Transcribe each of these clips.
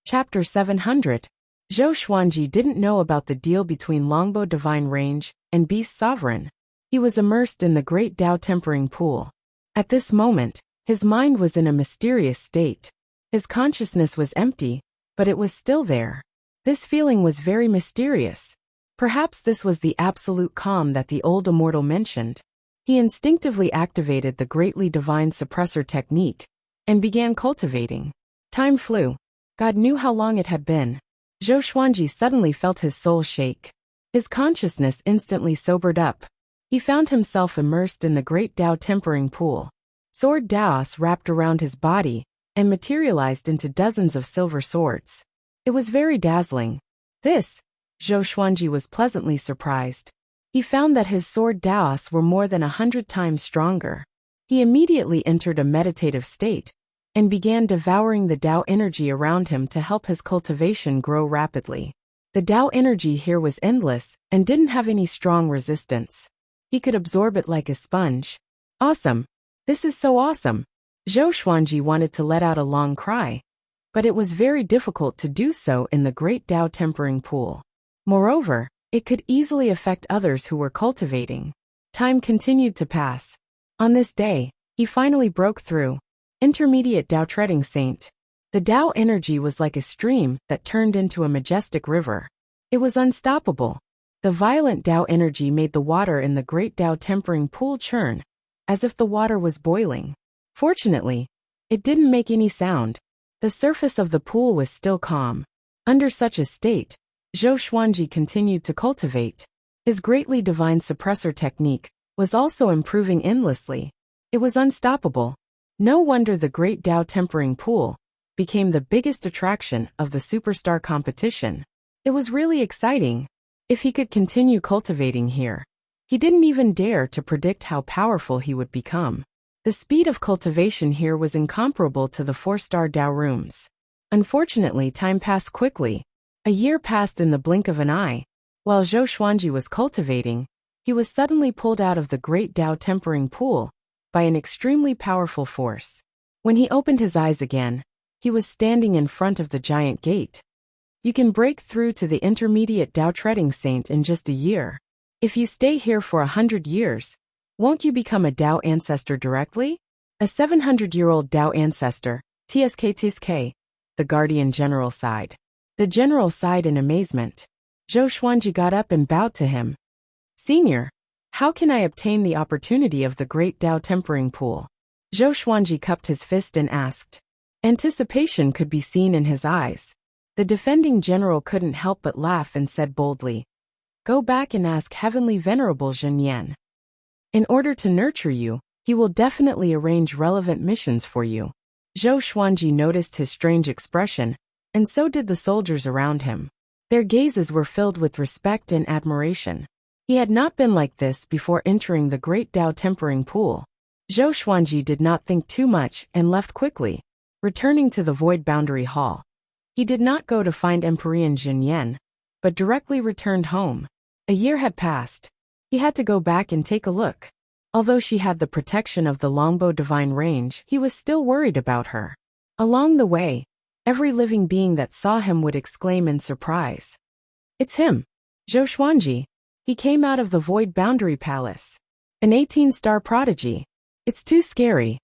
Chapter 700. Zhou Xuanji didn't know about the deal between Longbow Divine Range and Beast Sovereign. He was immersed in the great Tao tempering pool. At this moment, his mind was in a mysterious state. His consciousness was empty, but it was still there. This feeling was very mysterious. Perhaps this was the absolute calm that the old immortal mentioned. He instinctively activated the greatly divine suppressor technique and began cultivating. Time flew. God knew how long it had been. Zhou Xuanji suddenly felt his soul shake. His consciousness instantly sobered up. He found himself immersed in the great Tao tempering pool. Sword Daos wrapped around his body and materialized into dozens of silver swords. It was very dazzling. Zhou Xuanji was pleasantly surprised. He found that his sword Daos were more than 100 times stronger. He immediately entered a meditative state and began devouring the Tao energy around him to help his cultivation grow rapidly. The Tao energy here was endless and didn't have any strong resistance. He could absorb it like a sponge. Awesome! This is so awesome! Zhou Xuanji wanted to let out a long cry, but it was very difficult to do so in the great Tao tempering pool. Moreover, it could easily affect others who were cultivating. Time continued to pass. On this day, he finally broke through. Intermediate Tao treading saint. The Tao energy was like a stream that turned into a majestic river. It was unstoppable. The violent Tao energy made the water in the great Tao tempering pool churn, as if the water was boiling. Fortunately, it didn't make any sound. The surface of the pool was still calm. Under such a state, Zhou Xuanji continued to cultivate. His greatly divine suppressor technique was also improving endlessly. It was unstoppable. No wonder the great Tao tempering pool became the biggest attraction of the superstar competition. It was really exciting. If he could continue cultivating here, he didn't even dare to predict how powerful he would become. The speed of cultivation here was incomparable to the 4-star Tao rooms. Unfortunately, time passed quickly. A year passed in the blink of an eye. While Zhou Xuanji was cultivating, he was suddenly pulled out of the great Tao tempering pool by an extremely powerful force. When he opened his eyes again, he was standing in front of the giant gate. You can break through to the intermediate Tao treading saint in just a year. If you stay here for 100 years, won't you become a Tao ancestor directly? A 700-year-old Tao ancestor, TSK, the guardian general sighed. The general sighed in amazement. Zhou Xuanji got up and bowed to him. Senior, how can I obtain the opportunity of the great Tao tempering pool? Zhou Xuanji cupped his fist and asked. Anticipation could be seen in his eyes. The defending general couldn't help but laugh and said boldly, Go back and ask Heavenly Venerable Zhen Yan. In order to nurture you, he will definitely arrange relevant missions for you. Zhou Xuanji noticed his strange expression, and so did the soldiers around him. Their gazes were filled with respect and admiration. He had not been like this before entering the great Tao tempering pool. Zhou Xuanji did not think too much and left quickly, returning to the void boundary hall. He did not go to find Emperor Jin Yan, but directly returned home. A year had passed. He had to go back and take a look. Although she had the protection of the Longbow Divine Range, he was still worried about her. Along the way, every living being that saw him would exclaim in surprise. It's him, Zhou Xuanji. He came out of the Void Boundary Palace. An 18-star prodigy. It's too scary.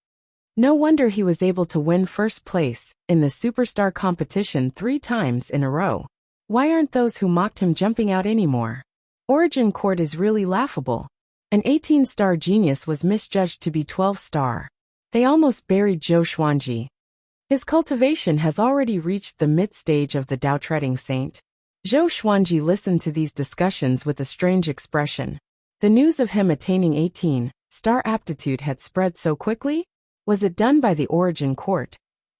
No wonder he was able to win first place in the superstar competition 3 times in a row. Why aren't those who mocked him jumping out anymore? Origin Court is really laughable. An 18-star genius was misjudged to be 12-star. They almost buried Zhou Xuanji. His cultivation has already reached the mid-stage of the Tao treading saint. Zhou Xuanji listened to these discussions with a strange expression. The news of him attaining 18-star aptitude had spread so quickly? Was it done by the Origin Court?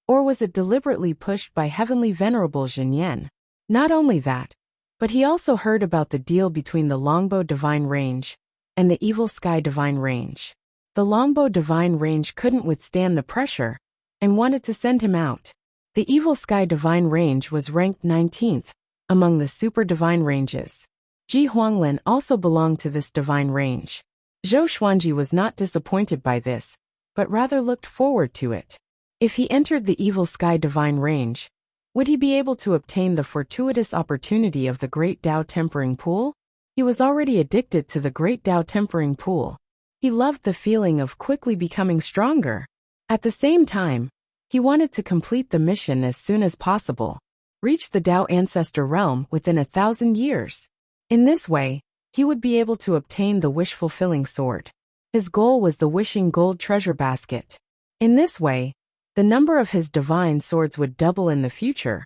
Or was it deliberately pushed by Heavenly Venerable Jin Yan? Not only that, but he also heard about the deal between the Longbow Divine Range and the Evil Sky Divine Range. The Longbow Divine Range couldn't withstand the pressure and wanted to send him out. The Evil Sky Divine Range was ranked 19th among the super divine ranges. Ji Huanglin also belonged to this divine range. Zhou Xuanji was not disappointed by this, but rather looked forward to it. If he entered the Evil Sky divine range, Would he be able to obtain the fortuitous opportunity of the Great Tao Tempering Pool? He was already addicted to the Great Tao Tempering Pool. He loved the feeling of quickly becoming stronger. At the same time, he wanted to complete the mission as soon as possible, reach the Tao Ancestor Realm within 1,000 years. In this way, he would be able to obtain the wish-fulfilling sword. His goal was the wishing gold treasure basket. In this way, the number of his divine swords would double in the future,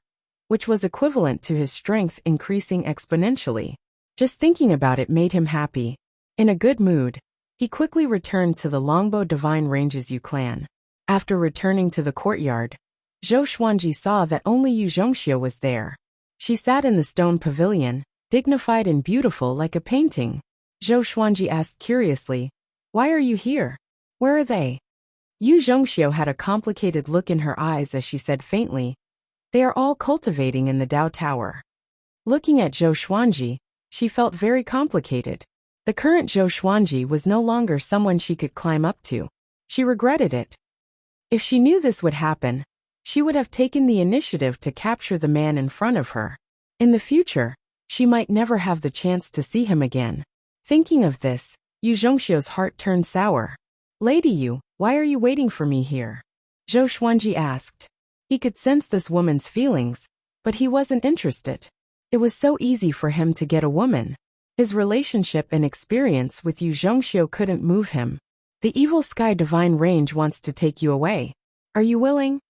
which was equivalent to his strength increasing exponentially. Just thinking about it made him happy. In a good mood, he quickly returned to the Longbow Divine Ranges Yu clan. After returning to the courtyard, Zhou Xuanji saw that only Yu Zhongxiu was there. She sat in the stone pavilion, dignified and beautiful like a painting. Zhou Xuanji asked curiously, "Why are you here? Where are they?" Yu Zhongxiu had a complicated look in her eyes as she said faintly, "They are all cultivating in the Tao Tower." Looking at Zhou Xuanji, she felt very complicated. The current Zhou Xuanji was no longer someone she could climb up to. She regretted it. If she knew this would happen, she would have taken the initiative to capture the man in front of her. In the future, she might never have the chance to see him again. Thinking of this, Yu Zhongxiu's heart turned sour. "Lady Yu, why are you waiting for me here?" Zhou Xuanji asked. He could sense this woman's feelings, but he wasn't interested. It was so easy for him to get a woman. His relationship and experience with Yu Zhongxiu couldn't move him. "The Evil Sky Divine Range wants to take you away. Are you willing?"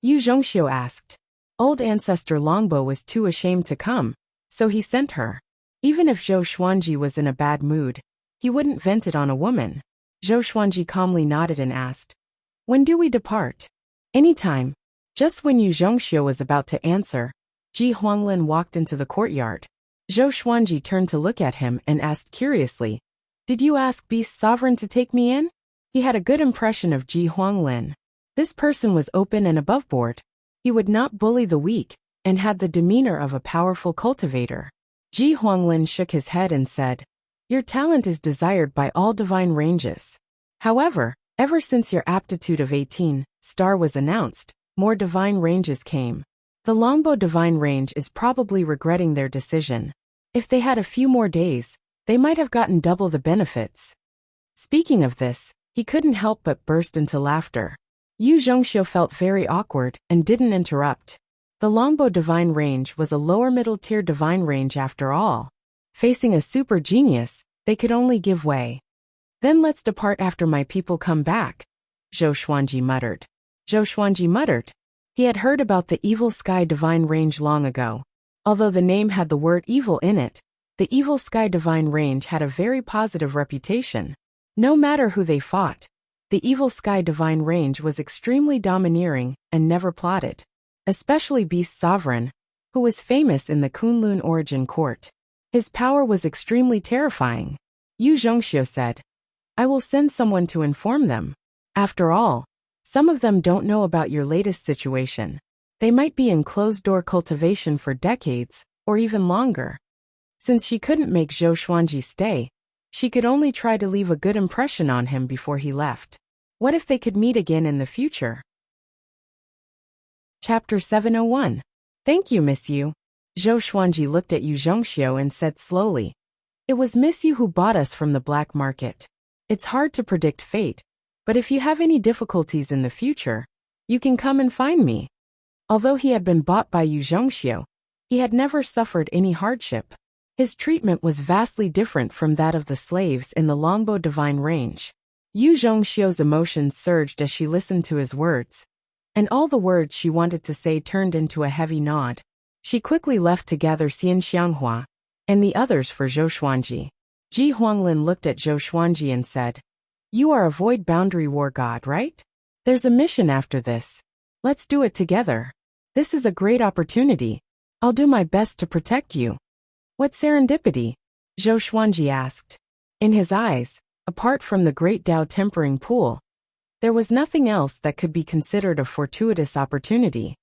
Yu Zhongxiu asked. Old Ancestor Longbow was too ashamed to come, so he sent her. Even if Zhou Xuanji was in a bad mood, he wouldn't vent it on a woman. Zhou Xuanji calmly nodded and asked, "When do we depart?" "Anytime." Just when Yu Zhongxiu was about to answer, Ji Huanglin walked into the courtyard. Zhou Xuanji turned to look at him and asked curiously, "Did you ask Beast Sovereign to take me in?" He had a good impression of Ji Huanglin. This person was open and aboveboard. He would not bully the weak, and had the demeanor of a powerful cultivator. Ji Huanglin shook his head and said, "Your talent is desired by all divine ranges. However, ever since your aptitude of 18 star was announced, more divine ranges came. The Longbow Divine Range is probably regretting their decision. If they had a few more days, they might have gotten double the benefits." Speaking of this, he couldn't help but burst into laughter. Yu Zhongxiu felt very awkward and didn't interrupt. The Longbow Divine Range was a lower middle-tier divine range after all. Facing a super genius, they could only give way. "Then let's depart after my people come back," Zhou Xuanji muttered. Zhou Xuanji muttered. He had heard about the Evil Sky Divine Range long ago. Although the name had the word evil in it, the Evil Sky Divine Range had a very positive reputation. No matter who they fought, the Evil Sky Divine Range was extremely domineering and never plotted. Especially Beast Sovereign, who was famous in the Kunlun origin court. His power was extremely terrifying. Yu Zhongxiu said, "I will send someone to inform them. After all, some of them don't know about your latest situation. They might be in closed-door cultivation for decades, or even longer." Since she couldn't make Zhou Xuanji stay, she could only try to leave a good impression on him before he left. What if they could meet again in the future? Chapter 701. "Thank you, Miss Yu." Zhou Xuanji looked at Yu Zhongxiu and said slowly, "It was Miss Yu who bought us from the black market. It's hard to predict fate, but if you have any difficulties in the future, you can come and find me." Although he had been bought by Yu Zhongxiu, he had never suffered any hardship. His treatment was vastly different from that of the slaves in the Longbow Divine Range. Yu Zhongxiu's emotions surged as she listened to his words, and all the words she wanted to say turned into a heavy nod. She quickly left to gather Xian Xianghua and the others for Zhou Xuanji. Ji Huanglin looked at Zhou Xuanji and said, "You are a Void Boundary War god, right? There's a mission after this. Let's do it together. This is a great opportunity. I'll do my best to protect you." "What serendipity?" Zhou Xuanji asked. In his eyes, apart from the Great Tao Tempering Pool, there was nothing else that could be considered a fortuitous opportunity.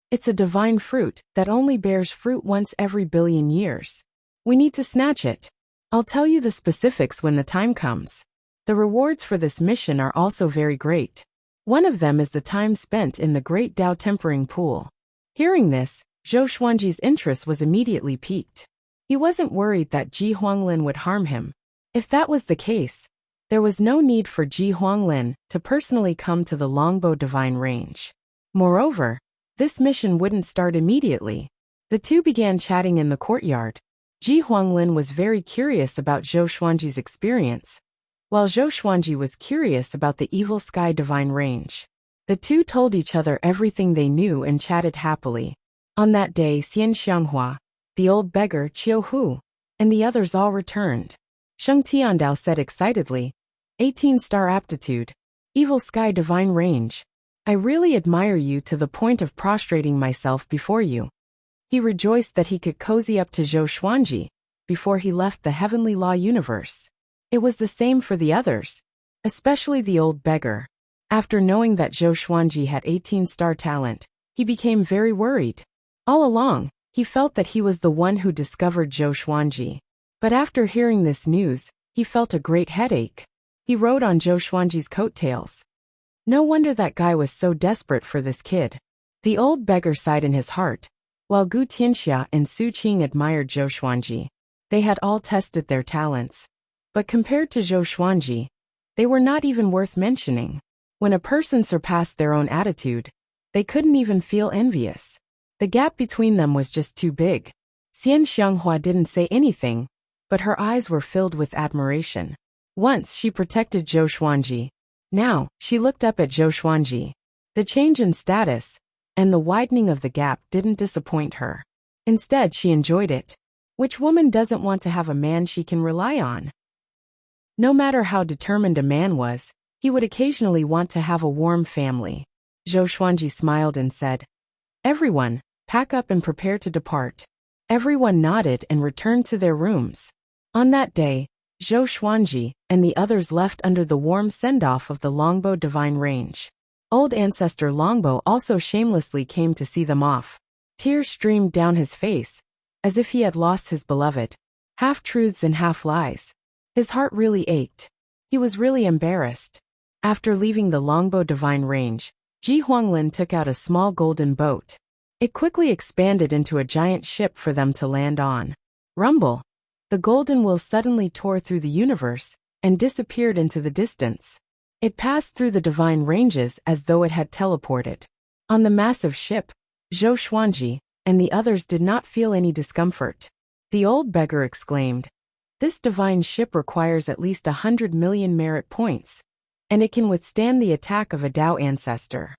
It's a divine fruit that only bears fruit once every billion years. We need to snatch it. I'll tell you the specifics when the time comes. The rewards for this mission are also very great. One of them is the time spent in the Great Tao Tempering Pool. Hearing this, Zhou Xuanji's interest was immediately piqued. He wasn't worried that Ji Huanglin would harm him. If that was the case, there was no need for Ji Huanglin to personally come to the Longbow Divine Range. Moreover, this mission wouldn't start immediately. The two began chatting in the courtyard. Ji Huanglin was very curious about Zhou Xuanji's experience, while Zhou Xuanji was curious about the Evil Sky Divine Range. The two told each other everything they knew and chatted happily. On that day, Xian Xianghua, the old beggar Qiu Hu, and the others all returned. Sheng Tiandao said excitedly, 18-star aptitude, Evil Sky Divine Range. I really admire you to the point of prostrating myself before you. He rejoiced that he could cozy up to Zhou Xuanji before he left the heavenly law universe. It was the same for the others, especially the old beggar. After knowing that Zhou Xuanji had 18-star talent, he became very worried. All along, he felt that he was the one who discovered Zhou Xuanji. But after hearing this news, he felt a great headache. He rode on Zhou Xuanji's coattails. No wonder that guy was so desperate for this kid. The old beggar sighed in his heart, while Gu Tianxia and Su Qing admired Zhou Xuanji. They had all tested their talents. But compared to Zhou Xuanji, they were not even worth mentioning. When a person surpassed their own attitude, they couldn't even feel envious. The gap between them was just too big. Xian Xianghua didn't say anything, but her eyes were filled with admiration. Once she protected Zhou Xuanji. Now, she looked up at Zhou Xuanji. The change in status and the widening of the gap didn't disappoint her. Instead, she enjoyed it. Which woman doesn't want to have a man she can rely on? No matter how determined a man was, he would occasionally want to have a warm family. Zhou Xuanji smiled and said, Everyone, pack up and prepare to depart. Everyone nodded and returned to their rooms. On that day, Zhou Xuanji and the others left under the warm send-off of the Longbow Divine Range. Old ancestor Longbow also shamelessly came to see them off. Tears streamed down his face, as if he had lost his beloved. Half-truths and half-lies. His heart really ached. He was really embarrassed. After leaving the Longbow Divine Range, Ji Huanglin took out a small golden boat. It quickly expanded into a giant ship for them to land on. Rumble! The golden wheel suddenly tore through the universe and disappeared into the distance. It passed through the divine ranges as though it had teleported. On the massive ship, Zhou Xuanji and the others did not feel any discomfort. The old beggar exclaimed, This divine ship requires at least 100 million merit points, and it can withstand the attack of a Dao ancestor.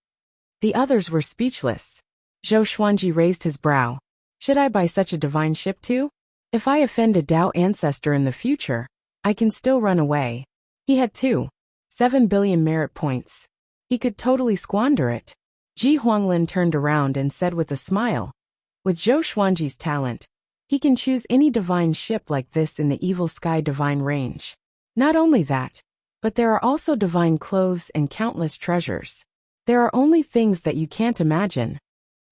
The others were speechless. Zhou Xuanji raised his brow. Should I buy such a divine ship too? If I offend a Dao ancestor in the future, I can still run away. He had 7 billion merit points. He could totally squander it. Ji Huanglin turned around and said with a smile, With Zhou Xuanji's talent, he can choose any divine ship like this in the Evil Sky Divine Range. Not only that, but there are also divine clothes and countless treasures. There are only things that you can't imagine.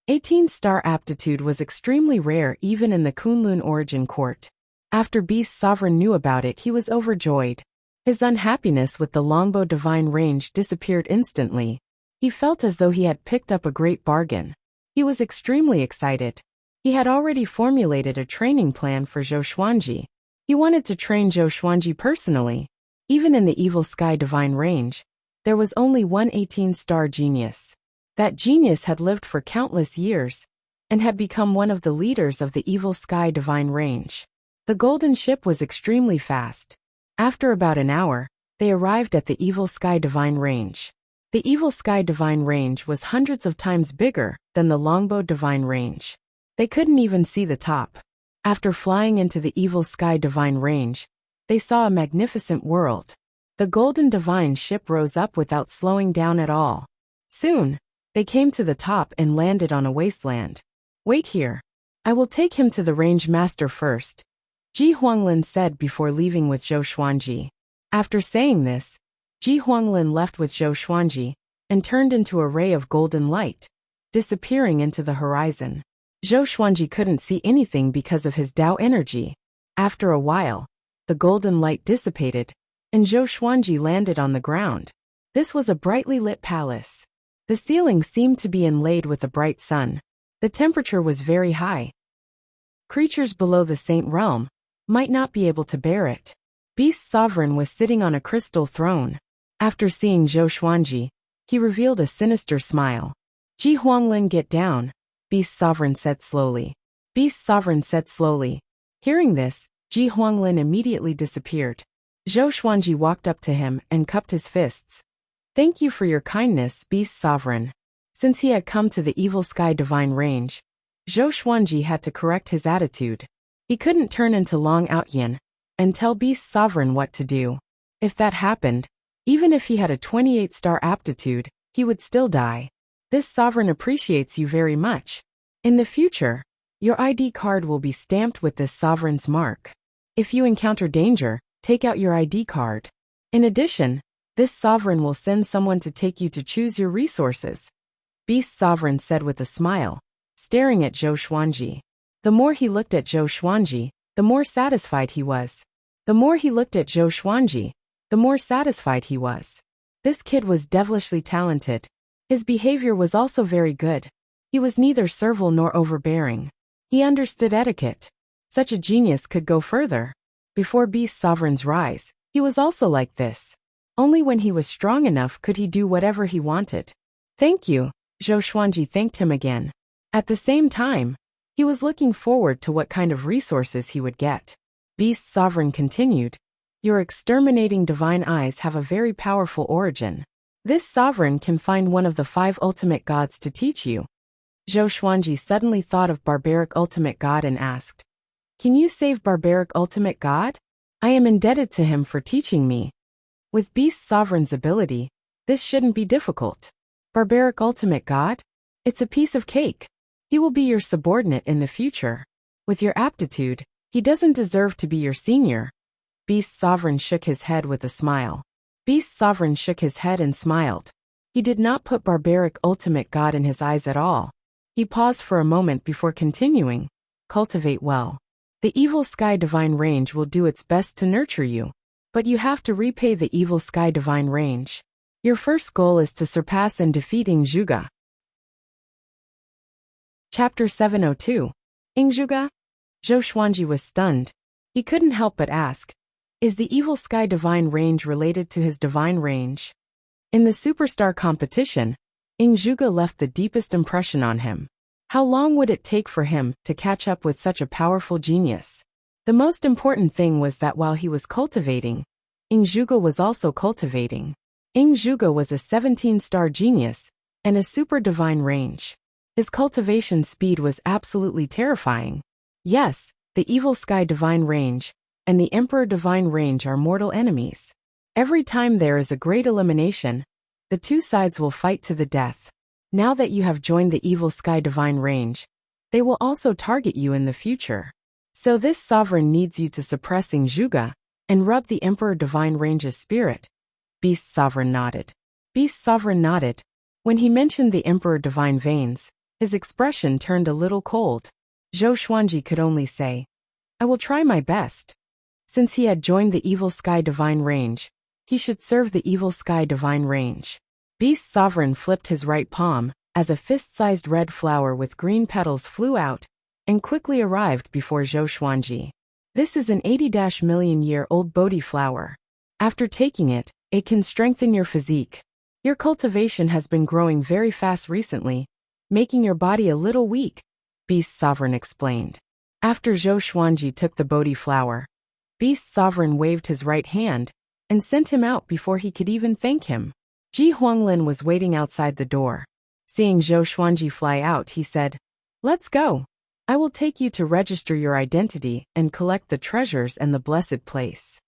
18-star aptitude was extremely rare even in the Kunlun origin court. After Beast's sovereign knew about it, he was overjoyed. His unhappiness with the Longbow Divine Range disappeared instantly. He felt as though he had picked up a great bargain. He was extremely excited. He had already formulated a training plan for Zhou Xuanji. He wanted to train Zhou Xuanji personally. Even in the Evil Sky Divine Range, there was only one 18-star genius. That genius had lived for countless years and had become one of the leaders of the Evil Sky Divine Range. The golden ship was extremely fast. After about an hour, they arrived at the Evil Sky Divine Range. The Evil Sky Divine Range was hundreds of times bigger than the Longbow Divine Range. They couldn't even see the top. After flying into the Evil Sky Divine Range, they saw a magnificent world. The golden divine ship rose up without slowing down at all. Soon, they came to the top and landed on a wasteland. Wait here. I will take him to the range master first, Ji Huanglin said before leaving with Zhou Xuanji. After saying this, Ji Huanglin left with Zhou Xuanji and turned into a ray of golden light, disappearing into the horizon. Zhou Xuanji couldn't see anything because of his Dao energy. After a while, the golden light dissipated, and Zhou Xuanji landed on the ground. This was a brightly lit palace. The ceiling seemed to be inlaid with a bright sun. The temperature was very high. Creatures below the Saint Realm might not be able to bear it. Beast Sovereign was sitting on a crystal throne. After seeing Zhou Xuanji, he revealed a sinister smile. Ji Huanglin, get down, Beast Sovereign said slowly. Beast Sovereign said slowly. Hearing this, Ji Huanglin immediately disappeared. Zhou Xuanji walked up to him and cupped his fists. Thank you for your kindness, Beast Sovereign. Since he had come to the Evil Sky Divine Range, Zhou Xuanji had to correct his attitude. He couldn't turn into Long Outyin and tell Beast Sovereign what to do. If that happened, even if he had a 28-star aptitude, he would still die. This sovereign appreciates you very much. In the future, your ID card will be stamped with this sovereign's mark. If you encounter danger, take out your ID card. In addition, this sovereign will send someone to take you to choose your resources. Beast Sovereign said with a smile, staring at Zhou Xuanji. The more he looked at Zhou Xuanji, the more satisfied he was. The more he looked at Zhou Xuanji, the more satisfied he was. This kid was devilishly talented. His behavior was also very good. He was neither servile nor overbearing. He understood etiquette. Such a genius could go further. Before Beast Sovereign's rise, he was also like this. Only when he was strong enough could he do whatever he wanted. Thank you, Zhou Xuanji thanked him again. At the same time, he was looking forward to what kind of resources he would get. Beast Sovereign continued, your exterminating divine eyes have a very powerful origin. This sovereign can find one of the 5 ultimate gods to teach you. Zhou Xuanji suddenly thought of Barbaric Ultimate God and asked, can you save Barbaric Ultimate God? I am indebted to him for teaching me. With Beast Sovereign's ability, this shouldn't be difficult. Barbaric Ultimate God? It's a piece of cake. He will be your subordinate in the future. With your aptitude, he doesn't deserve to be your senior. Beast Sovereign shook his head with a smile. Beast Sovereign shook his head and smiled. He did not put Barbaric Ultimate God in his eyes at all. He paused for a moment before continuing. Cultivate well. The Evil Sky Divine Range will do its best to nurture you. But you have to repay the Evil Sky Divine Range. Your first goal is to surpass and defeat Ingzhuge. Chapter 702. Ingzhuge? Zhou Xuanji was stunned. He couldn't help but ask, is the Evil Sky Divine Range related to his divine range? In the Superstar competition, Ingzhuge left the deepest impression on him. How long would it take for him to catch up with such a powerful genius? The most important thing was that while he was cultivating, Ingzhuge was also cultivating. Ingzhuge was a 17-star genius and a super divine range. His cultivation speed was absolutely terrifying. Yes, the Evil Sky Divine Range and the Emperor Divine Range are mortal enemies. Every time there is a great elimination, the two sides will fight to the death. Now that you have joined the Evil Sky Divine Range, they will also target you in the future. So this sovereign needs you to suppress Ingzhuge and rub the Emperor Divine Range's spirit. Beast Sovereign nodded. Beast Sovereign nodded. When he mentioned the Emperor Divine Veins, his expression turned a little cold. Zhou Xuanji could only say, I will try my best. Since he had joined the Evil Sky Divine Range, he should serve the Evil Sky Divine Range. Beast Sovereign flipped his right palm as a fist-sized red flower with green petals flew out and quickly arrived before Zhou Xuanji. This is an 80-million-year-old Bodhi flower. After taking it, it can strengthen your physique. Your cultivation has been growing very fast recently, making your body a little weak, Beast Sovereign explained. After Zhou Xuanji took the Bodhi flower, Beast Sovereign waved his right hand and sent him out before he could even thank him. Ji Huanglin was waiting outside the door. Seeing Zhou Xuanji fly out, he said, Let's go. I will take you to register your identity and collect the treasures and the blessed place.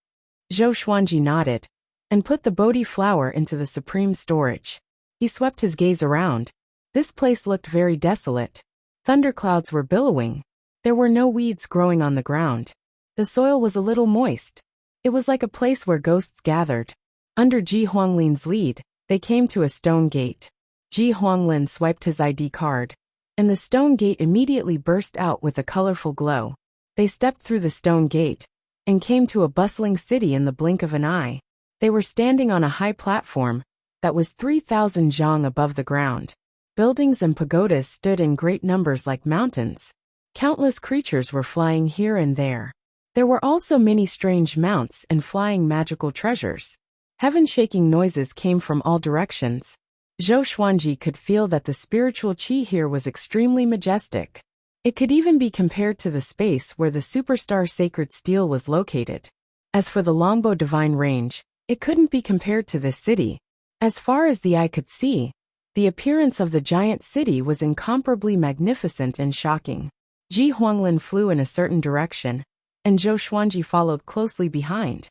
Zhou Xuanji nodded and put the Bodhi flower into the supreme storage. He swept his gaze around. This place looked very desolate. Thunderclouds were billowing. There were no weeds growing on the ground. The soil was a little moist. It was like a place where ghosts gathered. Under Ji Huanglin's lead, they came to a stone gate. Ji Huanglin swiped his ID card, and the stone gate immediately burst out with a colorful glow. They stepped through the stone gate and came to a bustling city in the blink of an eye. They were standing on a high platform that was 3,000 zhang above the ground. Buildings and pagodas stood in great numbers like mountains. Countless creatures were flying here and there. There were also many strange mounts and flying magical treasures. Heaven-shaking noises came from all directions. Zhou Xuanji could feel that the spiritual qi here was extremely majestic. It could even be compared to the space where the superstar sacred steel was located. As for the Longbo divine range, it couldn't be compared to this city. As far as the eye could see, the appearance of the giant city was incomparably magnificent and shocking. Ji Huanglin flew in a certain direction, and Zhou Xuanji followed closely behind.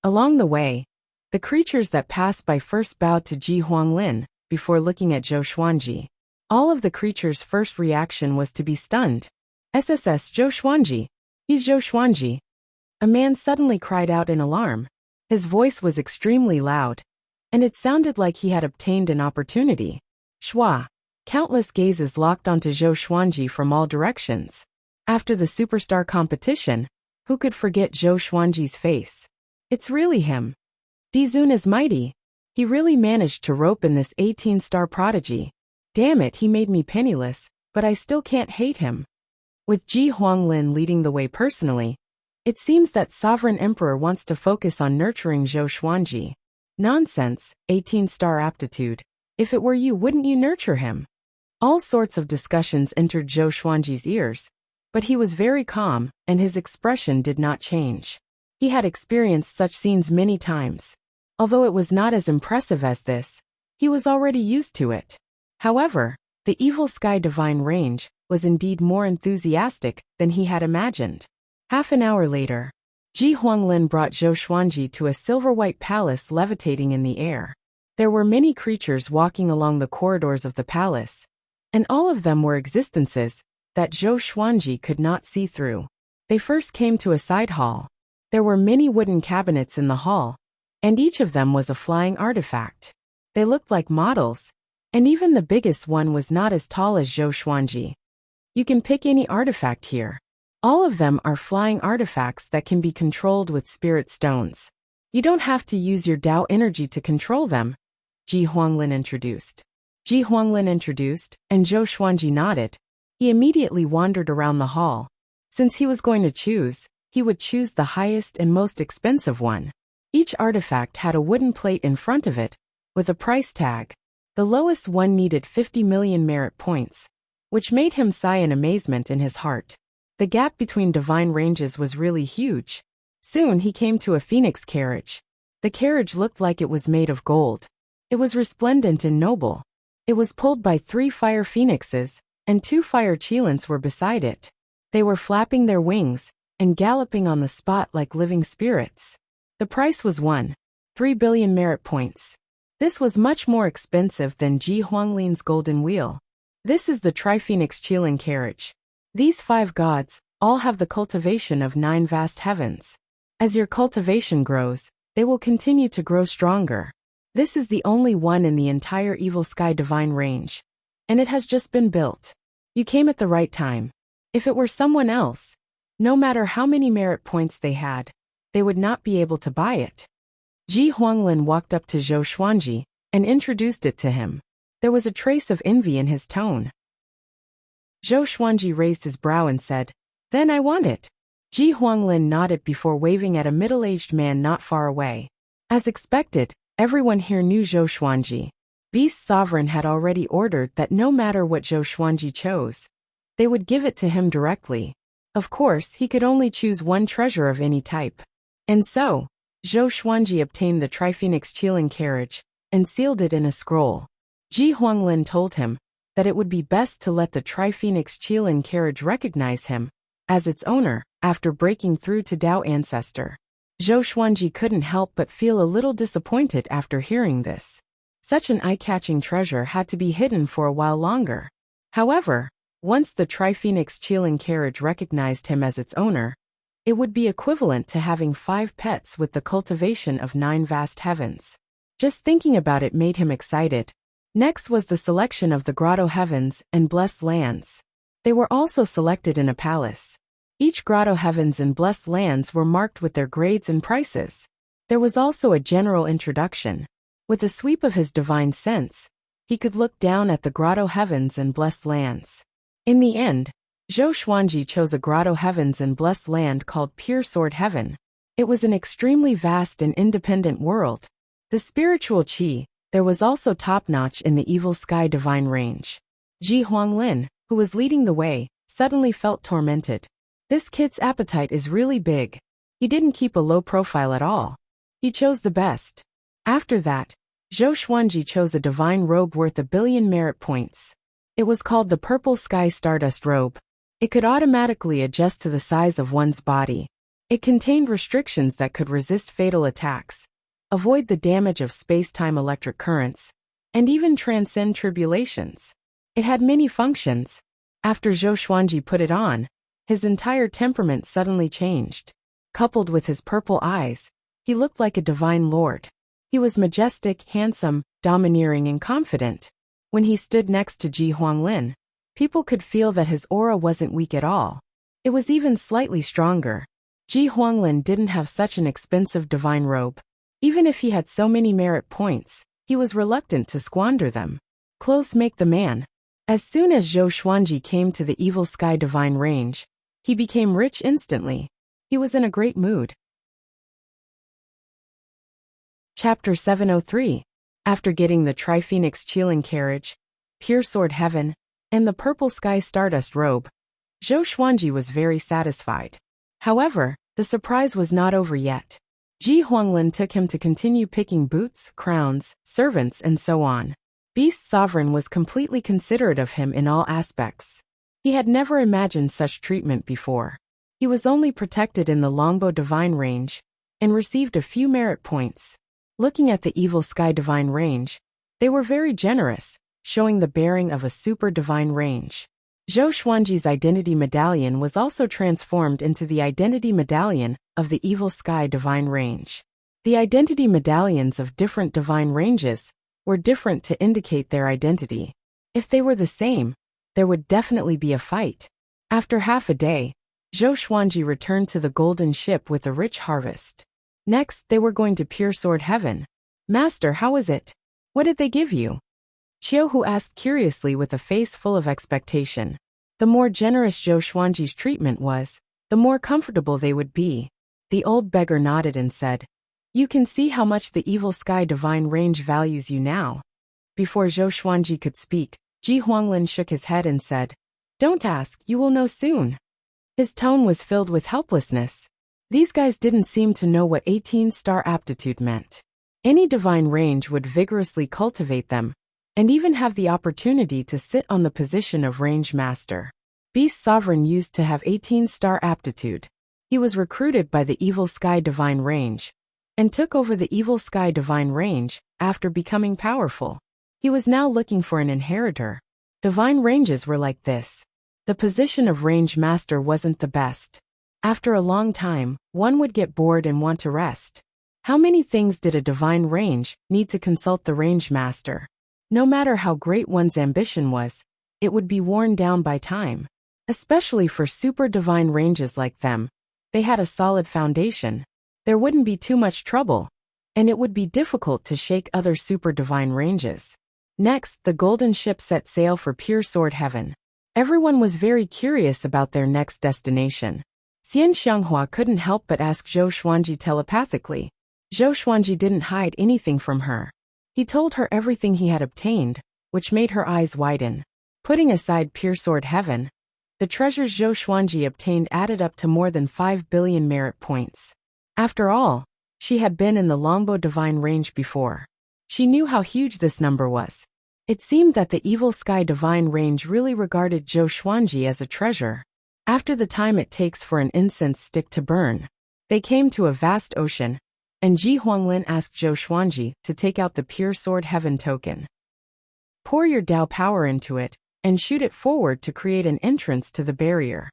Along the way, the creatures that passed by first bowed to Ji Huanglin, before looking at Zhou Xuanji. All of the creatures' first reaction was to be stunned. "SSS Zhou Xuanji! He's Zhou Xuanji!" A man suddenly cried out in alarm. His voice was extremely loud, and it sounded like he had obtained an opportunity. Shua! Countless gazes locked onto Zhou Xuanji from all directions. After the superstar competition, who could forget Zhou Xuanji's face? It's really him. Dizun is mighty. He really managed to rope in this 18-star prodigy. Damn it, he made me penniless, but I still can't hate him. With Ji Huanglin leading the way personally, it seems that Sovereign Emperor wants to focus on nurturing Zhou Xuanji. Nonsense, 18-star aptitude. If it were you, wouldn't you nurture him? All sorts of discussions entered Zhou Xuanji's ears, but he was very calm, and his expression did not change. He had experienced such scenes many times. Although it was not as impressive as this, he was already used to it. However, the Evil Sky Divine Range was indeed more enthusiastic than he had imagined. Half an hour later, Ji Huanglin brought Zhou Xuanji to a silver-white palace levitating in the air. There were many creatures walking along the corridors of the palace, and all of them were existences that Zhou Xuanji could not see through. They first came to a side hall. There were many wooden cabinets in the hall, and each of them was a flying artifact. They looked like models, and even the biggest one was not as tall as Zhou Xuanji. You can pick any artifact here. All of them are flying artifacts that can be controlled with spirit stones. You don't have to use your Tao energy to control them, Ji Huanglin introduced. Ji Huanglin introduced, and Zhou Xuanji nodded. He immediately wandered around the hall. Since he was going to choose, he would choose the highest and most expensive one. Each artifact had a wooden plate in front of it, with a price tag. The lowest one needed 50 million merit points, which made him sigh in amazement in his heart. The gap between divine ranges was really huge. Soon he came to a phoenix carriage. The carriage looked like it was made of gold. It was resplendent and noble. It was pulled by 3 fire phoenixes, and 2 fire cheelants were beside it. They were flapping their wings and galloping on the spot like living spirits. The price was 1.3 billion merit points. This was much more expensive than Ji Huanglin's golden wheel. This is the Tri-Phoenix Cheelan carriage. These 5 gods all have the cultivation of 9 vast heavens. As your cultivation grows, they will continue to grow stronger. This is the only one in the entire Evil Sky Divine Range, and it has just been built. You came at the right time. If it were someone else, no matter how many merit points they had, they would not be able to buy it. Ji Huanglin walked up to Zhou Xuanji and introduced it to him. There was a trace of envy in his tone. Zhou Xuanji raised his brow and said, "Then I want it." Ji Huanglin nodded before waving at a middle-aged man not far away. As expected, everyone here knew Zhou Xuanji. Beast Sovereign had already ordered that no matter what Zhou Xuanji chose, they would give it to him directly. Of course, he could only choose one treasure of any type. And so, Zhou Xuanji obtained the Tri-Phoenix Cheelan carriage and sealed it in a scroll. Ji Huanglin told him that it would be best to let the Tri-Phoenix Cheelan carriage recognize him as its owner after breaking through to Tao Ancestor. Zhou Xuanji couldn't help but feel a little disappointed after hearing this. Such an eye-catching treasure had to be hidden for a while longer. However, once the Tri-Phoenix Cheelan carriage recognized him as its owner, it would be equivalent to having 5 pets with the cultivation of 9 vast heavens. Just thinking about it made him excited. Next was the selection of the Grotto Heavens and Blessed Lands. They were also selected in a palace. Each Grotto Heavens and Blessed Lands were marked with their grades and prices. There was also a general introduction. With a sweep of his divine sense, he could look down at the grotto heavens and blessed lands. In the end, Zhou Xuanji chose a grotto heavens and blessed land called Pure Sword Heaven. It was an extremely vast and independent world. The spiritual qi, there was also top-notch in the evil sky divine range. Ji Huanglin, who was leading the way, suddenly felt tormented. This kid's appetite is really big. He didn't keep a low profile at all. He chose the best. After that, Zhou Xuanji chose a divine robe worth 1 billion merit points. It was called the Purple Sky Stardust Robe. It could automatically adjust to the size of one's body. It contained restrictions that could resist fatal attacks, avoid the damage of space-time electric currents, and even transcend tribulations. It had many functions. After Zhou Xuanji put it on, his entire temperament suddenly changed. Coupled with his purple eyes, he looked like a divine lord. He was majestic, handsome, domineering, and confident. When he stood next to Ji Huanglin, people could feel that his aura wasn't weak at all. It was even slightly stronger. Ji Huanglin didn't have such an expensive divine robe. Even if he had so many merit points, he was reluctant to squander them. Clothes make the man. As soon as Zhou Xuanji came to the evil sky divine range, he became rich instantly. He was in a great mood. Chapter 703. After getting the Triphoenix Qilin carriage, Pure Sword Heaven, and the Purple Sky Stardust Robe, Zhou Xuanji was very satisfied. However, the surprise was not over yet. Ji Huanglin took him to continue picking boots, crowns, servants, and so on. Beast Sovereign was completely considerate of him in all aspects. He had never imagined such treatment before. He was only protected in the Longbow Divine Range, and received a few merit points. Looking at the Evil Sky Divine Range, they were very generous, showing the bearing of a super divine range. Zhou Xuanji's identity medallion was also transformed into the identity medallion of the Evil Sky Divine Range. The identity medallions of different divine ranges were different to indicate their identity. If they were the same, there would definitely be a fight. After half a day, Zhou Xuanji returned to the golden ship with a rich harvest. Next, they were going to Pure Sword Heaven. Master, how was it? What did they give you? Qiuhu asked curiously with a face full of expectation. The more generous Zhou Xuanji's treatment was, the more comfortable they would be. The old beggar nodded and said, "You can see how much the Evil Sky Divine Range values you now." Before Zhou Xuanji could speak, Ji Huanglin shook his head and said, "Don't ask, you will know soon." His tone was filled with helplessness. These guys didn't seem to know what 18-star aptitude meant. Any divine range would vigorously cultivate them, and even have the opportunity to sit on the position of range master. Beast Sovereign used to have 18-star aptitude. He was recruited by the Evil Sky Divine Range, and took over the Evil Sky Divine Range after becoming powerful. He was now looking for an inheritor. Divine ranges were like this. The position of range master wasn't the best. After a long time, one would get bored and want to rest. How many things did a divine range need to consult the range master? No matter how great one's ambition was, it would be worn down by time. Especially for super divine ranges like them, they had a solid foundation. There wouldn't be too much trouble, and it would be difficult to shake other super divine ranges. Next, the golden ship set sail for Pure Sword Heaven. Everyone was very curious about their next destination. Xian Xianghua couldn't help but ask Zhou Xuanji telepathically. Zhou Xuanji didn't hide anything from her. He told her everything he had obtained, which made her eyes widen. Putting aside Pure Sword Heaven, the treasures Zhou Xuanji obtained added up to more than 5 billion merit points. After all, she had been in the Longbow Divine Range before. She knew how huge this number was. It seemed that the Evil Sky Divine Range really regarded Zhou Xuanji as a treasure. After the time it takes for an incense stick to burn, they came to a vast ocean, and Ji Huanglin asked Zhou Xuanji to take out the Pure Sword Heaven token. Pour your Dao power into it, and shoot it forward to create an entrance to the barrier.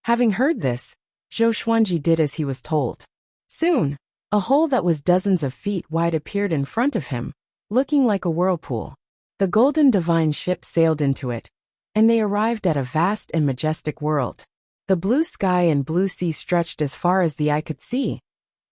Having heard this, Zhou Xuanji did as he was told. Soon, a hole that was dozens of feet wide appeared in front of him, looking like a whirlpool. The golden divine ship sailed into it, and they arrived at a vast and majestic world. The blue sky and blue sea stretched as far as the eye could see,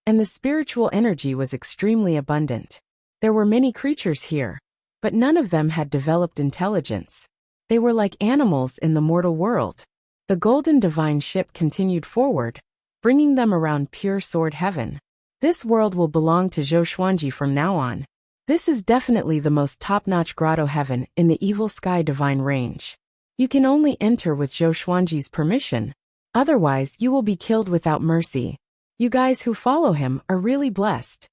and the spiritual energy was extremely abundant. There were many creatures here. but none of them had developed intelligence. They were like animals in the mortal world. The golden divine ship continued forward, bringing them around pure sword heaven. This world will belong to Zhou Xuanji from now on. This is definitely the most top-notch grotto heaven in the evil sky divine range. You can only enter with Zhou Xuanji's permission. Otherwise, you will be killed without mercy. You guys who follow him are really blessed.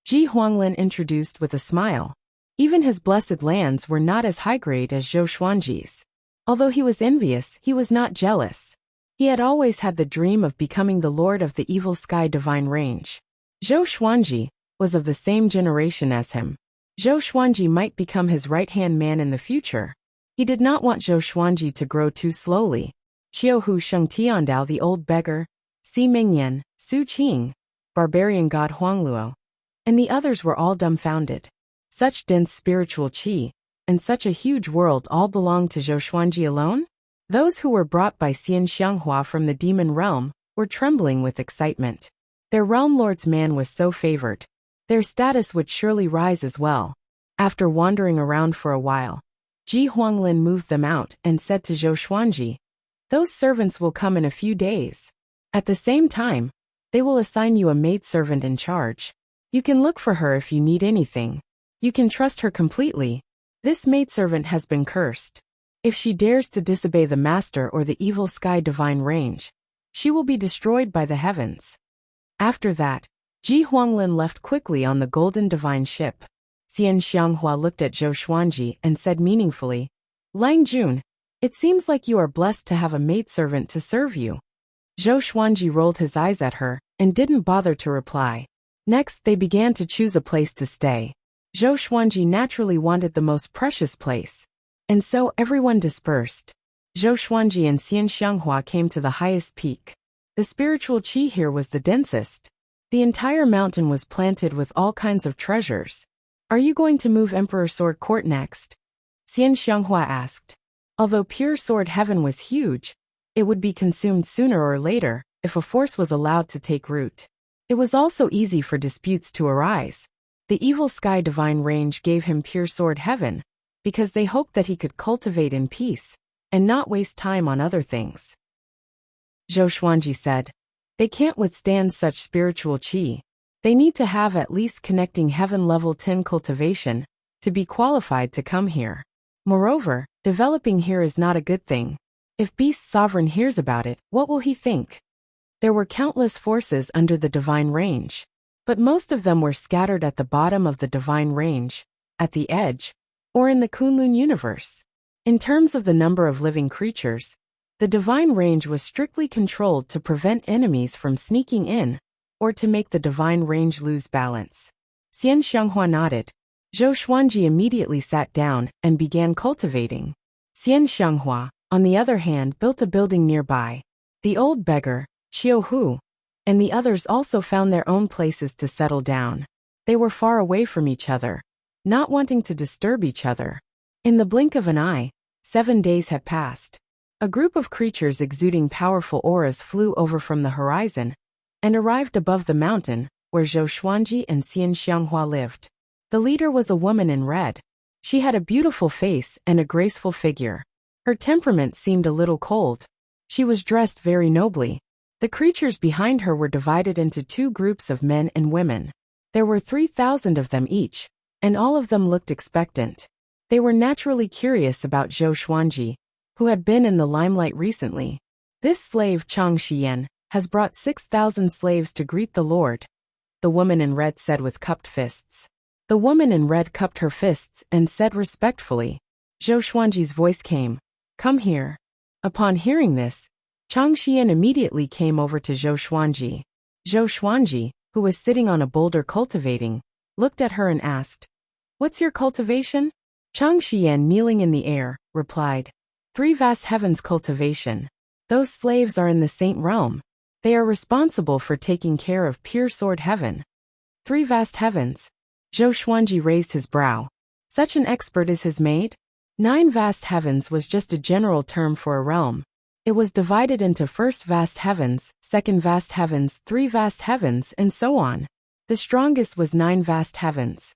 Ji Huanglin introduced with a smile. Even his blessed lands were not as high-grade as Zhou Xuanji's. Although he was envious, he was not jealous. He had always had the dream of becoming the lord of the evil sky divine range. Zhou Xuanji was of the same generation as him. Zhou Xuanji might become his right-hand man in the future. He did not want Zhou Xuanji to grow too slowly. Qiuhu Sheng Tiandao the old beggar, Si Mingyan, Su Qing, barbarian god Huangluo, and the others were all dumbfounded. Such dense spiritual qi, and such a huge world all belonged to Zhou Xuanji alone? Those who were brought by Xian Xianghua from the demon realm were trembling with excitement. Their realm lord's man was so favored. Their status would surely rise as well. After wandering around for a while, Ji Huanglin moved them out and said to Zhou Xuanji, "Those servants will come in a few days. At the same time, they will assign you a maidservant in charge. You can look for her if you need anything. You can trust her completely. This maidservant has been cursed. If she dares to disobey the master or the evil sky divine range, she will be destroyed by the heavens." After that, Ji Huanglin left quickly on the golden divine ship. Xian Xianghua looked at Zhou Xuanji and said meaningfully, "Lang Jun, it seems like you are blessed to have a maidservant to serve you." Zhou Xuanji rolled his eyes at her and didn't bother to reply. Next, they began to choose a place to stay. Zhou Xuanji naturally wanted the most precious place. And so everyone dispersed. Zhou Xuanji and Xian Xianghua came to the highest peak. The spiritual qi here was the densest. The entire mountain was planted with all kinds of treasures. "Are you going to move Emperor Sword Court next?" Xian Xianghua asked. Although pure sword heaven was huge, it would be consumed sooner or later if a force was allowed to take root. It was also easy for disputes to arise. The evil sky divine range gave him pure sword heaven, because they hoped that he could cultivate in peace, and not waste time on other things. Zhou Xuanji said, "They can't withstand such spiritual qi. They need to have at least connecting heaven level 10 cultivation to be qualified to come here. Moreover, developing here is not a good thing. If Beast Sovereign hears about it, what will he think?" There were countless forces under the divine range, but most of them were scattered at the bottom of the divine range, at the edge, or in the Kunlun universe. In terms of the number of living creatures, the divine range was strictly controlled to prevent enemies from sneaking in, or to make the divine range lose balance. Xian Xianghua nodded. Zhou Xuanji immediately sat down and began cultivating. Xian Xianghua, on the other hand, built a building nearby. The old beggar, Qiuhu, and the others also found their own places to settle down. They were far away from each other, not wanting to disturb each other. In the blink of an eye, 7 days had passed. A group of creatures exuding powerful auras flew over from the horizon and arrived above the mountain where Zhou Xuanji and Xian Xianghua lived. The leader was a woman in red. She had a beautiful face and a graceful figure. Her temperament seemed a little cold. She was dressed very nobly. The creatures behind her were divided into 2 groups of men and women. There were 3,000 of them each, and all of them looked expectant. They were naturally curious about Zhou Xuanji, who had been in the limelight recently. "This slave Chang Xiyan has brought 6,000 slaves to greet the Lord," the woman in red said with cupped fists. The woman in red cupped her fists and said respectfully. Zhou Xuanji's voice came, "Come here." Upon hearing this, Chang Xiyan immediately came over to Zhou Xuanji. Zhou Xuanji, who was sitting on a boulder cultivating, looked at her and asked, "What's your cultivation?" Chang Xiyan, kneeling in the air, replied, "3 vast heavens cultivation. Those slaves are in the saint realm. They are responsible for taking care of pure sword heaven." 3 vast heavens. Zhou Xuanji raised his brow. Such an expert is his maid? 9 vast heavens was just a general term for a realm. It was divided into first vast heavens, second vast heavens, 3 vast heavens, and so on. The strongest was 9 vast heavens.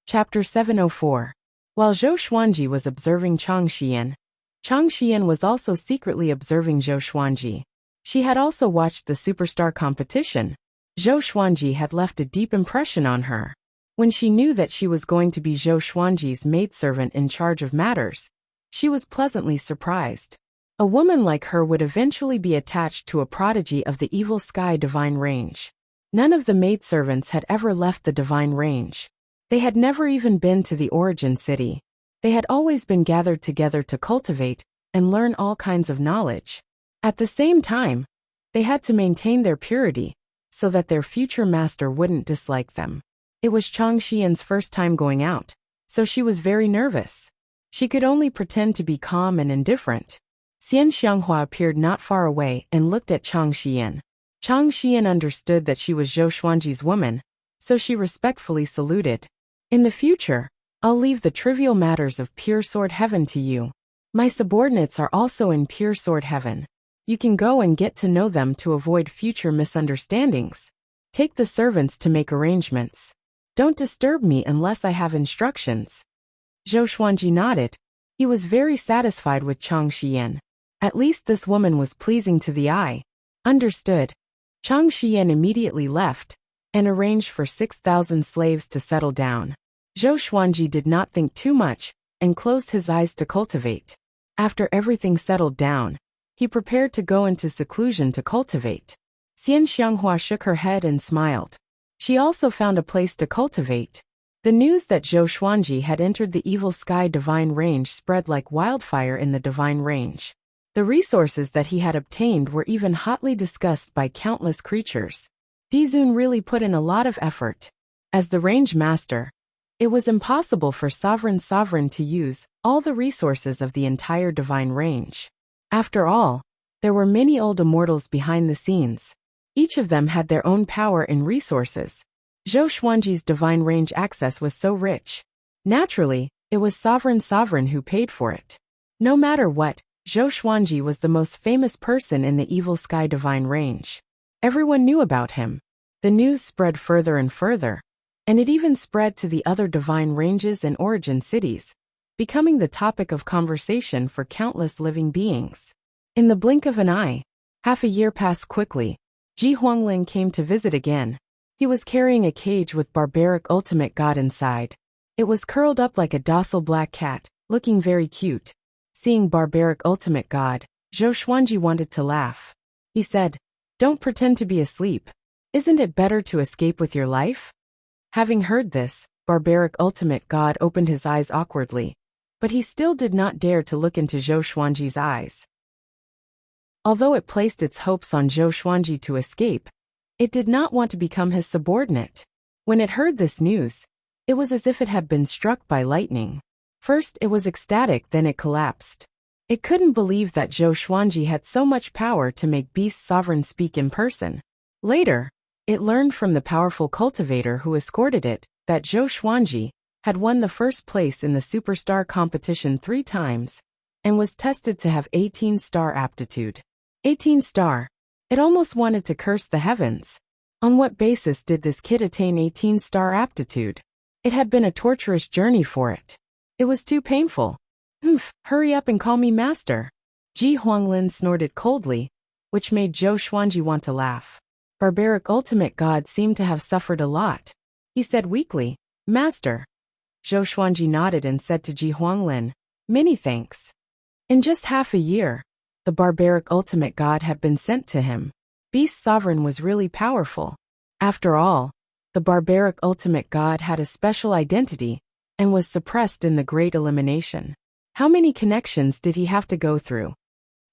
Chapter 704. While Zhou Xuanji was observing Chang Xian was also secretly observing Zhou Xuanji. She had also watched the superstar competition. Zhou Xuanji had left a deep impression on her. When she knew that she was going to be Zhou Xuanji's maidservant in charge of matters, she was pleasantly surprised. A woman like her would eventually be attached to a prodigy of the evil sky divine range. None of the maidservants had ever left the divine range. They had never even been to the origin city. They had always been gathered together to cultivate and learn all kinds of knowledge. At the same time, they had to maintain their purity so that their future master wouldn't dislike them. It was Chang Xian's first time going out, so she was very nervous. She could only pretend to be calm and indifferent. Xian Xianghua appeared not far away and looked at Chang Xian. Chang Xian understood that she was Zhou Xuanji's woman, so she respectfully saluted. In the future, I'll leave the trivial matters of pure sword heaven to you. My subordinates are also in pure sword heaven. You can go and get to know them to avoid future misunderstandings. Take the servants to make arrangements. Don't disturb me unless I have instructions. Zhou Xuanji nodded. He was very satisfied with Chang Xian. At least this woman was pleasing to the eye. Understood. Chang Xian immediately left and arranged for 6,000 slaves to settle down. Zhou Xuanji did not think too much and closed his eyes to cultivate. After everything settled down, he prepared to go into seclusion to cultivate. Xian Xianghua shook her head and smiled. She also found a place to cultivate. The news that Zhou Xuanji had entered the evil sky divine range spread like wildfire in the divine range. The resources that he had obtained were even hotly discussed by countless creatures. Dizun really put in a lot of effort. As the range master, it was impossible for Sovereign to use all the resources of the entire divine range. After all, there were many old immortals behind the scenes. Each of them had their own power and resources. Zhou Xuanji's divine range access was so rich. Naturally, it was Sovereign who paid for it. No matter what, Zhou Xuanji was the most famous person in the evil sky divine range. Everyone knew about him. The news spread further and further, and it even spread to the other divine ranges and origin cities, becoming the topic of conversation for countless living beings. In the blink of an eye, half a year passed quickly. Ji Huanglin came to visit again. He was carrying a cage with barbaric ultimate god inside. It was curled up like a docile black cat, looking very cute. Seeing barbaric ultimate god, Zhou Xuanji wanted to laugh. He said, "Don't pretend to be asleep. Isn't it better to escape with your life?" Having heard this, barbaric ultimate god opened his eyes awkwardly, but he still did not dare to look into Zhou Xuanji's eyes. Although it placed its hopes on Zhou Xuanji to escape, it did not want to become his subordinate. When it heard this news, it was as if it had been struck by lightning. First it was ecstatic, then it collapsed. It couldn't believe that Zhou Xuanji had so much power to make Beast Sovereign speak in person. Later, it learned from the powerful cultivator who escorted it that Zhou Xuanji had won the first place in the superstar competition 3 times and was tested to have 18-star aptitude. 18-star. It almost wanted to curse the heavens. On what basis did this kid attain 18-star aptitude? It had been a torturous journey for it. It was too painful. Hurry up and call me master. Ji Huanglin snorted coldly, which made Zhou Xuanji want to laugh. Barbaric ultimate god seemed to have suffered a lot. He said weakly, "Master." Zhou Xuanji nodded and said to Ji Huanglin, "Many thanks." In just half a year, the barbaric ultimate god had been sent to him. Beast Sovereign was really powerful. After all, the barbaric ultimate god had a special identity and was suppressed in the Great Elimination. How many connections did he have to go through?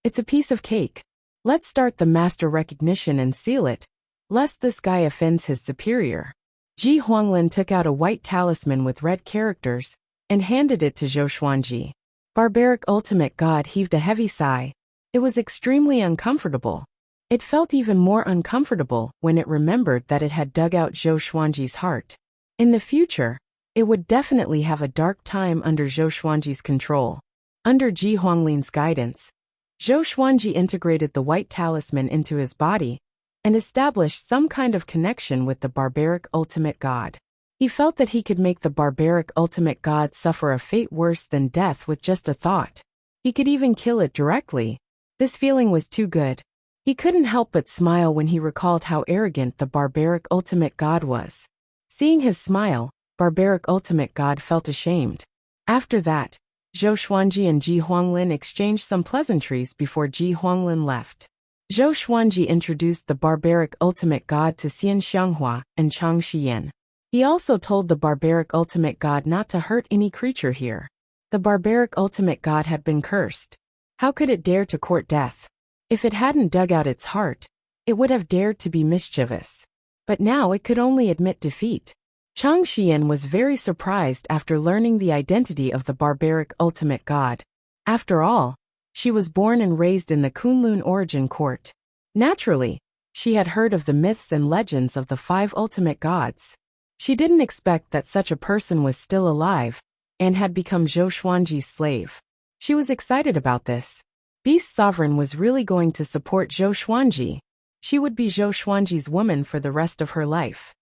It's a piece of cake. Let's start the master recognition and seal it, lest this guy offends his superior. Ji Huanglin took out a white talisman with red characters and handed it to Zhou Xuanji. Barbaric ultimate god heaved a heavy sigh. It was extremely uncomfortable. It felt even more uncomfortable when it remembered that it had dug out Zhou Xuanji's heart. In the future, it would definitely have a dark time under Zhou Xuanji's control. Under Ji Huanglin's guidance, Zhou Xuanji integrated the white talisman into his body and established some kind of connection with the barbaric ultimate god. He felt that he could make the barbaric ultimate god suffer a fate worse than death with just a thought. He could even kill it directly. This feeling was too good. He couldn't help but smile when he recalled how arrogant the barbaric ultimate god was. Seeing his smile, barbaric ultimate god felt ashamed. After that, Zhou Xuanji and Ji Huanglin exchanged some pleasantries before Ji Huanglin left. Zhou Xuanji introduced the barbaric ultimate god to Xian Xianghua and Chang Xiyan. He also told the barbaric ultimate god not to hurt any creature here. The barbaric ultimate god had been cursed. How could it dare to court death? If it hadn't dug out its heart, it would have dared to be mischievous. But now it could only admit defeat. Chang Xiyan was very surprised after learning the identity of the barbaric ultimate god. After all, she was born and raised in the Kunlun origin court. Naturally, she had heard of the myths and legends of the 5 ultimate gods. She didn't expect that such a person was still alive and had become Zhou Xuanji's slave. She was excited about this. Beast Sovereign was really going to support Zhou Xuanji. She would be Zhou Xuanji's woman for the rest of her life.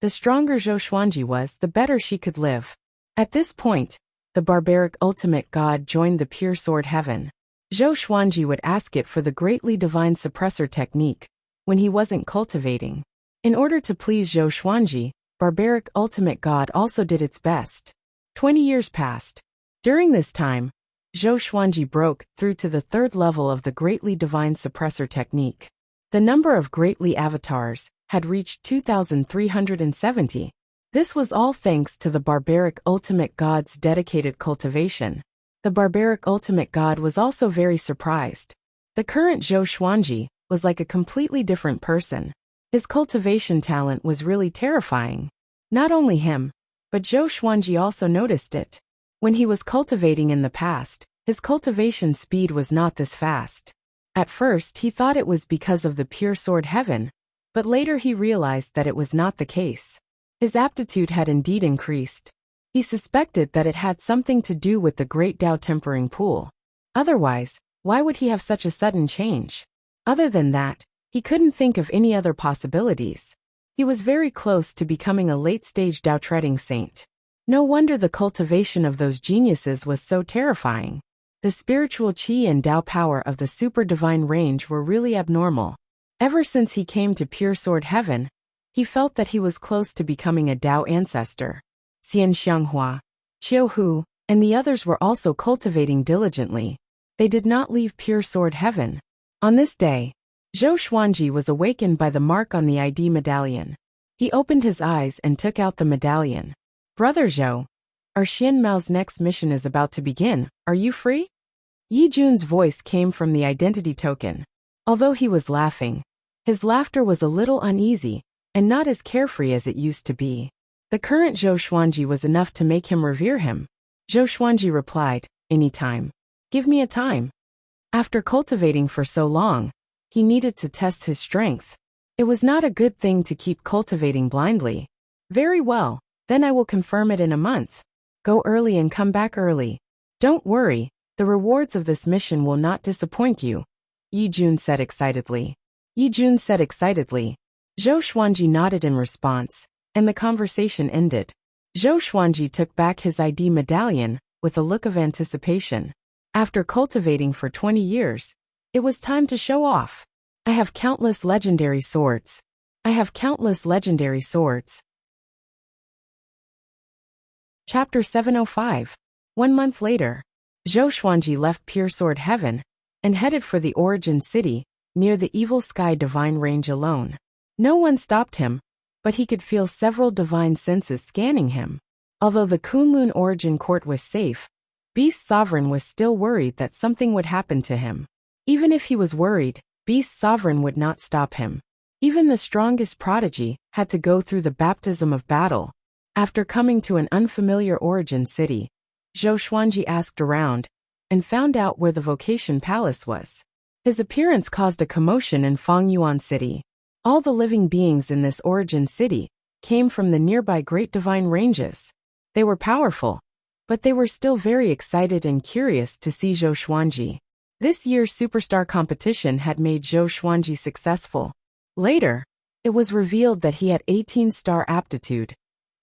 The stronger Zhou Xuanji was, the better she could live. At this point, the barbaric ultimate god joined the pure sword heaven. Zhou Xuanji would ask it for the greatly divine suppressor technique when he wasn't cultivating. In order to please Zhou Xuanji, barbaric ultimate god also did its best. 20 years passed. During this time, Zhou Xuanji broke through to the 3rd level of the greatly divine suppressor technique. The number of greatly avatars had reached 2,370. This was all thanks to the barbaric ultimate god's dedicated cultivation. The barbaric ultimate god was also very surprised. The current Zhou Xuanji was like a completely different person. His cultivation talent was really terrifying. Not only him, but Zhou Xuanji also noticed it. When he was cultivating in the past, his cultivation speed was not this fast. At first he thought it was because of the pure sword heaven, but later he realized that it was not the case. His aptitude had indeed increased. He suspected that it had something to do with the great Dao tempering pool. Otherwise, why would he have such a sudden change? Other than that, he couldn't think of any other possibilities. He was very close to becoming a late-stage Dao treading saint. No wonder the cultivation of those geniuses was so terrifying. The spiritual qi and Dao power of the super divine range were really abnormal. Ever since he came to pure sword heaven, he felt that he was close to becoming a Dao ancestor. Xian Xianghua, Qiu Hu, and the others were also cultivating diligently. They did not leave pure sword heaven. On this day, Zhou Xuanji was awakened by the mark on the ID medallion. He opened his eyes and took out the medallion. Brother Zhou, our Xian Mao's next mission is about to begin. Are you free? Yi Jun's voice came from the identity token. Although he was laughing, his laughter was a little uneasy and not as carefree as it used to be. The current Zhou Xuanji was enough to make him revere him. Zhou Xuanji replied, "Anytime. Give me a time." After cultivating for so long, he needed to test his strength. It was not a good thing to keep cultivating blindly. Very well, then I will confirm it in a month. Go early and come back early. Don't worry, the rewards of this mission will not disappoint you, Yi Jun said excitedly. Zhou Xuanji nodded in response, and the conversation ended. Zhou Xuanji took back his ID medallion with a look of anticipation. After cultivating for 20 years, it was time to show off. I have countless legendary swords. Chapter 705. 1 month later, Zhou Xuanji left Pure Sword Heaven and headed for the Origin City, near the Evil Sky Divine Range alone. No one stopped him, but he could feel several divine senses scanning him. Although the Kunlun Origin Court was safe, Beast Sovereign was still worried that something would happen to him. Even if he was worried, Beast Sovereign would not stop him. Even the strongest prodigy had to go through the baptism of battle. After coming to an unfamiliar Origin City, Zhou Xuanji asked around and found out where the Vocation Palace was. His appearance caused a commotion in Fengyuan City. All the living beings in this Origin City came from the nearby Great Divine Ranges. They were powerful, but they were still very excited and curious to see Zhou Xuanji. This year's superstar competition had made Zhou Xuanji successful. Later, It was revealed that he had 18-star aptitude,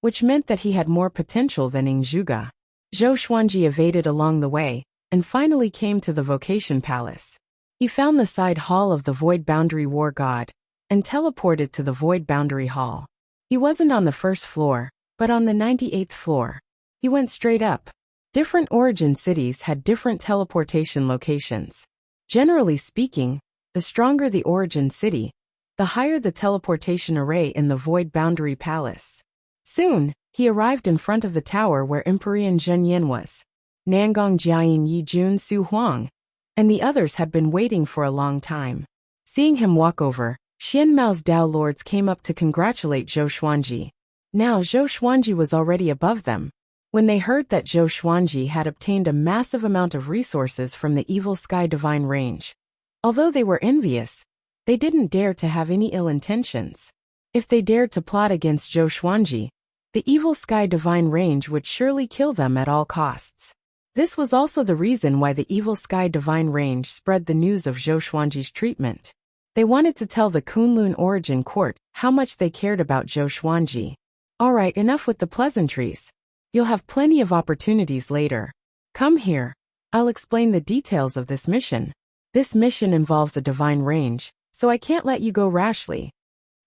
which meant that he had more potential than Ing Zhuge. Zhou Xuanji evaded along the way, and finally came to the Vocation Palace. He found the side hall of the Void Boundary War God, and teleported to the Void Boundary Hall. He wasn't on the first floor, but on the 98th floor. He went straight up. Different origin cities had different teleportation locations. Generally speaking, the stronger the origin city, the higher the teleportation array in the Void Boundary Palace. Soon, he arrived in front of the tower where Emperor Zhen Yin was. Nangong Jiayin Yi Jun Su Huang, and the others had been waiting for a long time. Seeing him walk over, Xian Mao's Dao lords came up to congratulate Zhou Xuanji. Now Zhou Xuanji was already above them. When they heard that Zhou Xuanji had obtained a massive amount of resources from the Evil Sky Divine Range, although they were envious, they didn't dare to have any ill intentions. If they dared to plot against Zhou Xuanji, the Evil Sky Divine Range would surely kill them at all costs. This was also the reason why the Evil Sky Divine Range spread the news of Zhou Xuanji's treatment. They wanted to tell the Kunlun Origin Court how much they cared about Zhou Xuanji. Alright, enough with the pleasantries. You'll have plenty of opportunities later. Come here. I'll explain the details of this mission. This mission involves a divine range, so I can't let you go rashly.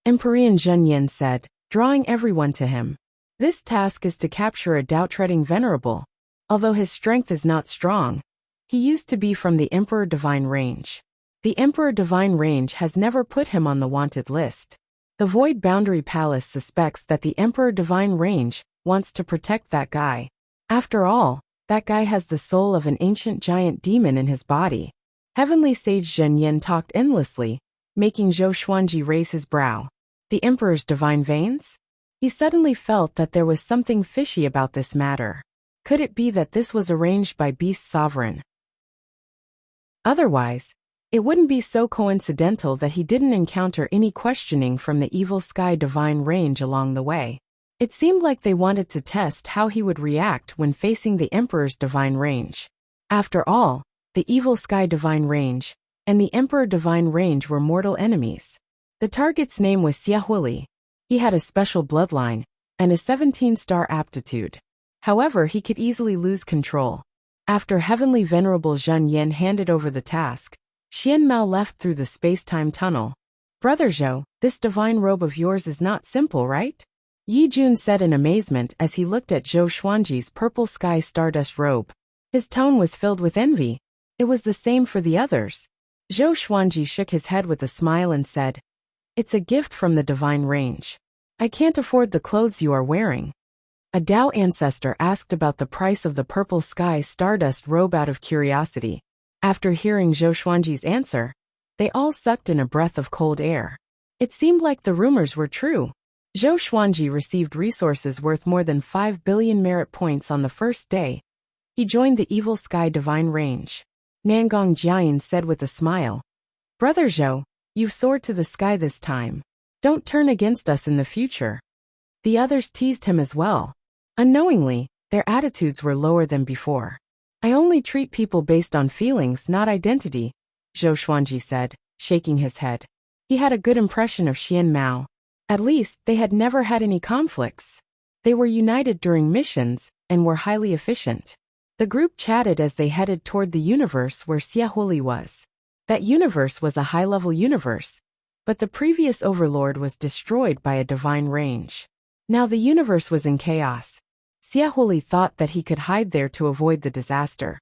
Emperor Zhen Yin said, drawing everyone to him. This task is to capture a doubt-treading venerable. Although his strength is not strong, he used to be from the Emperor Divine Range. The Emperor Divine Range has never put him on the wanted list. The Void Boundary Palace suspects that the Emperor Divine Range wants to protect that guy. After all, that guy has the soul of an ancient giant demon in his body. Heavenly Sage Zhen Yin talked endlessly, making Zhou Xuanji raise his brow. The Emperor's divine veins? He suddenly felt that there was something fishy about this matter. Could it be that this was arranged by Beast Sovereign? Otherwise, it wouldn't be so coincidental that he didn't encounter any questioning from the Evil Sky Divine Range along the way. It seemed like they wanted to test how he would react when facing the Emperor's Divine Range. After all, the Evil Sky Divine Range and the Emperor Divine Range were mortal enemies. The target's name was Xiaohuli. He had a special bloodline and a 17-star aptitude. However, he could easily lose control. After Heavenly Venerable Zhen Yin handed over the task, Xian Mao left through the space-time tunnel. Brother Zhou, this divine robe of yours is not simple, right? Yi Jun said in amazement as he looked at Zhou Xuanji's purple sky stardust robe. His tone was filled with envy. It was the same for the others. Zhou Xuanji shook his head with a smile and said, "It's a gift from the divine range. I can't afford the clothes you are wearing." A Dao ancestor asked about the price of the purple sky stardust robe out of curiosity. After hearing Zhou Xuanji's answer, they all sucked in a breath of cold air. It seemed like the rumors were true. Zhou Xuanji received resources worth more than 5 billion merit points on the first day. He joined the Evil Sky Divine Range. Nangong Jiayin said with a smile, "Brother Zhou, you've soared to the sky this time. Don't turn against us in the future." The others teased him as well. Unknowingly, their attitudes were lower than before. "I only treat people based on feelings, not identity," Zhou Xuanji said, shaking his head. He had a good impression of Xian Mao. At least, they had never had any conflicts. They were united during missions and were highly efficient. The group chatted as they headed toward the universe where Xiaohuli was. That universe was a high-level universe, but the previous overlord was destroyed by a divine range. Now the universe was in chaos. Xiaohuli thought that he could hide there to avoid the disaster.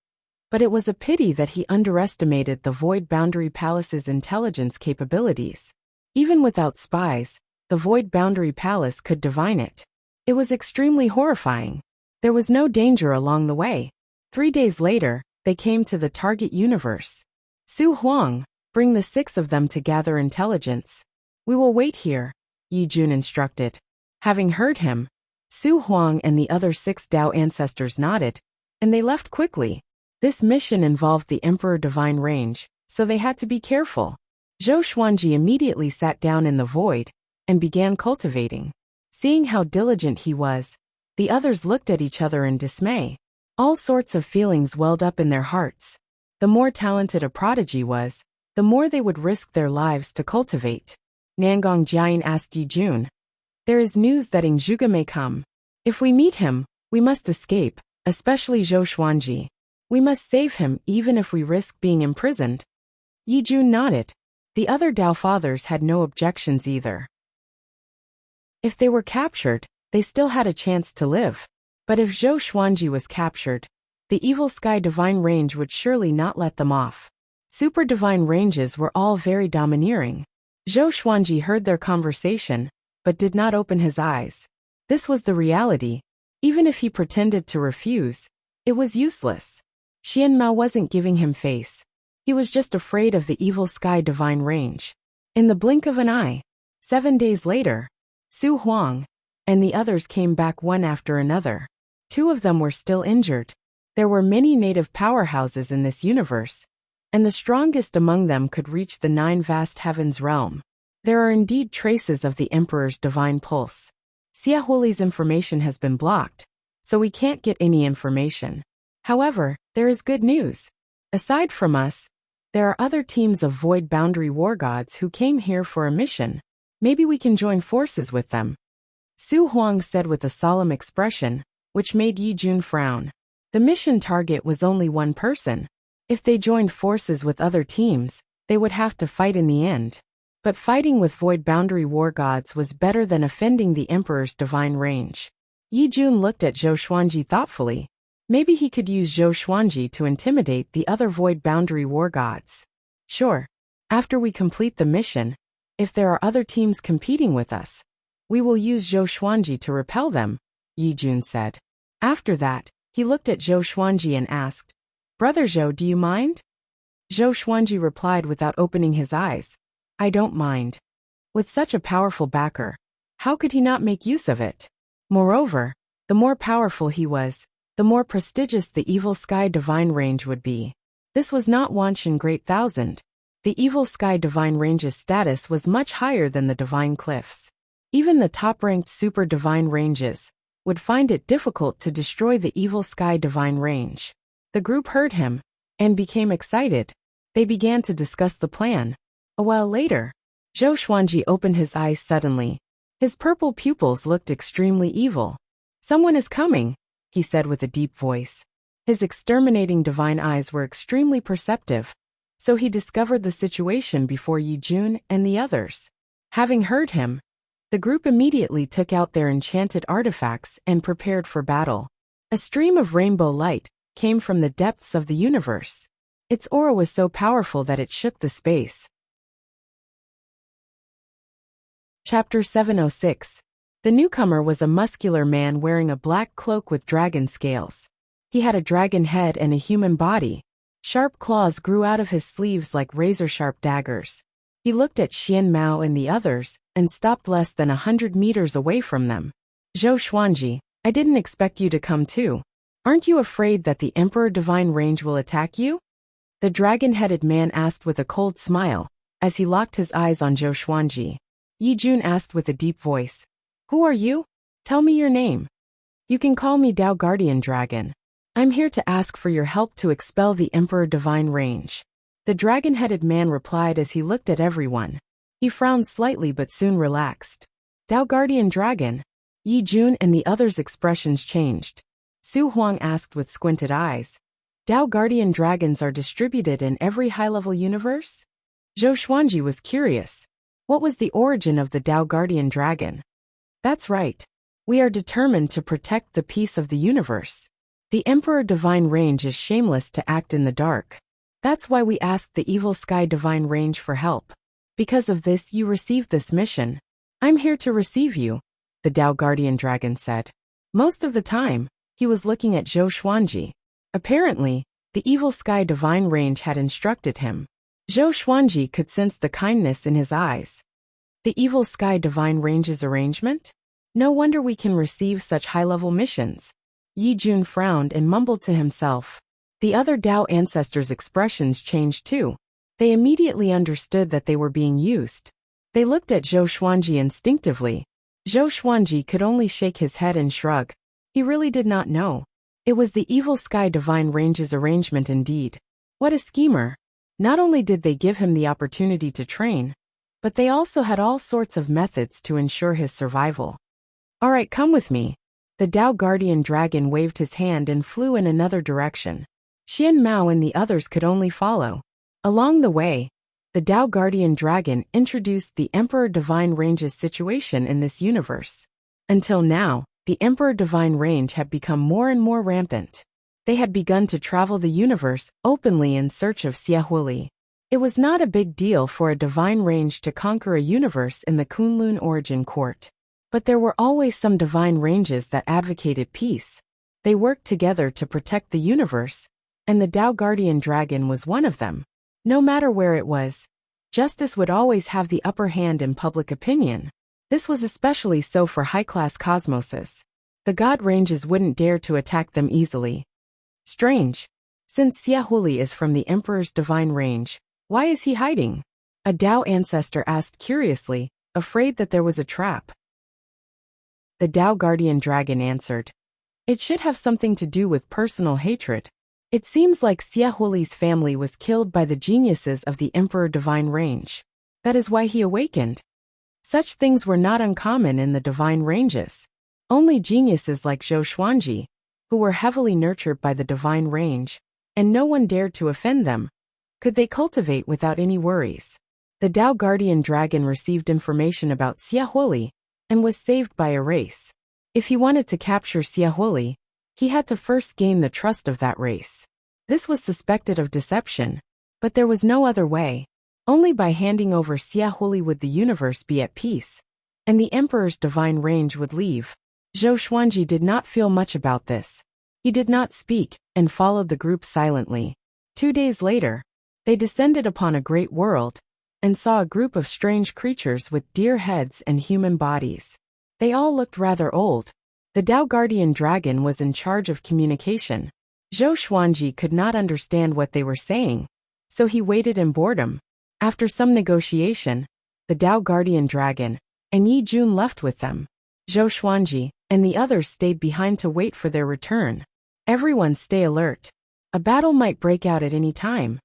But it was a pity that he underestimated the Void Boundary Palace's intelligence capabilities. Even without spies, the Void Boundary Palace could divine it. It was extremely horrifying. There was no danger along the way. 3 days later, they came to the target universe. "Su Huang, bring the 6 of them to gather intelligence. We will wait here," Yi Jun instructed. Having heard him, Su Huang and the other 6 Dao ancestors nodded, and they left quickly. This mission involved the Emperor Divine Range, so they had to be careful. Zhou Xuanji immediately sat down in the void and began cultivating. Seeing how diligent he was, the others looked at each other in dismay. All sorts of feelings welled up in their hearts. The more talented a prodigy was, the more they would risk their lives to cultivate. Nangong Jian asked Yi Jun. There is news that Ing Zhuge may come. If we meet him, we must escape, especially Zhou Xuanji. We must save him even if we risk being imprisoned. Yi Jun nodded. The other Dao fathers had no objections either. If they were captured, they still had a chance to live. But if Zhou Xuanji was captured, the evil sky divine range would surely not let them off. Super divine ranges were all very domineering. Zhou Xuanji heard their conversation, but did not open his eyes. This was the reality. Even if he pretended to refuse, it was useless. Xian Mao wasn't giving him face. He was just afraid of the evil sky divine range. In the blink of an eye, 7 days later, Su Huang and the others came back one after another. 2 of them were still injured. There were many native powerhouses in this universe, and the strongest among them could reach the 9 vast heavens realm. There are indeed traces of the Emperor's divine pulse. Xia Huli's information has been blocked, so we can't get any information. However, there is good news. Aside from us, there are other teams of Void Boundary War Gods who came here for a mission. Maybe we can join forces with them. Su Huang said with a solemn expression, which made Yi Jun frown. The mission target was only 1 person. If they joined forces with other teams, they would have to fight in the end. But fighting with Void Boundary War Gods was better than offending the Emperor's divine range. Yi Jun looked at Zhou Xuanji thoughtfully. Maybe he could use Zhou Xuanji to intimidate the other Void Boundary War Gods. Sure. After we complete the mission, if there are other teams competing with us, we will use Zhou Xuanji to repel them, Yi Jun said. After that, he looked at Zhou Xuanji and asked, Brother Zhou, do you mind? Zhou Xuanji replied without opening his eyes, I don't mind. With such a powerful backer, how could he not make use of it? Moreover, the more powerful he was, the more prestigious the evil sky divine range would be. This was not Wanshan Great Thousand. The evil sky divine range's status was much higher than the divine cliffs. Even the top-ranked super divine ranges would find it difficult to destroy the evil sky divine range. The group heard him and became excited. They began to discuss the plan. A while later, Zhou Xuanji opened his eyes suddenly. His purple pupils looked extremely evil. Someone is coming, he said with a deep voice. His exterminating divine eyes were extremely perceptive, so he discovered the situation before Yi Jun and the others. Having heard him, the group immediately took out their enchanted artifacts and prepared for battle. A stream of rainbow light came from the depths of the universe. Its aura was so powerful that it shook the space. Chapter 706. The newcomer was a muscular man wearing a black cloak with dragon scales. He had a dragon head and a human body. Sharp claws grew out of his sleeves like razor-sharp daggers. He looked at Xian Mao and the others, and stopped less than 100 meters away from them. Zhou Xuanji, I didn't expect you to come too. Aren't you afraid that the Emperor Divine Range will attack you? The dragon-headed man asked with a cold smile, as he locked his eyes on Zhou Xuanji. Yi Jun asked with a deep voice, Who are you? Tell me your name. You can call me Dao Guardian Dragon. I'm here to ask for your help to expel the Emperor Divine Range. The dragon-headed man replied as he looked at everyone. He frowned slightly but soon relaxed. Dao Guardian Dragon. Yi Jun and the others' expressions changed. Su Huang asked with squinted eyes. Dao Guardian Dragons are distributed in every high-level universe? Zhou Xuanji was curious. What was the origin of the Dao Guardian Dragon? That's right. We are determined to protect the peace of the universe. The Emperor Divine Range is shameless to act in the dark. That's why we asked the Evil Sky Divine Range for help. Because of this you received this mission. I'm here to receive you, the Dao Guardian Dragon said. Most of the time, he was looking at Zhou Xuanji. Apparently, the Evil Sky Divine Range had instructed him. Zhou Xuanji could sense the kindness in his eyes. The Evil Sky Divine Range's arrangement? No wonder we can receive such high-level missions. Yi Jun frowned and mumbled to himself. The other Dao ancestors' expressions changed too. They immediately understood that they were being used. They looked at Zhou Xuanji instinctively. Zhou Xuanji could only shake his head and shrug. He really did not know. It was the Evil Sky Divine Range's arrangement indeed. What a schemer. Not only did they give him the opportunity to train, but they also had all sorts of methods to ensure his survival. All right, come with me. The Tao Guardian Dragon waved his hand and flew in another direction. Xian Mao and the others could only follow. Along the way, the Tao Guardian Dragon introduced the Emperor Divine Range's situation in this universe. Until now, the Emperor Divine Range had become more and more rampant. They had begun to travel the universe openly in search of Xiaohuli. It was not a big deal for a divine range to conquer a universe in the Kunlun origin court. But there were always some divine ranges that advocated peace. They worked together to protect the universe, and the Tao Guardian Dragon was one of them. No matter where it was, justice would always have the upper hand in public opinion. This was especially so for high-class cosmoses. The god ranges wouldn't dare to attack them easily. Strange. Since Xiaohuli is from the Emperor's divine range, why is he hiding? A Tao ancestor asked curiously, afraid that there was a trap. The Tao Guardian Dragon answered, "It should have something to do with personal hatred. It seems like Xiaohuli's family was killed by the geniuses of the Emperor Divine Range. That is why he awakened. Such things were not uncommon in the divine ranges. Only geniuses like Zhou Xuanji, who were heavily nurtured by the divine range, and no one dared to offend them, could they cultivate without any worries." The Tao Guardian Dragon received information about Xiaohuli and was saved by a race. If he wanted to capture Xiaohuli, he had to first gain the trust of that race. This was suspected of deception, but there was no other way. Only by handing over Xiaohuli would the universe be at peace, and the Emperor's divine range would leave. Zhou Xuanji did not feel much about this. He did not speak and followed the group silently. 2 days later, they descended upon a great world and saw a group of strange creatures with deer heads and human bodies. They all looked rather old. The Tao Guardian Dragon was in charge of communication. Zhou Xuanji could not understand what they were saying, so he waited in boredom. After some negotiation, the Tao Guardian Dragon and Yi Jun left with them. Zhou Xuanji and the others stayed behind to wait for their return. Everyone stay alert. A battle might break out at any time.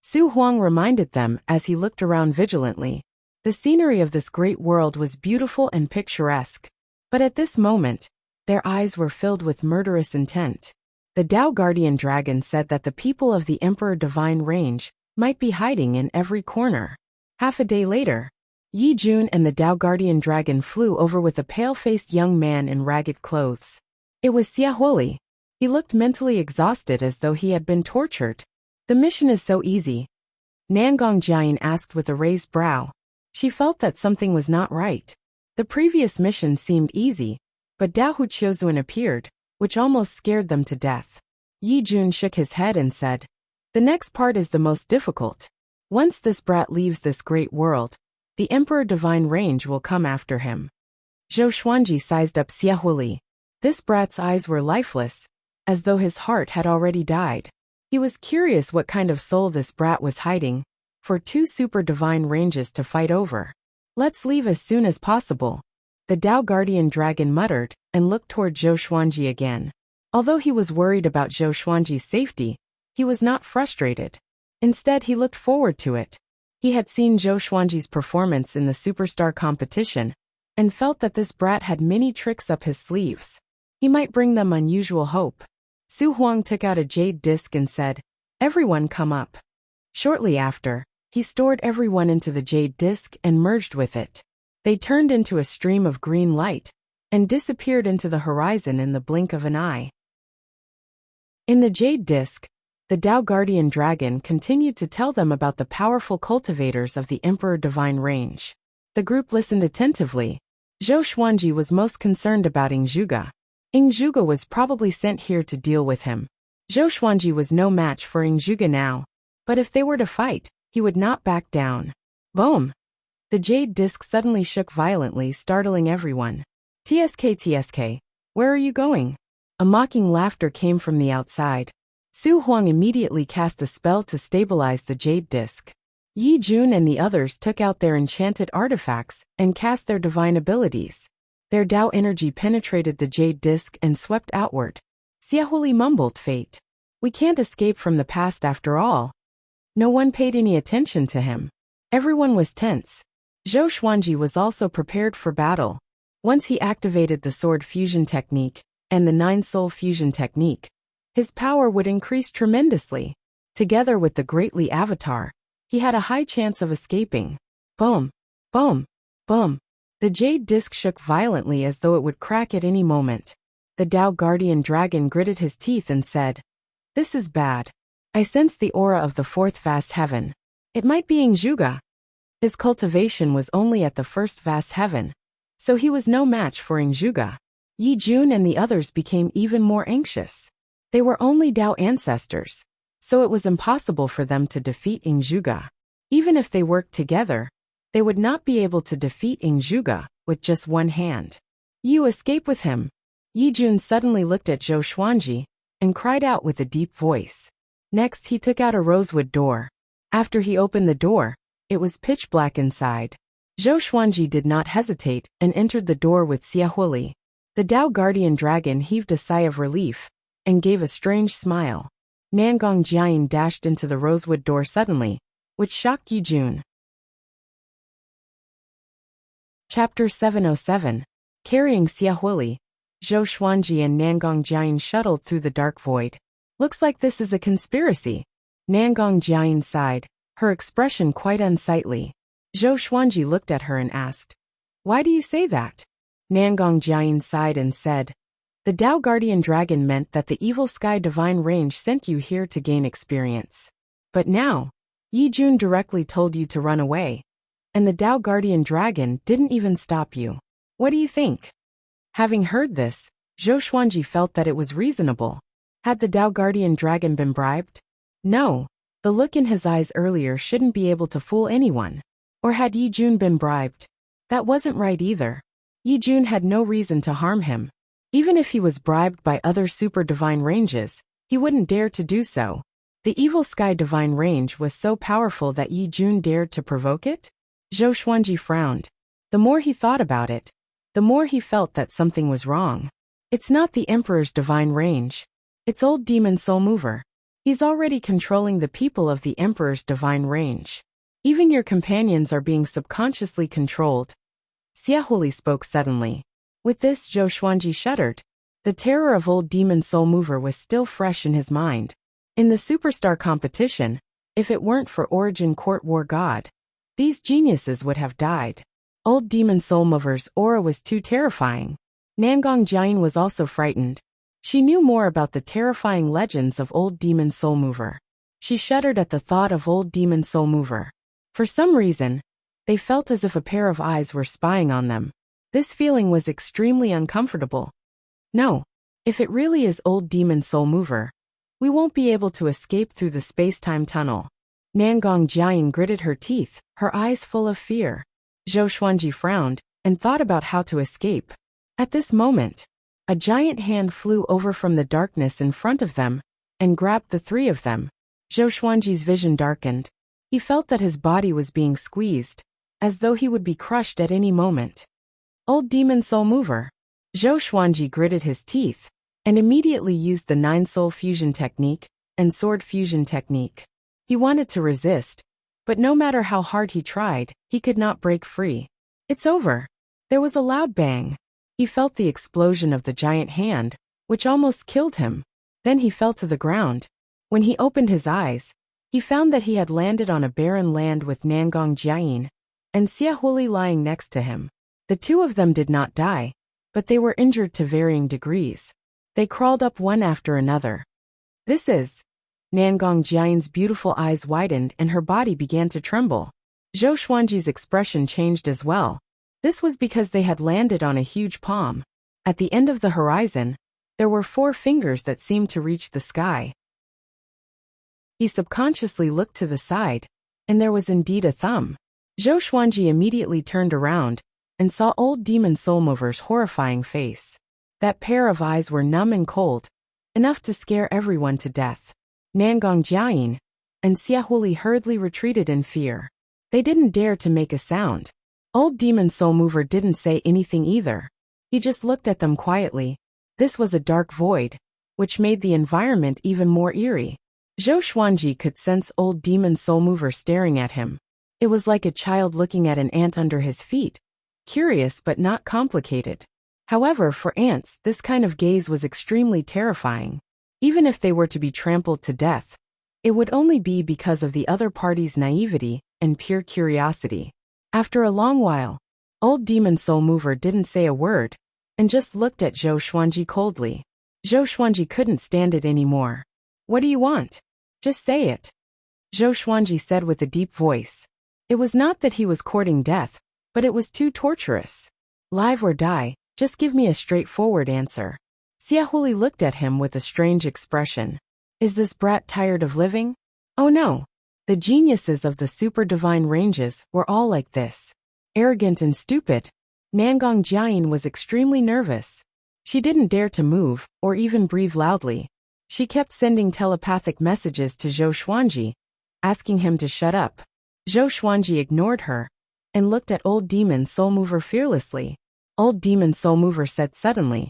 Su Huang reminded them as he looked around vigilantly. The scenery of this great world was beautiful and picturesque. But at this moment, their eyes were filled with murderous intent. The Tao Guardian Dragon said that the people of the Emperor Divine Range might be hiding in every corner. Half a day later, Yi Jun and the Tao Guardian Dragon flew over with a pale-faced young man in ragged clothes. It was Xiaohuli. He looked mentally exhausted as though he had been tortured. "The mission is so easy?" Nangong Jian asked with a raised brow. She felt that something was not right. The previous mission seemed easy, but Dao Huqiuzun appeared, which almost scared them to death. Yi Jun shook his head and said, "The next part is the most difficult. Once this brat leaves this great world, the Emperor Divine Range will come after him." Zhou Xuanji sized up Xiaohuli. This brat's eyes were lifeless, as though his heart had already died. He was curious what kind of soul this brat was hiding, for 2 super divine ranges to fight over. "Let's leave as soon as possible," the Tao Guardian Dragon muttered and looked toward Zhou Xuanji again. Although he was worried about Zhou Xuanji's safety, he was not frustrated. Instead, he looked forward to it. He had seen Zhou Xuanji's performance in the superstar competition and felt that this brat had many tricks up his sleeves. He might bring them unusual hope. Su Huang took out a jade disc and said, "Everyone come up." Shortly after, he stored everyone into the jade disc and merged with it. They turned into a stream of green light and disappeared into the horizon in the blink of an eye. In the jade disc, the Tao Guardian Dragon continued to tell them about the powerful cultivators of the Emperor Divine Range. The group listened attentively. Zhou Xuanji was most concerned about Ingzhuge. Ingzhuge was probably sent here to deal with him. Zhou Xuanji was no match for Ingzhuge now, but if they were to fight, he would not back down. Boom! The jade disc suddenly shook violently, startling everyone. TSK, where are you going?" A mocking laughter came from the outside. Su Huang immediately cast a spell to stabilize the jade disc. Yi Jun and the others took out their enchanted artifacts and cast their divine abilities. Their Tao energy penetrated the jade disc and swept outward. Xiaohuli mumbled, "Fate. We can't escape from the past after all." No one paid any attention to him. Everyone was tense. Zhou Xuanji was also prepared for battle. Once he activated the sword fusion technique and the nine soul fusion technique, his power would increase tremendously. Together with the Greatly Avatar, he had a high chance of escaping. Boom! Boom! Boom! The jade disc shook violently as though it would crack at any moment. The Tao Guardian Dragon gritted his teeth and said, "This is bad. I sense the aura of the fourth vast heaven. It might be Ingzhuge." His cultivation was only at the first vast heaven, so he was no match for Ingzhuge. Yi Jun and the others became even more anxious. They were only Tao ancestors, so it was impossible for them to defeat Ingzhuge. Even if they worked together, they would not be able to defeat Ingzhuge with just one hand. "You escape with him." Yi Jun suddenly looked at Zhou Xuanji and cried out with a deep voice. Next he took out a rosewood door. After he opened the door, it was pitch black inside. Zhou Xuanji did not hesitate and entered the door with Xiahuli. The Tao Guardian Dragon heaved a sigh of relief and gave a strange smile. Nangong Jiayin dashed into the rosewood door suddenly, which shocked Yi Jun. Chapter 707. Carrying Xiahuli, Zhou Xuanji and Nangong Jiayin shuttled through the dark void. "Looks like this is a conspiracy." Nangong Jiayin sighed, her expression quite unsightly. Zhou Xuanji looked at her and asked, "Why do you say that?" Nangong Jiayin sighed and said, "The Tao Guardian Dragon meant that the evil sky divine range sent you here to gain experience. But now, Yi Jun directly told you to run away, and the Tao Guardian Dragon didn't even stop you. What do you think?" Having heard this, Zhou Xuanji felt that it was reasonable. Had the Tao Guardian Dragon been bribed? No, the look in his eyes earlier shouldn't be able to fool anyone. Or had Yi Jun been bribed? That wasn't right either. Yi Jun had no reason to harm him. Even if he was bribed by other super divine ranges, he wouldn't dare to do so. The evil sky divine range was so powerful that Yi Jun dared to provoke it? Zhou Xuanji frowned. The more he thought about it, the more he felt that something was wrong. It's not the Emperor's divine range. It's old demon soul mover. He's already controlling the people of the Emperor's divine range. Even your companions are being subconsciously controlled. Xiahuli spoke suddenly. With this, Zhou Xuanji shuddered. The terror of old demon soul mover was still fresh in his mind. In the superstar competition, if it weren't for Origin Court War God, these geniuses would have died. Old demon soul mover's aura was too terrifying. Nangong Jiayin was also frightened. She knew more about the terrifying legends of old demon soul mover. She shuddered at the thought of old demon soul mover. For some reason, they felt as if a pair of eyes were spying on them. This feeling was extremely uncomfortable. No, if it really is old demon soul mover, we won't be able to escape through the space-time tunnel. Nangong Jiayin gritted her teeth, her eyes full of fear. Zhou Xuanji frowned and thought about how to escape. At this moment, a giant hand flew over from the darkness in front of them and grabbed the three of them. Zhou Xuanji's vision darkened. He felt that his body was being squeezed, as though he would be crushed at any moment. Old demon soul mover. Zhou Xuanji gritted his teeth and immediately used the nine soul fusion technique and sword fusion technique. He wanted to resist, but no matter how hard he tried, he could not break free. "It's over." There was a loud bang. He felt the explosion of the giant hand, which almost killed him. Then he fell to the ground. When he opened his eyes, he found that he had landed on a barren land with Nangong Jiayin and Xiahuli lying next to him. The two of them did not die, but they were injured to varying degrees. They crawled up one after another. "This is..." Nangong Jiayin's beautiful eyes widened and her body began to tremble. Zhou Xuanji's expression changed as well. This was because they had landed on a huge palm. At the end of the horizon, there were 4 fingers that seemed to reach the sky. He subconsciously looked to the side, and there was indeed a thumb. Zhou Xuanji immediately turned around and saw old demon soul mover's horrifying face. That pair of eyes were numb and cold, enough to scare everyone to death. Nangong Jiayin and Xiahuli hurriedly retreated in fear. They didn't dare to make a sound. Old demon soul mover didn't say anything either. He just looked at them quietly. This was a dark void, which made the environment even more eerie. Zhou Xuanji could sense old demon soul mover staring at him. It was like a child looking at an ant under his feet, curious but not complicated. However, for ants, this kind of gaze was extremely terrifying. Even if they were to be trampled to death, it would only be because of the other party's naivety and pure curiosity. After a long while, old demon soul mover didn't say a word and just looked at Zhou Xuanji coldly. Zhou Xuanji couldn't stand it anymore. What do you want? Just say it. Zhou Xuanji said with a deep voice. It was not that he was courting death, but it was too torturous. Live or die, just give me a straightforward answer. Xiahuli looked at him with a strange expression. Is this brat tired of living? Oh no. The geniuses of the super divine ranges were all like this. Arrogant and stupid. Nangong Jiayin was extremely nervous. She didn't dare to move, or even breathe loudly. She kept sending telepathic messages to Zhou Xuanji, asking him to shut up. Zhou Xuanji ignored her, and looked at old demon soul mover fearlessly. Old demon soul mover said suddenly,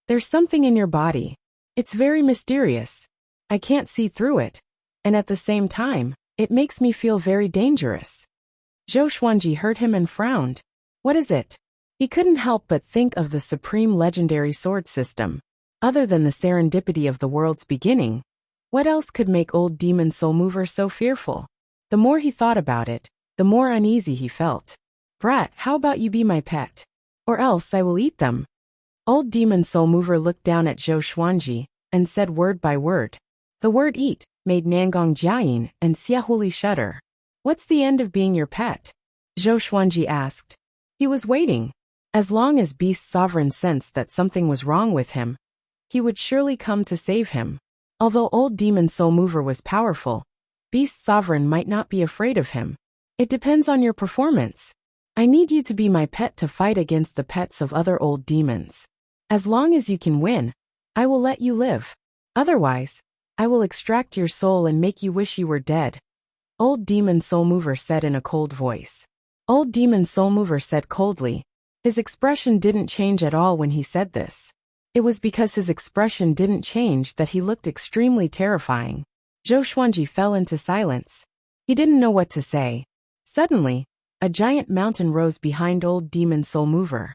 there's something in your body. It's very mysterious. I can't see through it, and at the same time, it makes me feel very dangerous. Zhou Xuanji heard him and frowned. What is it? He couldn't help but think of the supreme legendary sword system. Other than the serendipity of the world's beginning, what else could make old demon soul mover so fearful? The more he thought about it, the more uneasy he felt. Brat, how about you be my pet? Or else I will eat them. Old demon soul mover looked down at Zhou Xuanji and said word by word. The word eat made Nangong Jiayin and Xiahuli shudder. What's the end of being your pet? Zhou Xuanji asked. He was waiting. As long as Beast Sovereign sensed that something was wrong with him, he would surely come to save him. Although old demon soul mover was powerful, Beast Sovereign might not be afraid of him. It depends on your performance. I need you to be my pet to fight against the pets of other old demons. As long as you can win, I will let you live. Otherwise, I will extract your soul and make you wish you were dead. Old demon soul mover said in a cold voice. Old demon soul mover said coldly. His expression didn't change at all when he said this. It was because his expression didn't change that he looked extremely terrifying. Zhou Xuanji fell into silence. He didn't know what to say. Suddenly, a giant mountain rose behind old demon soul mover.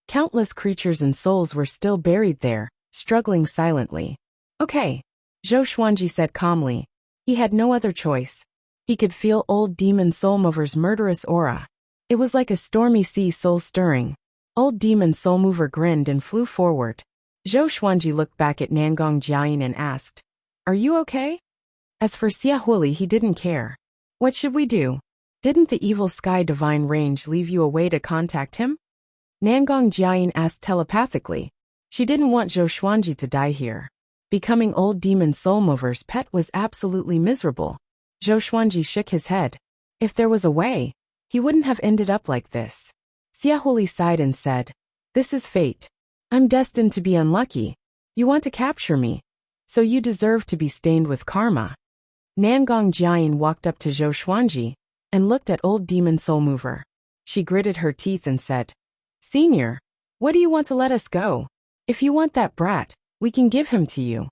Countless creatures and souls were still buried there, struggling silently. Okay, Zhou Xuanji said calmly. He had no other choice. He could feel old demon soul mover's murderous aura. It was like a stormy sea soul stirring. Old demon soul mover grinned and flew forward. Zhou Xuanji looked back at Nangong Jiayin and asked, Are you okay? As for Xiahuli, he didn't care. What should we do? Didn't the evil sky divine range leave you a way to contact him? Nangong Jiayin asked telepathically. She didn't want Zhou Xuanji to die here. Becoming old demon soul mover's pet was absolutely miserable. Zhou Xuanji shook his head. If there was a way, he wouldn't have ended up like this. Xiahuli sighed and said, This is fate. I'm destined to be unlucky. You want to capture me, so you deserve to be stained with karma. Nangong Jiayin walked up to Zhou Xuanji and looked at old demon soul mover. She gritted her teeth and said, Senior, what do you want to let us go? If you want that brat, we can give him to you.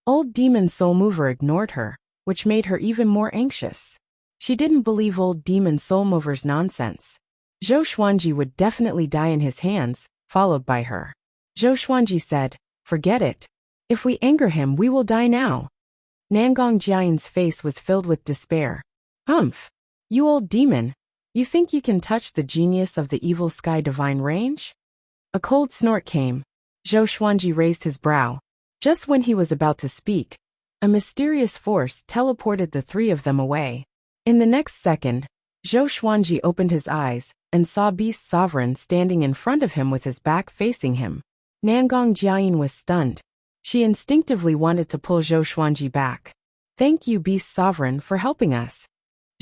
Old demon soul mover ignored her, which made her even more anxious. She didn't believe old demon soul mover's nonsense. Zhou Xuanji would definitely die in his hands, followed by her. Zhou Xuanji said, Forget it. If we anger him, we will die now. Nangong Jiayin's face was filled with despair. Humph! You old demon! You think you can touch the genius of the evil sky divine range? A cold snort came. Zhou Xuanji raised his brow. Just when he was about to speak, a mysterious force teleported the three of them away. In the next second, Zhou Xuanji opened his eyes and saw Beast Sovereign standing in front of him with his back facing him. Nangong Jiayin was stunned. She instinctively wanted to pull Zhou Xuanji back. Thank you, Beast Sovereign, for helping us.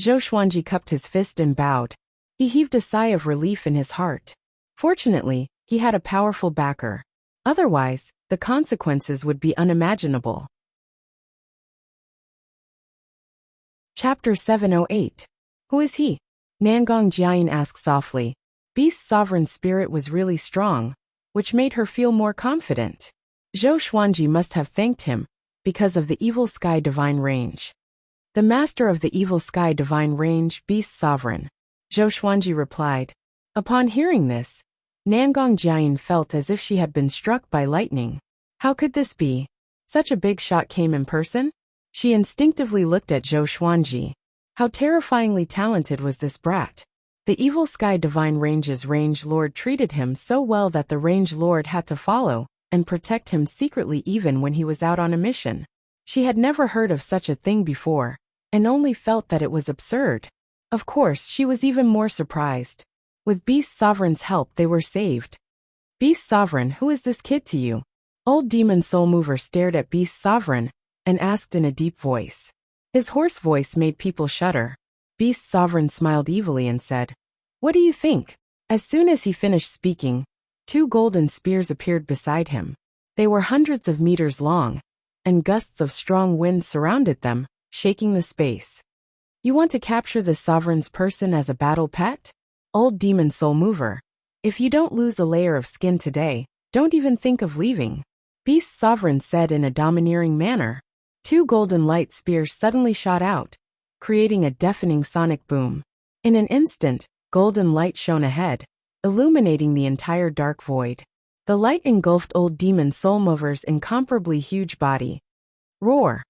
Zhou Xuanji cupped his fist and bowed. He heaved a sigh of relief in his heart. Fortunately, he had a powerful backer. Otherwise, the consequences would be unimaginable. Chapter 708. Who is he? Nangong Jiayin asked softly. Beast Sovereign's spirit was really strong, which made her feel more confident. Zhou Xuanji must have thanked him, because of the evil sky divine range. The master of the evil sky divine range, beast sovereign, Zhou Xuanji replied. Upon hearing this, Nangong Jiayin felt as if she had been struck by lightning. How could this be? Such a big shot came in person? She instinctively looked at Zhou Xuanji. How terrifyingly talented was this brat? The evil sky divine range's range lord treated him so well that the range lord had to follow and protect him secretly even when he was out on a mission. She had never heard of such a thing before, and only felt that it was absurd. Of course, she was even more surprised. With Beast Sovereign's help they were saved. Beast Sovereign, who is this kid to you? Old Demon Soul Mover stared at Beast Sovereign and asked in a deep voice. His hoarse voice made people shudder. Beast Sovereign smiled evilly and said, "What do you think?" As soon as he finished speaking, 2 golden spears appeared beside him. They were hundreds of meters long, and gusts of strong wind surrounded them, shaking the space. You want to capture the sovereign's person as a battle pet? Old Demon Soul Mover. If you don't lose a layer of skin today, don't even think of leaving. Beast Sovereign said in a domineering manner. 2 golden light spears suddenly shot out, creating a deafening sonic boom. In an instant, golden light shone ahead, illuminating the entire dark void. The light engulfed Old Demon Soul Mover's incomparably huge body. Roar!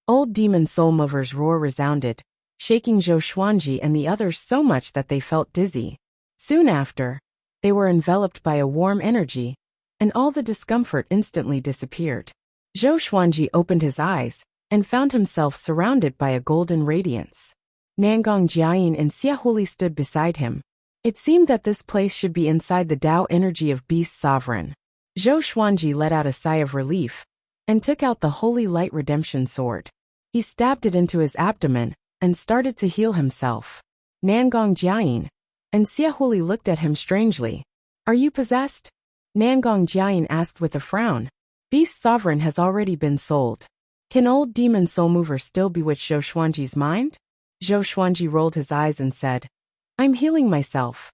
Old Demon Soul Mover's roar resounded, shaking Zhou Xuanji and the others so much that they felt dizzy. Soon after, they were enveloped by a warm energy, and all the discomfort instantly disappeared. Zhou Xuanji opened his eyes and found himself surrounded by a golden radiance. Nangong Jiayin and Xiahuli stood beside him. It seemed that this place should be inside the Tao energy of Beast Sovereign. Zhou Xuanji let out a sigh of relief and took out the Holy Light Redemption Sword. He stabbed it into his abdomen and started to heal himself. Nangong Jiayin and Xiahuli looked at him strangely. Are you possessed? Nangong Jiayin asked with a frown. Beast Sovereign has already been sold. Can Old Demon Soul Mover still bewitch Zhou Xuanji's mind? Zhou Xuanji rolled his eyes and said, I'm healing myself.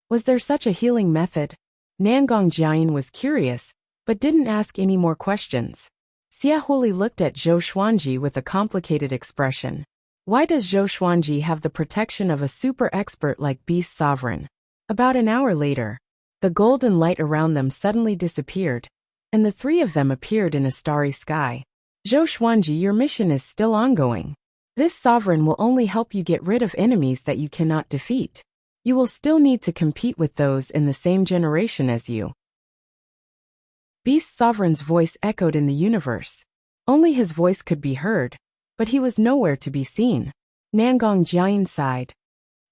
Was there such a healing method? Nangong Jiayin was curious, but didn't ask any more questions. Xiahuli looked at Zhou Xuanji with a complicated expression. Why does Zhou Xuanji have the protection of a super expert like Beast Sovereign? About an hour later, the golden light around them suddenly disappeared, and the 3 of them appeared in a starry sky. Zhou Xuanji, your mission is still ongoing. This sovereign will only help you get rid of enemies that you cannot defeat. You will still need to compete with those in the same generation as you. Beast Sovereign's voice echoed in the universe. Only his voice could be heard, but he was nowhere to be seen. Nangong Jiayin sighed.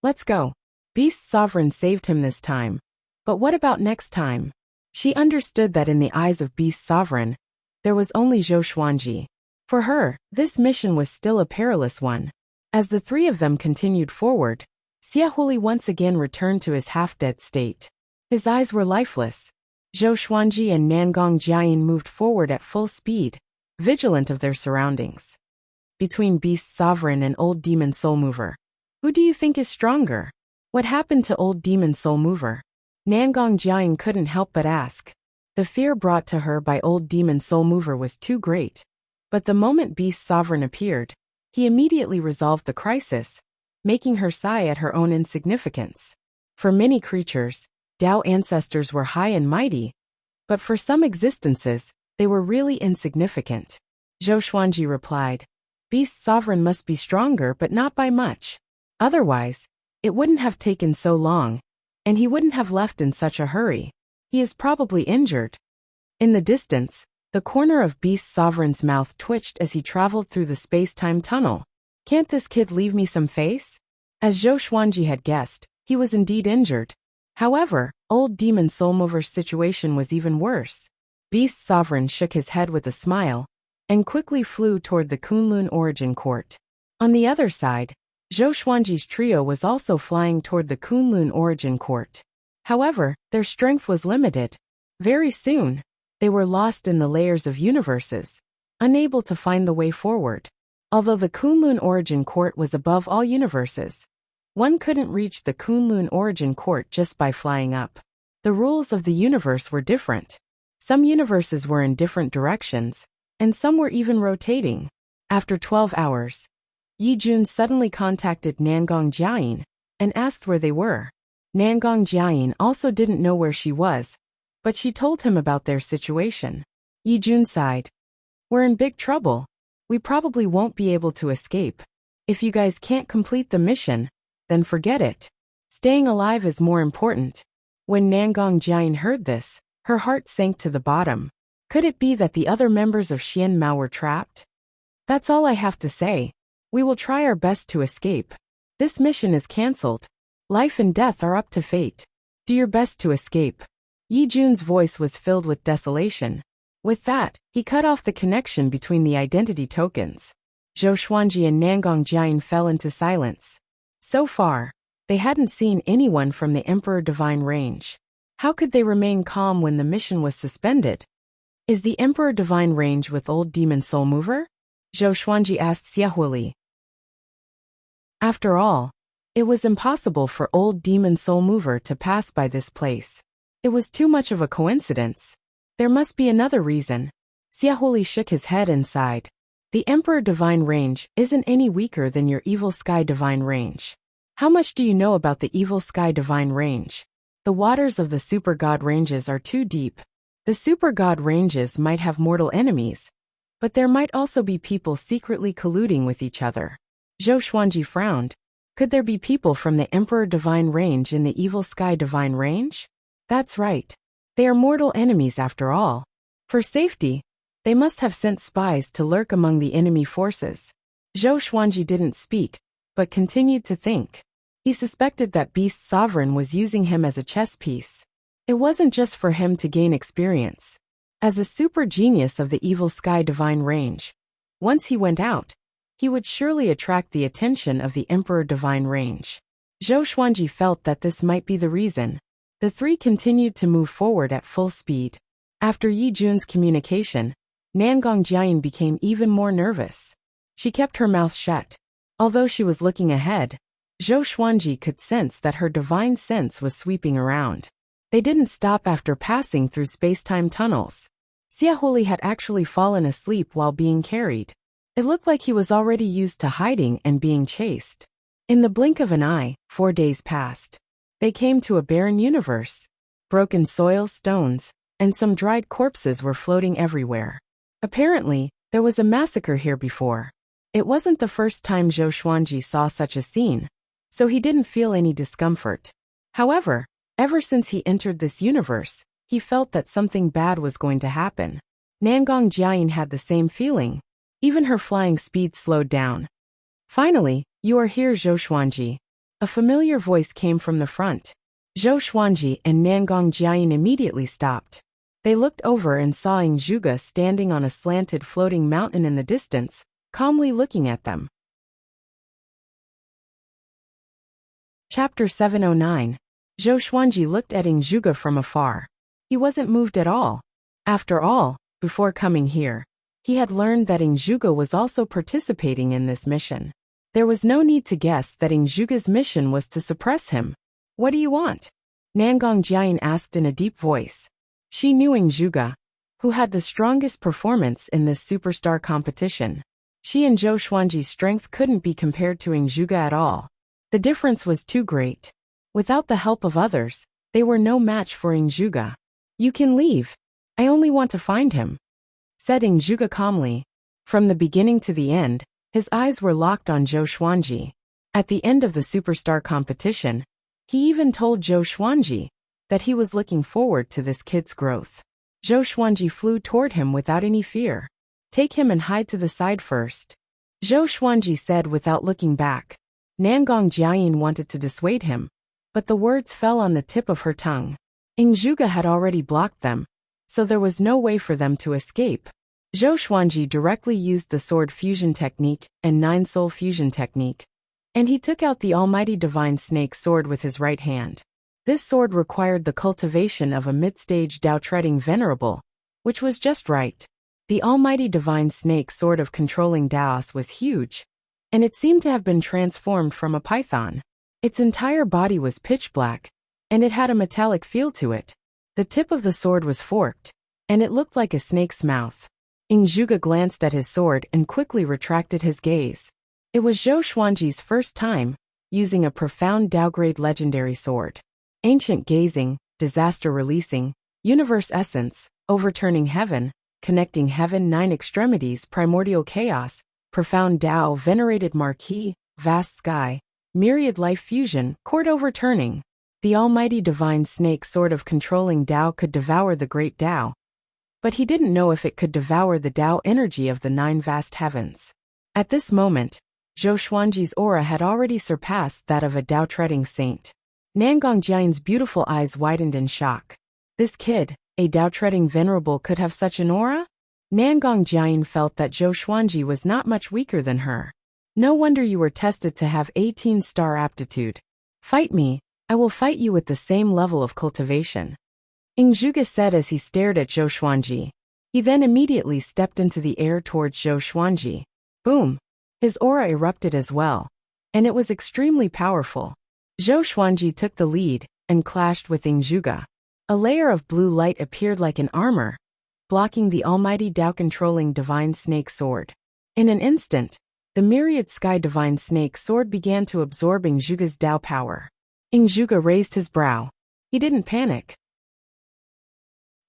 Let's go. Beast Sovereign saved him this time. But what about next time? She understood that in the eyes of Beast Sovereign, there was only Zhou Xuanji. For her, this mission was still a perilous one. As the 3 of them continued forward, Xiahuli once again returned to his half-dead state. His eyes were lifeless. Zhou Xuanji and Nangong Jiayin moved forward at full speed, vigilant of their surroundings. Between Beast Sovereign and Old Demon Soul Mover, who do you think is stronger? What happened to Old Demon Soul Mover? Nangong Jiayin couldn't help but ask. The fear brought to her by Old Demon Soul Mover was too great. But the moment Beast Sovereign appeared, he immediately resolved the crisis, making her sigh at her own insignificance. For many creatures, Tao ancestors were high and mighty, but for some existences, they were really insignificant. Zhou Xuanji replied, Beast Sovereign must be stronger but not by much. Otherwise, it wouldn't have taken so long, and he wouldn't have left in such a hurry. He is probably injured. In the distance, the corner of Beast Sovereign's mouth twitched as he traveled through the space-time tunnel. Can't this kid leave me some face? As Zhou Xuanji had guessed, he was indeed injured. However, Old Demon Soul Mover's situation was even worse. Beast Sovereign shook his head with a smile, and quickly flew toward the Kunlun Origin Court. On the other side, Zhou Xuanji's trio was also flying toward the Kunlun Origin Court. However, their strength was limited. Very soon, they were lost in the layers of universes, unable to find the way forward. Although the Kunlun Origin Court was above all universes, one couldn't reach the Kunlun Origin Court just by flying up. The rules of the universe were different. Some universes were in different directions, and some were even rotating. After 12 hours, Yi Jun suddenly contacted Nangong Jiayin and asked where they were. Nangong Jiayin also didn't know where she was, but she told him about their situation. Yi Jun sighed. We're in big trouble. We probably won't be able to escape. If you guys can't complete the mission, then forget it. Staying alive is more important. When Nangong Jiayin heard this, her heart sank to the bottom. Could it be that the other members of Xian Mao were trapped? That's all I have to say. We will try our best to escape. This mission is cancelled. Life and death are up to fate. Do your best to escape. Yi Jun's voice was filled with desolation. With that, he cut off the connection between the identity tokens. Zhou Xuanji and Nangong Jiayin fell into silence. So far, they hadn't seen anyone from the Emperor Divine Range. How could they remain calm when the mission was suspended? Is the Emperor Divine Range with Old Demon Soul Mover? Zhou Xuanji asked Xiaohui. After all, it was impossible for Old Demon Soul Mover to pass by this place. It was too much of a coincidence. There must be another reason. Xiaohui shook his head and sighed. The Emperor Divine Range isn't any weaker than your Evil Sky Divine Range. How much do you know about the Evil Sky Divine Range? The waters of the Super God Ranges are too deep. The Super God Ranges might have mortal enemies, but there might also be people secretly colluding with each other. Zhou Xuanji frowned. Could there be people from the Emperor Divine Range in the Evil Sky Divine Range? That's right. They are mortal enemies after all. For safety, they must have sent spies to lurk among the enemy forces. Zhou Xuanji didn't speak, but continued to think. He suspected that Beast Sovereign was using him as a chess piece. It wasn't just for him to gain experience. As a super genius of the Evil Sky Divine Range, once he went out, he would surely attract the attention of the Emperor Divine Range. Zhou Xuanji felt that this might be the reason. The three continued to move forward at full speed. After Yi Jun's communication, Nangong Jiayin became even more nervous. She kept her mouth shut. Although she was looking ahead, Zhou Xuanji could sense that her divine sense was sweeping around. They didn't stop after passing through space-time tunnels. Xiaohui had actually fallen asleep while being carried. It looked like he was already used to hiding and being chased. In the blink of an eye, 4 days passed. They came to a barren universe. Broken soil, stones, and some dried corpses were floating everywhere. Apparently, there was a massacre here before. It wasn't the first time Zhou Xuanji saw such a scene, so he didn't feel any discomfort. However, ever since he entered this universe, he felt that something bad was going to happen. Nangong Jiayin had the same feeling. Even her flying speed slowed down. Finally, you are here, Zhou Xuanji. A familiar voice came from the front. Zhou Xuanji and Nangong Jiayin immediately stopped. They looked over and saw Ing Zhuge standing on a slanted floating mountain in the distance, calmly looking at them. Chapter 709. Zhou Xuanji looked at Ing Zhuge from afar. He wasn't moved at all. After all, before coming here, he had learned that Ing Zhuge was also participating in this mission. There was no need to guess that Ing Zhuge's mission was to suppress him. What do you want? Nangong Jiayin asked in a deep voice. She knew Ing Zhuge, who had the strongest performance in this superstar competition. She and Zhou Xuanji's strength couldn't be compared to Ing Zhuge at all. The difference was too great. Without the help of others, they were no match for Ing Zhuge. You can leave. I only want to find him, said Ing Zhuge calmly. From the beginning to the end, his eyes were locked on Zhou Xuanji. At the end of the superstar competition, he even told Zhou Xuanji that he was looking forward to this kid's growth. Zhou Xuanji flew toward him without any fear. Take him and hide to the side first, Zhou Xuanji said without looking back. Nangong Jiayin wanted to dissuade him, but the words fell on the tip of her tongue. Ing Zhuge had already blocked them, so there was no way for them to escape. Zhou Xuanji directly used the sword fusion technique and 9-soul fusion technique, and he took out the almighty divine snake sword with his right hand. This sword required the cultivation of a mid-stage Dao-treading venerable, which was just right. The almighty divine snake sword of controlling Daos was huge, and it seemed to have been transformed from a python. Its entire body was pitch black, and it had a metallic feel to it. The tip of the sword was forked, and it looked like a snake's mouth. Ing Zhuge glanced at his sword and quickly retracted his gaze. It was Zhou Xuanji's first time using a profound Dao-grade legendary sword. Ancient gazing, disaster releasing, universe essence, overturning heaven, connecting heaven, 9 extremities, primordial chaos, profound Dao, venerated marquee, vast sky, myriad life fusion, court overturning. The almighty divine snake sword of controlling Dao could devour the great Dao, but he didn't know if it could devour the Dao energy of the 9 vast heavens. At this moment, Zhou Xuanji's aura had already surpassed that of a Dao-treading saint. Nangong Jian's beautiful eyes widened in shock. This kid, a Dao-treading venerable, could have such an aura? Nangong Jian felt that Zhou Xuanji was not much weaker than her. No wonder you were tested to have 18-star aptitude. Fight me, I will fight you with the same level of cultivation. Ing Zhuge said as he stared at Zhou Xuanji. He then immediately stepped into the air towards Zhou Xuanji. Boom! His aura erupted as well, and it was extremely powerful. Zhou Xuanji took the lead and clashed with Ing Zhuge. A layer of blue light appeared like an armor, blocking the almighty Dao-controlling divine snake sword. In an instant, the myriad sky divine snake sword began to absorb Ing Zhuge's Dao power. Ing Zhuge raised his brow. He didn't panic.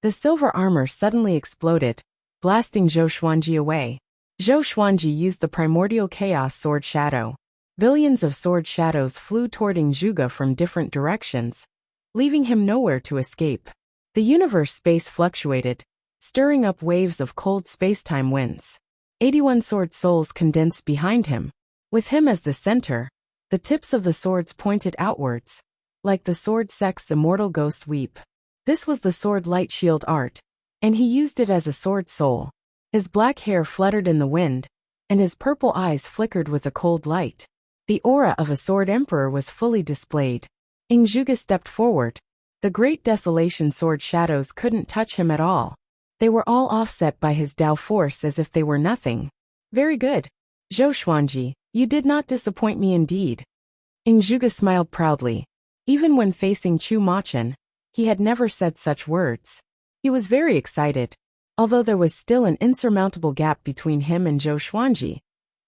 The silver armor suddenly exploded, blasting Zhou Xuanji away. Zhou Xuanji used the primordial chaos sword shadow. Billions of sword shadows flew toward Ing Zhuge from different directions, leaving him nowhere to escape. The universe space fluctuated, stirring up waves of cold space-time winds. 81 sword souls condensed behind him. With him as the center, the tips of the swords pointed outwards, like the sword sect's immortal ghost weep. This was the sword light shield art, and he used it as a sword soul. His black hair fluttered in the wind, and his purple eyes flickered with a cold light. The aura of a sword emperor was fully displayed. Ing Zhuge stepped forward. The great desolation sword shadows couldn't touch him at all. They were all offset by his Dao force as if they were nothing. Very good. Zhou Xuanji, you did not disappoint me indeed. Ing Zhuge smiled proudly. Even when facing Chu Machen, he had never said such words. He was very excited. Although there was still an insurmountable gap between him and Zhou Xuanji,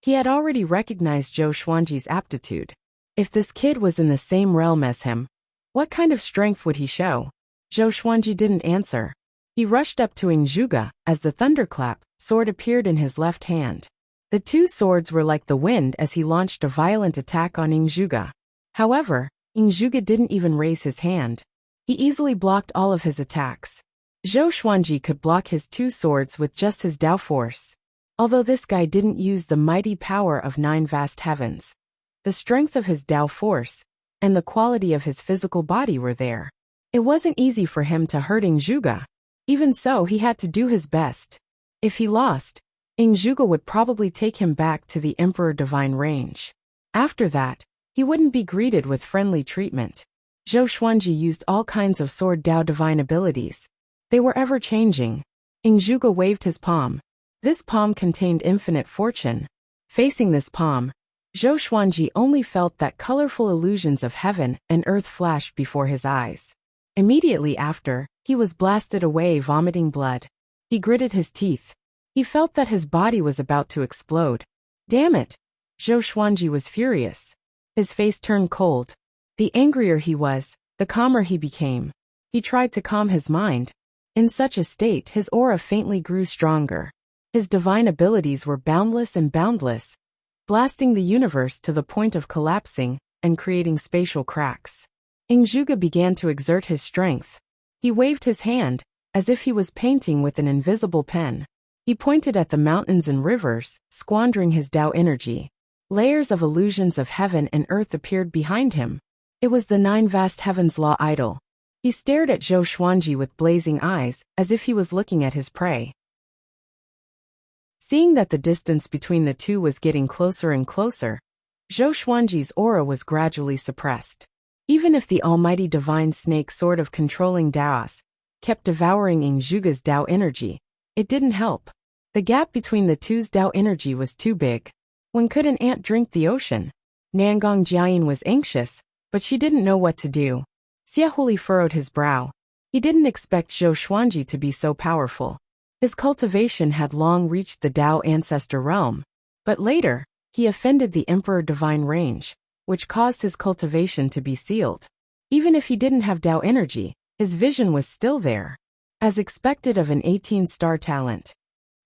he had already recognized Zhou Xuanji's aptitude. If this kid was in the same realm as him, what kind of strength would he show? Zhou Xuanji didn't answer. He rushed up to Ing Zhuge as the thunderclap sword appeared in his left hand. The two swords were like the wind as he launched a violent attack on Ing Zhuge. However, Ing Zhuge didn't even raise his hand. He easily blocked all of his attacks. Zhou Xuanji could block his two swords with just his Dao force. Although this guy didn't use the mighty power of 9 vast heavens, the strength of his Dao force and the quality of his physical body were there. It wasn't easy for him to hurt Ing Zhuge. Even so, he had to do his best. If he lost, Ing Zhuge would probably take him back to the Emperor Divine range. After that, he wouldn't be greeted with friendly treatment. Zhou Xuanji used all kinds of sword Dao divine abilities. They were ever-changing. Ing Zhuge waved his palm. This palm contained infinite fortune. Facing this palm, Zhou Xuanji only felt that colorful illusions of heaven and earth flashed before his eyes. Immediately after, he was blasted away, vomiting blood. He gritted his teeth. He felt that his body was about to explode. Damn it! Zhou Xuanji was furious. His face turned cold. The angrier he was, the calmer he became. He tried to calm his mind. In such a state, his aura faintly grew stronger. His divine abilities were boundless and boundless, blasting the universe to the point of collapsing and creating spatial cracks. Ing Zhuge began to exert his strength. He waved his hand, as if he was painting with an invisible pen. He pointed at the mountains and rivers, squandering his Dao energy. Layers of illusions of heaven and earth appeared behind him. It was the 9 vast heavens law idol. He stared at Zhou Xuanji with blazing eyes, as if he was looking at his prey. Seeing that the distance between the two was getting closer and closer, Zhou Xuanji's aura was gradually suppressed. Even if the almighty divine snake sword of controlling Daos kept devouring Ing Zhuge's Dao energy, it didn't help. The gap between the two's Dao energy was too big. When could an ant drink the ocean? Nangong Jian was anxious, but she didn't know what to do. Xiahuli furrowed his brow. He didn't expect Zhou Xuanji to be so powerful. His cultivation had long reached the Dao ancestor realm, but later, He offended the Emperor Divine Range, which caused his cultivation to be sealed. Even if he didn't have Tao energy, his vision was still there. As expected of an 18-star talent.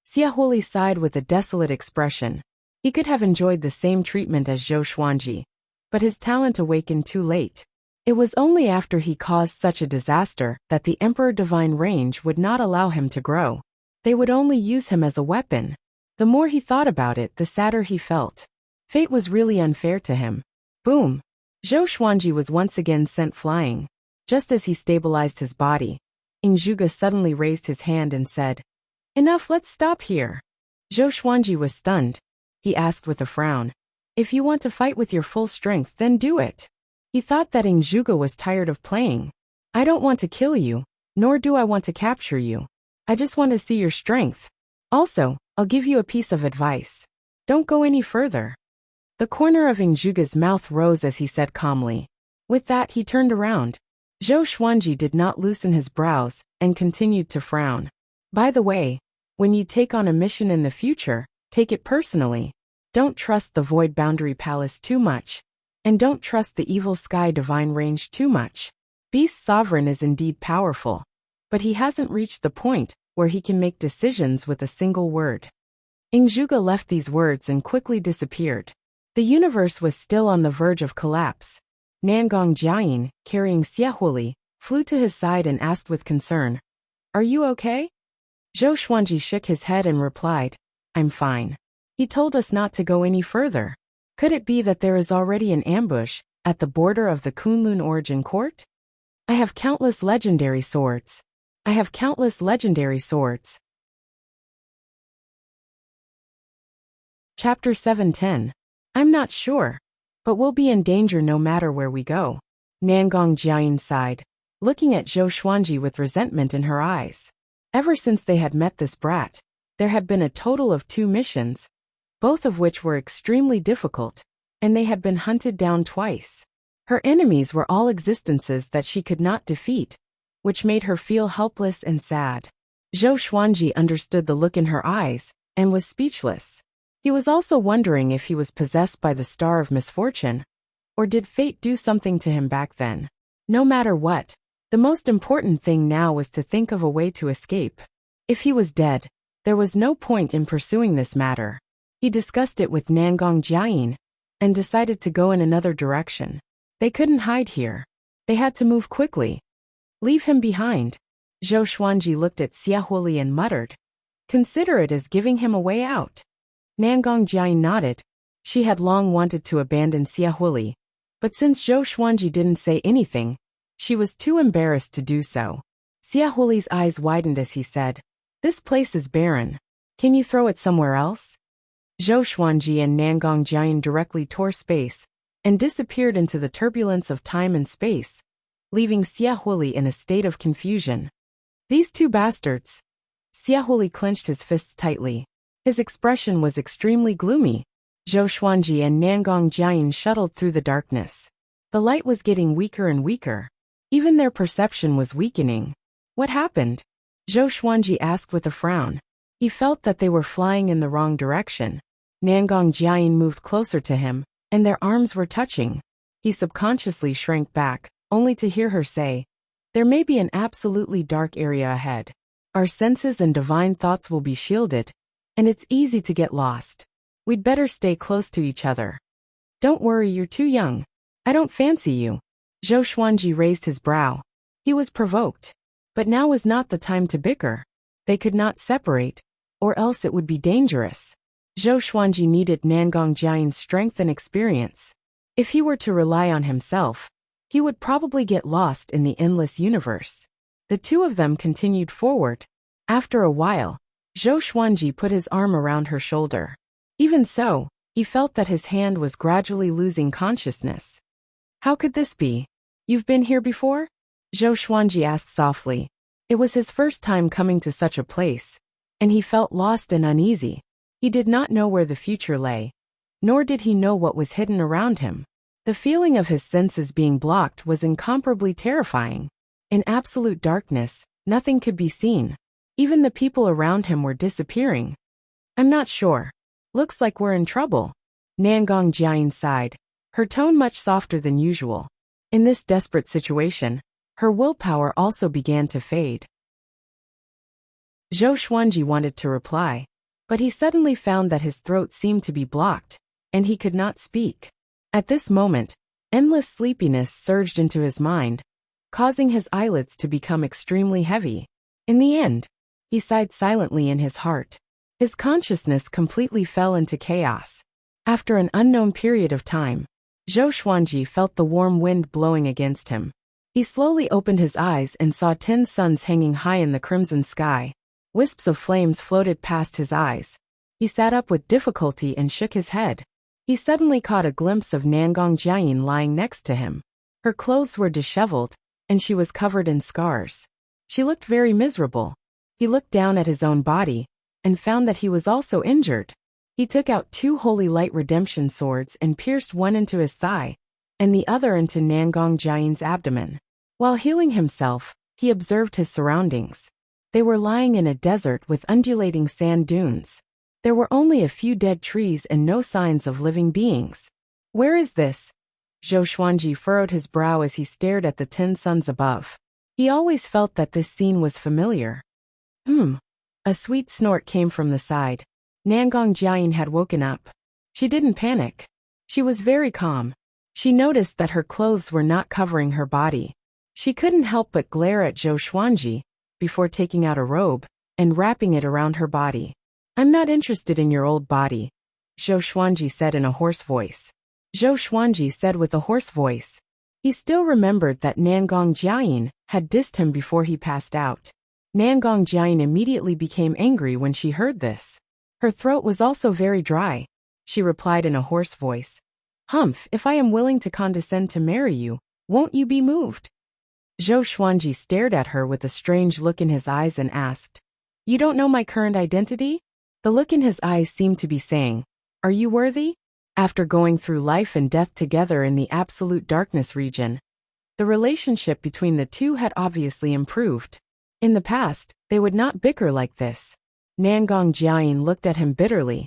Xiaohui sighed with a desolate expression. He could have enjoyed the same treatment as Zhou Xuanji, but his talent awakened too late. It was only after he caused such a disaster that the Emperor Divine Range would not allow him to grow. They would only use him as a weapon. The more he thought about it, the sadder he felt. Fate was really unfair to him. Boom! Zhou Xuanji was once again sent flying. Just as he stabilized his body, Ingzhuge suddenly raised his hand and said, "Enough, let's stop here." Zhou Xuanji was stunned. He asked with a frown, "If you want to fight with your full strength, then do it." He thought that Ingzhuge was tired of playing. "I don't want to kill you, nor do I want to capture you. I just want to see your strength. Also, I'll give you a piece of advice. Don't go any further." The corner of Ingzhuge's mouth rose as he said calmly. With that, he turned around. Zhou Xuanji did not loosen his brows and continued to frown. "By the way, when you take on a mission in the future, take it personally. Don't trust the Void Boundary Palace too much. And don't trust the Evil Sky Divine Range too much. Beast Sovereign is indeed powerful, but he hasn't reached the point where he can make decisions with a single word." Ingzhuge left these words and quickly disappeared. The universe was still on the verge of collapse. Nangong Jiayin, carrying Xiaohui, flew to his side and asked with concern, "Are you okay?" Zhou Xuanji shook his head and replied, "I'm fine. He told us not to go any further. Could it be that there is already an ambush at the border of the Kunlun Origin Court? I have countless legendary swords. I have countless legendary swords." Chapter 710. I'm not sure, but we'll be in danger no matter where we go. Nangong Jiayin sighed, looking at Zhou Xuanji with resentment in her eyes. Ever since they had met this brat, there had been a total of 2 missions, both of which were extremely difficult, and they had been hunted down twice. Her enemies were all existences that she could not defeat, which made her feel helpless and sad. Zhou Xuanji understood the look in her eyes and was speechless. He was also wondering if he was possessed by the star of misfortune, or did fate do something to him back then. No matter what, the most important thing now was to think of a way to escape. If he was dead, there was no point in pursuing this matter. He discussed it with Nangong Jiayin and decided to go in another direction. They couldn't hide here. They had to move quickly. Leave him behind. Zhou Xuanji looked at Xiaohui and muttered, "Consider it as giving him a way out." Nangong Jiayin nodded. She had long wanted to abandon Xiaohui, but since Zhou Xuanji didn't say anything, she was too embarrassed to do so. Xiaohui's eyes widened as he said, "This place is barren. Can you throw it somewhere else?" Zhou Xuanji and Nangong Jiayin directly tore space and disappeared into the turbulence of time and space, leaving Xiaohui in a state of confusion. These 2 bastards. Xiaohui clenched his fists tightly. His expression was extremely gloomy. Zhou Xuanji and Nangong Jiayin shuttled through the darkness. The light was getting weaker and weaker. Even their perception was weakening. What happened? Zhou Xuanji asked with a frown. He felt that they were flying in the wrong direction. Nangong Jiayin moved closer to him, and their arms were touching. He subconsciously shrank back, only to hear her say, "There may be an absolutely dark area ahead. Our senses and divine thoughts will be shielded, and it's easy to get lost. We'd better stay close to each other." "Don't worry, you're too young. I don't fancy you." Zhou Xuanji raised his brow. He was provoked. But now was not the time to bicker. They could not separate, or else it would be dangerous. Zhou Xuanji needed Nangong Jiayin's strength and experience. If he were to rely on himself, he would probably get lost in the endless universe. The 2 of them continued forward. After a while, Zhou Xuanji put his arm around her shoulder. Even so, he felt that his hand was gradually losing consciousness. "How could this be? You've been here before?" Zhou Xuanji asked softly. It was his first time coming to such a place, and he felt lost and uneasy. He did not know where the future lay, nor did he know what was hidden around him. The feeling of his senses being blocked was incomparably terrifying. In absolute darkness, nothing could be seen. Even the people around him were disappearing. "I'm not sure. Looks like we're in trouble." Nangong Jiayin sighed, her tone much softer than usual. In this desperate situation, her willpower also began to fade. Zhou Xuanji wanted to reply, but he suddenly found that his throat seemed to be blocked, and he could not speak. At this moment, endless sleepiness surged into his mind, causing his eyelids to become extremely heavy. In the end, he sighed silently in his heart. His consciousness completely fell into chaos. After an unknown period of time, Zhou Xuanji felt the warm wind blowing against him. He slowly opened his eyes and saw 10 suns hanging high in the crimson sky. Wisps of flames floated past his eyes. He sat up with difficulty and shook his head. He suddenly caught a glimpse of Nangong Jiayin lying next to him. Her clothes were disheveled, and she was covered in scars. She looked very miserable. He looked down at his own body, and found that he was also injured. He took out 2 holy light redemption swords and pierced one into his thigh, and the other into Nangong Jiayin's abdomen. While healing himself, he observed his surroundings. They were lying in a desert with undulating sand dunes. There were only a few dead trees and no signs of living beings. Where is this? Zhou Xuanji furrowed his brow as he stared at the 10 suns above. He always felt that this scene was familiar. A sweet snort came from the side. Nangong Jiayin had woken up. She didn't panic. She was very calm. She noticed that her clothes were not covering her body. She couldn't help but glare at Zhou Xuanji before taking out a robe and wrapping it around her body. "I'm not interested in your old body," Zhou Xuanji said in a hoarse voice. Zhou Xuanji said with a hoarse voice. He still remembered that Nangong Jiayin had dissed him before he passed out. Nangong Jiayin immediately became angry when she heard this. Her throat was also very dry. She replied in a hoarse voice. "Humph, if I am willing to condescend to marry you, won't you be moved?" Zhou Xuanji stared at her with a strange look in his eyes and asked, "You don't know my current identity?" The look in his eyes seemed to be saying, "Are you worthy?" After going through life and death together in the absolute darkness region, the relationship between the two had obviously improved. In the past, they would not bicker like this. Nangong Jiayin looked at him bitterly,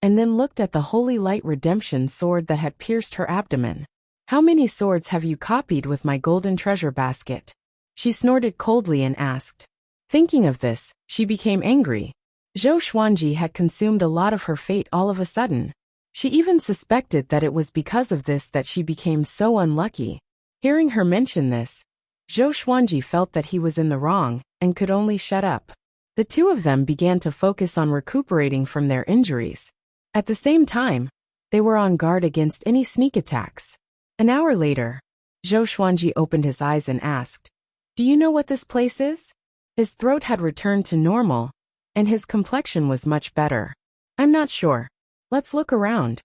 and then looked at the holy light redemption sword that had pierced her abdomen. "How many swords have you copied with my golden treasure basket?" She snorted coldly and asked. Thinking of this, she became angry. Zhou Xuanji had consumed a lot of her fate all of a sudden. She even suspected that it was because of this that she became so unlucky. Hearing her mention this, Zhou Xuanji felt that he was in the wrong and could only shut up. The two of them began to focus on recuperating from their injuries. At the same time, they were on guard against any sneak attacks. An hour later, Zhou Xuanji opened his eyes and asked, "Do you know what this place is?" His throat had returned to normal, and his complexion was much better. "I'm not sure. Let's look around."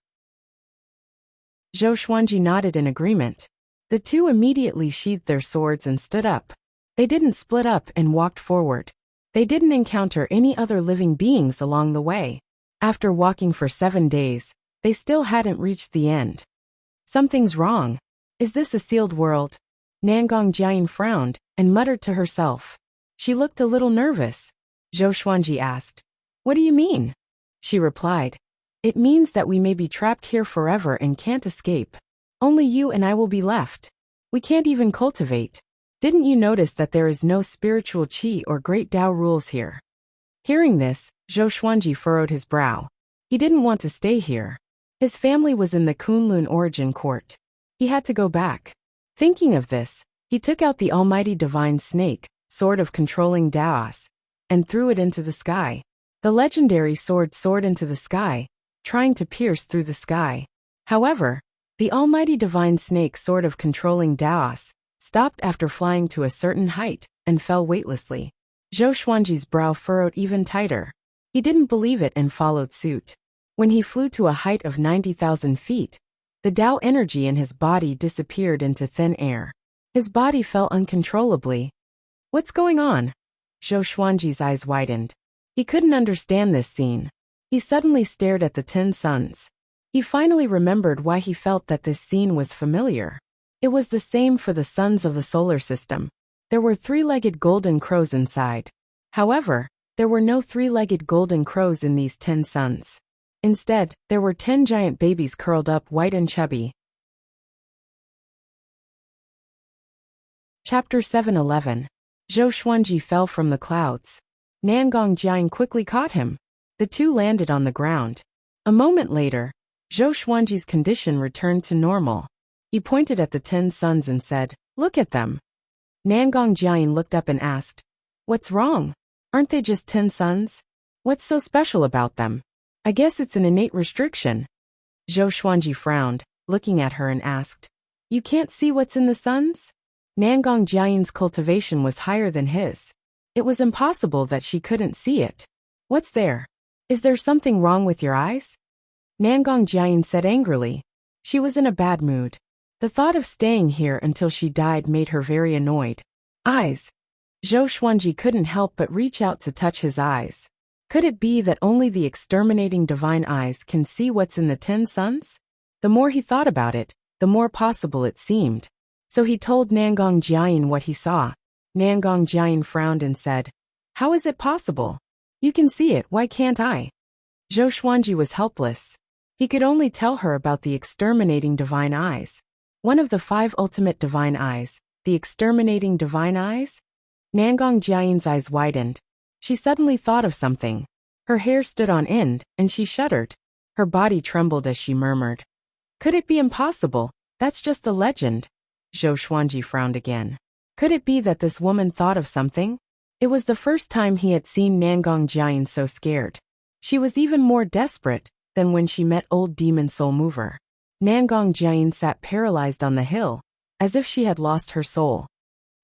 Zhou Xuanji nodded in agreement. The two immediately sheathed their swords and stood up. They didn't split up and walked forward. They didn't encounter any other living beings along the way. After walking for 7 days, they still hadn't reached the end. "Something's wrong. Is this a sealed world?" Nangong Jiayin frowned and muttered to herself. She looked a little nervous. Zhou Xuanji asked, "What do you mean?" She replied, "It means that we may be trapped here forever and can't escape. Only you and I will be left. We can't even cultivate. Didn't you notice that there is no spiritual qi or great Tao rules here?" Hearing this, Zhou Xuanji furrowed his brow. He didn't want to stay here. His family was in the Kunlun origin court. He had to go back. Thinking of this, he took out the almighty divine snake, sword of controlling Taos, and threw it into the sky. The legendary sword soared into the sky, trying to pierce through the sky. However, the almighty divine snake sword of controlling Taos stopped after flying to a certain height and fell weightlessly. Zhou Xuanji's brow furrowed even tighter. He didn't believe it and followed suit. When he flew to a height of 90,000 feet, the Tao energy in his body disappeared into thin air. His body fell uncontrollably. "What's going on?" Zhou Xuanji's eyes widened. He couldn't understand this scene. He suddenly stared at the 10 suns. He finally remembered why he felt that this scene was familiar. It was the same for the suns of the solar system. There were 3-legged golden crows inside. However, there were no 3-legged golden crows in these 10 suns. Instead, there were 10 giant babies curled up white and chubby. Chapter 7:11. Zhou Xuanji fell from the clouds. Nangong Jiang quickly caught him. The two landed on the ground. A moment later, Zhou Xuanji's condition returned to normal. He pointed at the 10 suns and said, "Look at them." Nangong Jiang looked up and asked, "What's wrong? Aren't they just 10 suns? What's so special about them? I guess it's an innate restriction." Zhou Xuanji frowned, looking at her and asked, "You can't see what's in the suns?" Nangong Jiang's cultivation was higher than his. It was impossible that she couldn't see it. "What's there? Is there something wrong with your eyes?" Nangong Jiang said angrily. She was in a bad mood. The thought of staying here until she died made her very annoyed. Eyes. Zhou Xuanji couldn't help but reach out to touch his eyes. Could it be that only the exterminating divine eyes can see what's in the 10 suns? The more he thought about it, the more possible it seemed. So he told Nangong Jiang what he saw. Nangong Jiang frowned and said, "How is it possible? You can see it, why can't I?" Zhou Xuanji was helpless. He could only tell her about the exterminating divine eyes. One of the 5 ultimate divine eyes, the exterminating divine eyes? Nangong Jiang's eyes widened. She suddenly thought of something. Her hair stood on end, and she shuddered. Her body trembled as she murmured, "Could it be impossible? That's just a legend." Zhou Xuanji frowned again. Could it be that this woman thought of something? It was the first time he had seen Nangong Jiang so scared. She was even more desperate than when she met old demon soul mover. Nangong Jiang sat paralyzed on the hill, as if she had lost her soul.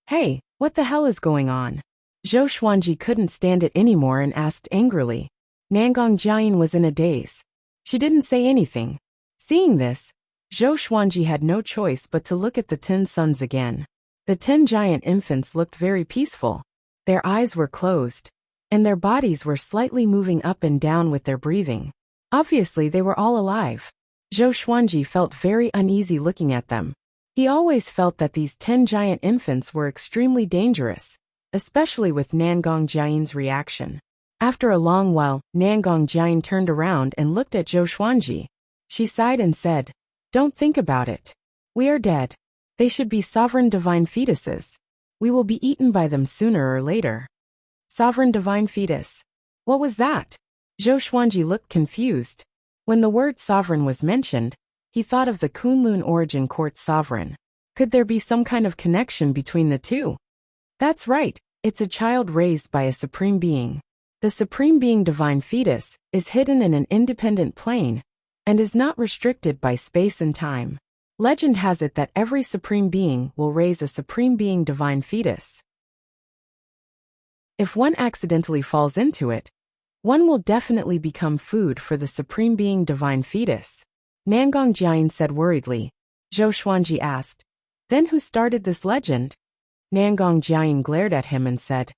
"Hey, what the hell is going on?" Zhou Xuanji couldn't stand it anymore and asked angrily. Nangong Jiang was in a daze. She didn't say anything. Seeing this, Zhou Xuanji had no choice but to look at the 10 suns again. The 10 giant infants looked very peaceful. Their eyes were closed, and their bodies were slightly moving up and down with their breathing. Obviously they were all alive. Zhou Xuanji felt very uneasy looking at them. He always felt that these 10 giant infants were extremely dangerous, especially with Nangong Jiang's reaction. After a long while, Nangong Jiang turned around and looked at Zhou Xuanji. She sighed and said, "Don't think about it. We are dead. They should be sovereign divine fetuses. We will be eaten by them sooner or later." Sovereign divine fetus. What was that? Zhou Xuanji looked confused. When the word sovereign was mentioned, he thought of the Kunlun origin court sovereign. Could there be some kind of connection between the two? That's right, it's a child raised by a supreme being. The supreme being divine fetus is hidden in an independent plane and is not restricted by space and time. Legend has it that every supreme being will raise a supreme being divine fetus. If one accidentally falls into it, one will definitely become food for the supreme being divine fetus. Nangong Jiang said worriedly. Zhou Xuanji asked, "Then who started this legend?" Nangong Jiang glared at him and said,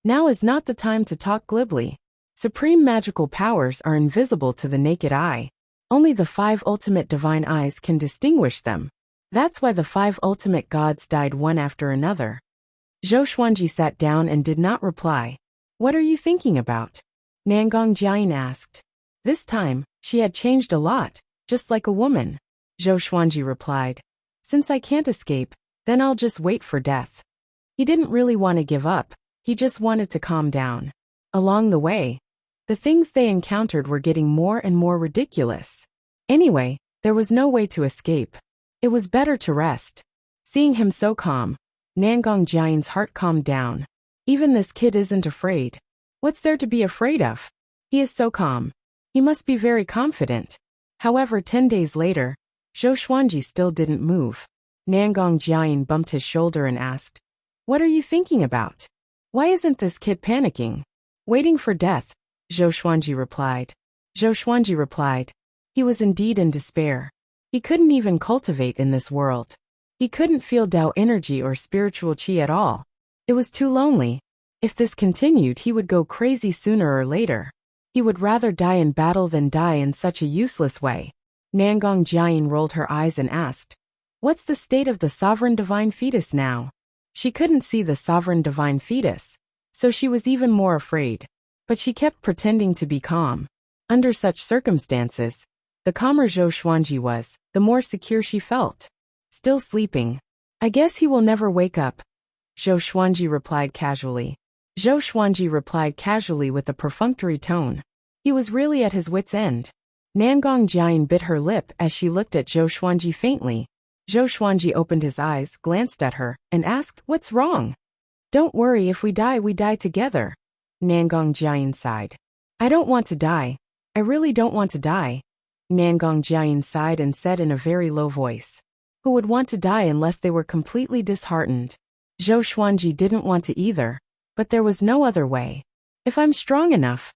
"Now is not the time to talk glibly. Supreme magical powers are invisible to the naked eye. Only the 5 ultimate divine eyes can distinguish them. That's why the 5 ultimate gods died one after another." Zhou Xuanji sat down and did not reply. "What are you thinking about?" Nangong Jiang asked. This time, she had changed a lot, just like a woman. Zhou Xuanji replied, "Since I can't escape, then I'll just wait for death." He didn't really want to give up, he just wanted to calm down. Along the way, the things they encountered were getting more and more ridiculous. Anyway, there was no way to escape. It was better to rest. Seeing him so calm, Nangong Jiang's heart calmed down. Even this kid isn't afraid. What's there to be afraid of? He is so calm. He must be very confident. However, 10 days later, Zhou Xuanji still didn't move. Nangong Jiang bumped his shoulder and asked, "What are you thinking about? Why isn't this kid panicking?" "Waiting for death," Zhou Xuanji replied. He was indeed in despair. He couldn't even cultivate in this world. He couldn't feel Tao energy or spiritual qi at all. It was too lonely. If this continued, he would go crazy sooner or later. He would rather die in battle than die in such a useless way. Nangong Jiang rolled her eyes and asked, "What's the state of the sovereign divine fetus now?" She couldn't see the sovereign divine fetus, so she was even more afraid. But she kept pretending to be calm. Under such circumstances, the calmer Zhou Xuanji was, the more secure she felt. Still sleeping. I guess he will never wake up, Zhou Xuanji replied casually. Zhou Xuanji replied casually with a perfunctory tone. He was really at his wit's end. Nangong Jiayin bit her lip as she looked at Zhou Xuanji faintly. Zhou Xuanji opened his eyes, glanced at her, and asked, "What's wrong?" "Don't worry, if we die together," Nangong Jiayin sighed. "I don't want to die. I really don't want to die," Nangong Jiayin sighed and said in a very low voice. Who would want to die unless they were completely disheartened? Zhou Xuanji didn't want to either, but there was no other way. "If I'm strong enough."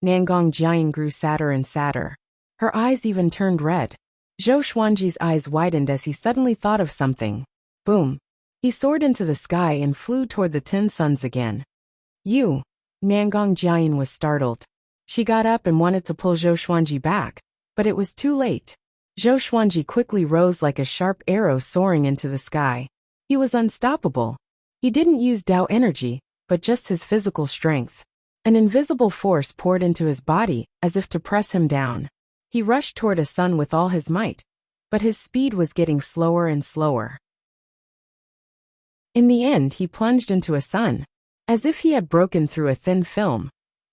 Nangong Jiayin grew sadder and sadder. Her eyes even turned red. Zhou Xuanji's eyes widened as he suddenly thought of something. Boom. He soared into the sky and flew toward the 10 suns again. "You." Nangong Jiayin was startled. She got up and wanted to pull Zhou Xuanji back, but it was too late. Zhou Xuanji quickly rose like a sharp arrow soaring into the sky. He was unstoppable. He didn't use Dao energy, but just his physical strength. An invisible force poured into his body, as if to press him down. He rushed toward a sun with all his might, but his speed was getting slower and slower. In the end, he plunged into a sun. As if he had broken through a thin film,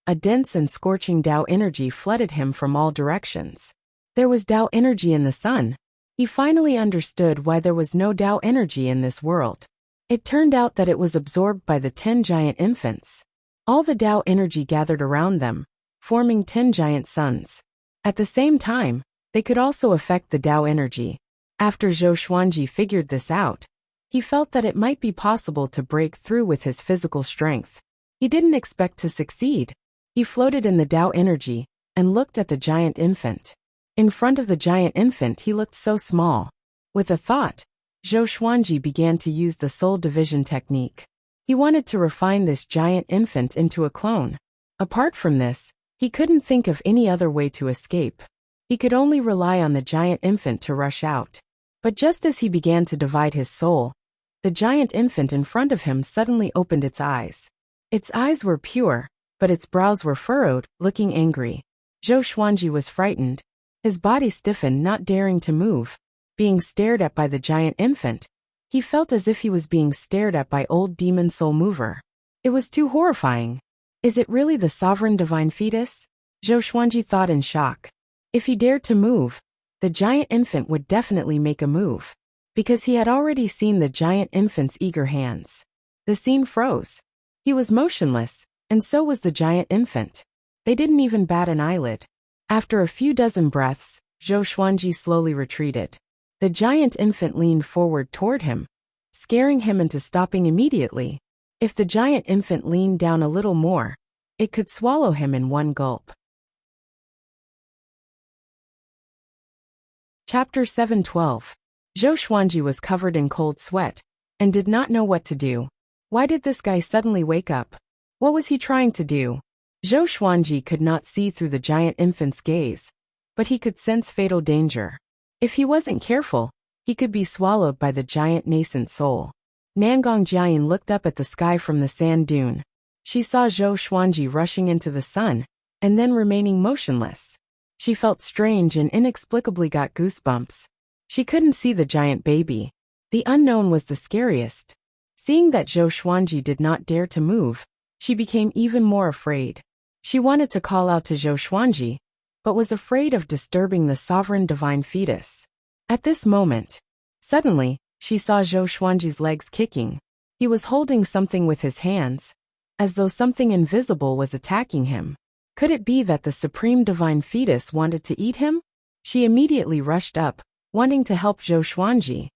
a dense and scorching Dao energy flooded him from all directions. There was Dao energy in the sun. He finally understood why there was no Dao energy in this world. It turned out that it was absorbed by the 10 giant infants. All the Dao energy gathered around them, forming 10 giant suns. At the same time, they could also affect the Dao energy. After Zhou Xuanji figured this out, he felt that it might be possible to break through with his physical strength. He didn't expect to succeed. He floated in the Dao energy and looked at the giant infant. In front of the giant infant, he looked so small. With a thought, Zhou Xuanji began to use the soul division technique. He wanted to refine this giant infant into a clone. Apart from this, he couldn't think of any other way to escape. He could only rely on the giant infant to rush out. But just as he began to divide his soul, the giant infant in front of him suddenly opened its eyes. Its eyes were pure, but its brows were furrowed, looking angry. Zhou Xuanji was frightened. His body stiffened, not daring to move. Being stared at by the giant infant, he felt as if he was being stared at by old demon soul mover. It was too horrifying. Is it really the sovereign divine fetus? Zhou Xuanji thought in shock. If he dared to move, the giant infant would definitely make a move, because he had already seen the giant infant's eager hands. The scene froze. He was motionless, and so was the giant infant. They didn't even bat an eyelid. After a few dozen breaths, Zhou Xuanji slowly retreated. The giant infant leaned forward toward him, scaring him into stopping immediately. If the giant infant leaned down a little more, it could swallow him in one gulp. Chapter 7:12. Zhou Xuanji was covered in cold sweat, and did not know what to do. Why did this guy suddenly wake up? What was he trying to do? Zhou Xuanji could not see through the giant infant's gaze, but he could sense fatal danger. If he wasn't careful, he could be swallowed by the giant nascent soul. Nangong Jiayin looked up at the sky from the sand dune. She saw Zhou Xuanji rushing into the sun, and then remaining motionless. She felt strange and inexplicably got goosebumps. She couldn't see the giant baby. The unknown was the scariest. Seeing that Zhou Xuanji did not dare to move, she became even more afraid. She wanted to call out to Zhou Xuanji, but was afraid of disturbing the sovereign divine fetus. At this moment, suddenly, she saw Zhou Xuanji's legs kicking. He was holding something with his hands, as though something invisible was attacking him. Could it be that the supreme divine fetus wanted to eat him? She immediately rushed up, wanting to help Zhou Xuanji.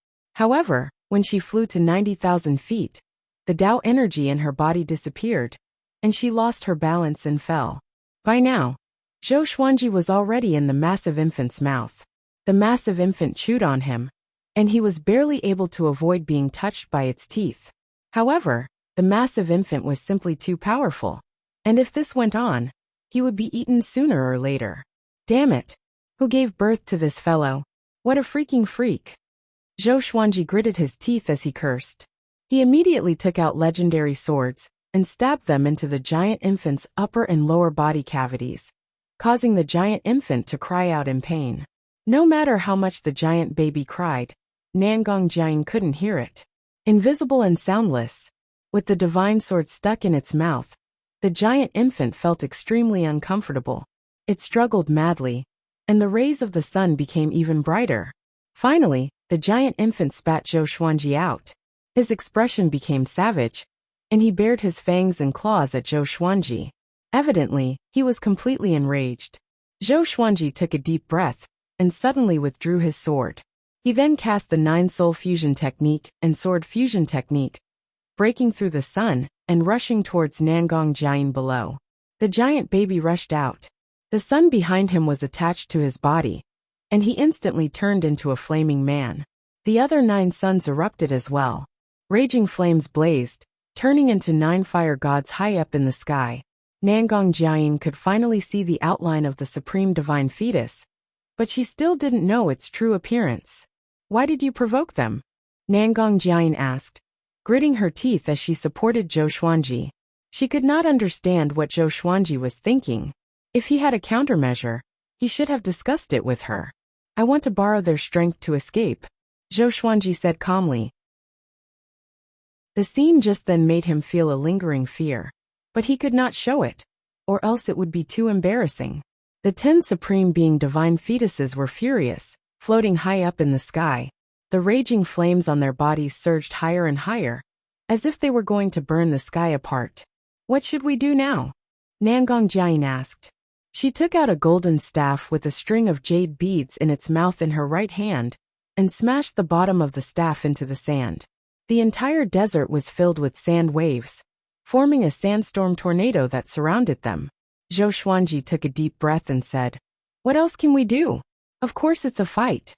However, when she flew to 90,000 feet, the Dao energy in her body disappeared, and she lost her balance and fell. By now, Zhou Xuanji was already in the massive infant's mouth. The massive infant chewed on him, and he was barely able to avoid being touched by its teeth. However, the massive infant was simply too powerful, and if this went on, he would be eaten sooner or later. Damn it! Who gave birth to this fellow? What a freaking freak! Zhou Xuanji gritted his teeth as he cursed. He immediately took out legendary swords and stabbed them into the giant infant's upper and lower body cavities. causing the giant infant to cry out in pain. No matter how much the giant baby cried, Nangong Jiang couldn't hear it. Invisible and soundless, with the divine sword stuck in its mouth, the giant infant felt extremely uncomfortable. It struggled madly, and the rays of the sun became even brighter. Finally, the giant infant spat Zhou Xuanji out. His expression became savage, and he bared his fangs and claws at Zhou Xuanji. Evidently, he was completely enraged. Zhou Xuanji took a deep breath, and suddenly withdrew his sword. He then cast the 9-soul fusion technique and sword fusion technique, breaking through the sun and rushing towards Nangong Jiang below. The giant baby rushed out. The sun behind him was attached to his body, and he instantly turned into a flaming man. The other 9 suns erupted as well. Raging flames blazed, turning into 9 fire gods high up in the sky. Nangong Jiang could finally see the outline of the supreme divine fetus, but she still didn't know its true appearance. Why did you provoke them? Nangong Jiang asked, gritting her teeth as she supported Zhou Xuanji. She could not understand what Zhou Xuanji was thinking. If he had a countermeasure, he should have discussed it with her. I want to borrow their strength to escape, Zhou Xuanji said calmly. The scene just then made him feel a lingering fear, but he could not show it, or else it would be too embarrassing. The 10 supreme being divine fetuses were furious, floating high up in the sky. The raging flames on their bodies surged higher and higher, as if they were going to burn the sky apart. What should we do now? Nangong Jiang asked. She took out a golden staff with a string of jade beads in its mouth in her right hand, and smashed the bottom of the staff into the sand. The entire desert was filled with sand waves, forming a sandstorm tornado that surrounded them. Zhou Xuanji took a deep breath and said, "What else can we do? Of course it's a fight."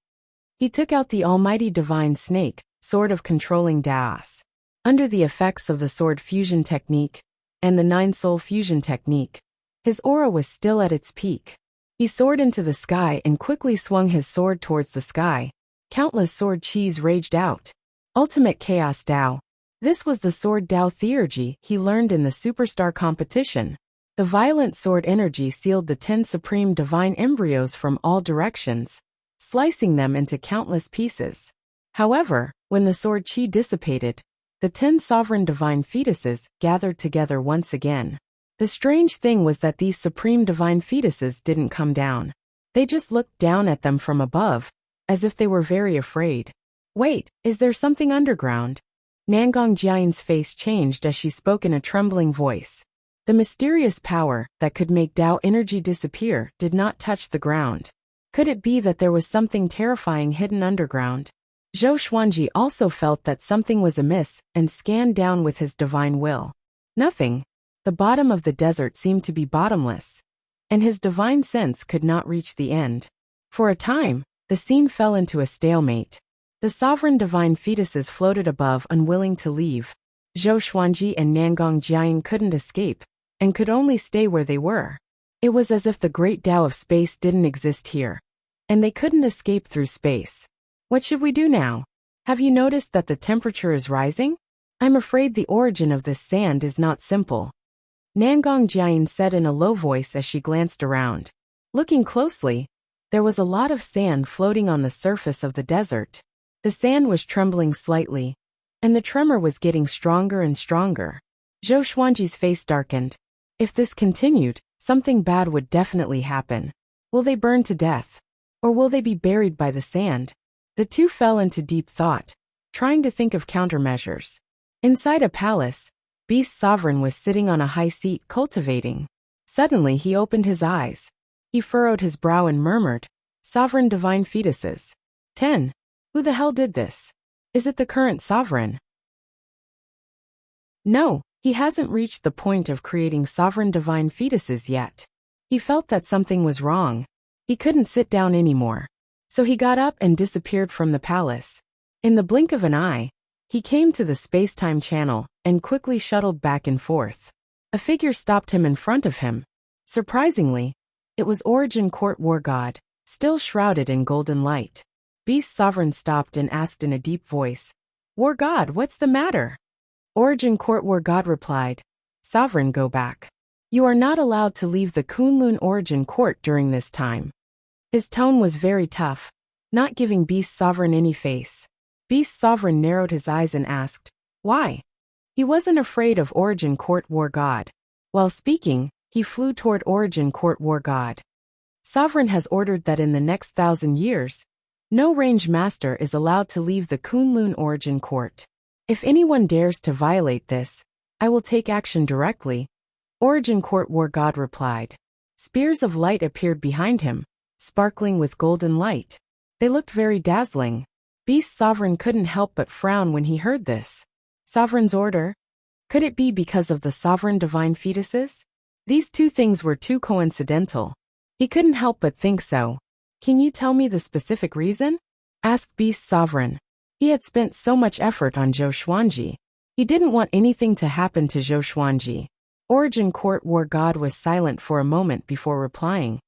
He took out the almighty divine snake, sword of controlling Daos. Under the effects of the sword fusion technique and the 9-soul fusion technique, his aura was still at its peak. He soared into the sky and quickly swung his sword towards the sky. Countless sword chis raged out. Ultimate Chaos Dao. This was the sword Dao theurgy he learned in the Superstar competition. The violent sword energy sealed the 10 supreme divine embryos from all directions, slicing them into countless pieces. However, when the sword chi dissipated, the 10 sovereign divine fetuses gathered together once again. The strange thing was that these supreme divine fetuses didn't come down. They just looked down at them from above, as if they were very afraid. Wait, is there something underground? Nangong Jiang's face changed as she spoke in a trembling voice. The mysterious power that could make Dao energy disappear did not touch the ground. Could it be that there was something terrifying hidden underground? Zhou Xuanji also felt that something was amiss and scanned down with his divine will. Nothing. The bottom of the desert seemed to be bottomless, and his divine sense could not reach the end. For a time, the scene fell into a stalemate. The sovereign divine fetuses floated above, unwilling to leave. Zhou Xuanji and Nangong Jiang couldn't escape, and could only stay where they were. It was as if the great Tao of space didn't exist here, and they couldn't escape through space. What should we do now? Have you noticed that the temperature is rising? I'm afraid the origin of this sand is not simple. Nangong Jiang said in a low voice as she glanced around. Looking closely, there was a lot of sand floating on the surface of the desert. The sand was trembling slightly, and the tremor was getting stronger and stronger. Zhou Xuanji's face darkened. If this continued, something bad would definitely happen. Will they burn to death? Or will they be buried by the sand? The two fell into deep thought, trying to think of countermeasures. Inside a palace, Beast Sovereign was sitting on a high seat cultivating. Suddenly he opened his eyes. He furrowed his brow and murmured, "Sovereign divine fetuses. 10. Who the hell did this? Is it the current sovereign?" No, he hasn't reached the point of creating sovereign divine fetuses yet. He felt that something was wrong. He couldn't sit down anymore. So he got up and disappeared from the palace. In the blink of an eye, he came to the space-time channel and quickly shuttled back and forth. A figure stopped him in front of him. Surprisingly, it was Origin Court War God, still shrouded in golden light. Beast Sovereign stopped and asked in a deep voice, "War God, what's the matter?" Origin Court War God replied, "Sovereign, go back. You are not allowed to leave the Kunlun origin court during this time. His tone was very tough, not giving Beast Sovereign any face. Beast Sovereign narrowed his eyes and asked, "Why?" He wasn't afraid of Origin Court War God. While speaking, he flew toward Origin Court War God. Sovereign has ordered that in the next 1,000 years, no range master is allowed to leave the Kunlun Origin Court. If anyone dares to violate this, I will take action directly, Origin Court War God replied. Spears of light appeared behind him, sparkling with golden light. They looked very dazzling. Beast Sovereign couldn't help but frown when he heard this. Sovereign's order? Could it be because of the sovereign divine fetuses? These two things were too coincidental. He couldn't help but think so. Can you tell me the specific reason? Asked Beast Sovereign. He had spent so much effort on Zhou Xuanji. He didn't want anything to happen to Zhou Xuanji. Origin Court War God was silent for a moment before replying.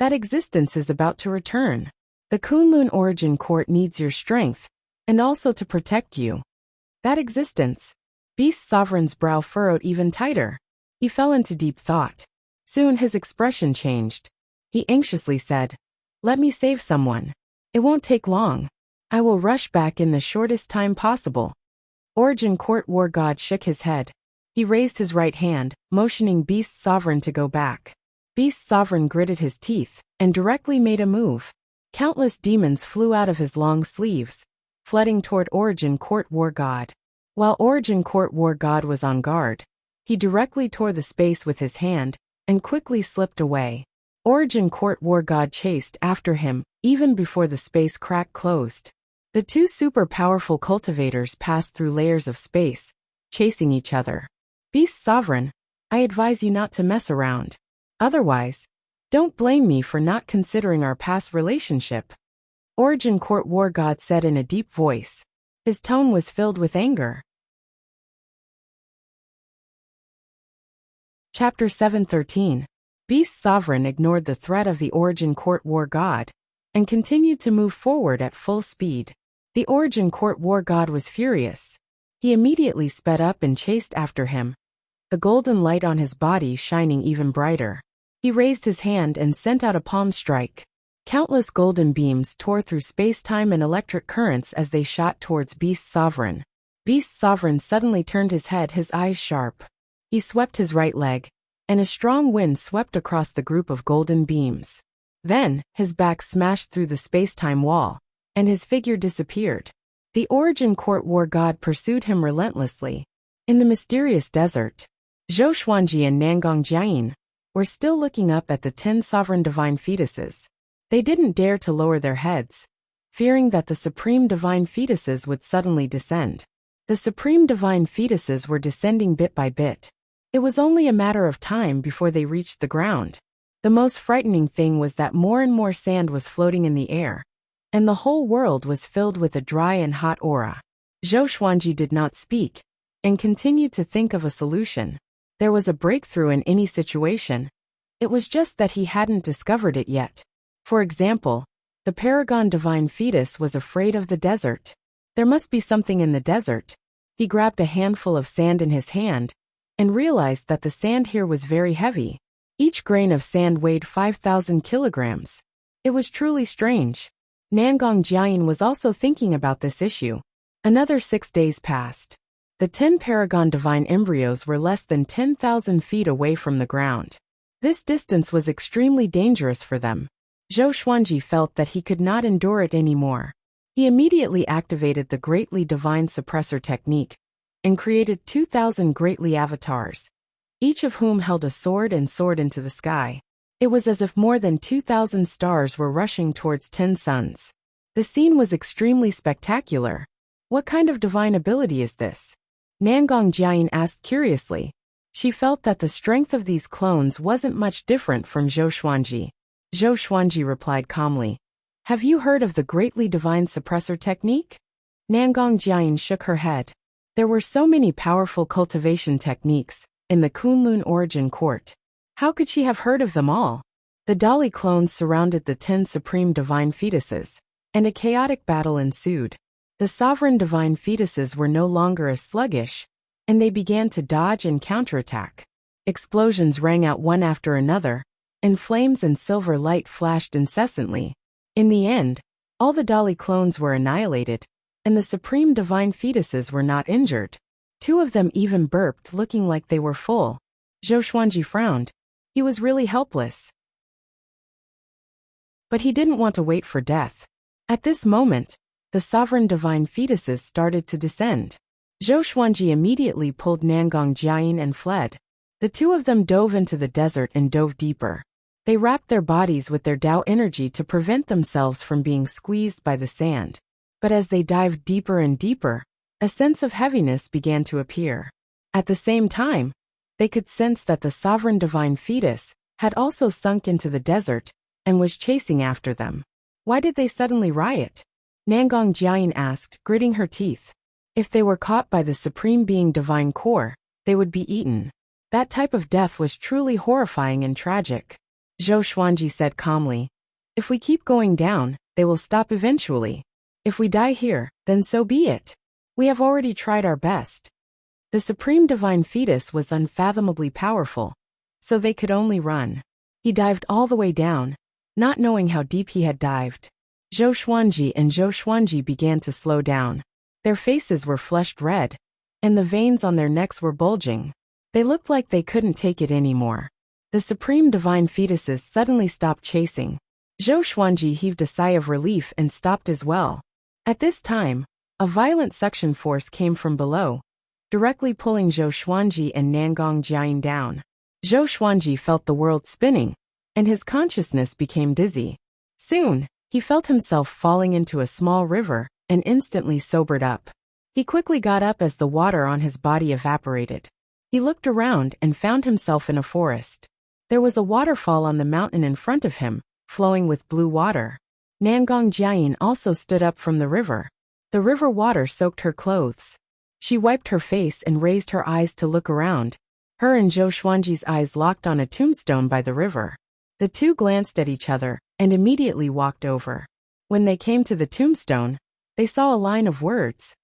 That existence is about to return. The Kunlun Origin Court needs your strength, and also to protect you. That existence. Beast Sovereign's brow furrowed even tighter. He fell into deep thought. Soon his expression changed. He anxiously said, "Let me save someone. It won't take long. I will rush back in the shortest time possible." Origin Court War God shook his head. He raised his right hand, motioning Beast Sovereign to go back. Beast Sovereign gritted his teeth, and directly made a move. Countless demons flew out of his long sleeves, flooding toward Origin Court War God. While Origin Court War God was on guard, he directly tore the space with his hand, and quickly slipped away. Origin Court War God chased after him, even before the space crack closed. The two super-powerful cultivators passed through layers of space, chasing each other. Beast Sovereign, I advise you not to mess around. Otherwise, don't blame me for not considering our past relationship. Origin Court War God said in a deep voice. His tone was filled with anger. Chapter 713. Beast Sovereign ignored the threat of the Origin Court War God, and continued to move forward at full speed. The Origin Court War God was furious. He immediately sped up and chased after him, the golden light on his body shining even brighter. He raised his hand and sent out a palm strike. Countless golden beams tore through space-time and electric currents as they shot towards Beast Sovereign. Beast Sovereign suddenly turned his head, his eyes sharp. He swept his right leg, and a strong wind swept across the group of golden beams. Then, his back smashed through the space-time wall, and his figure disappeared. The Origin Court War God pursued him relentlessly. In the mysterious desert, Zhou Xuanji and Nangong Jiayin were still looking up at the 10 sovereign divine fetuses. They didn't dare to lower their heads, fearing that the supreme divine fetuses would suddenly descend. The supreme divine fetuses were descending bit by bit. It was only a matter of time before they reached the ground. The most frightening thing was that more and more sand was floating in the air, and the whole world was filled with a dry and hot aura. Zhou Xuanji did not speak, and continued to think of a solution. There was a breakthrough in any situation. It was just that he hadn't discovered it yet. For example, the Paragon Divine Fetus was afraid of the desert. There must be something in the desert. He grabbed a handful of sand in his hand, and realized that the sand here was very heavy. Each grain of sand weighed 5,000 kilograms. It was truly strange. Nangong Jiayin was also thinking about this issue. Another 6 days passed. The 10 Paragon Divine embryos were less than 10,000 feet away from the ground. This distance was extremely dangerous for them. Zhou Xuanji felt that he could not endure it anymore. He immediately activated the Greatly Divine Suppressor technique, and created 2,000 Greatly avatars, each of whom held a sword and soared into the sky. It was as if more than 2,000 stars were rushing towards 10 suns. The scene was extremely spectacular. What kind of divine ability is this? Nangong Jiayin asked curiously. She felt that the strength of these clones wasn't much different from Zhou Xuanji. Zhou Xuanji replied calmly. Have you heard of the Greatly Divine Suppressor technique? Nangong Jiayin shook her head. There were so many powerful cultivation techniques in the Kunlun Origin Court. How could she have heard of them all? The Dali clones surrounded the 10 supreme divine fetuses, and a chaotic battle ensued. The sovereign divine fetuses were no longer as sluggish, and they began to dodge and counterattack. Explosions rang out one after another, and flames and silver light flashed incessantly. In the end, all the Dali clones were annihilated, and the supreme divine fetuses were not injured. Two of them even burped, looking like they were full. Zhou Xuanji frowned. He was really helpless. But he didn't want to wait for death. At this moment, the sovereign divine fetuses started to descend. Zhou Xuanji immediately pulled Nangong Jiayin and fled. The two of them dove into the desert and dove deeper. They wrapped their bodies with their Tao energy to prevent themselves from being squeezed by the sand. But as they dived deeper and deeper, a sense of heaviness began to appear. At the same time, they could sense that the sovereign divine fetus had also sunk into the desert and was chasing after them. Why did they suddenly riot? Nangong Jiayin asked, gritting her teeth. If they were caught by the supreme being divine core, they would be eaten. That type of death was truly horrifying and tragic. Zhou Xuanji said calmly, if we keep going down, they will stop eventually. If we die here, then so be it. We have already tried our best. The supreme divine fetus was unfathomably powerful, so they could only run. He dived all the way down, not knowing how deep he had dived. Zhou Xuanji and Zhou Xuanji began to slow down. Their faces were flushed red, and the veins on their necks were bulging. They looked like they couldn't take it anymore. The supreme divine fetuses suddenly stopped chasing. Zhou Xuanji heaved a sigh of relief and stopped as well. At this time, a violent suction force came from below, directly pulling Zhou Xuanji and Nangong Jiayin down. Zhou Xuanji felt the world spinning, and his consciousness became dizzy. Soon, he felt himself falling into a small river and instantly sobered up. He quickly got up as the water on his body evaporated. He looked around and found himself in a forest. There was a waterfall on the mountain in front of him, flowing with blue water. Nangong Jiayin also stood up from the river. The river water soaked her clothes. She wiped her face and raised her eyes to look around. Her and Zhou Xuanji's eyes locked on a tombstone by the river. The two glanced at each other and immediately walked over. When they came to the tombstone, they saw a line of words.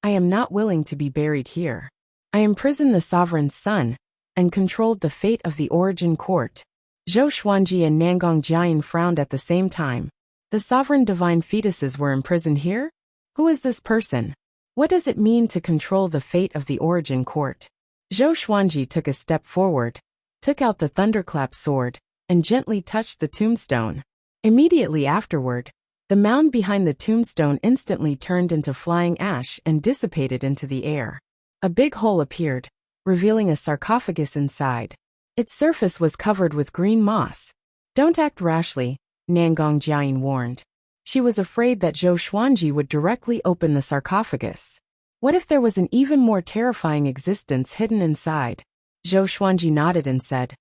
I am not willing to be buried here. I imprisoned the sovereign's son and controlled the fate of the origin court. Zhou Xuanji and Nangong Jiayin frowned at the same time. The sovereign divine fetuses were imprisoned here? Who is this person? What does it mean to control the fate of the origin court? Zhou Xuanji took a step forward, took out the thunderclap sword, and gently touched the tombstone. Immediately afterward, the mound behind the tombstone instantly turned into flying ash and dissipated into the air. A big hole appeared, revealing a sarcophagus inside. Its surface was covered with green moss. Don't act rashly, Nangong Jiayin warned. She was afraid that Zhou Xuanji would directly open the sarcophagus. What if there was an even more terrifying existence hidden inside? Zhou Xuanji nodded and said,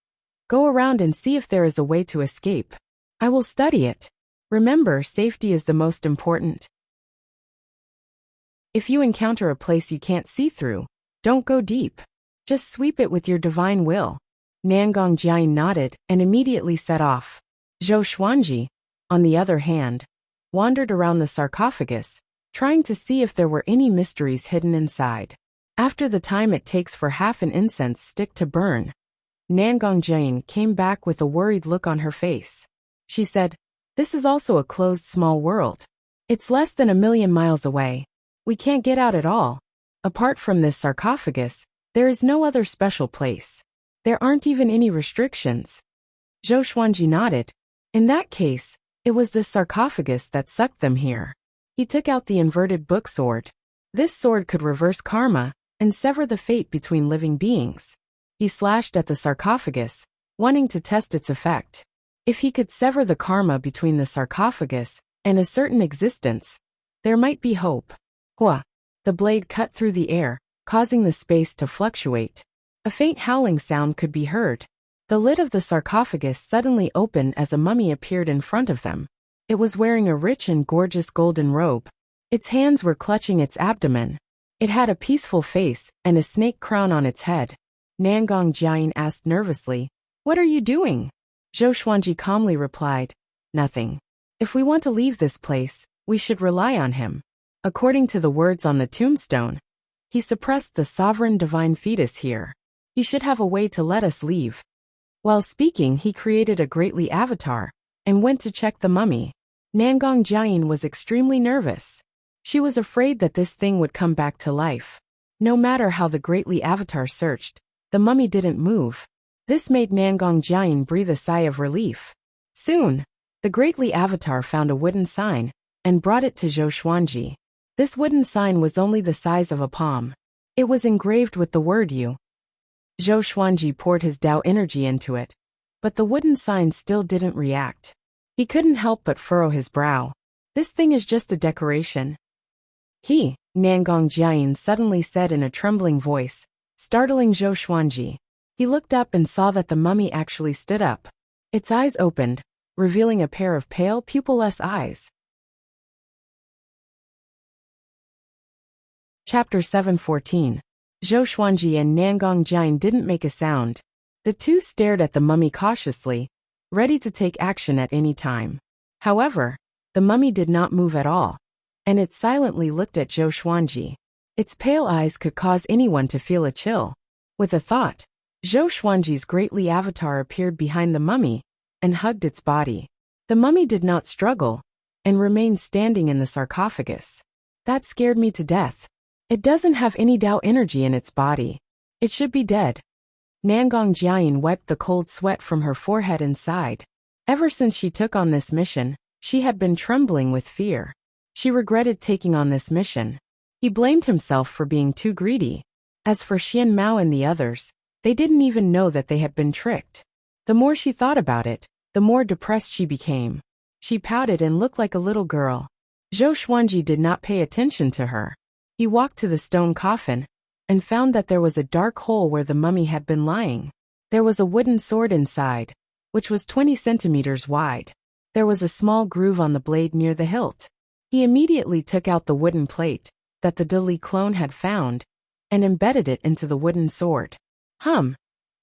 Go around and see if there is a way to escape. I will study it. Remember, safety is the most important. If you encounter a place you can't see through, don't go deep. Just sweep it with your divine will. Nangong Jiayin nodded and immediately set off. Zhou Xuanji, on the other hand, wandered around the sarcophagus, trying to see if there were any mysteries hidden inside. After the time it takes for half an incense stick to burn, Nangong Jiayin came back with a worried look on her face. She said, This is also a closed small world. It's less than 1,000,000 miles away. We can't get out at all. Apart from this sarcophagus, there is no other special place. There aren't even any restrictions. Zhou Xuanji nodded. In that case, it was this sarcophagus that sucked them here. He took out the inverted book sword. This sword could reverse karma and sever the fate between living beings. He slashed at the sarcophagus, wanting to test its effect. If he could sever the karma between the sarcophagus and a certain existence, there might be hope. Hua! The blade cut through the air, causing the space to fluctuate. A faint howling sound could be heard. The lid of the sarcophagus suddenly opened as a mummy appeared in front of them. It was wearing a rich and gorgeous golden robe. Its hands were clutching its abdomen. It had a peaceful face and a snake crown on its head. Nangong Jiayin asked nervously, What are you doing? Zhou Xuanji calmly replied, Nothing. If we want to leave this place, we should rely on him. According to the words on the tombstone, he suppressed the sovereign divine fetus here. He should have a way to let us leave. While speaking, he created a greatly avatar and went to check the mummy. Nangong Jiayin was extremely nervous. She was afraid that this thing would come back to life. No matter how the greatly avatar searched, the mummy didn't move. This made Nangong Jiayin breathe a sigh of relief. Soon, the greatly avatar found a wooden sign and brought it to Zhou Xuanji. This wooden sign was only the size of a palm. It was engraved with the word "you." Zhou Xuanji poured his Tao energy into it, but the wooden sign still didn't react. He couldn't help but furrow his brow. This thing is just a decoration. Nangong Jiayin suddenly said in a trembling voice, startling Zhou Xuanji. He looked up and saw that the mummy actually stood up. Its eyes opened, revealing a pair of pale, pupilless eyes. Chapter 7:14. Zhou Xuanji and Nangong Jiayin didn't make a sound. The two stared at the mummy cautiously, ready to take action at any time. However, the mummy did not move at all, and it silently looked at Zhou Xuanji. Its pale eyes could cause anyone to feel a chill. With a thought, Zhou Xuanji's greatly avatar appeared behind the mummy and hugged its body. The mummy did not struggle and remained standing in the sarcophagus. That scared me to death. It doesn't have any Tao energy in its body. It should be dead. Nangong Jiayin wiped the cold sweat from her forehead and sighed. Ever since she took on this mission, she had been trembling with fear. She regretted taking on this mission. He blamed himself for being too greedy. As for Xian Mao and the others, they didn't even know that they had been tricked. The more she thought about it, the more depressed she became. She pouted and looked like a little girl. Zhou Xuanji did not pay attention to her. He walked to the stone coffin and found that there was a dark hole where the mummy had been lying. There was a wooden sword inside, which was 20 centimeters wide. There was a small groove on the blade near the hilt. He immediately took out the wooden plate that the Dali clone had found and embedded it into the wooden sword.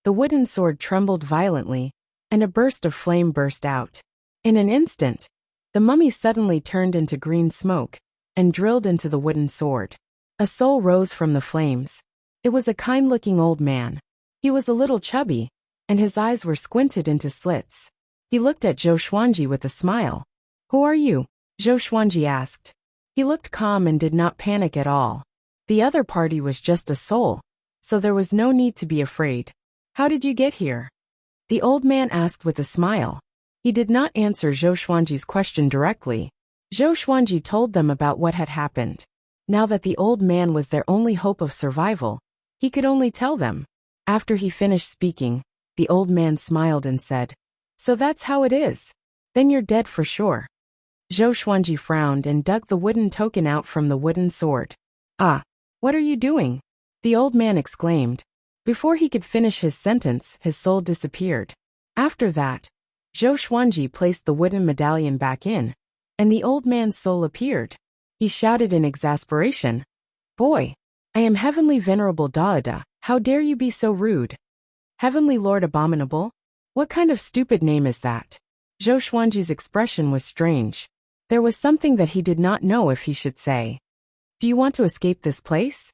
The wooden sword trembled violently, and a burst of flame burst out. In an instant, the mummy suddenly turned into green smoke and drilled into the wooden sword. A soul rose from the flames. It was a kind-looking old man. He was a little chubby, and his eyes were squinted into slits. He looked at Zhou Xuanji with a smile. "Who are you?" Zhou Xuanji asked. He looked calm and did not panic at all. The other party was just a soul, so there was no need to be afraid. "How did you get here?" The old man asked with a smile. He did not answer Zhou Xuanji's question directly. Zhou Xuanji told them about what had happened. Now that the old man was their only hope of survival, he could only tell them. After he finished speaking, the old man smiled and said, "So that's how it is. Then you're dead for sure." Zhou Xuanji frowned and dug the wooden token out from the wooden sword. "Ah, what are you doing?" the old man exclaimed. Before he could finish his sentence, his soul disappeared. After that, Zhou Xuanji placed the wooden medallion back in, and the old man's soul appeared. He shouted in exasperation, "Boy, I am Heavenly Venerable Daoda, how dare you be so rude? Heavenly Lord Abominable? What kind of stupid name is that?" Zhou Xuanji's expression was strange. There was something that he did not know if he should say. "Do you want to escape this place?"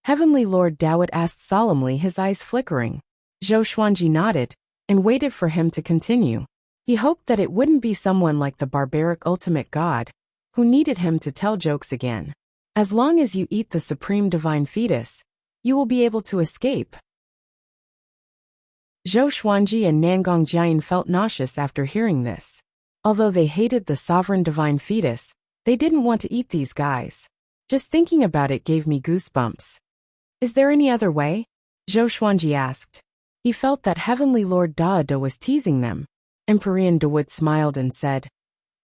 Heavenly Lord Daoud asked solemnly, his eyes flickering. Zhou Xuanji nodded and waited for him to continue. He hoped that it wouldn't be someone like the barbaric ultimate god, who needed him to tell jokes again. As long as you eat the supreme divine fetus, you will be able to escape. Zhou Xuanji and Nangong Jiayin felt nauseous after hearing this. Although they hated the sovereign divine fetus, they didn't want to eat these guys. Just thinking about it gave me goosebumps. "Is there any other way?" Zhou Xuanji asked. He felt that Heavenly Lord Daoda was teasing them. Emperor Daoud smiled and said,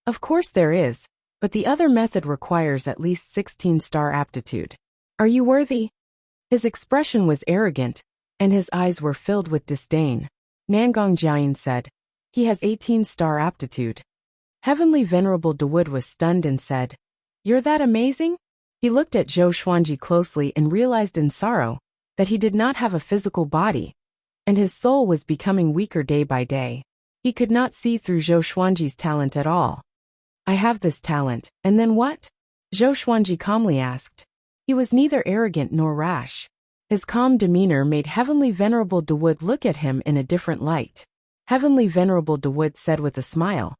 "Of course there is, but the other method requires at least 16-star aptitude. Are you worthy?" His expression was arrogant, and his eyes were filled with disdain. Nangong Jiayin said, "He has 18-star aptitude." Heavenly Venerable Daoud was stunned and said, "You're that amazing?" He looked at Zhou Xuanji closely and realized in sorrow that he did not have a physical body, and his soul was becoming weaker day by day. He could not see through Zhou Xuanji's talent at all. "I have this talent, and then what?" Zhou Xuanji calmly asked. He was neither arrogant nor rash. His calm demeanor made Heavenly Venerable Dawood look at him in a different light. Heavenly Venerable Dawood said with a smile,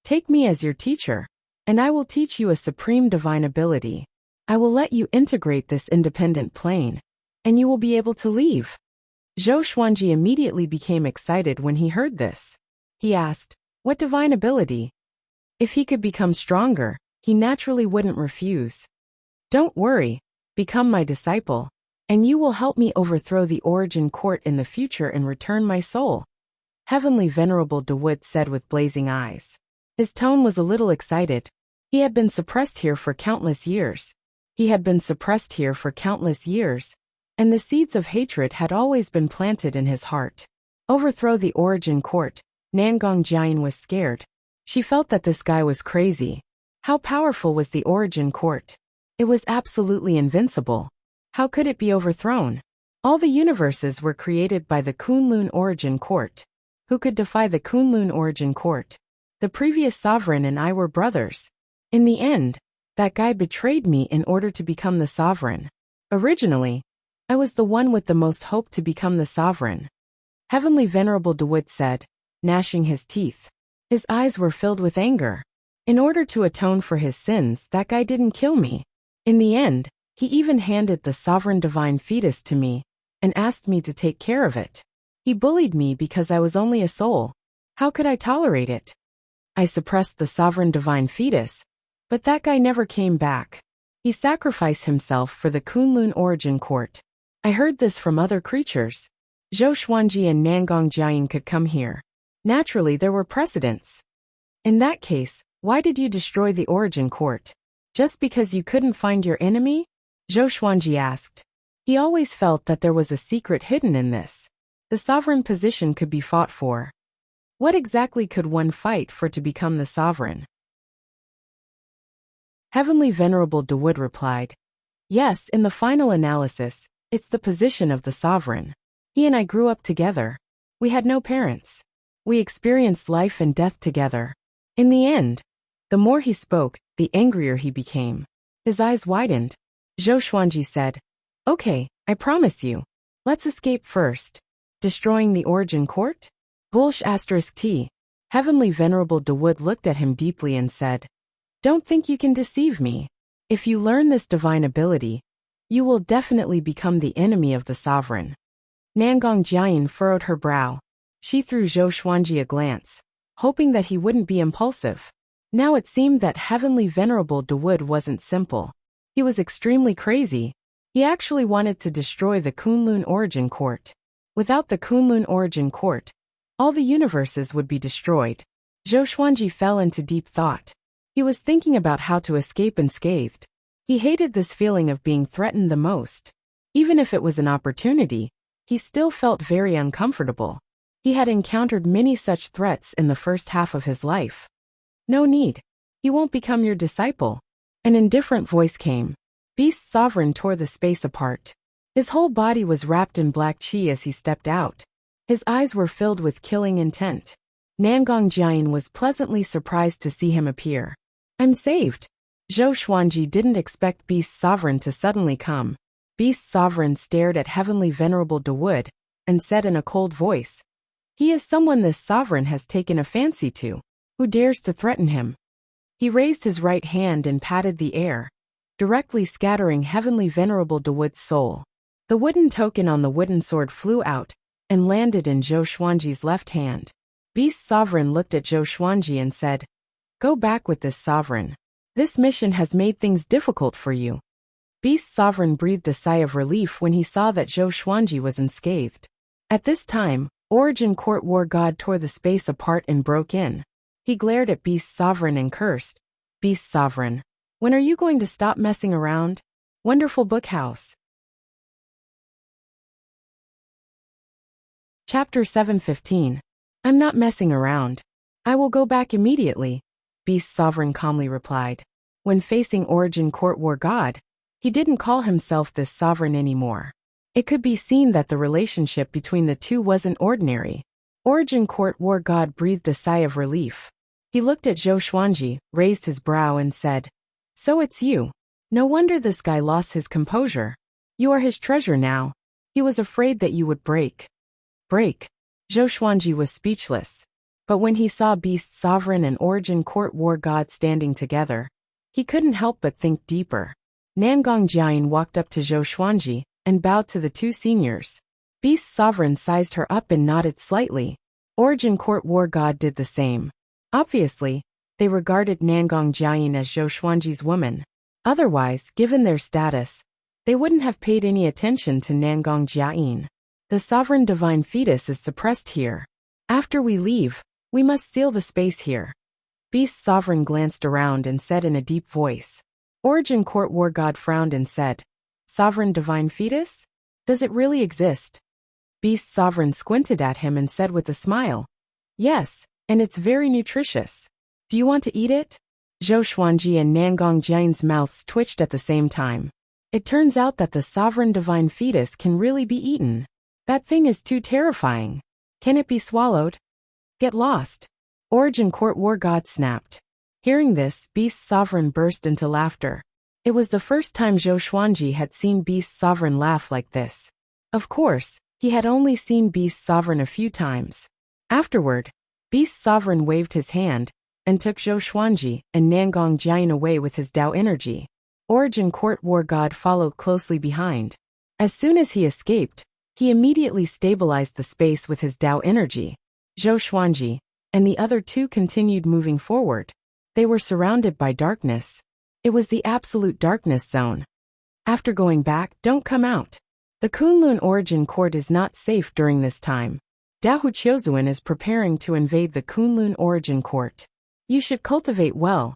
"Take me as your teacher, and I will teach you a supreme divine ability. I will let you integrate this independent plane, and you will be able to leave." Zhou Xuanji immediately became excited when he heard this. He asked, "What divine ability?" If he could become stronger, he naturally wouldn't refuse. "Don't worry, become my disciple, and you will help me overthrow the Origin Court in the future and return my soul," Heavenly Venerable Dawood said with blazing eyes. His tone was a little excited. He had been suppressed here for countless years. And the seeds of hatred had always been planted in his heart. Overthrow the Origin Court. Nangong Jiayin was scared. She felt that this guy was crazy. How powerful was the Origin Court? It was absolutely invincible. How could it be overthrown? All the universes were created by the Kunlun Origin Court. Who could defy the Kunlun Origin Court? The previous sovereign and I were brothers. In the end, that guy betrayed me in order to become the sovereign. Originally, I was the one with the most hope to become the sovereign. Heavenly Venerable Dawood said, gnashing his teeth. His eyes were filled with anger. In order to atone for his sins, that guy didn't kill me. In the end, he even handed the sovereign divine fetus to me and asked me to take care of it. He bullied me because I was only a soul. How could I tolerate it? I suppressed the sovereign divine fetus, but that guy never came back. He sacrificed himself for the Kunlun Origin Court. I heard this from other creatures. Zhou Xuanji and Nangong Jiayin could come here. Naturally, there were precedents. In that case, why did you destroy the Origin Court? Just because you couldn't find your enemy? Zhou Xuanji asked. He always felt that there was a secret hidden in this. The sovereign position could be fought for. What exactly could one fight for to become the sovereign? Heavenly Venerable Dawood replied, "Yes, in the final analysis, it's the position of the sovereign. He and I grew up together. We had no parents. We experienced life and death together. In the end," the more he spoke, the angrier he became. His eyes widened. Zhou Xuanji said, "Okay, I promise you. Let's escape first. Destroying the Origin Court?" T. Heavenly Venerable Dawood looked at him deeply and said, "Don't think you can deceive me. If you learn this divine ability, you will definitely become the enemy of the sovereign." Nangong Jiayin furrowed her brow. She threw Zhou Xuanji a glance, hoping that he wouldn't be impulsive. Now it seemed that Heavenly Venerable Dawood wasn't simple. He was extremely crazy. He actually wanted to destroy the Kunlun Origin Court. Without the Kunlun Origin Court, all the universes would be destroyed. Zhou Xuanji fell into deep thought. He was thinking about how to escape unscathed. He hated this feeling of being threatened the most. Even if it was an opportunity, he still felt very uncomfortable. He had encountered many such threats in the first half of his life. "No need. He won't become your disciple." An indifferent voice came. Beast Sovereign tore the space apart. His whole body was wrapped in black chi as he stepped out. His eyes were filled with killing intent. Nangong Jiayin was pleasantly surprised to see him appear. "I'm saved." Zhou Xuanji didn't expect Beast Sovereign to suddenly come. Beast Sovereign stared at Heavenly Venerable Dawood and said in a cold voice, "He is someone this sovereign has taken a fancy to. Who dares to threaten him?" He raised his right hand and patted the air, directly scattering Heavenly Venerable Dawood's soul. The wooden token on the wooden sword flew out and landed in Zhou Xuanji's left hand. Beast Sovereign looked at Zhou Xuanji and said, "Go back with this sovereign. This mission has made things difficult for you." Beast Sovereign breathed a sigh of relief when he saw that Zhou Xuanji was unscathed. At this time, Origin Court War God tore the space apart and broke in. He glared at Beast Sovereign and cursed, "Beast Sovereign, when are you going to stop messing around?" Wonderful Book House. Chapter 715. "I'm not messing around. I will go back immediately," Beast Sovereign calmly replied. When facing Origin Court War God, he didn't call himself this sovereign anymore. It could be seen that the relationship between the two wasn't ordinary. Origin Court War God breathed a sigh of relief. He looked at Zhou Xuanji, raised his brow and said, "So it's you. No wonder this guy lost his composure. You are his treasure now." He was afraid that you would break. Break. Zhou Xuanji was speechless. But when he saw Beast Sovereign and Origin Court War God standing together, he couldn't help but think deeper. Nangong Jiayin walked up to Zhou Xuanji and bowed to the two seniors. Beast Sovereign sized her up and nodded slightly. Origin Court War God did the same. Obviously, they regarded Nangong Jiayin as Zhou Xuanji's woman. Otherwise, given their status, they wouldn't have paid any attention to Nangong Jiayin. The sovereign divine fetus is suppressed here. After we leave, we must seal the space here. Beast Sovereign glanced around and said in a deep voice. Origin Court War God frowned and said, Sovereign divine fetus? Does it really exist? Beast Sovereign squinted at him and said with a smile. Yes, and it's very nutritious. Do you want to eat it? Zhou Xuanji and Nangong Jiayin's mouths twitched at the same time. It turns out that the sovereign divine fetus can really be eaten. That thing is too terrifying. Can it be swallowed? Get lost. Origin Court War God snapped. Hearing this, Beast Sovereign burst into laughter. It was the first time Zhou Xuanji had seen Beast Sovereign laugh like this. Of course, he had only seen Beast Sovereign a few times. Afterward, Beast Sovereign waved his hand and took Zhou Xuanji and Nangong Jiayin away with his Dao energy. Origin Court War God followed closely behind. As soon as he escaped, he immediately stabilized the space with his Dao energy. Zhou Xuanji and the other two continued moving forward. They were surrounded by darkness. It was the absolute darkness zone. After going back, don't come out. The Kunlun Origin Court is not safe during this time. Dahu Chiozuan is preparing to invade the Kunlun Origin Court. You should cultivate well.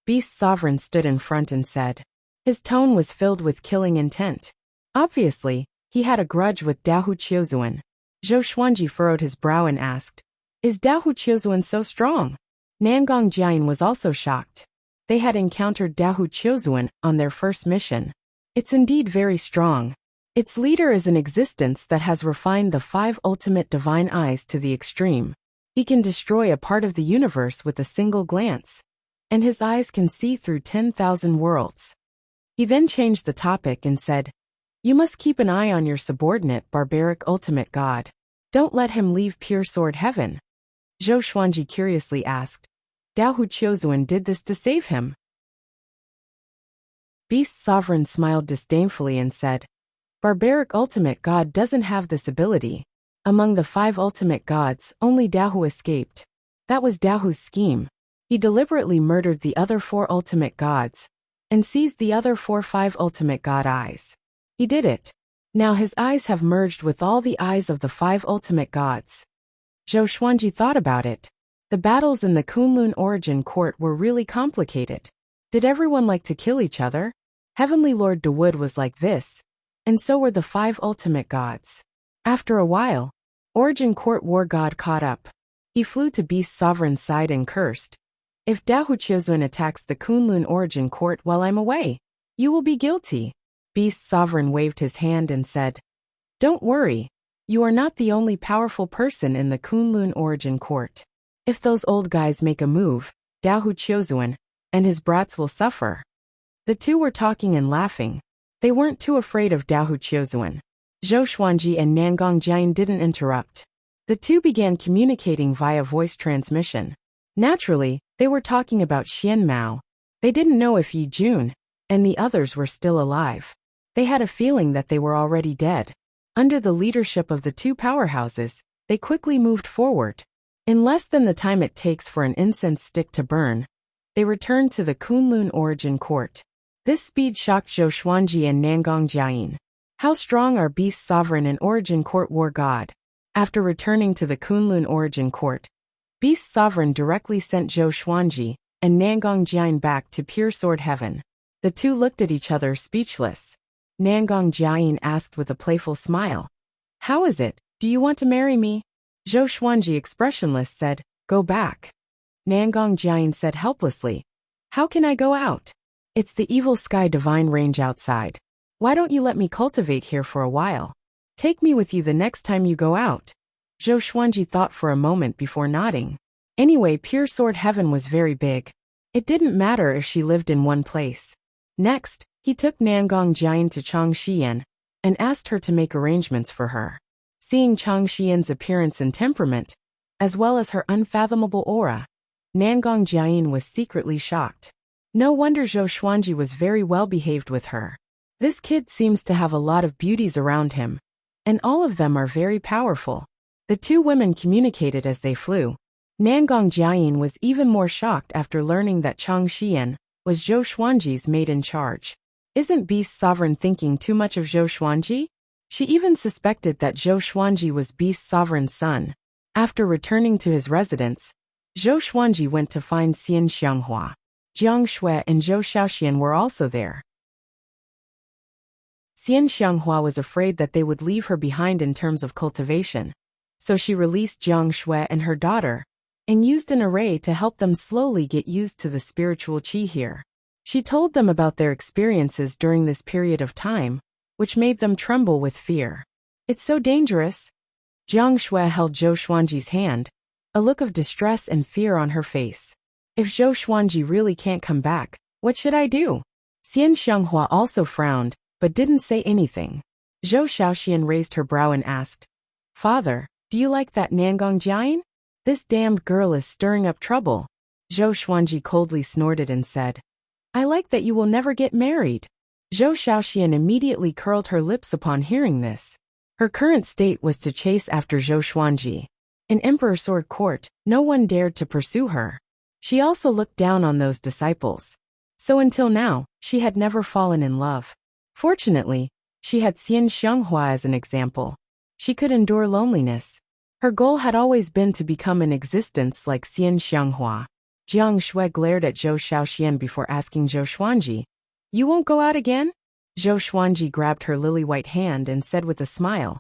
Beast Sovereign stood in front and said. His tone was filled with killing intent. Obviously, he had a grudge with Dahu Chiozuan. Zhou Xuanji furrowed his brow and asked, Is Dahu Chiozuan so strong? Nangong Jiayin was also shocked. They had encountered Dahu Chiozuan on their first mission. It's indeed very strong. Its leader is an existence that has refined the 5 ultimate divine eyes to the extreme. He can destroy a part of the universe with a single glance, and his eyes can see through 10,000 worlds. He then changed the topic and said, You must keep an eye on your subordinate barbaric ultimate god. Don't let him leave pure sword heaven. Zhou Xuanji curiously asked, Dahu Chiozuan did this to save him? Beast Sovereign smiled disdainfully and said, Barbaric ultimate god doesn't have this ability. Among the 5 ultimate gods, only Dahu escaped. That was Dahu's scheme. He deliberately murdered the other 4 ultimate gods and seized the other 5 ultimate god eyes. He did it. Now his eyes have merged with all the eyes of the 5 ultimate gods. Zhou Xuanji thought about it. The battles in the Kunlun Origin Court were really complicated. Did everyone like to kill each other? Heavenly Lord Dawood was like this, and so were the 5 ultimate gods. After a while, Origin Court War God caught up. He flew to Beast Sovereign's side and cursed. If Dahu Chiozuan attacks the Kunlun Origin Court while I'm away, you will be guilty. Beast Sovereign waved his hand and said, Don't worry. You are not the only powerful person in the Kunlun Origin Court. If those old guys make a move, Dahu Chiozuan and his brats will suffer. The two were talking and laughing. They weren't too afraid of Dahu Chiozuan. Zhou Xuanji and Nangong Jiayin didn't interrupt. The two began communicating via voice transmission. Naturally, they were talking about Xian Mao. They didn't know if Yi Jun and the others were still alive. They had a feeling that they were already dead. Under the leadership of the 2 powerhouses, they quickly moved forward. In less than the time it takes for an incense stick to burn, they returned to the Kunlun Origin Court. This speed shocked Zhou Xuanji and Nangong Jiayin. How strong are Beast Sovereign and Origin Court War God? After returning to the Kunlun Origin Court, Beast Sovereign directly sent Zhou Xuanji and Nangong Jiayin back to pure sword heaven. The two looked at each other speechless. Nangong Jiayin asked with a playful smile, How is it? Do you want to marry me? Zhou Xuanji, expressionless, said, Go back. Nangong Jiayin said helplessly, How can I go out? It's the evil sky divine range outside. Why don't you let me cultivate here for a while? Take me with you the next time you go out. Zhou Xuanji thought for a moment before nodding. Anyway, pure sword heaven was very big. It didn't matter if she lived in one place. Next, he took Nangong Jiayin to Changxian, and asked her to make arrangements for her. Seeing Chang Xian's appearance and temperament, as well as her unfathomable aura, Nangong Jiayin was secretly shocked. No wonder Zhou Xuanji was very well behaved with her. This kid seems to have a lot of beauties around him, and all of them are very powerful. The two women communicated as they flew. Nangong Jiayin was even more shocked after learning that Chang Xian was Zhou Xuanji's maid in charge. Isn't Beast Sovereign thinking too much of Zhou Xuanji? She even suspected that Zhou Xuanji was Beast Sovereign's son. After returning to his residence, Zhou Xuanji went to find Xian Xianghua. Jiang Shui and Zhou Xiaoxian were also there. Xian Xianghua was afraid that they would leave her behind in terms of cultivation, so she released Jiang Shui and her daughter, and used an array to help them slowly get used to the spiritual qi here. She told them about their experiences during this period of time, which made them tremble with fear. It's so dangerous. Jiang Shui held Zhou Xuanji's hand, a look of distress and fear on her face. If Zhou Xuanji really can't come back, what should I do? Xian Xianghua also frowned, but didn't say anything. Zhou Xiaoxian raised her brow and asked, "Father, do you like that Nangong Jiayin? This damned girl is stirring up trouble." Zhou Xuanji coldly snorted and said, "I like that you will never get married." Zhou Xiaoxian immediately curled her lips upon hearing this. Her current state was to chase after Zhou Xuanji. In Emperor Sword Court, no one dared to pursue her. She also looked down on those disciples. So until now, she had never fallen in love. Fortunately, she had Xian Xianghua as an example. She could endure loneliness. Her goal had always been to become an existence like Xian Xianghua. Jiang Shui glared at Zhou Xiaoxian before asking Zhou Xuanji, "You won't go out again?" Zhou Xuanji grabbed her lily-white hand and said with a smile,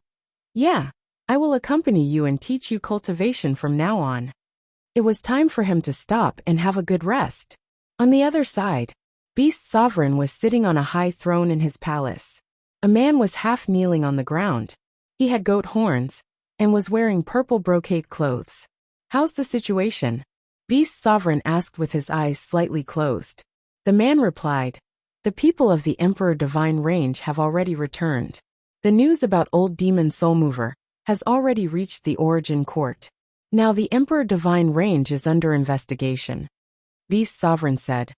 "Yeah, I will accompany you and teach you cultivation from now on." It was time for him to stop and have a good rest. On the other side, Beast Sovereign was sitting on a high throne in his palace. A man was half kneeling on the ground. He had goat horns, and was wearing purple brocade clothes. "How's the situation?" Beast Sovereign asked with his eyes slightly closed. The man replied, "The people of the Emperor Divine Range have already returned. The news about old demon Soulmover has already reached the Origin Court. Now the Emperor Divine Range is under investigation." Beast Sovereign said,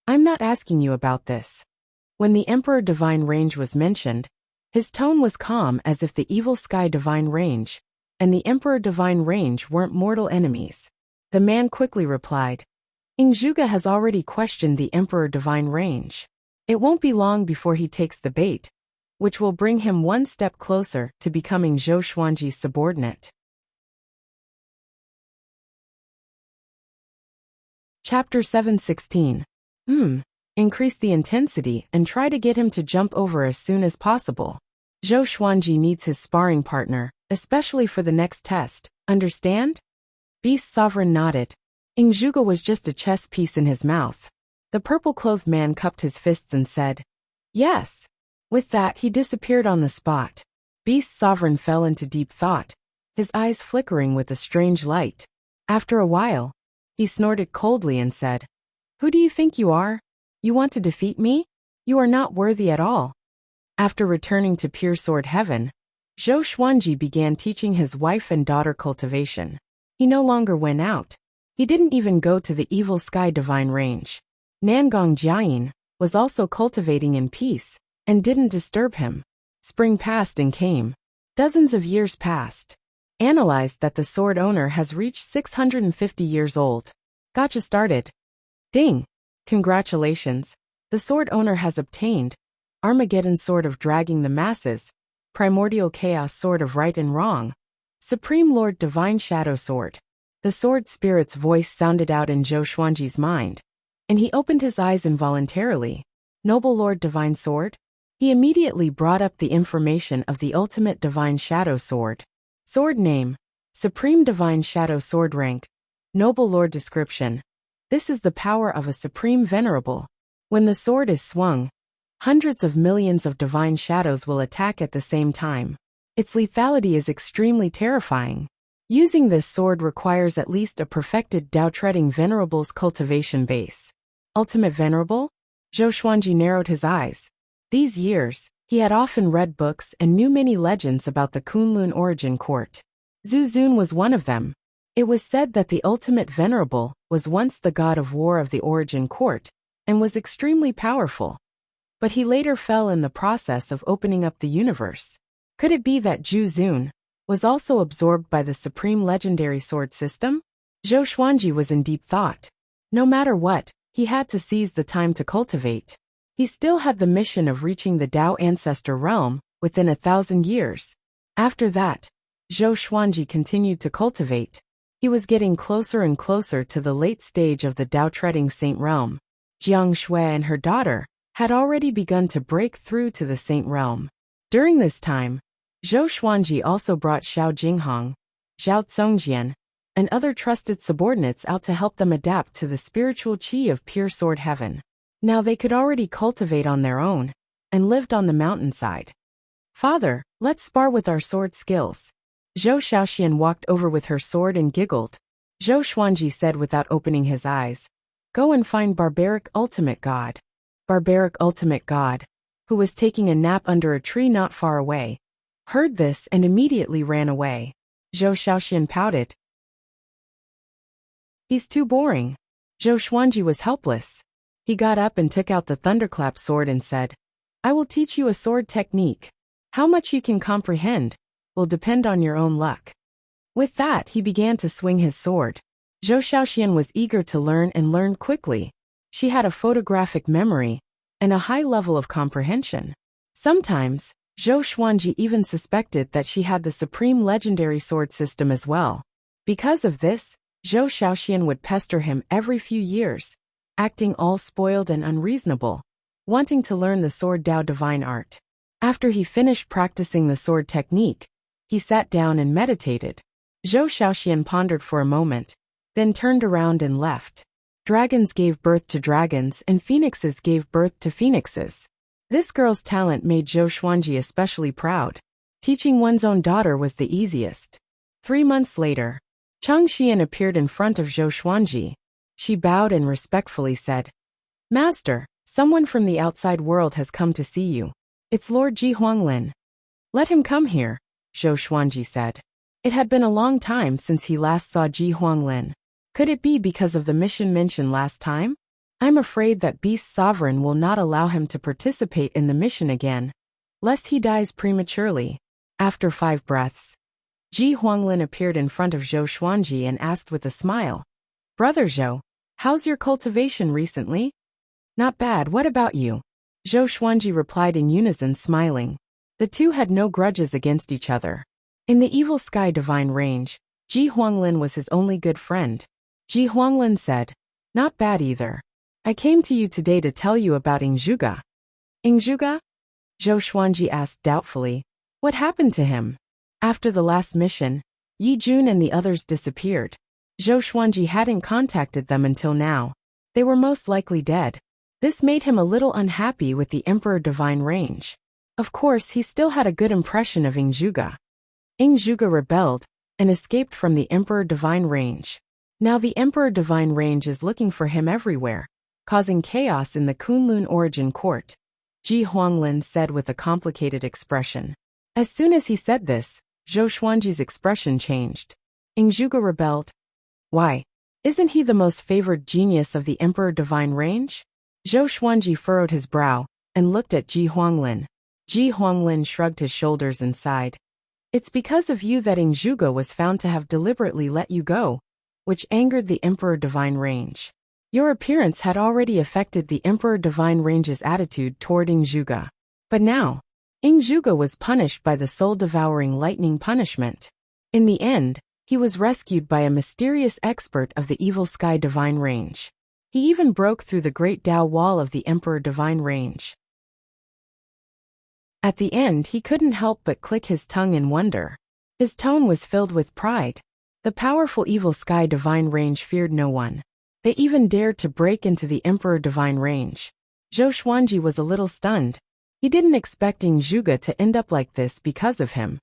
"I'm not asking you about this." When the Emperor Divine Range was mentioned, his tone was calm as if the Evil Sky Divine Range and the Emperor Divine Range weren't mortal enemies. The man quickly replied, "Ingzhuge has already questioned the Emperor Divine Range. It won't be long before he takes the bait, which will bring him one step closer to becoming Zhou Xuanji's subordinate." Chapter 716. Increase the intensity and try to get him to jump over as soon as possible. Zhou Xuanji needs his sparring partner, especially for the next test, understand? Beast Sovereign nodded. Ingzhuge was just a chess piece in his mouth. The purple-clothed man cupped his fists and said, "Yes." With that, he disappeared on the spot. Beast Sovereign fell into deep thought, his eyes flickering with a strange light. After a while, he snorted coldly and said, "Who do you think you are? You want to defeat me? You are not worthy at all." After returning to Pure Sword Heaven, Zhou Xuanji began teaching his wife and daughter cultivation. He no longer went out. He didn't even go to the Evil Sky Divine Range. Nangong Jiayin was also cultivating in peace and didn't disturb him. Spring passed and came. Dozens of years passed. Analyzed that the sword owner has reached 650 years old. Gotcha started. Ding! Congratulations. The sword owner has obtained Armageddon Sword of Dragging the Masses, Primordial Chaos Sword of Right and Wrong, Supreme Lord Divine Shadow Sword. The sword spirit's voice sounded out in Zhou Xuanji's mind, and he opened his eyes involuntarily. Noble Lord Divine Sword? He immediately brought up the information of the ultimate Divine Shadow Sword. Sword name: Supreme Divine Shadow Sword. Rank: Noble Lord. Description: this is the power of a Supreme Venerable. When the sword is swung, hundreds of millions of divine shadows will attack at the same time. Its lethality is extremely terrifying. Using this sword requires at least a perfected Dao-treading Venerable's cultivation base. Ultimate Venerable? Zhou Xuanji narrowed his eyes. These years, He had often read books and knew many legends about the Kunlun origin court. Zhu Xun was one of them. It was said that the ultimate venerable was once the god of war of the origin court and was extremely powerful. But he later fell in the process of opening up the universe. Could it be that Zhu Xun was also absorbed by the supreme legendary sword system? Zhou Xuanji was in deep thought. No matter what, he had to seize the time to cultivate. He still had the mission of reaching the Dao ancestor realm within 1,000 years. After that, Zhou Xuanji continued to cultivate. He was getting closer and closer to the late stage of the Dao-treading saint realm. Jiang Shui and her daughter had already begun to break through to the saint realm. During this time, Zhou Xuanji also brought Xiao Jinghong, Zhao Zongjian, and other trusted subordinates out to help them adapt to the spiritual qi of pure sword heaven. Now they could already cultivate on their own and lived on the mountainside. "Father, let's spar with our sword skills." Zhou Shaoxian walked over with her sword and giggled. Zhou Xuanji said without opening his eyes, "Go and find Barbaric Ultimate God." Barbaric Ultimate God, who was taking a nap under a tree not far away, heard this and immediately ran away. Zhou Shaoxian pouted. "He's too boring." Zhou Xuanji was helpless. He got up and took out the thunderclap sword and said, "I will teach you a sword technique. How much you can comprehend will depend on your own luck." With that, he began to swing his sword. Zhou Shaoxian was eager to learn and learned quickly. She had a photographic memory and a high level of comprehension. Sometimes, Zhou Xuanji even suspected that she had the supreme legendary sword system as well. Because of this, Zhou Shaoxian would pester him every few years, acting all spoiled and unreasonable, wanting to learn the sword Dao divine art. After he finished practicing the sword technique, he sat down and meditated. Zhou Shaoxian pondered for a moment, then turned around and left. Dragons gave birth to dragons and phoenixes gave birth to phoenixes. This girl's talent made Zhou Xuanji especially proud. Teaching one's own daughter was the easiest. 3 months later, Chang Xian appeared in front of Zhou Xuanji. She bowed and respectfully said, "Master, someone from the outside world has come to see you. It's Lord Ji Huanglin." "Let him come here," Zhou Xuanji said. It had been a long time since he last saw Ji Huanglin. Could it be because of the mission mentioned last time? "I'm afraid that Beast Sovereign will not allow him to participate in the mission again, lest he dies prematurely." After 5 breaths, Ji Huanglin appeared in front of Zhou Xuanji and asked with a smile, "Brother Zhou, how's your cultivation recently?" "Not bad, what about you?" Zhou Xuanji replied in unison, smiling. The two had no grudges against each other. In the Evil Sky Divine Range, Ji Huanglin was his only good friend. Ji Huanglin said, "Not bad either. I came to you today to tell you about Ingzhuge." "Ingzhuge?" Zhou Xuanji asked doubtfully. "What happened to him?" After the last mission, Yi Jun and the others disappeared. Zhou Xuanji hadn't contacted them until now. They were most likely dead. This made him a little unhappy with the Emperor Divine Range. Of course, he still had a good impression of Ingzhuge. Ingzhuge rebelled and escaped from the Emperor Divine Range. Now the Emperor Divine Range is looking for him everywhere, causing chaos in the Kunlun origin court, Ji Huanglin said with a complicated expression. As soon as he said this, Zhou Xuanji's expression changed. "Ingzhuge rebelled? Why? Isn't he the most favored genius of the Emperor Divine Range?" Zhou Xuanji furrowed his brow and looked at Ji Huanglin. Ji Huanglin shrugged his shoulders and sighed. "It's because of you that Ingzhuge was found to have deliberately let you go, which angered the Emperor Divine Range. Your appearance had already affected the Emperor Divine Range's attitude toward Ingzhuge. But now, Ingzhuge was punished by the soul-devouring lightning punishment. In the end, he was rescued by a mysterious expert of the Evil Sky Divine Range. He even broke through the Great Dao Wall of the Emperor Divine Range." At the end, he couldn't help but click his tongue in wonder. His tone was filled with pride. The powerful Evil Sky Divine Range feared no one. They even dared to break into the Emperor Divine Range. Zhou Xuanji was a little stunned. He didn't expect Ingzhuge to end up like this because of him.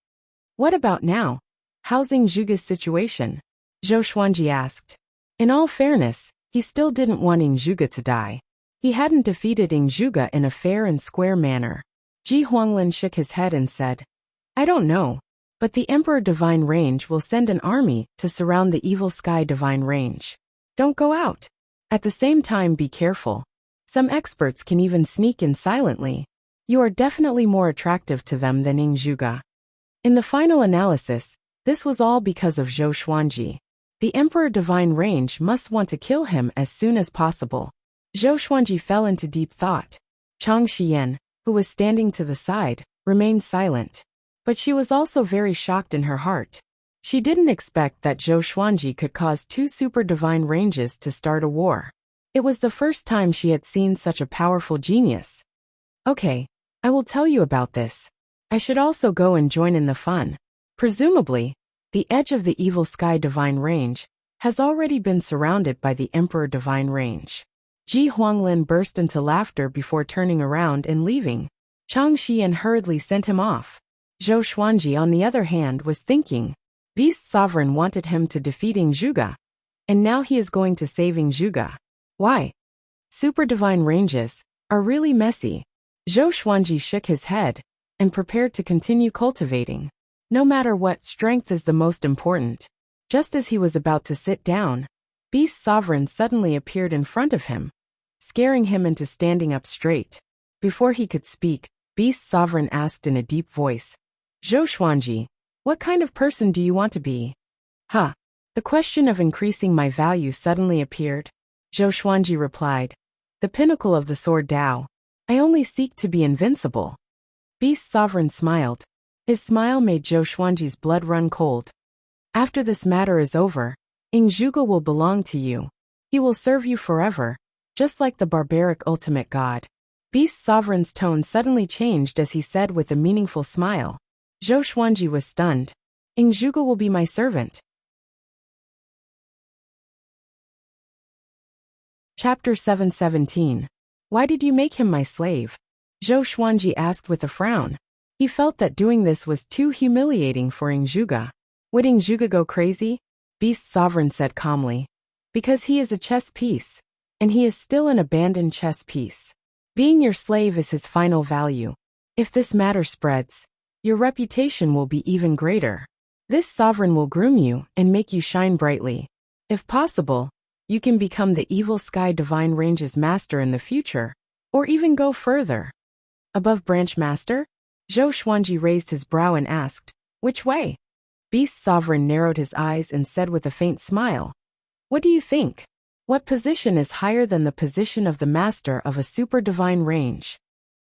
"What about now? How's Ingzhuge's situation?" Zhou Xuanji asked. In all fairness, he still didn't want Ingzhuge to die. He hadn't defeated Ingzhuge in a fair and square manner. Ji Huanglin shook his head and said, I don't know. But the Emperor Divine Range will send an army to surround the evil Sky Divine Range. Don't go out. At the same time, be careful. Some experts can even sneak in silently. You are definitely more attractive to them than Ing Zhuge. In the final analysis, this was all because of Zhou Xuanji. The Emperor Divine Range must want to kill him as soon as possible. Zhou Xuanji fell into deep thought. Chang Xian, who was standing to the side, remained silent. But she was also very shocked in her heart. She didn't expect that Zhou Xuanji could cause two super divine ranges to start a war. It was the first time she had seen such a powerful genius. Okay, I will tell you about this. I should also go and join in the fun. Presumably, the edge of the evil Sky Divine Range has already been surrounded by the Emperor Divine Range. Ji Huanglin burst into laughter before turning around and leaving. Chang Xian hurriedly sent him off. Zhou Xuanji, on the other hand, was thinking, Beast Sovereign wanted him to defeat Ing Zhuge, and now he is going to save Ing Zhuge. Why? Super divine ranges are really messy. Zhou Xuanji shook his head and prepared to continue cultivating. No matter what, strength is the most important. Just as he was about to sit down, Beast Sovereign suddenly appeared in front of him, scaring him into standing up straight. Before he could speak, Beast Sovereign asked in a deep voice, Zhou Xuanji, what kind of person do you want to be? Huh. The question of increasing my value suddenly appeared. Zhou Xuanji replied, the pinnacle of the sword Dao. I only seek to be invincible. Beast Sovereign smiled. His smile made Zhou Xuanji's blood run cold. After this matter is over, Ing Zhuge will belong to you. He will serve you forever, just like the barbaric ultimate god. Beast Sovereign's tone suddenly changed as he said with a meaningful smile. Zhou Xuanji was stunned. Ing Zhuge will be my servant. Chapter 717. Why did you make him my slave? Zhou Xuanji asked with a frown. He felt that doing this was too humiliating for Ing Zhuge. Would Ing Zhuge go crazy? Beast Sovereign said calmly. Because he is a chess piece, and he is still an abandoned chess piece. Being your slave is his final value. If this matter spreads, your reputation will be even greater. This sovereign will groom you and make you shine brightly. If possible, you can become the evil Sky Divine Range's master in the future, or even go further. Above Branch Master? Zhou Xuanji raised his brow and asked, which way? Beast Sovereign narrowed his eyes and said with a faint smile, what do you think? What position is higher than the position of the master of a super divine range?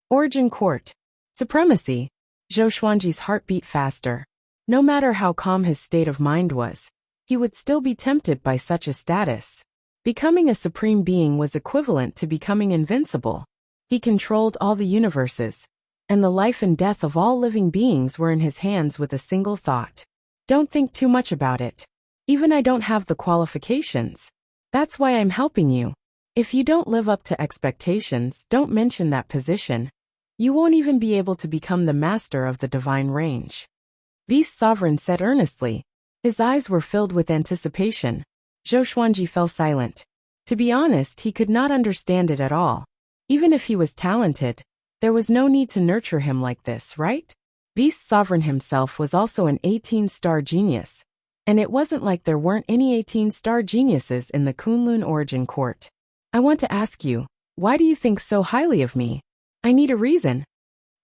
Origin Court. Supremacy. Zhou Xuanji's heart beat faster. No matter how calm his state of mind was, he would still be tempted by such a status. Becoming a supreme being was equivalent to becoming invincible. He controlled all the universes, and the life and death of all living beings were in his hands with a single thought. Don't think too much about it. Even I don't have the qualifications. That's why I'm helping you. If you don't live up to expectations, don't mention that position. You won't even be able to become the master of the divine range. Beast Sovereign said earnestly. His eyes were filled with anticipation. Zhou Xuanji fell silent. To be honest, he could not understand it at all. Even if he was talented, there was no need to nurture him like this, right? Beast Sovereign himself was also an 18-star genius, and it wasn't like there weren't any 18-star geniuses in the Kunlun Origin Court. I want to ask you, why do you think so highly of me? I need a reason.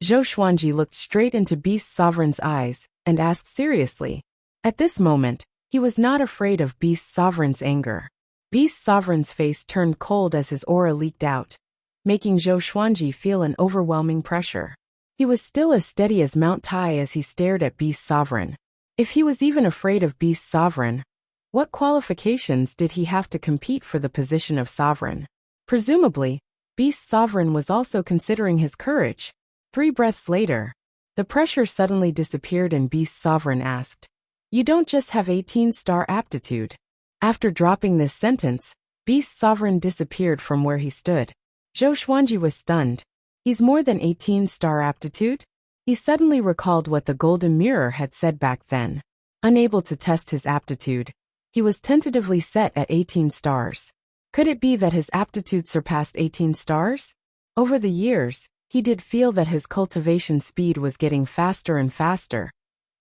Zhou Xuanji looked straight into Beast Sovereign's eyes and asked seriously. At this moment, he was not afraid of Beast Sovereign's anger. Beast Sovereign's face turned cold as his aura leaked out, making Zhou Xuanji feel an overwhelming pressure. He was still as steady as Mount Tai as he stared at Beast Sovereign. If he was even afraid of Beast Sovereign, what qualifications did he have to compete for the position of sovereign? Presumably, Beast Sovereign was also considering his courage. 3 breaths later, the pressure suddenly disappeared and Beast Sovereign asked, you don't just have 18-star aptitude. After dropping this sentence, Beast Sovereign disappeared from where he stood. Zhou Xuanji was stunned. He's more than 18-star aptitude? He suddenly recalled what the Golden Mirror had said back then. Unable to test his aptitude, he was tentatively set at 18 stars. Could it be that his aptitude surpassed 18 stars? Over the years, He did feel that his cultivation speed was getting faster and faster,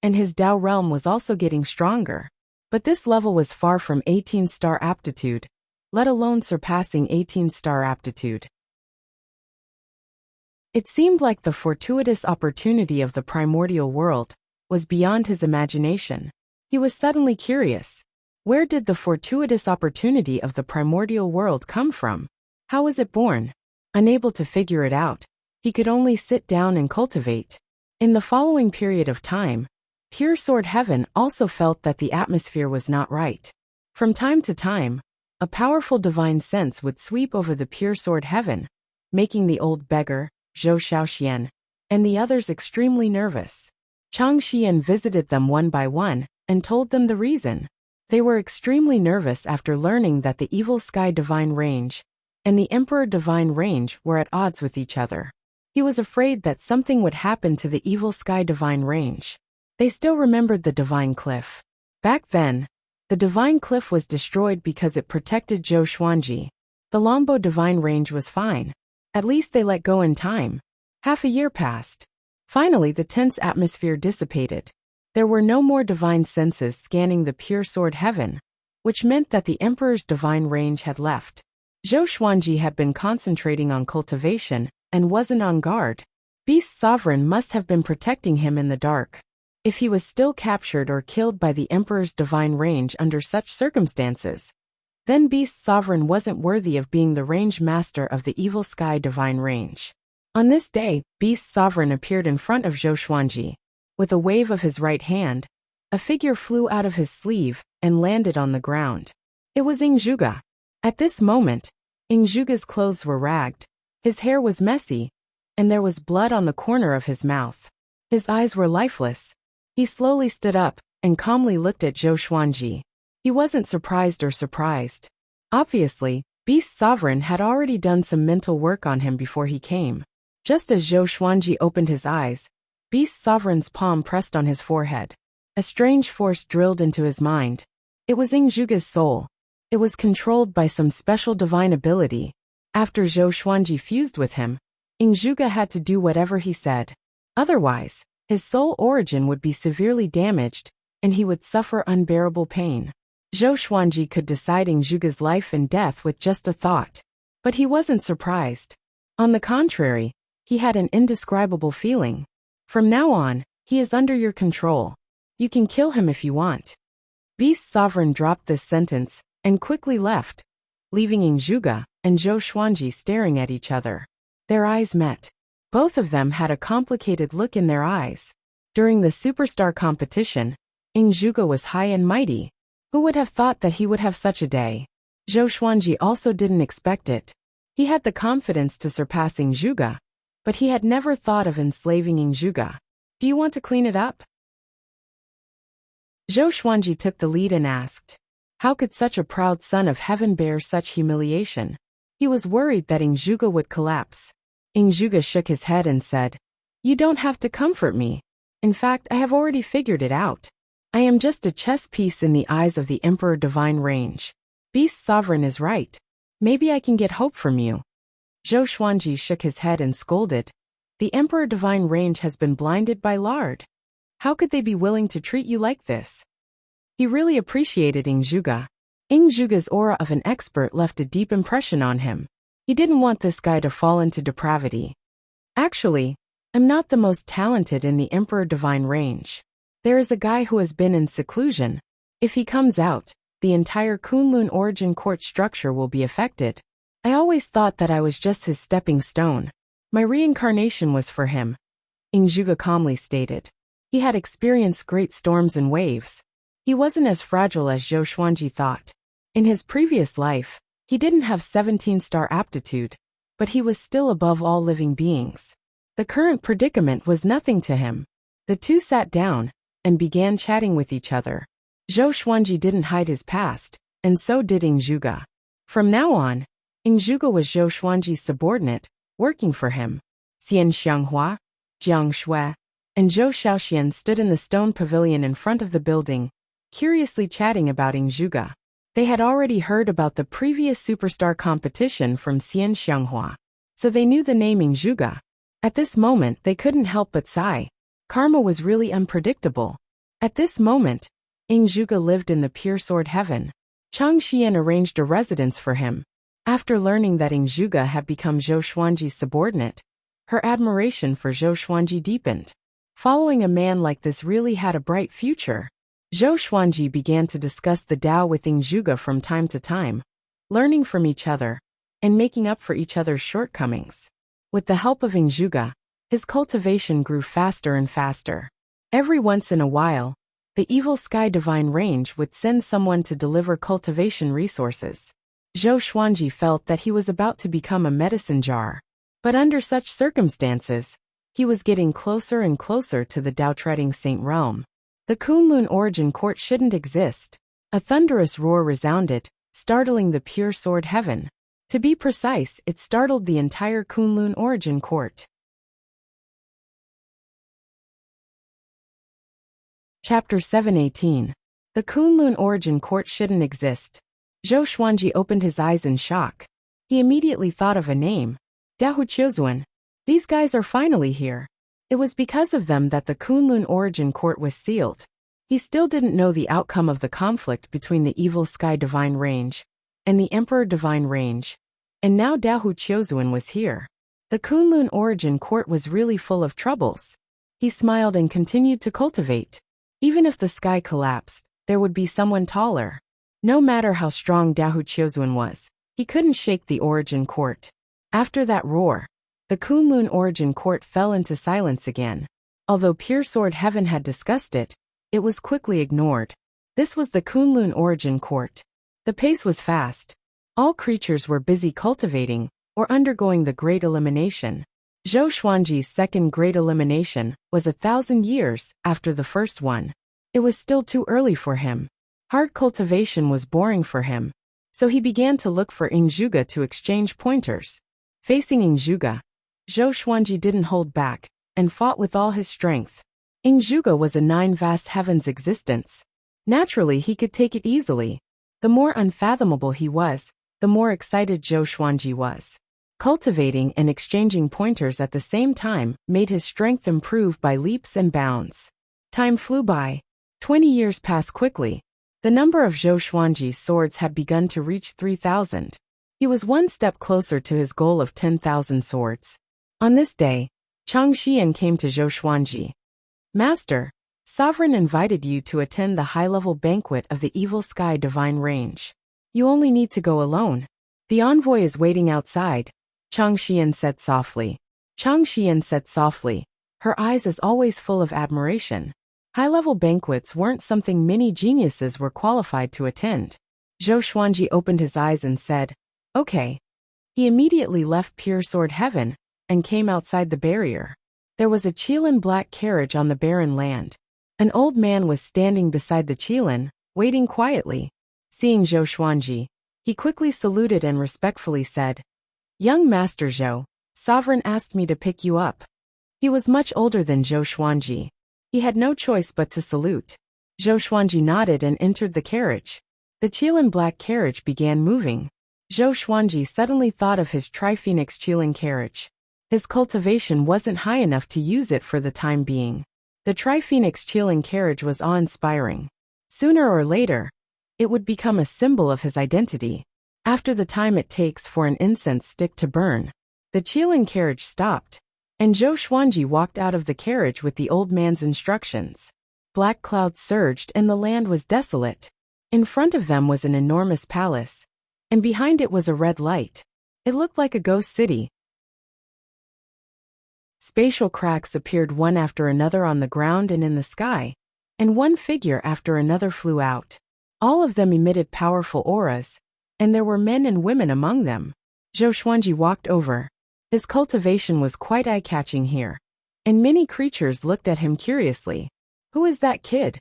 and his Tao realm was also getting stronger. But this level was far from 18-star aptitude, let alone surpassing 18-star aptitude. It seemed like the fortuitous opportunity of the primordial world was beyond his imagination. He was suddenly curious. Where did the fortuitous opportunity of the primordial world come from? How was it born? Unable to figure it out, he could only sit down and cultivate. In the following period of time, Pure Sword Heaven also felt that the atmosphere was not right. From time to time, a powerful divine sense would sweep over the Pure Sword Heaven, making the old beggar, Zhou Shaoxian, and the others extremely nervous. Chang Xian visited them one by one and told them the reason. They were extremely nervous after learning that the Evil Sky Divine Range and the Emperor Divine Range were at odds with each other. He was afraid that something would happen to the Evil Sky Divine Range. They still remembered the Divine Cliff. Back then, the Divine Cliff was destroyed because it protected Zhou Xuanji. The Longbow Divine Range was fine. At least they let go in time. Half a year passed. Finally, the tense atmosphere dissipated. There were no more divine senses scanning the Pure Sword Heaven, which meant that the Emperor's divine range had left. Zhou Xuanji had been concentrating on cultivation and wasn't on guard. Beast Sovereign must have been protecting him in the dark. If he was still captured or killed by the Emperor's divine range under such circumstances, then Beast Sovereign wasn't worthy of being the range master of the Evil Sky Divine Range. On this day, Beast Sovereign appeared in front of Zhou Xuanji. With a wave of his right hand, a figure flew out of his sleeve and landed on the ground. It was Ingzhuge. At this moment, Ingzhuge's clothes were ragged, his hair was messy, and there was blood on the corner of his mouth. His eyes were lifeless. He slowly stood up and calmly looked at Zhou Xuanji. He wasn't surprised. Obviously, Beast Sovereign had already done some mental work on him before he came. Just as Zhou Xuanji opened his eyes, Beast Sovereign's palm pressed on his forehead. A strange force drilled into his mind. It was Ingzhuge's soul. It was controlled by some special divine ability. After Zhou Xuanji fused with him, Ingzhuge had to do whatever he said. Otherwise, his soul origin would be severely damaged, and he would suffer unbearable pain. Zhou Xuanji could decide Ingzhuge's life and death with just a thought. But he wasn't surprised. On the contrary, he had an indescribable feeling. From now on, he is under your control. You can kill him if you want. Beast Sovereign dropped this sentence and quickly left, leaving Ingzhuge and Zhou Xuanji staring at each other. Their eyes met. Both of them had a complicated look in their eyes. During the superstar competition, Ingzhuge was high and mighty. Who would have thought that he would have such a day? Zhou Xuanji also didn't expect it. He had the confidence to surpass Ingzhuge, but he had never thought of enslaving Ingzhuge. Do you want to clean it up? Zhou Xuanji took the lead and asked. How could such a proud son of heaven bear such humiliation? He was worried that Ingzhuge would collapse. Ingzhuge shook his head and said, You don't have to comfort me. In fact, I have already figured it out. I am just a chess piece in the eyes of the Emperor Divine Range. Beast Sovereign is right. Maybe I can get hope from you. Zhou Xuanji shook his head and scolded. The Emperor Divine Range has been blinded by lard. How could they be willing to treat you like this? He really appreciated Ingzhuge. Ingzhuge's aura of an expert left a deep impression on him. He didn't want this guy to fall into depravity. Actually, I'm not the most talented in the Emperor Divine Range. There is a guy who has been in seclusion. If he comes out, the entire Kunlun origin court structure will be affected. I always thought that I was just his stepping stone. My reincarnation was for him, Ingzhuge calmly stated. He had experienced great storms and waves. He wasn't as fragile as Zhou Xuanji thought. In his previous life, he didn't have 17-star aptitude, but he was still above all living beings. The current predicament was nothing to him. The two sat down and began chatting with each other. Zhou Xuanji didn't hide his past, and so did Ingzhuge. From now on, Ingzhuge was Zhou Xuanji's subordinate, working for him. Xian Xianghua, Jiang Shui, and Zhou Shaoxian stood in the stone pavilion in front of the building, curiously chatting about Ingzhuge. They had already heard about the previous superstar competition from Xian Xianghua, so they knew the name Ingzhuge. At this moment they couldn't help but sigh. Karma was really unpredictable. At this moment, Zhuge lived in the pure sword heaven. Chang Xian arranged a residence for him. After learning that Zhuge had become Zhou Xuanji's subordinate, her admiration for Zhou Xuanji deepened. Following a man like this really had a bright future. Zhou Xuanji began to discuss the Tao with Zhuge from time to time, learning from each other, and making up for each other's shortcomings. With the help of Zhuge, his cultivation grew faster and faster. Every once in a while, the evil sky divine range would send someone to deliver cultivation resources. Zhou Xuanji felt that he was about to become a medicine jar. But under such circumstances, he was getting closer and closer to the Tao-treading Saint realm. The Kunlun origin court shouldn't exist. A thunderous roar resounded, startling the pure sword heaven. To be precise, it startled the entire Kunlun origin court. Chapter 718. The Kunlun origin court shouldn't exist. Zhou Xuanji opened his eyes in shock. He immediately thought of a name. Dahu Qiuzuan. These guys are finally here. It was because of them that the Kunlun origin court was sealed. He still didn't know the outcome of the conflict between the evil sky divine range and the emperor divine range. And now Dahu Qiuzuan was here. The Kunlun origin court was really full of troubles. He smiled and continued to cultivate. Even if the sky collapsed, there would be someone taller. No matter how strong Dahu Qiuzuan was, he couldn't shake the origin court. After that roar, the Kunlun origin court fell into silence again. Although Pure Sword Heaven had discussed it, it was quickly ignored. This was the Kunlun origin court. The pace was fast. All creatures were busy cultivating, or undergoing the Great Elimination. Zhou Xuanji's second Great Elimination was 1,000 years after the first one. It was still too early for him. Hard cultivation was boring for him. So he began to look for Zhuge to exchange pointers. Facing Zhuge, Zhou Xuanji didn't hold back, and fought with all his strength. Zhuge was a 9 vast heavens existence. Naturally he could take it easily. The more unfathomable he was, the more excited Zhou Xuanji was. Cultivating and exchanging pointers at the same time made his strength improve by leaps and bounds. Time flew by. 20 years passed quickly. The number of Zhou Xuanji's swords had begun to reach 3,000. He was one step closer to his goal of 10,000 swords. On this day, Chang Xian came to Zhou Xuanji. Master, Sovereign invited you to attend the high-level banquet of the Evil Sky Divine Range. You only need to go alone. The envoy is waiting outside, Chang Xian said softly. Chang Xian said softly, her eyes as always full of admiration. High-level banquets weren't something many geniuses were qualified to attend. Zhou Xuanji opened his eyes and said, okay. He immediately left Pure Sword Heaven and came outside the barrier. There was a Qilin black carriage on the barren land. An old man was standing beside the Qilin, waiting quietly. Seeing Zhou Xuanji, he quickly saluted and respectfully said, Young Master Zhou, Sovereign asked me to pick you up. He was much older than Zhou Xuanji. He had no choice but to salute. Zhou Xuanji nodded and entered the carriage. The Qilin black carriage began moving. Zhou Xuanji suddenly thought of his Tri-Phoenix Qilin carriage. His cultivation wasn't high enough to use it for the time being. The Tri-Phoenix Qilin carriage was awe-inspiring. Sooner or later, it would become a symbol of his identity. After the time it takes for an incense stick to burn, the Qilin carriage stopped, and Zhou Xuanji walked out of the carriage with the old man's instructions. Black clouds surged and the land was desolate. In front of them was an enormous palace, and behind it was a red light. It looked like a ghost city. Spatial cracks appeared one after another on the ground and in the sky, and one figure after another flew out. All of them emitted powerful auras, and there were men and women among them. Zhou Xuanji walked over. His cultivation was quite eye-catching here, and many creatures looked at him curiously. Who is that kid?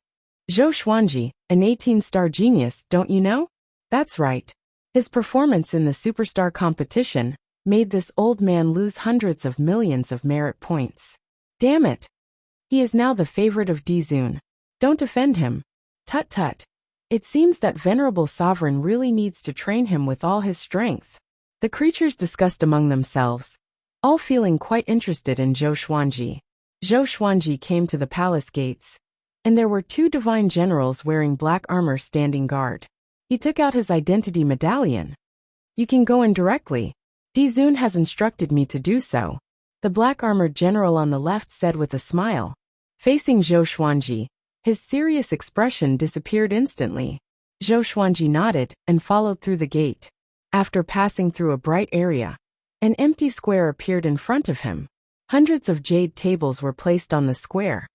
Zhou Xuanji, an 18-star genius, don't you know? That's right. His performance in the superstar competition made this old man lose hundreds of millions of merit points. Damn it. He is now the favorite of Dizun. Don't offend him. Tut-tut. It seems that venerable sovereign really needs to train him with all his strength. The creatures discussed among themselves. all feeling quite interested in Zhou Xuanji. Zhou Xuanji came to the palace gates, and there were 2 divine generals wearing black armor standing guard. He took out his identity medallion. "You can go in directly. Dizun has instructed me to do so," the black-armored general on the left said with a smile. Facing Zhou Xuanji, his serious expression disappeared instantly. Zhou Xuanji nodded and followed through the gate. After passing through a bright area, an empty square appeared in front of him. Hundreds of jade tables were placed on the square,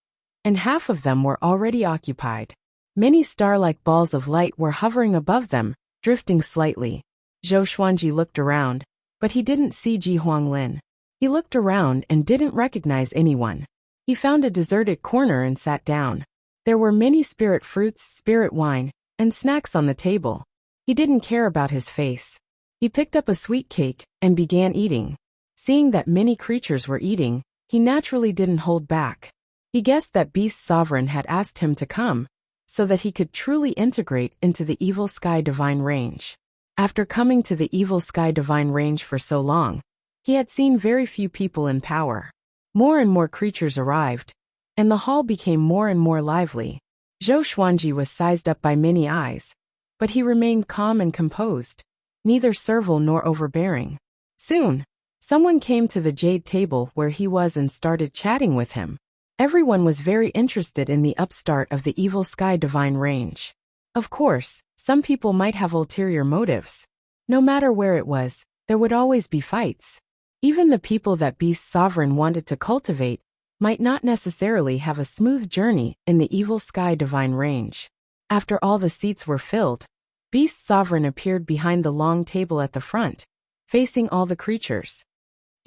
and half of them were already occupied. Many star-like balls of light were hovering above them, drifting slightly. Zhou Xuanji looked around, but he didn't see Ji Huanglin. He looked around and didn't recognize anyone. He found a deserted corner and sat down. There were many spirit fruits, spirit wine, and snacks on the table. He didn't care about his face. He picked up a sweet cake and began eating. Seeing that many creatures were eating, he naturally didn't hold back. He guessed that Beast Sovereign had asked him to come, so that he could truly integrate into the Evil Sky Divine Range. After coming to the Evil Sky Divine Range for so long, he had seen very few people in power. More and more creatures arrived, and the hall became more and more lively. Zhou Xuanji was sized up by many eyes, but he remained calm and composed, neither servile nor overbearing. Soon, someone came to the jade table where he was and started chatting with him. Everyone was very interested in the upstart of the Evil Sky Divine Range. Of course, some people might have ulterior motives. No matter where it was, there would always be fights. Even the people that Beast Sovereign wanted to cultivate might not necessarily have a smooth journey in the Evil Sky Divine Range. After all the seats were filled, Beast Sovereign appeared behind the long table at the front, facing all the creatures.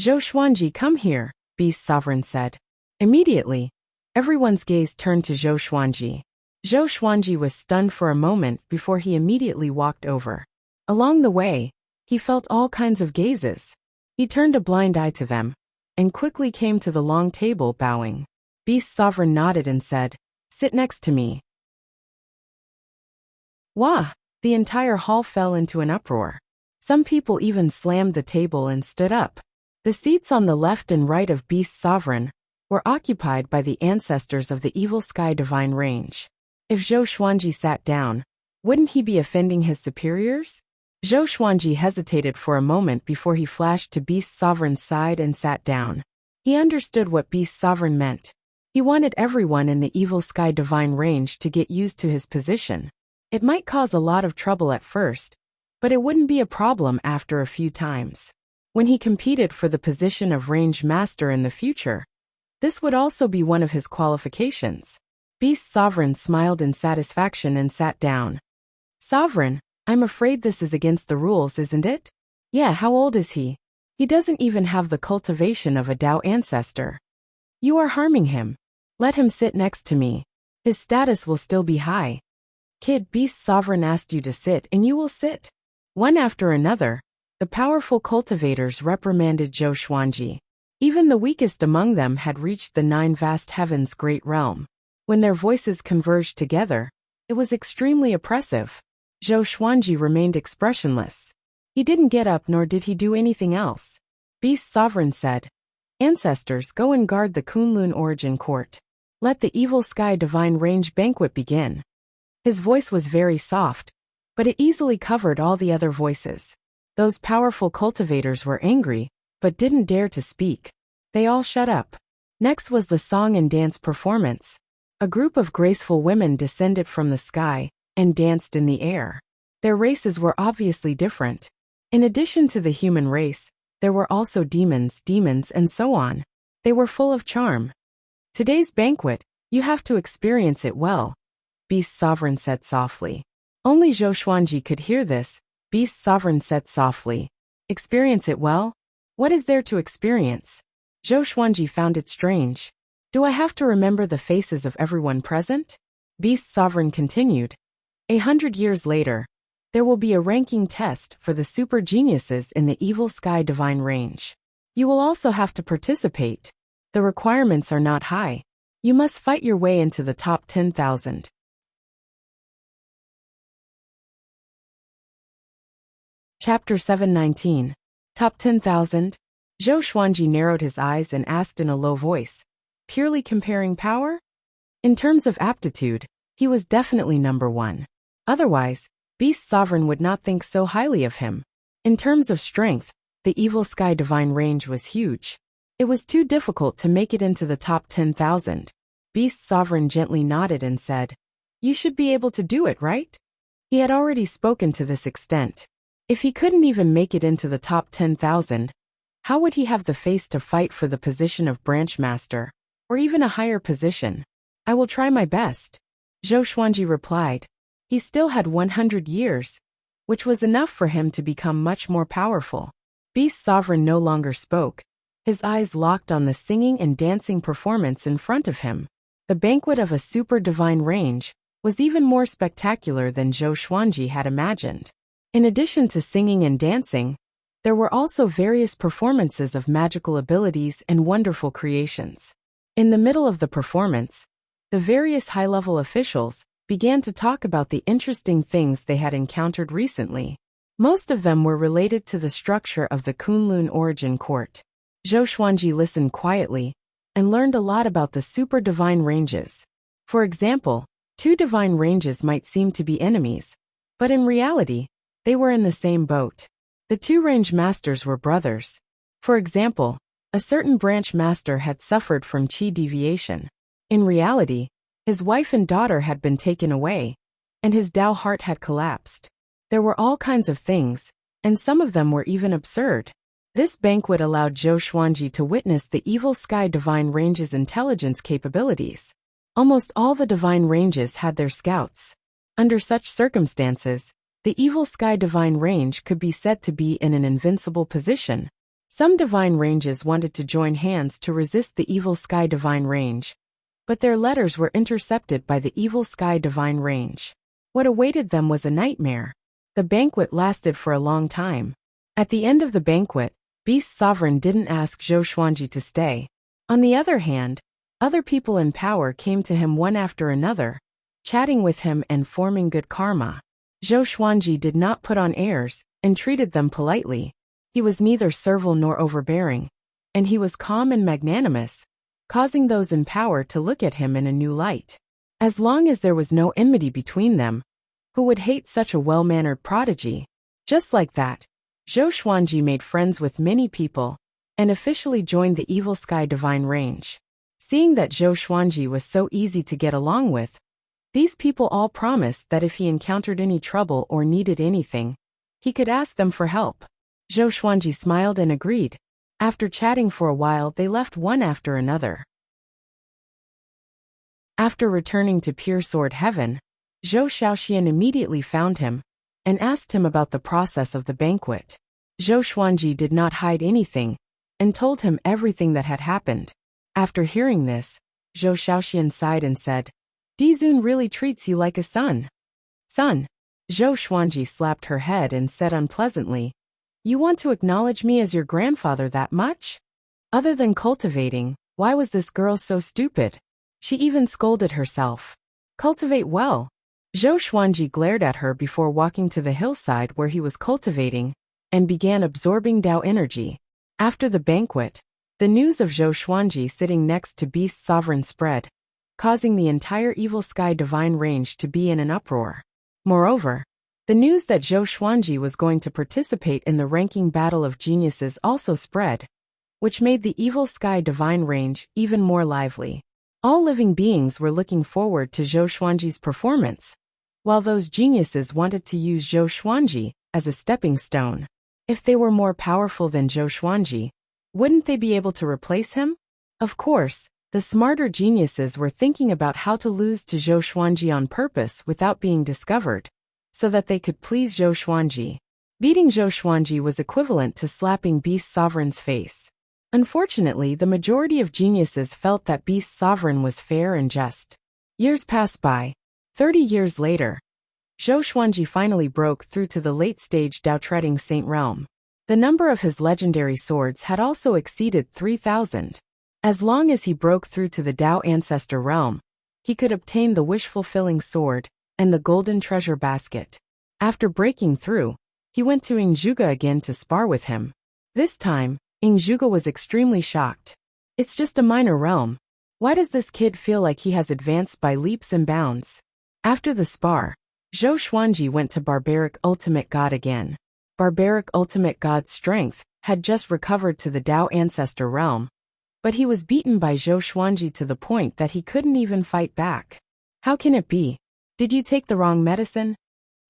"Zhou Xuanji, come here," Beast Sovereign said. Immediately, everyone's gaze turned to Zhou Xuanji. Zhou Xuanji was stunned for a moment before he immediately walked over. Along the way, he felt all kinds of gazes. He turned a blind eye to them, and quickly came to the long table bowing. Beast Sovereign nodded and said, "Sit next to me." Wah! The entire hall fell into an uproar. Some people even slammed the table and stood up. The seats on the left and right of Beast Sovereign were occupied by the ancestors of the Evil Sky Divine Range. If Zhou Xuanji sat down, wouldn't he be offending his superiors? Zhou Xuanji hesitated for a moment before he flashed to Beast Sovereign's side and sat down. He understood what Beast Sovereign meant. He wanted everyone in the Evil Sky Divine Range to get used to his position. It might cause a lot of trouble at first, but it wouldn't be a problem after a few times. When he competed for the position of Range Master in the future, this would also be one of his qualifications. Beast Sovereign smiled in satisfaction and sat down. "Sovereign, I'm afraid this is against the rules, isn't it?" "Yeah, how old is he? He doesn't even have the cultivation of a Dao ancestor." "You are harming him. Let him sit next to me. His status will still be high." "Kid, Beast Sovereign asked you to sit and you will sit." One after another, the powerful cultivators reprimanded Zhou Xuanji. Even the weakest among them had reached the 9 vast heavens' great realm. When their voices converged together, it was extremely oppressive. Zhou Xuanji remained expressionless. He didn't get up nor did he do anything else. Beast Sovereign said, "Ancestors, go and guard the Kunlun Origin Court. Let the Evil Sky Divine Range banquet begin." His voice was very soft, but it easily covered all the other voices. Those powerful cultivators were angry, but didn't dare to speak. They all shut up. Next was the song and dance performance. A group of graceful women descended from the sky and danced in the air. Their races were obviously different. In addition to the human race, there were also demons, and so on. They were full of charm. "Today's banquet, you have to experience it well," Beast Sovereign said softly. Only Zhou Xuanji could hear this. Beast Sovereign said softly, "Experience it well? What is there to experience?" Zhou Xuanji found it strange. "Do I have to remember the faces of everyone present?" Beast Sovereign continued. 100 years later, there will be a ranking test for the super geniuses in the Evil Sky Divine Range. You will also have to participate. The requirements are not high. You must fight your way into the top 10,000. Chapter 719. Top 10,000. Zhou Xuanji narrowed his eyes and asked in a low voice, purely comparing power? In terms of aptitude, he was definitely number one. Otherwise, Beast Sovereign would not think so highly of him. In terms of strength, the Evil Sky Divine range was huge. It was too difficult to make it into the top 10,000. Beast Sovereign gently nodded and said, "You should be able to do it, right?" He had already spoken to this extent. If he couldn't even make it into the top 10,000, how would he have the face to fight for the position of Branch Master, or even a higher position? "I will try my best," Zhou Xuanji replied. He still had 100 years, which was enough for him to become much more powerful. Beast Sovereign no longer spoke. His eyes locked on the singing and dancing performance in front of him. The banquet of a super divine range was even more spectacular than Zhou Xuanji had imagined. In addition to singing and dancing, there were also various performances of magical abilities and wonderful creations. In the middle of the performance, the various high-level officials began to talk about the interesting things they had encountered recently. Most of them were related to the structure of the Kunlun Origin Court. Zhou Xuanji listened quietly and learned a lot about the super divine ranges. For example, two divine ranges might seem to be enemies, but in reality, they were in the same boat. The two range masters were brothers. For example, a certain branch master had suffered from qi deviation. In reality, his wife and daughter had been taken away, and his Dao heart had collapsed. There were all kinds of things, and some of them were even absurd. This banquet allowed Zhou Xuanji to witness the Evil Sky Divine Range's intelligence capabilities. Almost all the divine ranges had their scouts. Under such circumstances, the Evil Sky Divine Range could be said to be in an invincible position. Some divine ranges wanted to join hands to resist the Evil Sky Divine Range, but their letters were intercepted by the Evil Sky Divine Range. What awaited them was a nightmare. The banquet lasted for a long time. At the end of the banquet, Beast Sovereign didn't ask Zhou Xuanji to stay. On the other hand, other people in power came to him one after another, chatting with him and forming good karma. Zhou Xuanji did not put on airs and treated them politely. He was neither servile nor overbearing, and he was calm and magnanimous, causing those in power to look at him in a new light. As long as there was no enmity between them, who would hate such a well-mannered prodigy? Just like that, Zhou Xuanji made friends with many people and officially joined the Evil Sky Divine Range. Seeing that Zhou Xuanji was so easy to get along with, these people all promised that if he encountered any trouble or needed anything, he could ask them for help. Zhou Xuanji smiled and agreed. After chatting for a while, they left one after another. After returning to Pure Sword Heaven, Zhou Shaoxian immediately found him and asked him about the process of the banquet. Zhou Xuanji did not hide anything and told him everything that had happened. After hearing this, Zhou Shaoxian sighed and said, "Dizun really treats you like a son." "Son?" Zhou Xuanji slapped her head and said unpleasantly, "You want to acknowledge me as your grandfather that much? Other than cultivating, why was this girl so stupid? She even scolded herself. Cultivate well." Zhou Xuanji glared at her before walking to the hillside where he was cultivating and began absorbing Dao energy. After the banquet, the news of Zhou Xuanji sitting next to Beast Sovereign spread, causing the entire Evil Sky Divine Range to be in an uproar. Moreover, the news that Zhou Xuanji was going to participate in the ranking battle of geniuses also spread, which made the Evil Sky Divine Range even more lively. All living beings were looking forward to Zhou Xuanji's performance, while those geniuses wanted to use Zhou Xuanji as a stepping stone. If they were more powerful than Zhou Xuanji, wouldn't they be able to replace him? Of course, the smarter geniuses were thinking about how to lose to Zhou Xuanji on purpose without being discovered, so that they could please Zhou Xuanji. Beating Zhou Xuanji was equivalent to slapping Beast Sovereign's face. Unfortunately, the majority of geniuses felt that Beast Sovereign was fair and just. Years passed by. 30 years later, Zhou Xuanji finally broke through to the late-stage Dao-treading Saint Realm. The number of his legendary swords had also exceeded 3,000. As long as he broke through to the Dao Ancestor Realm, he could obtain the wish-fulfilling sword and the golden treasure basket. After breaking through, he went to Ingzhuge again to spar with him. This time, Zhuge was extremely shocked. It's just a minor realm. Why does this kid feel like he has advanced by leaps and bounds? After the spar, Zhou Xuanji went to Barbaric Ultimate God again. Barbaric Ultimate God's strength had just recovered to the Dao Ancestor realm, but he was beaten by Zhou Xuanji to the point that he couldn't even fight back. How can it be? Did you take the wrong medicine?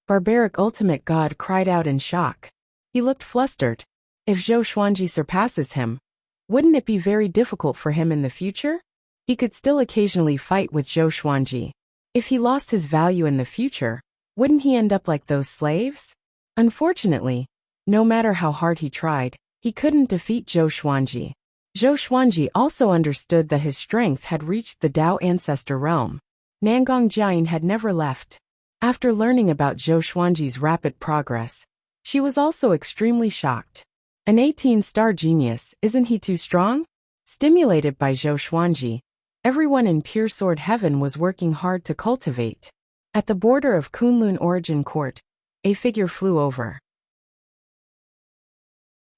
Barbaric Ultimate God cried out in shock. He looked flustered. If Zhou Xuanji surpasses him, wouldn't it be very difficult for him in the future? He could still occasionally fight with Zhou Xuanji. If he lost his value in the future, wouldn't he end up like those slaves? Unfortunately, no matter how hard he tried, he couldn't defeat Zhou Xuanji. Zhou Xuanji also understood that his strength had reached the Dao Ancestor realm. Nangong Jian had never left. After learning about Zhou Xuanji's rapid progress, she was also extremely shocked. An 18-star genius, isn't he too strong? Stimulated by Zhou Xuanji, everyone in Pure Sword Heaven was working hard to cultivate. At the border of Kunlun Origin Court, a figure flew over.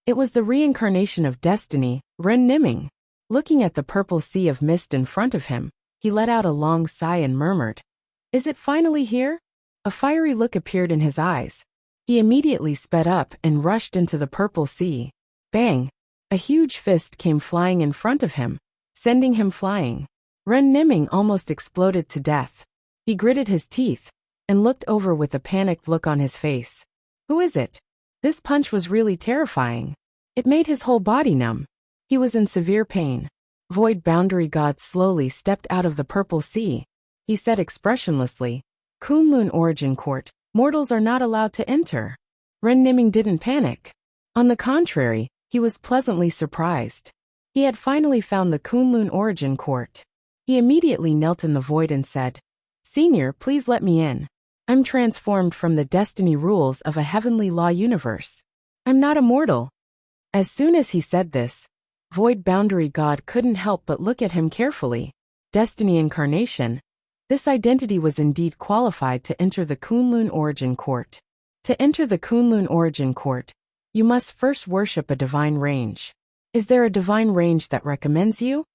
It was the reincarnation of destiny, Ren Niming. Looking at the purple sea of mist in front of him, he let out a long sigh and murmured, "Is it finally here?" A fiery look appeared in his eyes. He immediately sped up and rushed into the purple sea. Bang! A huge fist came flying in front of him, sending him flying. Ren Niming almost exploded to death. He gritted his teeth and looked over with a panicked look on his face. Who is it? This punch was really terrifying. It made his whole body numb. He was in severe pain. Void Boundary God slowly stepped out of the purple sea. He said expressionlessly, "Kunlun Origin Court, mortals are not allowed to enter." Ren Niming didn't panic. On the contrary, he was pleasantly surprised. He had finally found the Kunlun Origin Court. He immediately knelt in the void and said, "Senior, please let me in. I'm transformed from the destiny rules of a heavenly law universe. I'm not a mortal." As soon as he said this, Void Boundary God couldn't help but look at him carefully. Destiny incarnation. This identity was indeed qualified to enter the Kunlun Origin Court. To enter the Kunlun Origin Court, you must first worship a divine range. Is there a divine range that recommends you?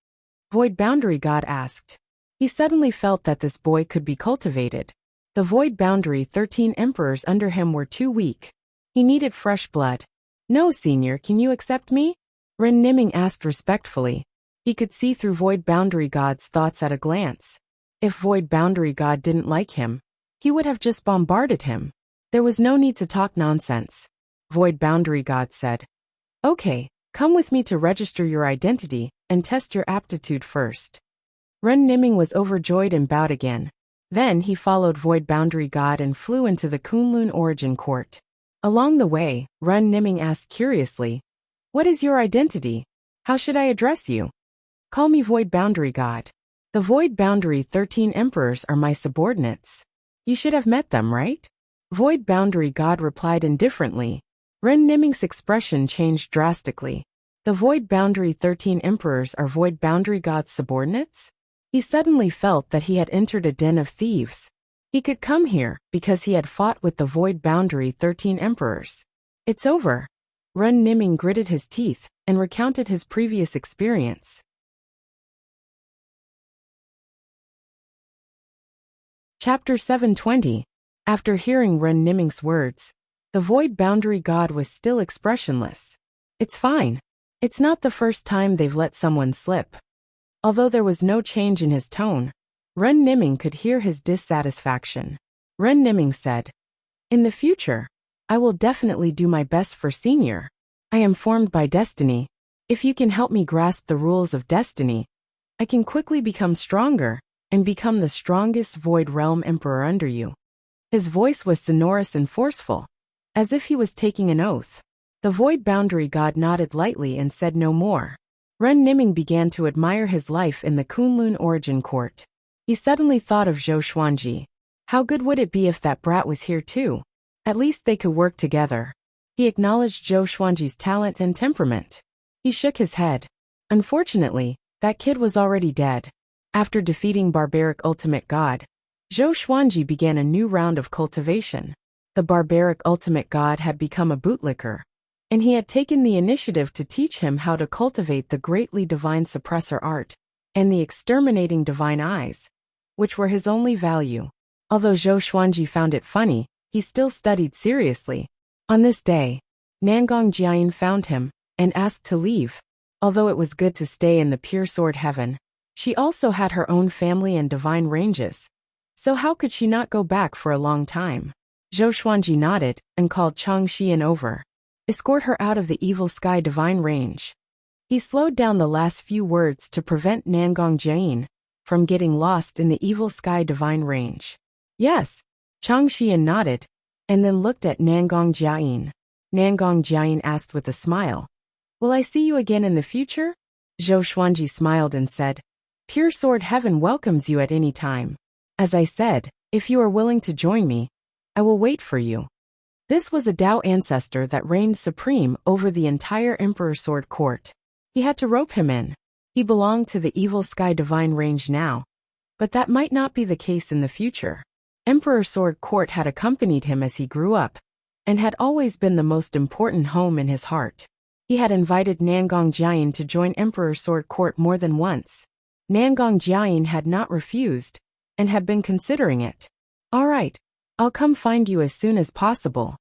Void Boundary God asked. He suddenly felt that this boy could be cultivated. The Void Boundary 13 emperors under him were too weak. He needed fresh blood. "No, Senior, can you accept me?" Ren Niming asked respectfully. He could see through Void Boundary God's thoughts at a glance. If Void Boundary God didn't like him, he would have just bombarded him. There was no need to talk nonsense. Void Boundary God said, "Okay, come with me to register your identity and test your aptitude first." Ren Niming was overjoyed and bowed again. Then he followed Void Boundary God and flew into the Kunlun Origin Court. Along the way, Ren Niming asked curiously, "What is your identity? How should I address you?" "Call me Void Boundary God. The Void Boundary 13 emperors are my subordinates. You should have met them, right?" Void Boundary God replied indifferently. Ren Niming's expression changed drastically. The Void Boundary 13 emperors are Void Boundary God's subordinates? He suddenly felt that he had entered a den of thieves. He could come here because he had fought with the Void Boundary 13 emperors. "It's over." Ren Niming gritted his teeth and recounted his previous experience. Chapter 720. After hearing Ren Niming's words, the Void Boundary God was still expressionless. "It's fine. It's not the first time they've let someone slip." Although there was no change in his tone, Ren Niming could hear his dissatisfaction. Ren Niming said, "In the future, I will definitely do my best for Senior. I am formed by destiny. If you can help me grasp the rules of destiny, I can quickly become stronger and become the strongest Void Realm Emperor under you." His voice was sonorous and forceful, as if he was taking an oath. The Void Boundary God nodded lightly and said no more. Ren Niming began to admire his life in the Kunlun Origin Court. He suddenly thought of Zhou Xuanji. How good would it be if that brat was here too? At least they could work together. He acknowledged Zhou Xuanji's talent and temperament. He shook his head. Unfortunately, that kid was already dead. After defeating Barbaric Ultimate God, Zhou Xuanji began a new round of cultivation. The Barbaric Ultimate God had become a bootlicker. and he had taken the initiative to teach him how to cultivate the greatly divine suppressor art and the exterminating divine eyes, which were his only value. Although Zhou Xuanji found it funny, he still studied seriously. On this day, Nangong Jiayin found him and asked to leave. Although it was good to stay in the pure sword heaven, she also had her own family and divine ranges. So how could she not go back for a long time? Zhou Xuanji nodded and called Chang Xian over. Escort her out of the evil sky divine range. He slowed down the last few words to prevent Nangong Jiayin from getting lost in the evil sky divine range. Yes, Chang Xian nodded, and then looked at Nangong Jiayin. Nangong Jiayin asked with a smile, "Will I see you again in the future?" Zhou Xuanji smiled and said, "Pure Sword Heaven welcomes you at any time. As I said, if you are willing to join me, I will wait for you." This was a Dao ancestor that reigned supreme over the entire Emperor Sword Court. He had to rope him in. He belonged to the evil sky divine range now, but that might not be the case in the future. Emperor Sword Court had accompanied him as he grew up, and had always been the most important home in his heart. He had invited Nangong Jiayin to join Emperor Sword Court more than once. Nangong Jiayin had not refused, and had been considering it. "All right, I'll come find you as soon as possible,"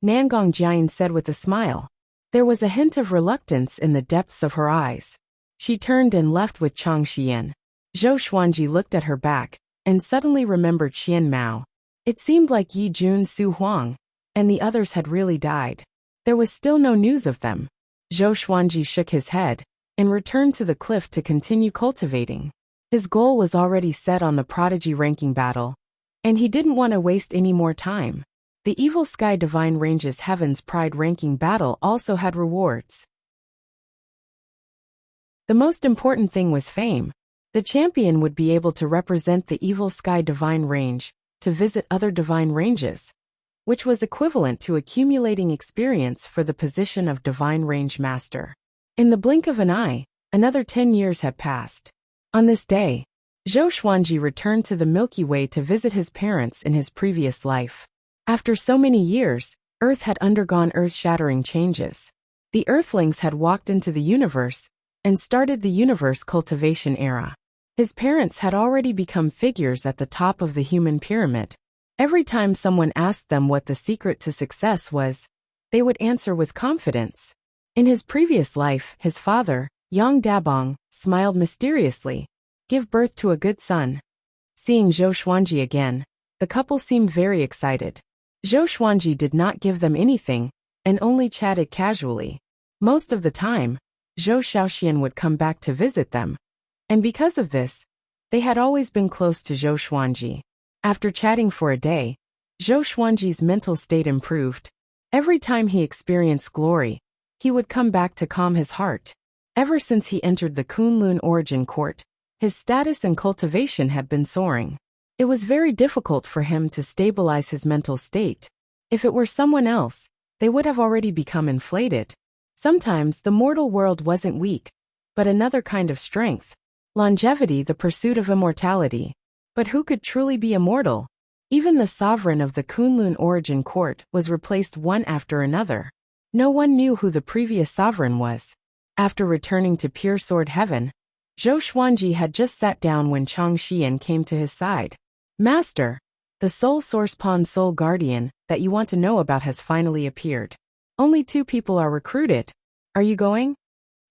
Nangong Jiayin said with a smile. There was a hint of reluctance in the depths of her eyes. She turned and left with Chang Xian. Zhou Xuanji looked at her back, and suddenly remembered Qian Mao. It seemed like Yi Jun Su Huang and the others had really died. There was still no news of them. Zhou Xuanji shook his head and returned to the cliff to continue cultivating. His goal was already set on the prodigy ranking battle, and he didn't want to waste any more time. The Evil Sky Divine Range's Heaven's Pride ranking battle also had rewards. The most important thing was fame. The champion would be able to represent the Evil Sky Divine Range to visit other divine ranges, which was equivalent to accumulating experience for the position of Divine Range Master. In the blink of an eye, another 10 years had passed. On this day, Zhou Xuanji returned to the Milky Way to visit his parents in his previous life. After so many years, Earth had undergone earth-shattering changes. The Earthlings had walked into the universe and started the universe cultivation era. His parents had already become figures at the top of the human pyramid. Every time someone asked them what the secret to success was, they would answer with confidence. In his previous life, his father, Yang Dabong, smiled mysteriously. "Give birth to a good son." Seeing Zhou Xuanji again, the couple seemed very excited. Zhou Xuanji did not give them anything, and only chatted casually. Most of the time, Zhou Xiaoxian would come back to visit them, and because of this, they had always been close to Zhou Xuanji. After chatting for a day, Zhou Xuanji's mental state improved. Every time he experienced glory, he would come back to calm his heart. Ever since he entered the Kunlun Origin Court, his status and cultivation had been soaring. It was very difficult for him to stabilize his mental state. If it were someone else, they would have already become inflated. Sometimes the mortal world wasn't weak, but another kind of strength. Longevity, the pursuit of immortality. But who could truly be immortal? Even the sovereign of the Kunlun Origin Court was replaced one after another. No one knew who the previous sovereign was. After returning to Pure Sword Heaven, Zhou Xuanji had just sat down when Chang Xian came to his side. "Master, the Soul Source Pawn Soul Guardian that you want to know about has finally appeared. Only 2 people are recruited. Are you going?"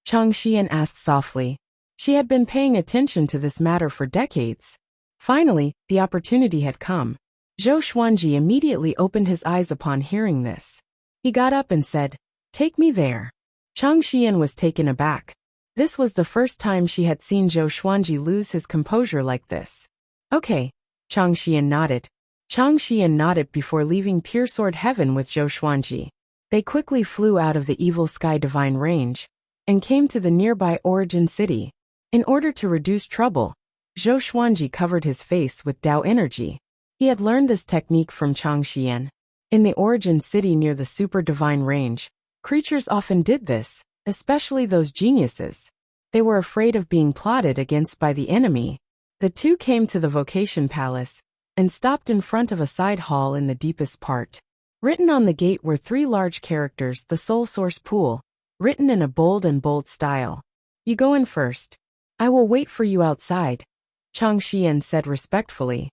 Chang Xian asked softly. She had been paying attention to this matter for decades. Finally, the opportunity had come. Zhou Xuanji immediately opened his eyes upon hearing this. He got up and said, "Take me there." Chang Xian was taken aback. This was the first time she had seen Zhou Xuanji lose his composure like this. "Okay," Chang Xian nodded. Chang Xian nodded before leaving Pure Sword Heaven with Zhou Xuanji. They quickly flew out of the Evil Sky Divine Range and came to the nearby Origin City. In order to reduce trouble, Zhou Xuanji covered his face with Dao energy. He had learned this technique from Chang Xian. In the Origin City near the Super Divine Range, creatures often did this, especially those geniuses. They were afraid of being plotted against by the enemy. The 2 came to the Vocation Palace and stopped in front of a side hall in the deepest part. Written on the gate were 3 large characters, the Soul Source Pool, written in a bold and bold style. You go in first. I will wait for you outside, Chang Xian said respectfully.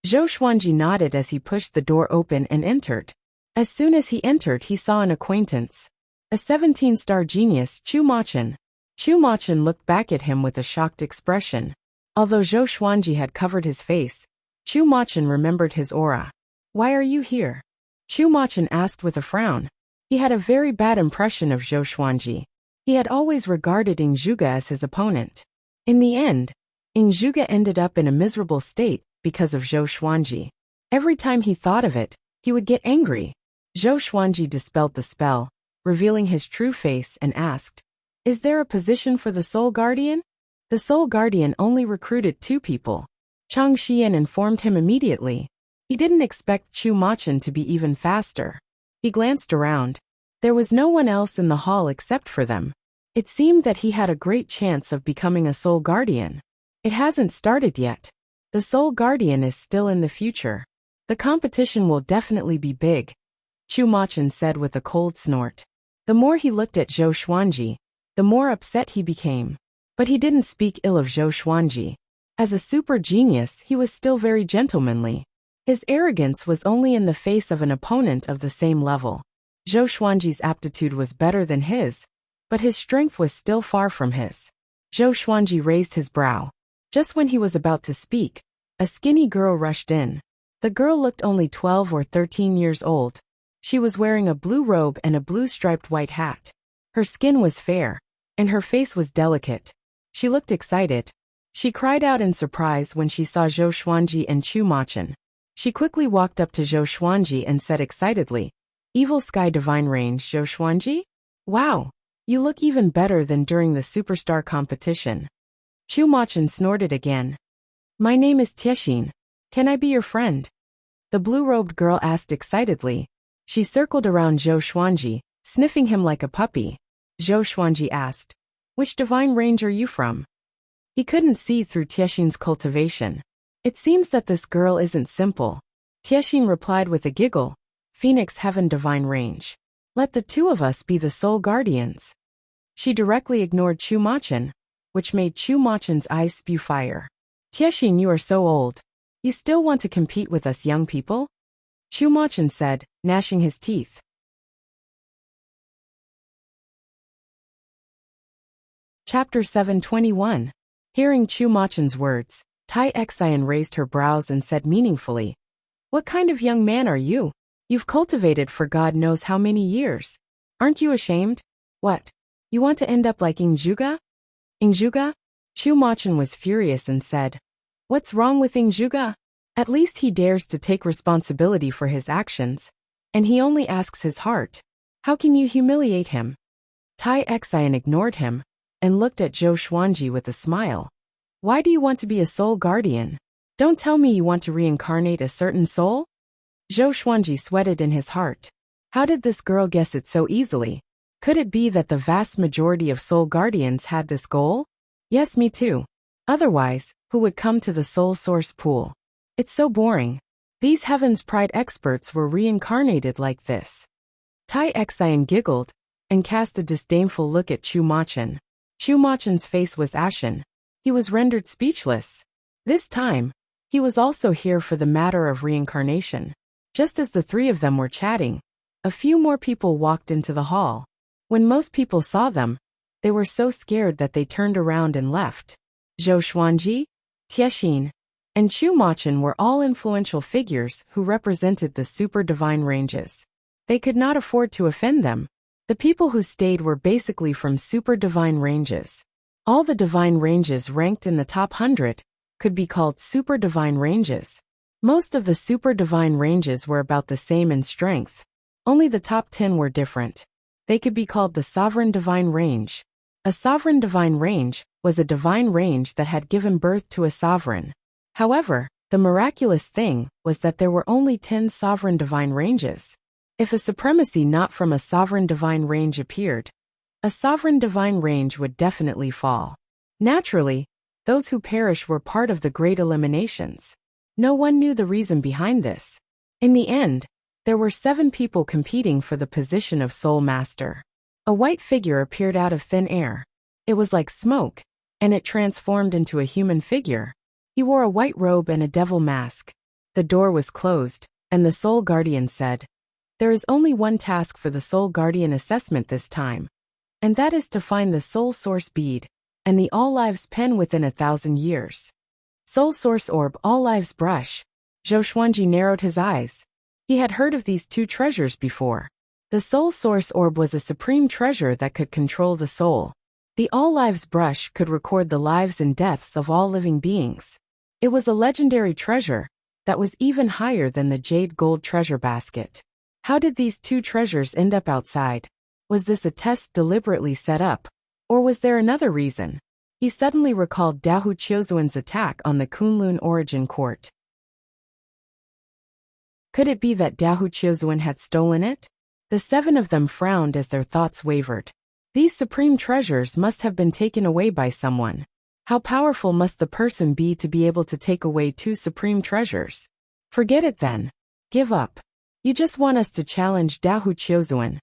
Zhou Xuanji nodded as he pushed the door open and entered. As soon as he entered, he saw an acquaintance. A 17-star genius, Chu Machen. Chu Machen looked back at him with a shocked expression. Although Zhou Xuanji had covered his face, Chu Machen remembered his aura. Why are you here? Chu Machen asked with a frown. He had a very bad impression of Zhou Xuanji. He had always regarded Ing Zhuge as his opponent. In the end, Ing Zhuge ended up in a miserable state because of Zhou Xuanji. Every time he thought of it, he would get angry. Zhou Xuanji dispelled the spell, revealing his true face, and asked, "Is there a position for the Soul Guardian?" The Soul Guardian only recruited 2 people. Chang Xian informed him immediately. He didn't expect Chu Machen to be even faster. He glanced around. There was no one else in the hall except for them. It seemed that he had a great chance of becoming a Soul Guardian. It hasn't started yet. The Soul Guardian is still in the future. The competition will definitely be big, Chu Machen said with a cold snort. The more he looked at Zhou Xuanji, the more upset he became. But he didn't speak ill of Zhou Xuanji. As a super genius, he was still very gentlemanly. His arrogance was only in the face of an opponent of the same level. Zhou Xuanji's aptitude was better than his, but his strength was still far from his. Zhou Xuanji raised his brow. Just when he was about to speak, a skinny girl rushed in. The girl looked only 12 or 13 years old. She was wearing a blue robe and a blue striped white hat. Her skin was fair, and her face was delicate. She looked excited. She cried out in surprise when she saw Zhou Xuanji and Chu Machen. She quickly walked up to Zhou Xuanji and said excitedly, "Evil Sky Divine Range, Zhou Xuanji? Wow, you look even better than during the superstar competition." Chu Machen snorted again. "My name is Tiexin. Can I be your friend?" The blue-robed girl asked excitedly. She circled around Zhou Xuanji, sniffing him like a puppy. Zhou Xuanji asked, "Which divine range are you from?" He couldn't see through Tiexin's cultivation. "It seems that this girl isn't simple." Tiexin replied with a giggle, "Phoenix Heaven Divine Range. Let the 2 of us be the Soul Guardians." She directly ignored Chu Machen, which made Chu Machen's eyes spew fire. "Tiexin, you are so old. You still want to compete with us young people?" Chu Machen said, gnashing his teeth. Chapter 721. Hearing Chu Machen's words, Tai Xian raised her brows and said meaningfully, "What kind of young man are you? You've cultivated for God knows how many years. Aren't you ashamed? What? You want to end up like Ing Zhuge?" "Ing Zhuge?" Chu Machen was furious and said, "What's wrong with Ing Zhuge? At least he dares to take responsibility for his actions, and he only asks his heart. How can you humiliate him?" Tai Xian ignored him and looked at Zhou Xuanji with a smile. "Why do you want to be a Soul Guardian? Don't tell me you want to reincarnate a certain soul?" Zhou Xuanji sweated in his heart. How did this girl guess it so easily? Could it be that the vast majority of Soul Guardians had this goal? Yes, me too. Otherwise, who would come to the Soul Source Pool? It's so boring. These Heaven's Pride experts were reincarnated like this. Tai Xian giggled and cast a disdainful look at Chu Machen. Chu Machen's face was ashen. He was rendered speechless. This time, he was also here for the matter of reincarnation. Just as the 3 of them were chatting, a few more people walked into the hall. When most people saw them, they were so scared that they turned around and left. Zhou Xuanji, Tiexin, and Chu Machen were all influential figures who represented the super divine ranges. They could not afford to offend them. The people who stayed were basically from super divine ranges. All the divine ranges ranked in the top 100 could be called super divine ranges. Most of the super divine ranges were about the same in strength. Only the top 10 were different. They could be called the sovereign divine range. A sovereign divine range was a divine range that had given birth to a sovereign. However, the miraculous thing was that there were only 10 sovereign divine ranges. If a supremacy not from a sovereign divine range appeared, a sovereign divine range would definitely fall. Naturally, those who perish were part of the great eliminations. No one knew the reason behind this. In the end, there were 7 people competing for the position of Soul Master. A white figure appeared out of thin air. It was like smoke, and it transformed into a human figure. He wore a white robe and a devil mask. The door was closed, and the Soul Guardian said, "There is only one task for the Soul Guardian assessment this time, and that is to find the Soul Source bead and the All Lives pen within 1,000 years. Soul Source orb, All Lives brush." Zhou Xuanji narrowed his eyes. He had heard of these 2 treasures before. The Soul Source orb was a supreme treasure that could control the soul. The All Lives brush could record the lives and deaths of all living beings. It was a legendary treasure that was even higher than the jade gold treasure basket. How did these 2 treasures end up outside? Was this a test deliberately set up? Or was there another reason? He suddenly recalled Dahu Qiuzuan's attack on the Kunlun Origin Court. Could it be that Dahu Qiuzuan had stolen it? The 7 of them frowned as their thoughts wavered. These supreme treasures must have been taken away by someone. How powerful must the person be to be able to take away 2 supreme treasures? Forget it then. Give up. You just want us to challenge Dahu Qiuzuan.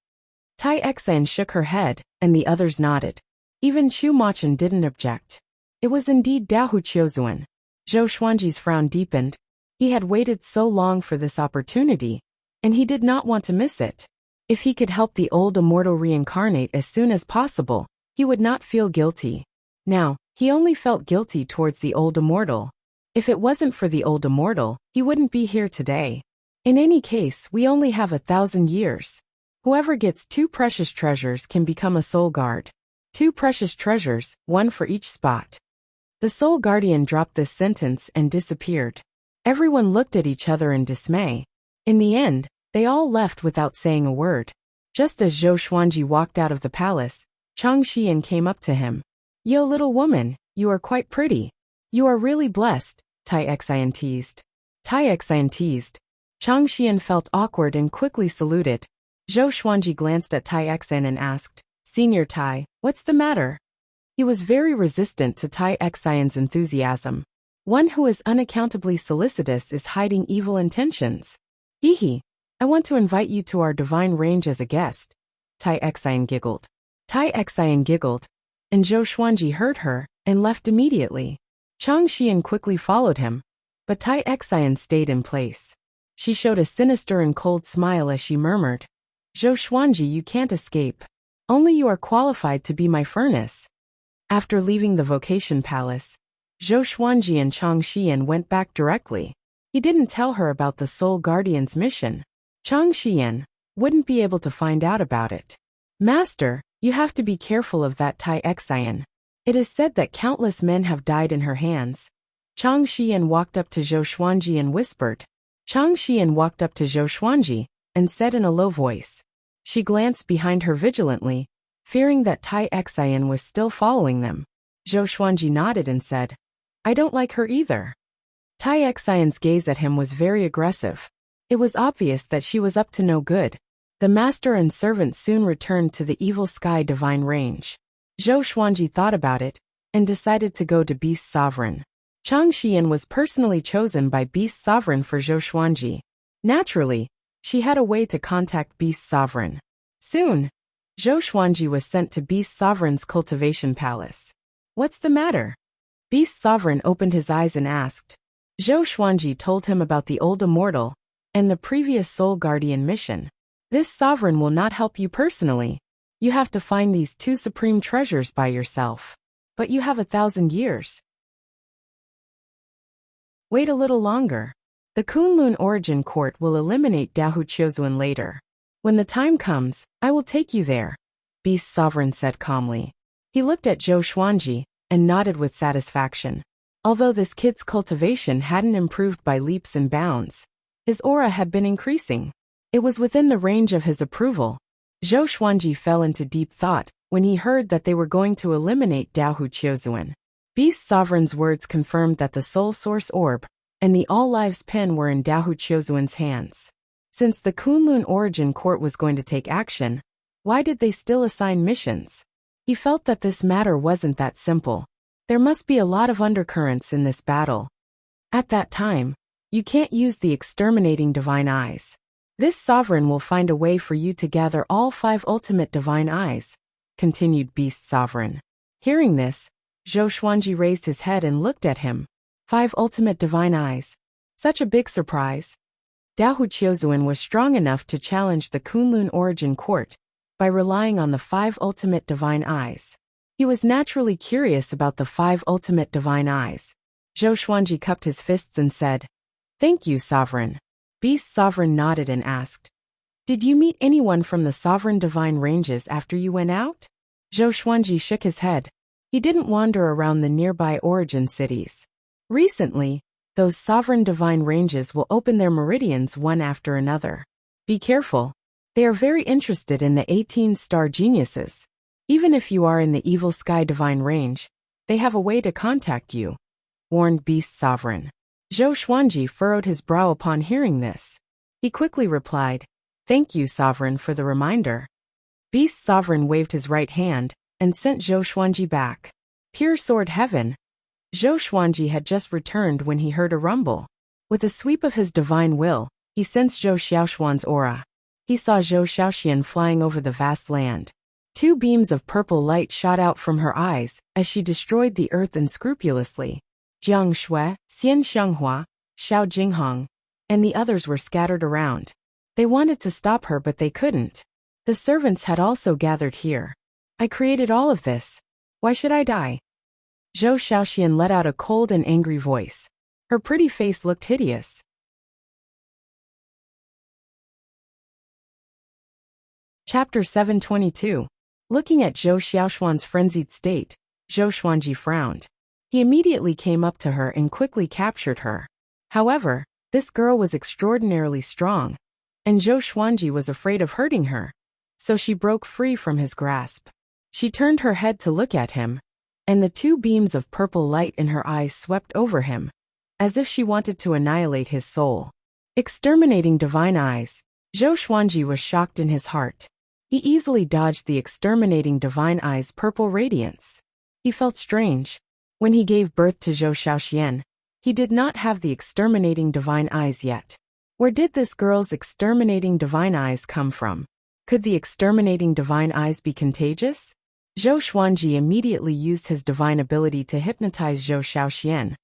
Tai Xan shook her head, and the others nodded. Even Chu Machen didn't object. It was indeed Dahu Qiuzuan. Zhou Xuanji's frown deepened. He had waited so long for this opportunity, and he did not want to miss it. If he could help the old immortal reincarnate as soon as possible, he would not feel guilty. Now, he only felt guilty towards the old immortal. If it wasn't for the old immortal, he wouldn't be here today. In any case, we only have 1,000 years. Whoever gets 2 precious treasures can become a soul guard. 2 precious treasures, 1 for each spot. The Soul Guardian dropped this sentence and disappeared. Everyone looked at each other in dismay. In the end, they all left without saying a word. Just as Zhou Xuanji walked out of the palace, Chang Xian came up to him. "Yo, little woman, you are quite pretty. You are really blessed," Tai Xian teased. Tai Xian teased. Chang Xian felt awkward and quickly saluted. Zhou Xuanji glanced at Tai Xian and asked, "Senior Tai, what's the matter?" He was very resistant to Tai Xian's enthusiasm. One who is unaccountably solicitous is hiding evil intentions. "Hehe, I want to invite you to our divine range as a guest." Tai Xian giggled. Tai Xian giggled, and Zhou Xuanji heard her and left immediately. Chang Xian quickly followed him, but Tai Xian stayed in place. She showed a sinister and cold smile as she murmured, "Zhou Xuanji, you can't escape. Only you are qualified to be my furnace." After leaving the vocation palace, Zhou Xuanji and Chang Xian went back directly. He didn't tell her about the Soul Guardian's mission. Chang Xian wouldn't be able to find out about it. "Master, you have to be careful of that Tai Xian. It is said that countless men have died in her hands." Chang Xian walked up to Zhou Xuanji and whispered. Chang Xian walked up to Zhou Xuanji and said in a low voice. She glanced behind her vigilantly, fearing that Tai Xian was still following them. Zhou Xuanji nodded and said, "I don't like her either." Tai Xian's gaze at him was very aggressive. It was obvious that she was up to no good. The master and servant soon returned to the Evil Sky Divine Range. Zhou Xuanji thought about it and decided to go to Beast Sovereign. Chang Xian was personally chosen by Beast Sovereign for Zhou Xuanji. Naturally, she had a way to contact Beast Sovereign. Soon, Zhou Xuanji was sent to Beast Sovereign's cultivation palace. "What's the matter?" Beast Sovereign opened his eyes and asked. Zhou Xuanji told him about the old immortal and the previous Soul Guardian mission. "This sovereign will not help you personally. You have to find these 2 supreme treasures by yourself. But you have 1,000 years. Wait a little longer. The Kunlun Origin Court will eliminate Dahu Qiuzuan later. When the time comes, I will take you there," Beast Sovereign said calmly. He looked at Zhou Xuanji and nodded with satisfaction. Although this kid's cultivation hadn't improved by leaps and bounds, his aura had been increasing. It was within the range of his approval. Zhou Xuanji fell into deep thought when he heard that they were going to eliminate Dahu Qiuzuan. Beast Sovereign's words confirmed that the Soul Source Orb and the All Lives Pen were in Dahu Qiuzuan's hands. Since the Kunlun Origin Court was going to take action, why did they still assign missions? He felt that this matter wasn't that simple. There must be a lot of undercurrents in this battle. At that time, You can't use the exterminating divine eyes. This sovereign will find a way for you to gather all 5 ultimate divine eyes, continued Beast Sovereign. Hearing this, Zhou Xuanji raised his head and looked at him. 5 ultimate divine eyes. Such a big surprise. Dao Qiuzuan was strong enough to challenge the Kunlun origin court by relying on the 5 ultimate divine eyes. He was naturally curious about the 5 ultimate divine eyes. Zhou Xuanji cupped his fists and said, "Thank you, Sovereign." Beast Sovereign nodded and asked, "Did you meet anyone from the Sovereign Divine Ranges after you went out?" Zhou Xuanji shook his head. He didn't wander around the nearby origin cities. Recently, those Sovereign Divine Ranges will open their meridians one after another. Be careful. They are very interested in the 18-star geniuses. Even if you are in the Evil Sky Divine Range, they have a way to contact you, warned Beast Sovereign. Zhou Xuanji furrowed his brow upon hearing this. He quickly replied, "Thank you, Sovereign, for the reminder." Beast Sovereign waved his right hand and sent Zhou Xuanji back. Pure Sword Heaven. Zhou Xuanji had just returned when he heard a rumble. With a sweep of his divine will, he sensed Zhou Xiaoshuan's aura. He saw Zhou Xiaoxian flying over the vast land. 2 beams of purple light shot out from her eyes as she destroyed the earth unscrupulously. Jiang Shui, Xian Xianghua, Xiao Jinghong, and the others were scattered around. They wanted to stop her but they couldn't. The servants had also gathered here. I created all of this. Why should I die? Zhou Xiaoxian let out a cold and angry voice. Her pretty face looked hideous. Chapter 722. Looking at Zhou Xiaoshuan's frenzied state, Zhou Xuanji frowned. He immediately came up to her and quickly captured her. However, this girl was extraordinarily strong, and Zhou Xuanji was afraid of hurting her, so she broke free from his grasp. She turned her head to look at him, and the 2 beams of purple light in her eyes swept over him, as if she wanted to annihilate his soul. Exterminating divine eyes. Zhou Xuanji was shocked in his heart. He easily dodged the exterminating divine eyes' purple radiance. He felt strange. When he gave birth to Zhou Xiaoxian, he did not have the exterminating divine eyes yet. Where did this girl's exterminating divine eyes come from? Could the exterminating divine eyes be contagious? Zhou Xuanji immediately used his divine ability to hypnotize Zhou Xiaoxian,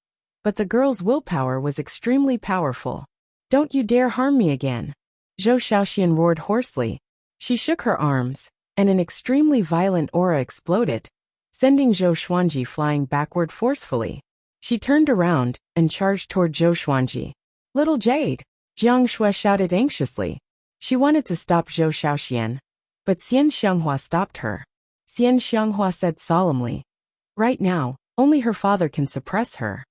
but the girl's willpower was extremely powerful. "Don't you dare harm me again!" Zhou Xiaoxian roared hoarsely. She shook her arms, and an extremely violent aura exploded, sending Zhou Xuanji flying backward forcefully. She turned around and charged toward Zhou Xuanji. "Little Jade!" Jiang Shui shouted anxiously. She wanted to stop Zhou Xiaoxian, but Xian Xianghua stopped her. Xian Xianghua said solemnly, "Right now, only her father can suppress her."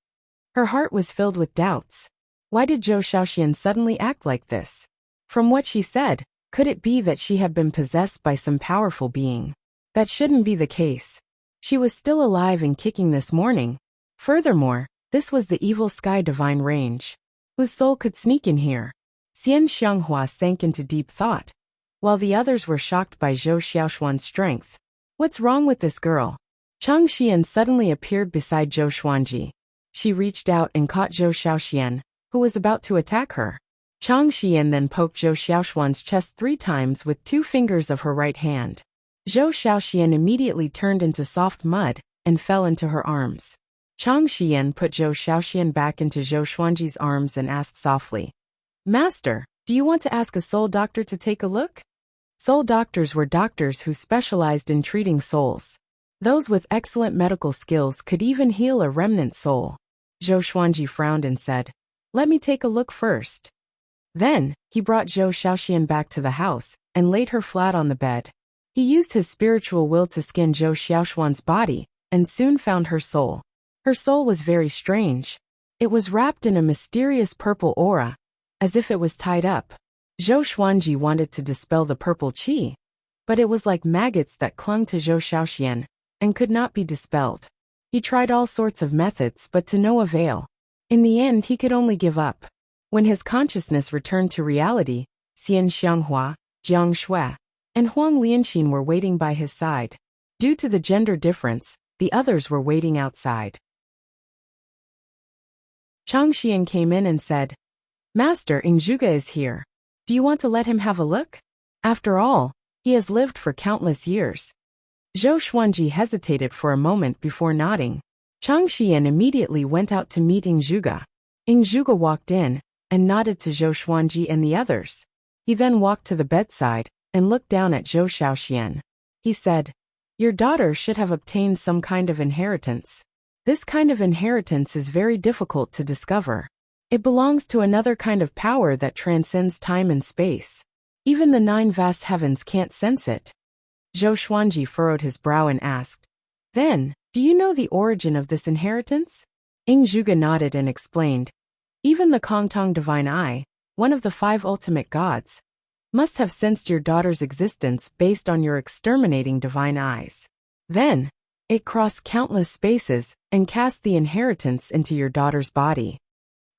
Her heart was filled with doubts. Why did Zhou Xiaoxian suddenly act like this? From what she said, could it be that she had been possessed by some powerful being? That shouldn't be the case. She was still alive and kicking this morning. Furthermore, this was the Evil Sky Divine Range. Whose soul could sneak in here? Xian Xianghua sank into deep thought, while the others were shocked by Zhou Xiaoshuan's strength. What's wrong with this girl? Chang Xian suddenly appeared beside Zhou Xuanji. She reached out and caught Zhou Xiaoxian, who was about to attack her. Chang Xian then poked Zhou Xiaoshuan's chest 3 times with 2 fingers of her right hand. Zhou Xiaoxian immediately turned into soft mud and fell into her arms. Chang Xian put Zhou Xiaoxian back into Zhou Xuanji's arms and asked softly, "Master, do you want to ask a soul doctor to take a look?" Soul doctors were doctors who specialized in treating souls. Those with excellent medical skills could even heal a remnant soul. Zhou Xuanji frowned and said, "Let me take a look first." Then, he brought Zhou Xiaoxian back to the house and laid her flat on the bed. He used his spiritual will to scan Zhou Xiaoshuan's body and soon found her soul. Her soul was very strange. It was wrapped in a mysterious purple aura, as if it was tied up. Zhou Xuanji wanted to dispel the purple qi, but it was like maggots that clung to Zhou Xiaoxian and could not be dispelled. He tried all sorts of methods but to no avail. In the end he could only give up. When his consciousness returned to reality, Xian Xianghua, Jiang Shui, and Huang Lianxin were waiting by his side. Due to the gender difference, the others were waiting outside. Chang Xian came in and said, Master Ingjuga is here. Do you want to let him have a look? After all, he has lived for countless years. Zhou Xuanji hesitated for a moment before nodding. Chang Xian immediately went out to meet Ingjuga. Ingjuga walked in and nodded to Zhou Xuanji and the others. He then walked to the bedside and looked down at Zhou Xiaoxian. He said, "Your daughter should have obtained some kind of inheritance. This kind of inheritance is very difficult to discover. It belongs to another kind of power that transcends time and space. Even the 9 vast heavens can't sense it." Zhou Xuanji furrowed his brow and asked, "Then, do you know the origin of this inheritance?" Ingjuga nodded and explained, "Even the Kongtong Divine Eye, one of the 5 ultimate gods, must have sensed your daughter's existence based on your exterminating divine eyes. Then, it crossed countless spaces and cast the inheritance into your daughter's body.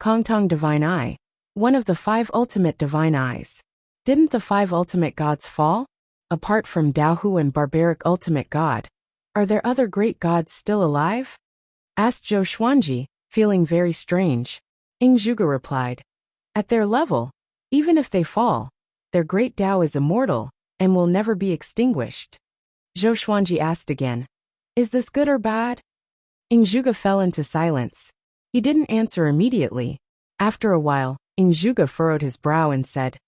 Kongtong Divine Eye, one of the 5 ultimate divine eyes. Didn't the 5 ultimate gods fall? Apart from Daohu and barbaric ultimate god, are there other great gods still alive?" asked Zhou Xuanji, feeling very strange. Ingjuga replied, "At their level, even if they fall, their great Tao is immortal and will never be extinguished." Zhou Xuanji asked again, "Is this good or bad?" Ingjuga fell into silence. He didn't answer immediately. After a while, Ingjuga furrowed his brow and said,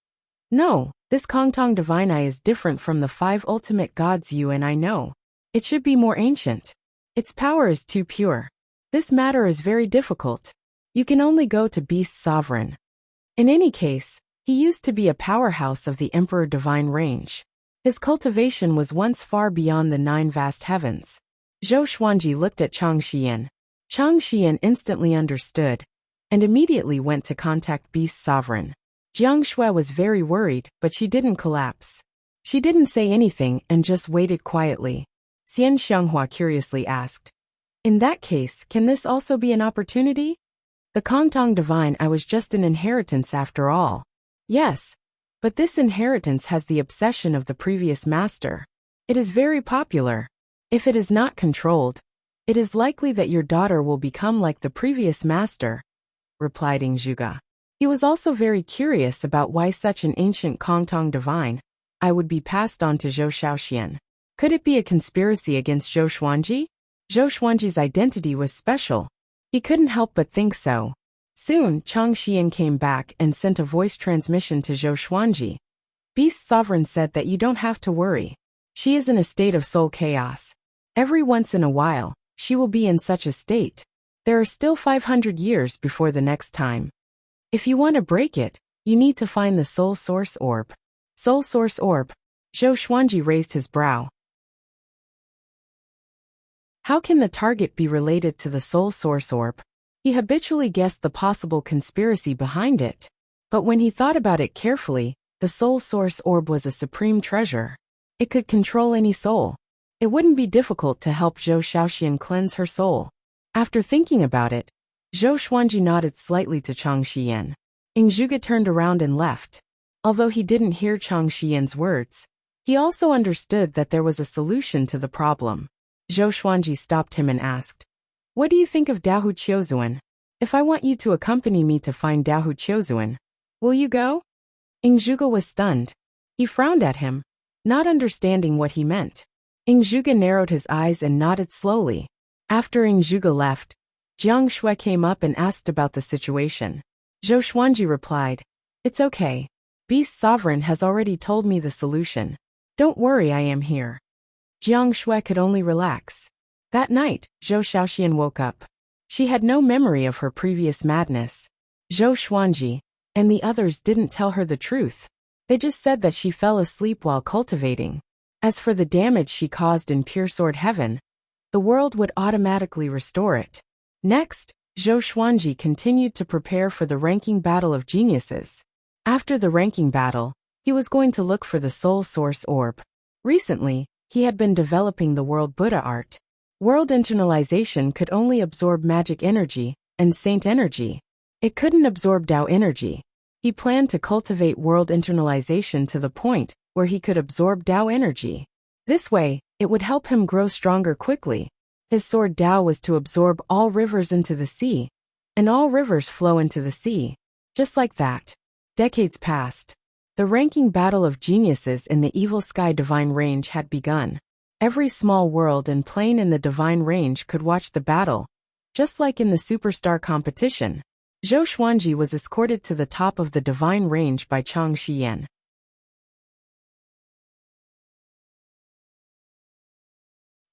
"No, this Kongtong Divine Eye is different from the 5 ultimate gods you and I know. It should be more ancient. Its power is too pure. This matter is very difficult. You can only go to Beast Sovereign. In any case, he used to be a powerhouse of the Emperor Divine range. His cultivation was once far beyond the 9 vast heavens." Zhou Xuanji looked at Chang Xian. Chang Xian instantly understood and immediately went to contact Beast Sovereign. Jiang Shui was very worried, but she didn't collapse. She didn't say anything and just waited quietly. Xian Xianghua curiously asked, "In that case, can this also be an opportunity? The Kongtong Divine Eye was just an inheritance after all." "Yes, but this inheritance has the obsession of the previous master. It is very popular. If it is not controlled, it is likely that your daughter will become like the previous master," replied Ingjuga. He was also very curious about why such an ancient Kongtong Divine Eye would be passed on to Zhou Xiaoxian. Could it be a conspiracy against Zhou Xuanji? Zhou Xuanji's identity was special. He couldn't help but think so. Soon, Chang Xian came back and sent a voice transmission to Zhou Xuanji. "Beast Sovereign said that you don't have to worry. She is in a state of soul chaos. Every once in a while, she will be in such a state. There are still 500 years before the next time. If you want to break it, you need to find the Soul Source Orb." Soul Source Orb. Zhou Xuanji raised his brow. How can the target be related to the Soul Source Orb? He habitually guessed the possible conspiracy behind it. But when he thought about it carefully, the Soul Source Orb was a supreme treasure. It could control any soul. It wouldn't be difficult to help Zhou Xiaoxian cleanse her soul. After thinking about it, Zhou Xuanji nodded slightly to Chang Xian. Ingjuga turned around and left. Although he didn't hear Chang Xian's words, he also understood that there was a solution to the problem. Zhou Xuanji stopped him and asked, "What do you think of Daohu Qiuzuan? If I want you to accompany me to find Daohu Qiuzuan, will you go?" Ingjuga was stunned. He frowned at him, not understanding what he meant. Ingjuga narrowed his eyes and nodded slowly. After Ingjuga left, Jiang Shui came up and asked about the situation. Zhou Xuanji replied, "It's okay. Beast Sovereign has already told me the solution. Don't worry, I am here." Jiang Shui could only relax. That night, Zhou Xiaoxian woke up. She had no memory of her previous madness. Zhou Xuanji and the others didn't tell her the truth. They just said that she fell asleep while cultivating. As for the damage she caused in Pure Sword Heaven, the world would automatically restore it. Next, Zhou Xuanji continued to prepare for the ranking battle of geniuses. After the ranking battle, he was going to look for the Soul Source Orb. Recently, he had been developing the World Buddha art. World internalization could only absorb magic energy and saint energy. It couldn't absorb Tao energy. He planned to cultivate world internalization to the point where he could absorb Tao energy. This way, it would help him grow stronger quickly. His sword Tao was to absorb all rivers into the sea, and all rivers flow into the sea. Just like that. Decades passed. The ranking battle of geniuses in the Evil Sky Divine Range had begun. Every small world and plane in the Divine Range could watch the battle, just like in the Superstar competition. Zhou Xuanji was escorted to the top of the Divine Range by Chang Xiyan.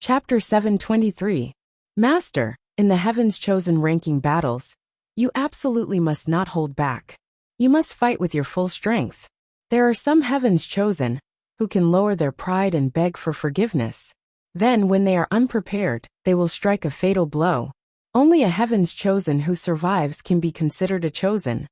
Chapter 723. Master, in the Heaven's Chosen ranking battles, you absolutely must not hold back. You must fight with your full strength. There are some Heavens Chosen who can lower their pride and beg for forgiveness. Then, when they are unprepared, they will strike a fatal blow. Only a Heavens Chosen who survives can be considered a chosen.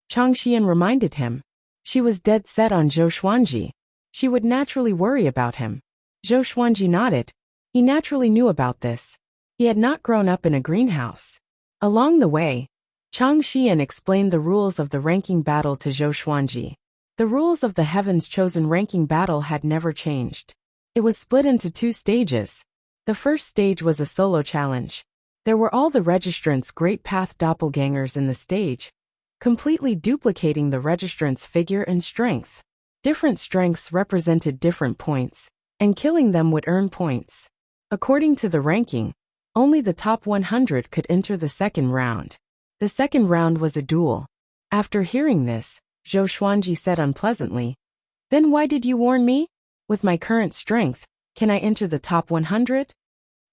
Chang Xian reminded him. She was dead set on Zhou Xuanji. She would naturally worry about him. Zhou Xuanji nodded. He naturally knew about this. He had not grown up in a greenhouse. Along the way, Chang Xian explained the rules of the ranking battle to Zhou Xuanji. The rules of the Heavens Chosen ranking battle had never changed. It was split into 2 stages. The first stage was a solo challenge. There were all the registrants' Great Path doppelgangers in the stage, completely duplicating the registrants' figure and strength. Different strengths represented different points, and killing them would earn points. According to the ranking, only the top 100 could enter the second round. The second round was a duel. After hearing this, Zhou Xuanji said unpleasantly, "Then why did you warn me? With my current strength, can I enter the top 100?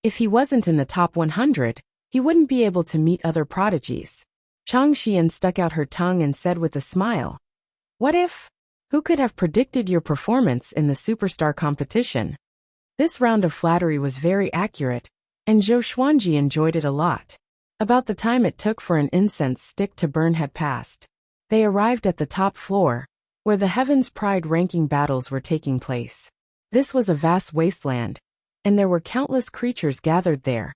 If he wasn't in the top 100, he wouldn't be able to meet other prodigies." Chang Xian stuck out her tongue and said with a smile, "What if? Who could have predicted your performance in the Superstar competition?" This round of flattery was very accurate, and Zhou Xuanji enjoyed it a lot. About the time it took for an incense stick to burn had passed. They arrived at the top floor, where the Heaven's Pride ranking battles were taking place. This was a vast wasteland, and there were countless creatures gathered there,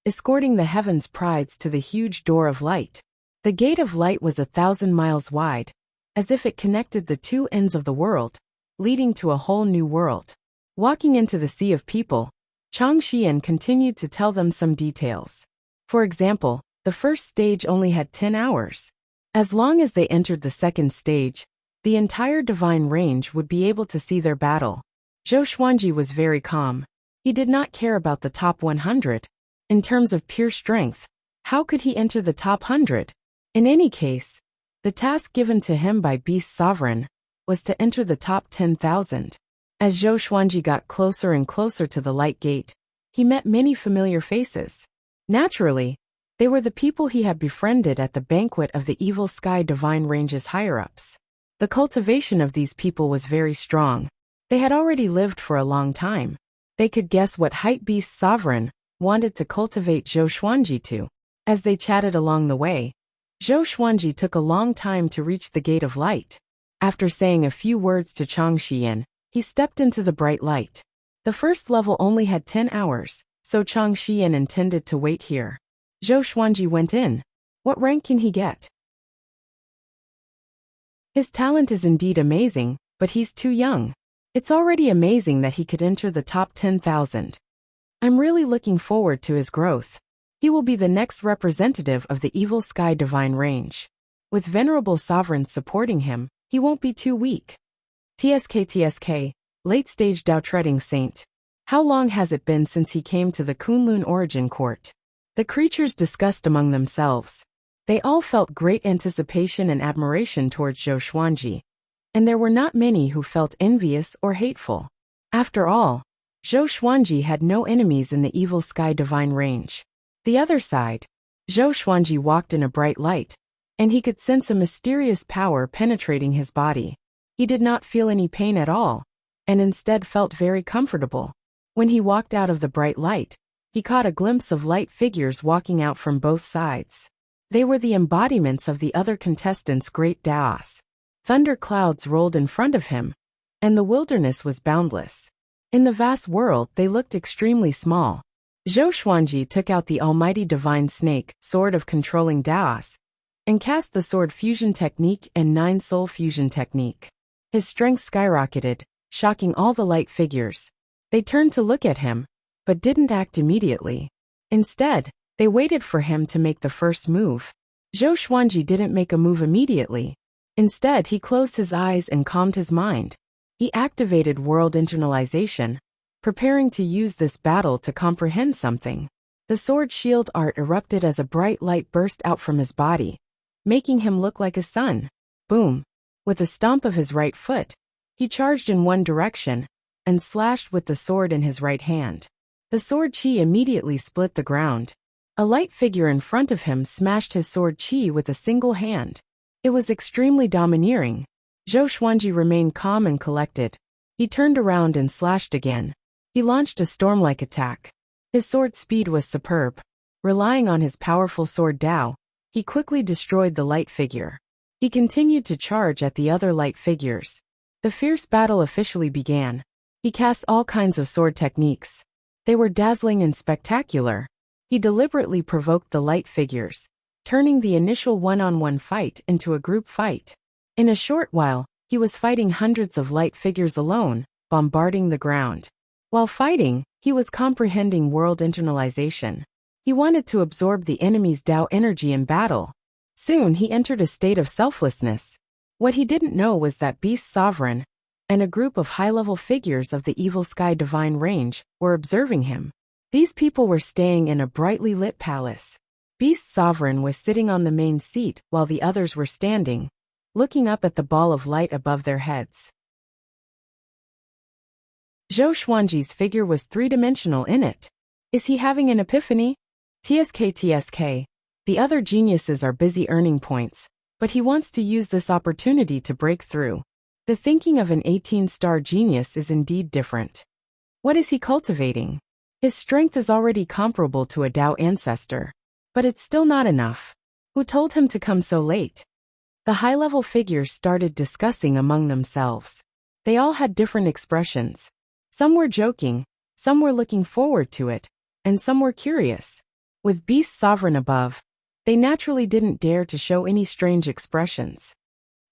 escorting the Heaven's Prides to the huge door of light. The gate of light was 1,000 miles wide, as if it connected the 2 ends of the world, leading to a whole new world. Walking into the sea of people, Chang Xian continued to tell them some details. For example, the first stage only had 10 hours. As long as they entered the second stage, the entire Divine Range would be able to see their battle. Zhou Xuanji was very calm. He did not care about the top 100. In terms of pure strength, how could he enter the top 100? In any case, the task given to him by Beast Sovereign was to enter the top 10,000. As Zhou Xuanji got closer and closer to the light gate, he met many familiar faces. Naturally, they were the people he had befriended at the banquet of the Evil Sky Divine Range's higher-ups. The cultivation of these people was very strong. They had already lived for a long time. They could guess what height Beast Sovereign wanted to cultivate Zhou Xuanji to. As they chatted along the way, Zhou Xuanji took a long time to reach the gate of light. After saying a few words to Chang Xian, he stepped into the bright light. The first level only had 10 hours, so Chang Xian intended to wait here. Zhou Xuanji went in. What rank can he get? His talent is indeed amazing, but he's too young. It's already amazing that he could enter the top 10,000. I'm really looking forward to his growth. He will be the next representative of the Evil Sky Divine Range. With venerable sovereigns supporting him, he won't be too weak. TSK, late-stage Dao-treading saint. How long has it been since he came to the Kunlun Origin Court? The creatures discussed among themselves. They all felt great anticipation and admiration towards Zhou Xuanji, and there were not many who felt envious or hateful. After all, Zhou Xuanji had no enemies in the Evil Sky Divine Range. The other side, Zhou Xuanji walked in a bright light, and he could sense a mysterious power penetrating his body. He did not feel any pain at all, and instead felt very comfortable. When he walked out of the bright light, he caught a glimpse of light figures walking out from both sides. They were the embodiments of the other contestants' great Daos. Thunder clouds rolled in front of him, and the wilderness was boundless. In the vast world they looked extremely small. Zhou Xuanji took out the almighty divine snake, sword of controlling Daos, and cast the sword fusion technique and 9-soul fusion technique. His strength skyrocketed, shocking all the light figures. They turned to look at him, but didn't act immediately. Instead, they waited for him to make the first move. Zhou Xuanji didn't make a move immediately. Instead, he closed his eyes and calmed his mind. He activated world internalization, preparing to use this battle to comprehend something. The sword shield art erupted as a bright light burst out from his body, making him look like a sun. Boom! With a stomp of his right foot, he charged in one direction and slashed with the sword in his right hand. The sword chi immediately split the ground. A light figure in front of him smashed his sword chi with a single hand. It was extremely domineering. Zhou Xuanji remained calm and collected. He turned around and slashed again. He launched a storm-like attack. His sword speed was superb. Relying on his powerful sword Dao, he quickly destroyed the light figure. He continued to charge at the other light figures. The fierce battle officially began. He cast all kinds of sword techniques. They were dazzling and spectacular. He deliberately provoked the light figures, turning the initial one-on-one fight into a group fight. In a short while, he was fighting hundreds of light figures alone, bombarding the ground. While fighting, he was comprehending world internalization. He wanted to absorb the enemy's Dao energy in battle. Soon he entered a state of selflessness. What he didn't know was that Beast Sovereign and a group of high-level figures of the Evil Sky Divine range were observing him. These people were staying in a brightly lit palace. Beast Sovereign was sitting on the main seat while the others were standing, looking up at the ball of light above their heads. Zhou Xuanji's figure was three-dimensional in it. Is he having an epiphany? TSK. The other geniuses are busy earning points, but he wants to use this opportunity to break through. The thinking of an 18-star genius is indeed different. What is he cultivating? His strength is already comparable to a Dao ancestor. But it's still not enough. Who told him to come so late? The high-level figures started discussing among themselves. They all had different expressions. Some were joking, some were looking forward to it, and some were curious. With Beast Sovereign above, they naturally didn't dare to show any strange expressions.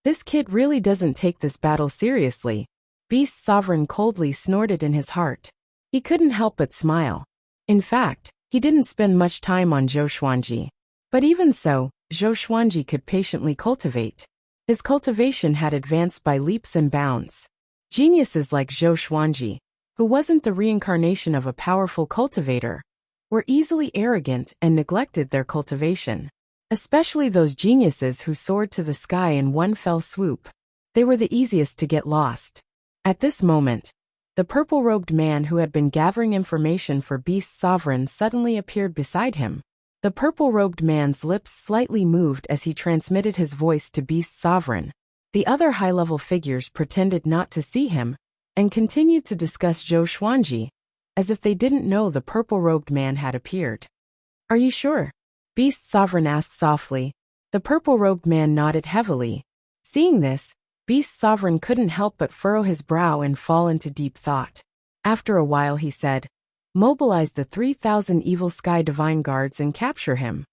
This kid really doesn't take this battle seriously. Beast Sovereign coldly snorted in his heart. He couldn't help but smile. In fact, he didn't spend much time on Zhou Xuanji. But even so, Zhou Xuanji could patiently cultivate. His cultivation had advanced by leaps and bounds. Geniuses like Zhou Xuanji, who wasn't the reincarnation of a powerful cultivator, were easily arrogant and neglected their cultivation. Especially those geniuses who soared to the sky in one fell swoop. They were the easiest to get lost. At this moment, the purple-robed man who had been gathering information for Beast Sovereign suddenly appeared beside him. The purple-robed man's lips slightly moved as he transmitted his voice to Beast Sovereign. The other high-level figures pretended not to see him and continued to discuss Zhou Xuanji, as if they didn't know the purple-robed man had appeared. Are you sure? Beast Sovereign asked softly. The purple-robed man nodded heavily. Seeing this, Beast Sovereign couldn't help but furrow his brow and fall into deep thought. After a while he said, "Mobilize the 3,000 Evil Sky Divine Guards and capture him."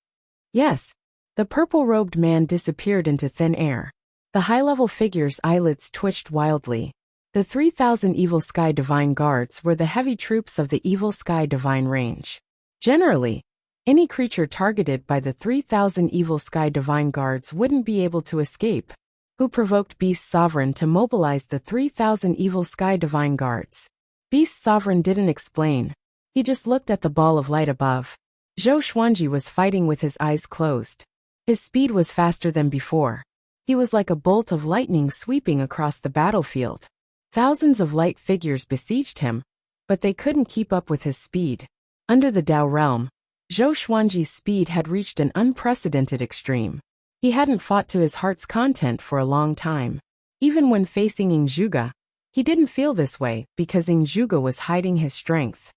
Yes. The purple-robed man disappeared into thin air. The high-level figure's eyelids twitched wildly. The 3,000 Evil Sky Divine Guards were the heavy troops of the Evil Sky Divine range. Generally, any creature targeted by the 3,000 Evil Sky Divine Guards wouldn't be able to escape. Who provoked Beast Sovereign to mobilize the 3,000 Evil Sky Divine Guards? Beast Sovereign didn't explain. He just looked at the ball of light above. Zhou Xuanji was fighting with his eyes closed. His speed was faster than before. He was like a bolt of lightning sweeping across the battlefield. Thousands of light figures besieged him, but they couldn't keep up with his speed. Under the Dao realm, Zhou Xuanji's speed had reached an unprecedented extreme. He hadn't fought to his heart's content for a long time. Even when facing Ingzhuge, he didn't feel this way because Ingzhuge was hiding his strength.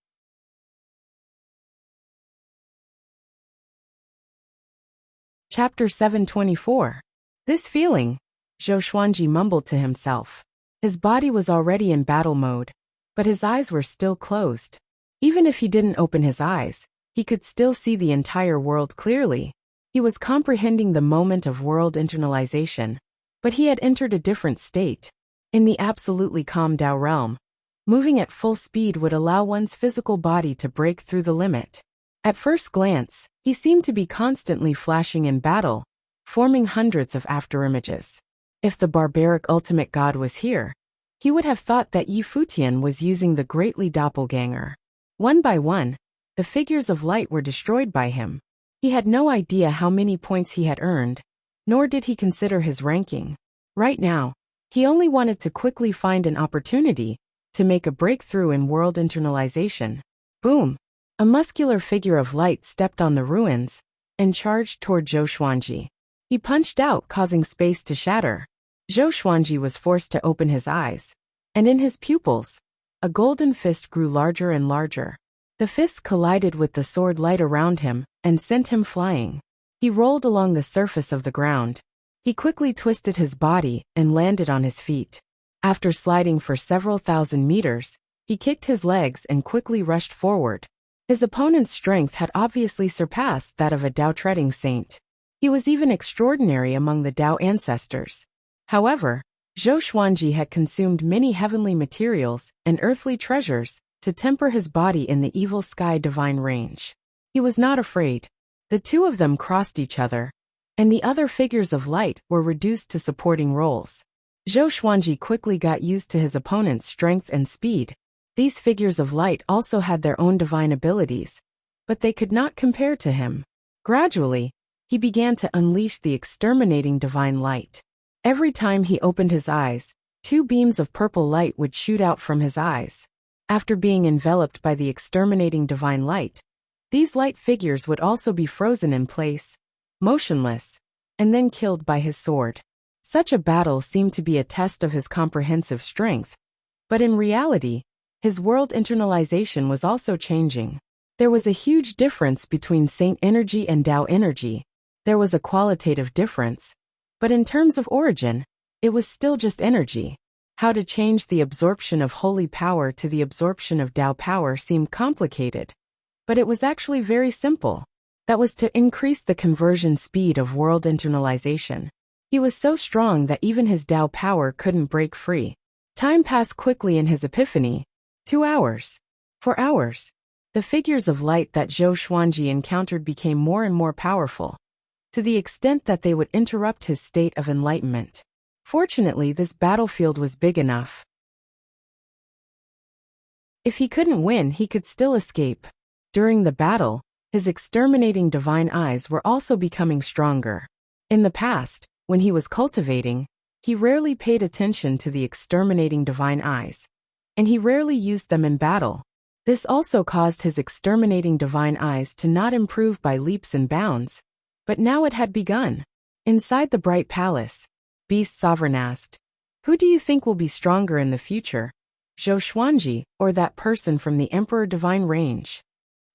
Chapter 724. This feeling, Zhou Xuanji mumbled to himself. His body was already in battle mode, but his eyes were still closed. Even if he didn't open his eyes, he could still see the entire world clearly. He was comprehending the moment of world internalization, but he had entered a different state. In the absolutely calm Dao realm, moving at full speed would allow one's physical body to break through the limit. At first glance, he seemed to be constantly flashing in battle, forming hundreds of afterimages. If the barbaric ultimate god was here, he would have thought that Yi Futian was using the greatly doppelganger. One by one, the figures of light were destroyed by him. He had no idea how many points he had earned, nor did he consider his ranking. Right now, he only wanted to quickly find an opportunity to make a breakthrough in world internalization. Boom! A muscular figure of light stepped on the ruins and charged toward Zhou Xuanji. He punched out, causing space to shatter. Zhou Xuanji was forced to open his eyes, and in his pupils, a golden fist grew larger and larger. The fist collided with the sword light around him and sent him flying. He rolled along the surface of the ground. He quickly twisted his body and landed on his feet. After sliding for several thousand meters, he kicked his legs and quickly rushed forward. His opponent's strength had obviously surpassed that of a Dao-treading saint. He was even extraordinary among the Dao ancestors. However, Zhou Xuanji had consumed many heavenly materials and earthly treasures to temper his body in the evil sky divine range. He was not afraid. The two of them crossed each other, and the other figures of light were reduced to supporting roles. Zhou Xuanji quickly got used to his opponent's strength and speed. These figures of light also had their own divine abilities, but they could not compare to him. Gradually, he began to unleash the exterminating divine light. Every time he opened his eyes, two beams of purple light would shoot out from his eyes. After being enveloped by the exterminating divine light, these light figures would also be frozen in place, motionless, and then killed by his sword. Such a battle seemed to be a test of his comprehensive strength, but in reality, his world internalization was also changing. There was a huge difference between Saint energy and Dao energy. There was a qualitative difference, but in terms of origin, it was still just energy. How to change the absorption of holy power to the absorption of Dao power seemed complicated, but it was actually very simple. That was to increase the conversion speed of world internalization. He was so strong that even his Dao power couldn't break free. Time passed quickly in his epiphany. 2 hours. 4 hours. The figures of light that Zhou Xuanji encountered became more and more powerful, to the extent that they would interrupt his state of enlightenment. Fortunately, this battlefield was big enough. If he couldn't win, he could still escape. During the battle, his exterminating divine eyes were also becoming stronger. In the past, when he was cultivating, he rarely paid attention to the exterminating divine eyes, and he rarely used them in battle. This also caused his exterminating divine eyes to not improve by leaps and bounds, but now it had begun. Inside the bright palace, Beast Sovereign asked, "Who do you think will be stronger in the future, Zhou Xuanji or that person from the Emperor Divine Range?"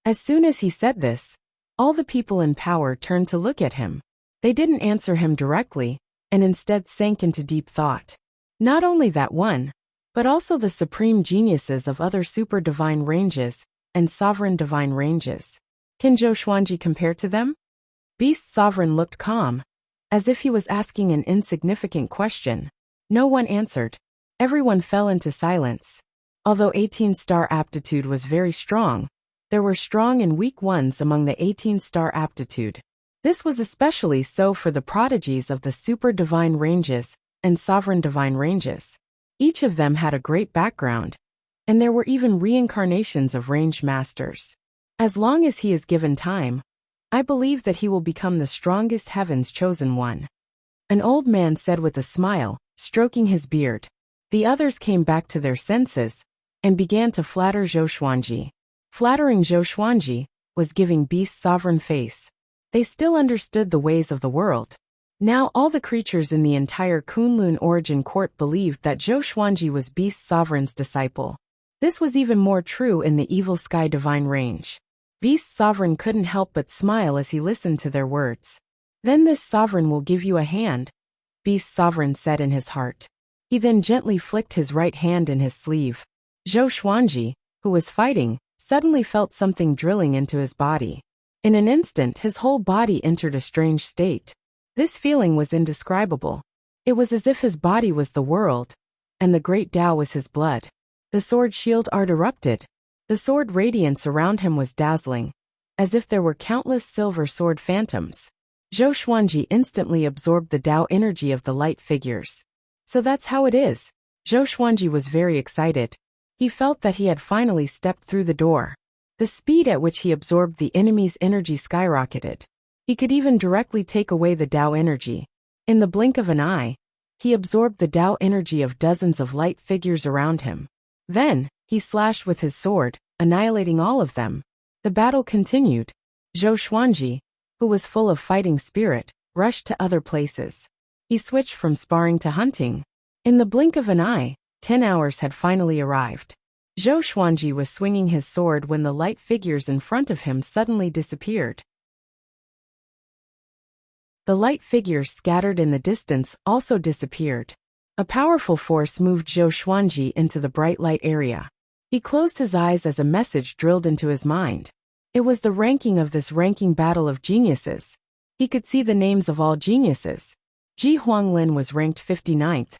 As soon as he said this, all the people in power turned to look at him. They didn't answer him directly, and instead sank into deep thought. Not only that one, but also the supreme geniuses of other super divine ranges and sovereign divine ranges. Can Zhou Xuanji compare to them? Beast Sovereign looked calm, as if he was asking an insignificant question. No one answered. Everyone fell into silence. Although 18-star aptitude was very strong, there were strong and weak ones among the 18-star aptitude. This was especially so for the prodigies of the super divine ranges and sovereign divine ranges. Each of them had a great background, and there were even reincarnations of range masters. As long as he is given time, I believe that he will become the strongest heaven's chosen one. An old man said with a smile, stroking his beard. The others came back to their senses and began to flatter Zhou Xuanji. Flattering Zhou Xuanji was giving Beast Sovereign face. They still understood the ways of the world. Now all the creatures in the entire Kunlun origin court believed that Zhou Xuanji was Beast Sovereign's disciple. This was even more true in the evil sky divine range. Beast Sovereign couldn't help but smile as he listened to their words. "Then this sovereign will give you a hand," Beast Sovereign said in his heart. He then gently flicked his right hand in his sleeve. Zhou Xuanji, who was fighting, suddenly felt something drilling into his body. In an instant, his whole body entered a strange state. This feeling was indescribable. It was as if his body was the world, and the great Tao was his blood. The sword shield art erupted. The sword radiance around him was dazzling, as if there were countless silver sword phantoms. Zhou Xuanji instantly absorbed the Tao energy of the light figures. So that's how it is. Zhou Xuanji was very excited. He felt that he had finally stepped through the door. The speed at which he absorbed the enemy's energy skyrocketed. He could even directly take away the Tao energy. In the blink of an eye, he absorbed the Tao energy of dozens of light figures around him. Then, he slashed with his sword, annihilating all of them. The battle continued. Zhou Xuanji, who was full of fighting spirit, rushed to other places. He switched from sparring to hunting. In the blink of an eye, 10 hours had finally arrived. Zhou Xuanji was swinging his sword when the light figures in front of him suddenly disappeared. The light figures scattered in the distance also disappeared. A powerful force moved Zhou Xuanji into the bright light area. He closed his eyes as a message drilled into his mind. It was the ranking of this ranking battle of geniuses. He could see the names of all geniuses. Ji Huanglin was ranked 59th.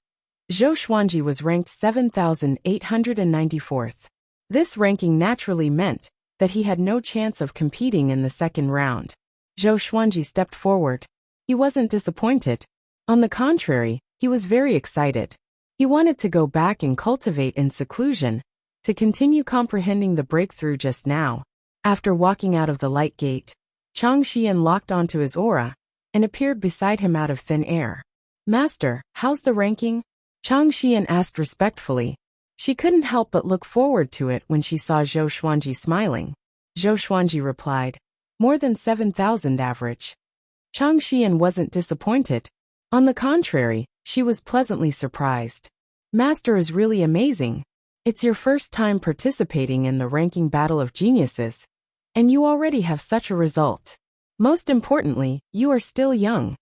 Zhou Xuanji was ranked 7,894th. This ranking naturally meant that he had no chance of competing in the second round. Zhou Xuanji stepped forward. He wasn't disappointed. On the contrary, he was very excited. He wanted to go back and cultivate in seclusion, to continue comprehending the breakthrough just now. After walking out of the light gate, Chang Xian locked onto his aura and appeared beside him out of thin air. "Master, how's the ranking?" Chang Xian asked respectfully. She couldn't help but look forward to it when she saw Zhou Xuanji smiling. Zhou Xuanji replied, "More than 7,000 average." Chang Xian wasn't disappointed. On the contrary, she was pleasantly surprised. "Master is really amazing. It's your first time participating in the ranking battle of geniuses, and you already have such a result. Most importantly, you are still young,"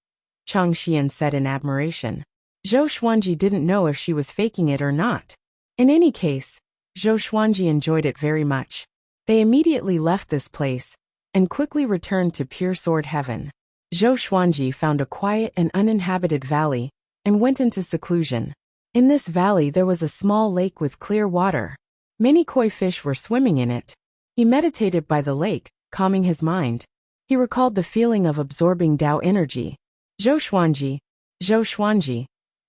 Chang Xian said in admiration. Zhou Xuanji didn't know if she was faking it or not. In any case, Zhou Xuanji enjoyed it very much. They immediately left this place and quickly returned to pure sword heaven. Zhou Xuanji found a quiet and uninhabited valley and went into seclusion. In this valley there was a small lake with clear water. Many koi fish were swimming in it. He meditated by the lake, calming his mind. He recalled the feeling of absorbing Tao energy. "Zhou Xuanji, Zhou Xuanji."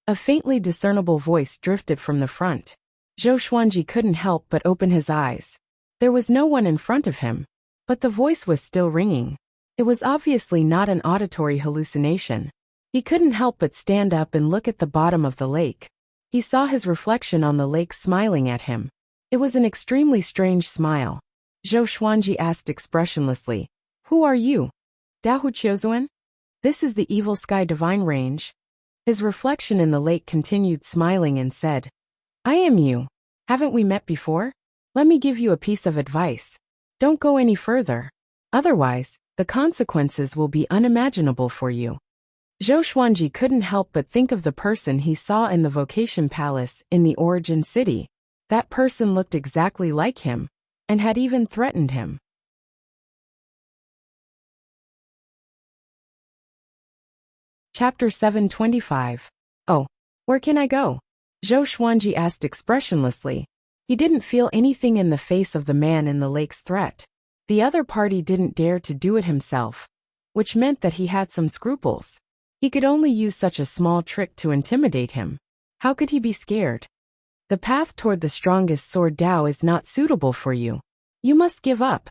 A faintly discernible voice drifted from the front. Zhou Xuanji couldn't help but open his eyes. There was no one in front of him, but the voice was still ringing. It was obviously not an auditory hallucination. He couldn't help but stand up and look at the bottom of the lake. He saw his reflection on the lake smiling at him. It was an extremely strange smile. Zhou Xuanji asked expressionlessly, "Who are you?" "Dahu Qiuzuan? This is the Evil Sky Divine Range." His reflection in the lake continued smiling and said, "I am you. Haven't we met before? Let me give you a piece of advice. Don't go any further. Otherwise, the consequences will be unimaginable for you." Zhou Xuanji couldn't help but think of the person he saw in the Vocation Palace in the Origin City. That person looked exactly like him, and had even threatened him. Chapter 725. "Oh, where can I go?" Zhou Xuanji asked expressionlessly. He didn't feel anything in the face of the man in the lake's threat. The other party didn't dare to do it himself, which meant that he had some scruples. He could only use such a small trick to intimidate him. How could he be scared? "The path toward the strongest sword Tao is not suitable for you. You must give up,"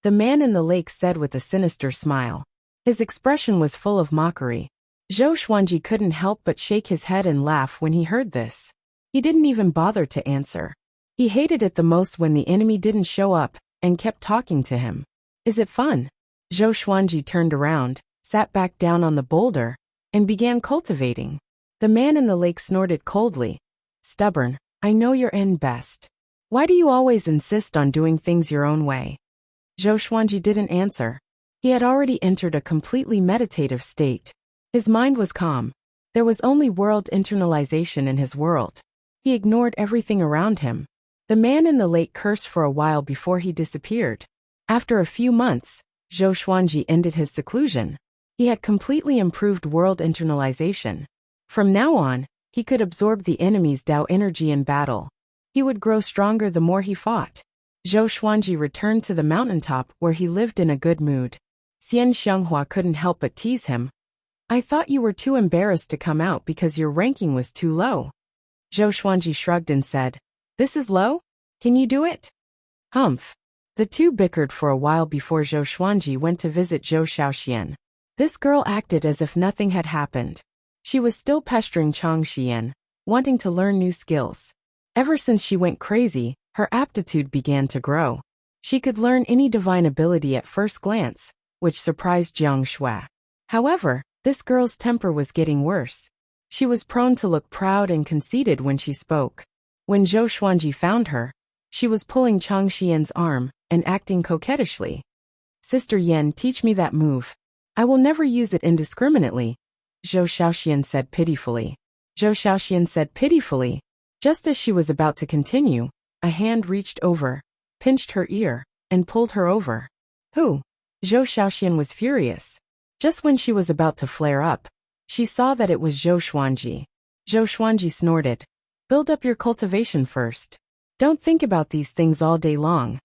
the man in the lake said with a sinister smile. His expression was full of mockery. Zhou Xuanji couldn't help but shake his head and laugh when he heard this. He didn't even bother to answer. He hated it the most when the enemy didn't show up and kept talking to him. "Is it fun?" Zhou Xuanji turned around, sat back down on the boulder, and began cultivating. The man in the lake snorted coldly. "Stubborn, I know your end best. Why do you always insist on doing things your own way?" Zhou Xuanji didn't answer. He had already entered a completely meditative state. His mind was calm. There was only world internalization in his world. He ignored everything around him. The man in the lake cursed for a while before he disappeared. After a few months, Zhou Xuanji ended his seclusion. He had completely improved world internalization. From now on, he could absorb the enemy's Tao energy in battle. He would grow stronger the more he fought. Zhou Xuanji returned to the mountaintop where he lived in a good mood. Xian Xianghua couldn't help but tease him. I thought you were too embarrassed to come out because your ranking was too low. Zhou Xuanji shrugged and said, This is low? Can you do it? Humph. The two bickered for a while before Zhou Xuanji went to visit Zhou Xiaoxian. This girl acted as if nothing had happened. She was still pestering Chang Xian, wanting to learn new skills. Ever since she went crazy, her aptitude began to grow. She could learn any divine ability at first glance, which surprised Jiang Shui. However, this girl's temper was getting worse. She was prone to look proud and conceited when she spoke. When Zhou Xuanji found her, she was pulling Chang Xian's arm and acting coquettishly. Sister Yan, teach me that move. I will never use it indiscriminately, Zhou Xiaoxian said pitifully. Zhou Xiaoxian said pitifully. Just as she was about to continue, a hand reached over, pinched her ear, and pulled her over. Who? Zhou Xiaoxian was furious. Just when she was about to flare up, she saw that it was Zhou Xuanji. Zhou Xuanji snorted. Build up your cultivation first. Don't think about these things all day long.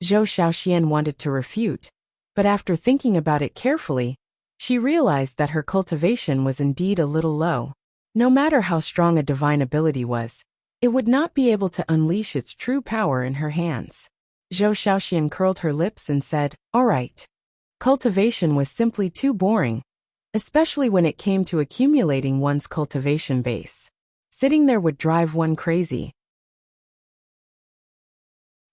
Zhou Xiaoxian wanted to refute, but after thinking about it carefully, she realized that her cultivation was indeed a little low. No matter how strong a divine ability was, it would not be able to unleash its true power in her hands. Zhou Xiaoxian curled her lips and said, All right. Cultivation was simply too boring, especially when it came to accumulating one's cultivation base. Sitting there would drive one crazy.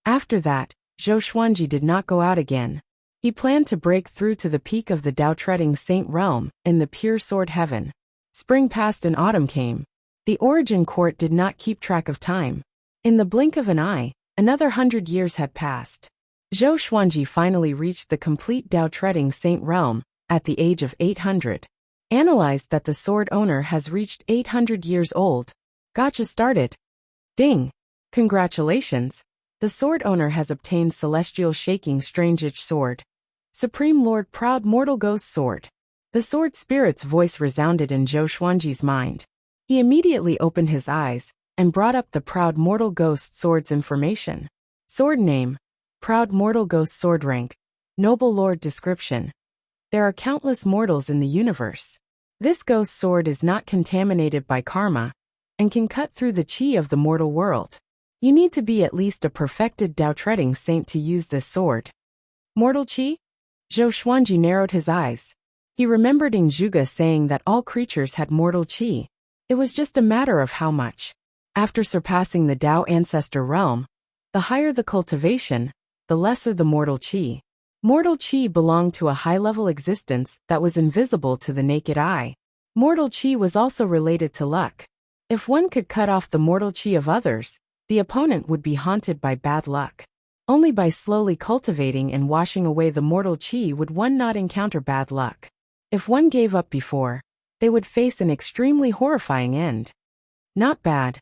After that, Zhou Xuanji did not go out again. He planned to break through to the peak of the Dao-treading Saint realm in the pure sword heaven. Spring passed and autumn came. The Origin Court did not keep track of time. In the blink of an eye, another 100 years had passed. Zhou Xuanji finally reached the complete Dao-treading Saint realm at the age of 800. Analyzed that the sword owner has reached 800 years old. Gotcha started. Ding! Congratulations! The sword owner has obtained Celestial Shaking Strange Edge Sword. Supreme Lord Proud Mortal Ghost Sword. The sword spirit's voice resounded in Zhou Xuanji's mind. He immediately opened his eyes and brought up the Proud Mortal Ghost Sword's information. Sword name: Proud Mortal Ghost Sword rank, Noble Lord description. There are countless mortals in the universe. This ghost sword is not contaminated by karma and can cut through the chi of the mortal world. You need to be at least a perfected Dao-treading saint to use this sword. Mortal chi? Zhou Xuanji narrowed his eyes. He remembered Ing Zhuge saying that all creatures had mortal chi. It was just a matter of how much. After surpassing the Dao ancestor realm, the higher the cultivation, the lesser the mortal chi. Mortal chi belonged to a high-level existence that was invisible to the naked eye. Mortal chi was also related to luck. If one could cut off the mortal chi of others, the opponent would be haunted by bad luck. Only by slowly cultivating and washing away the mortal chi would one not encounter bad luck. If one gave up before, they would face an extremely horrifying end. Not bad,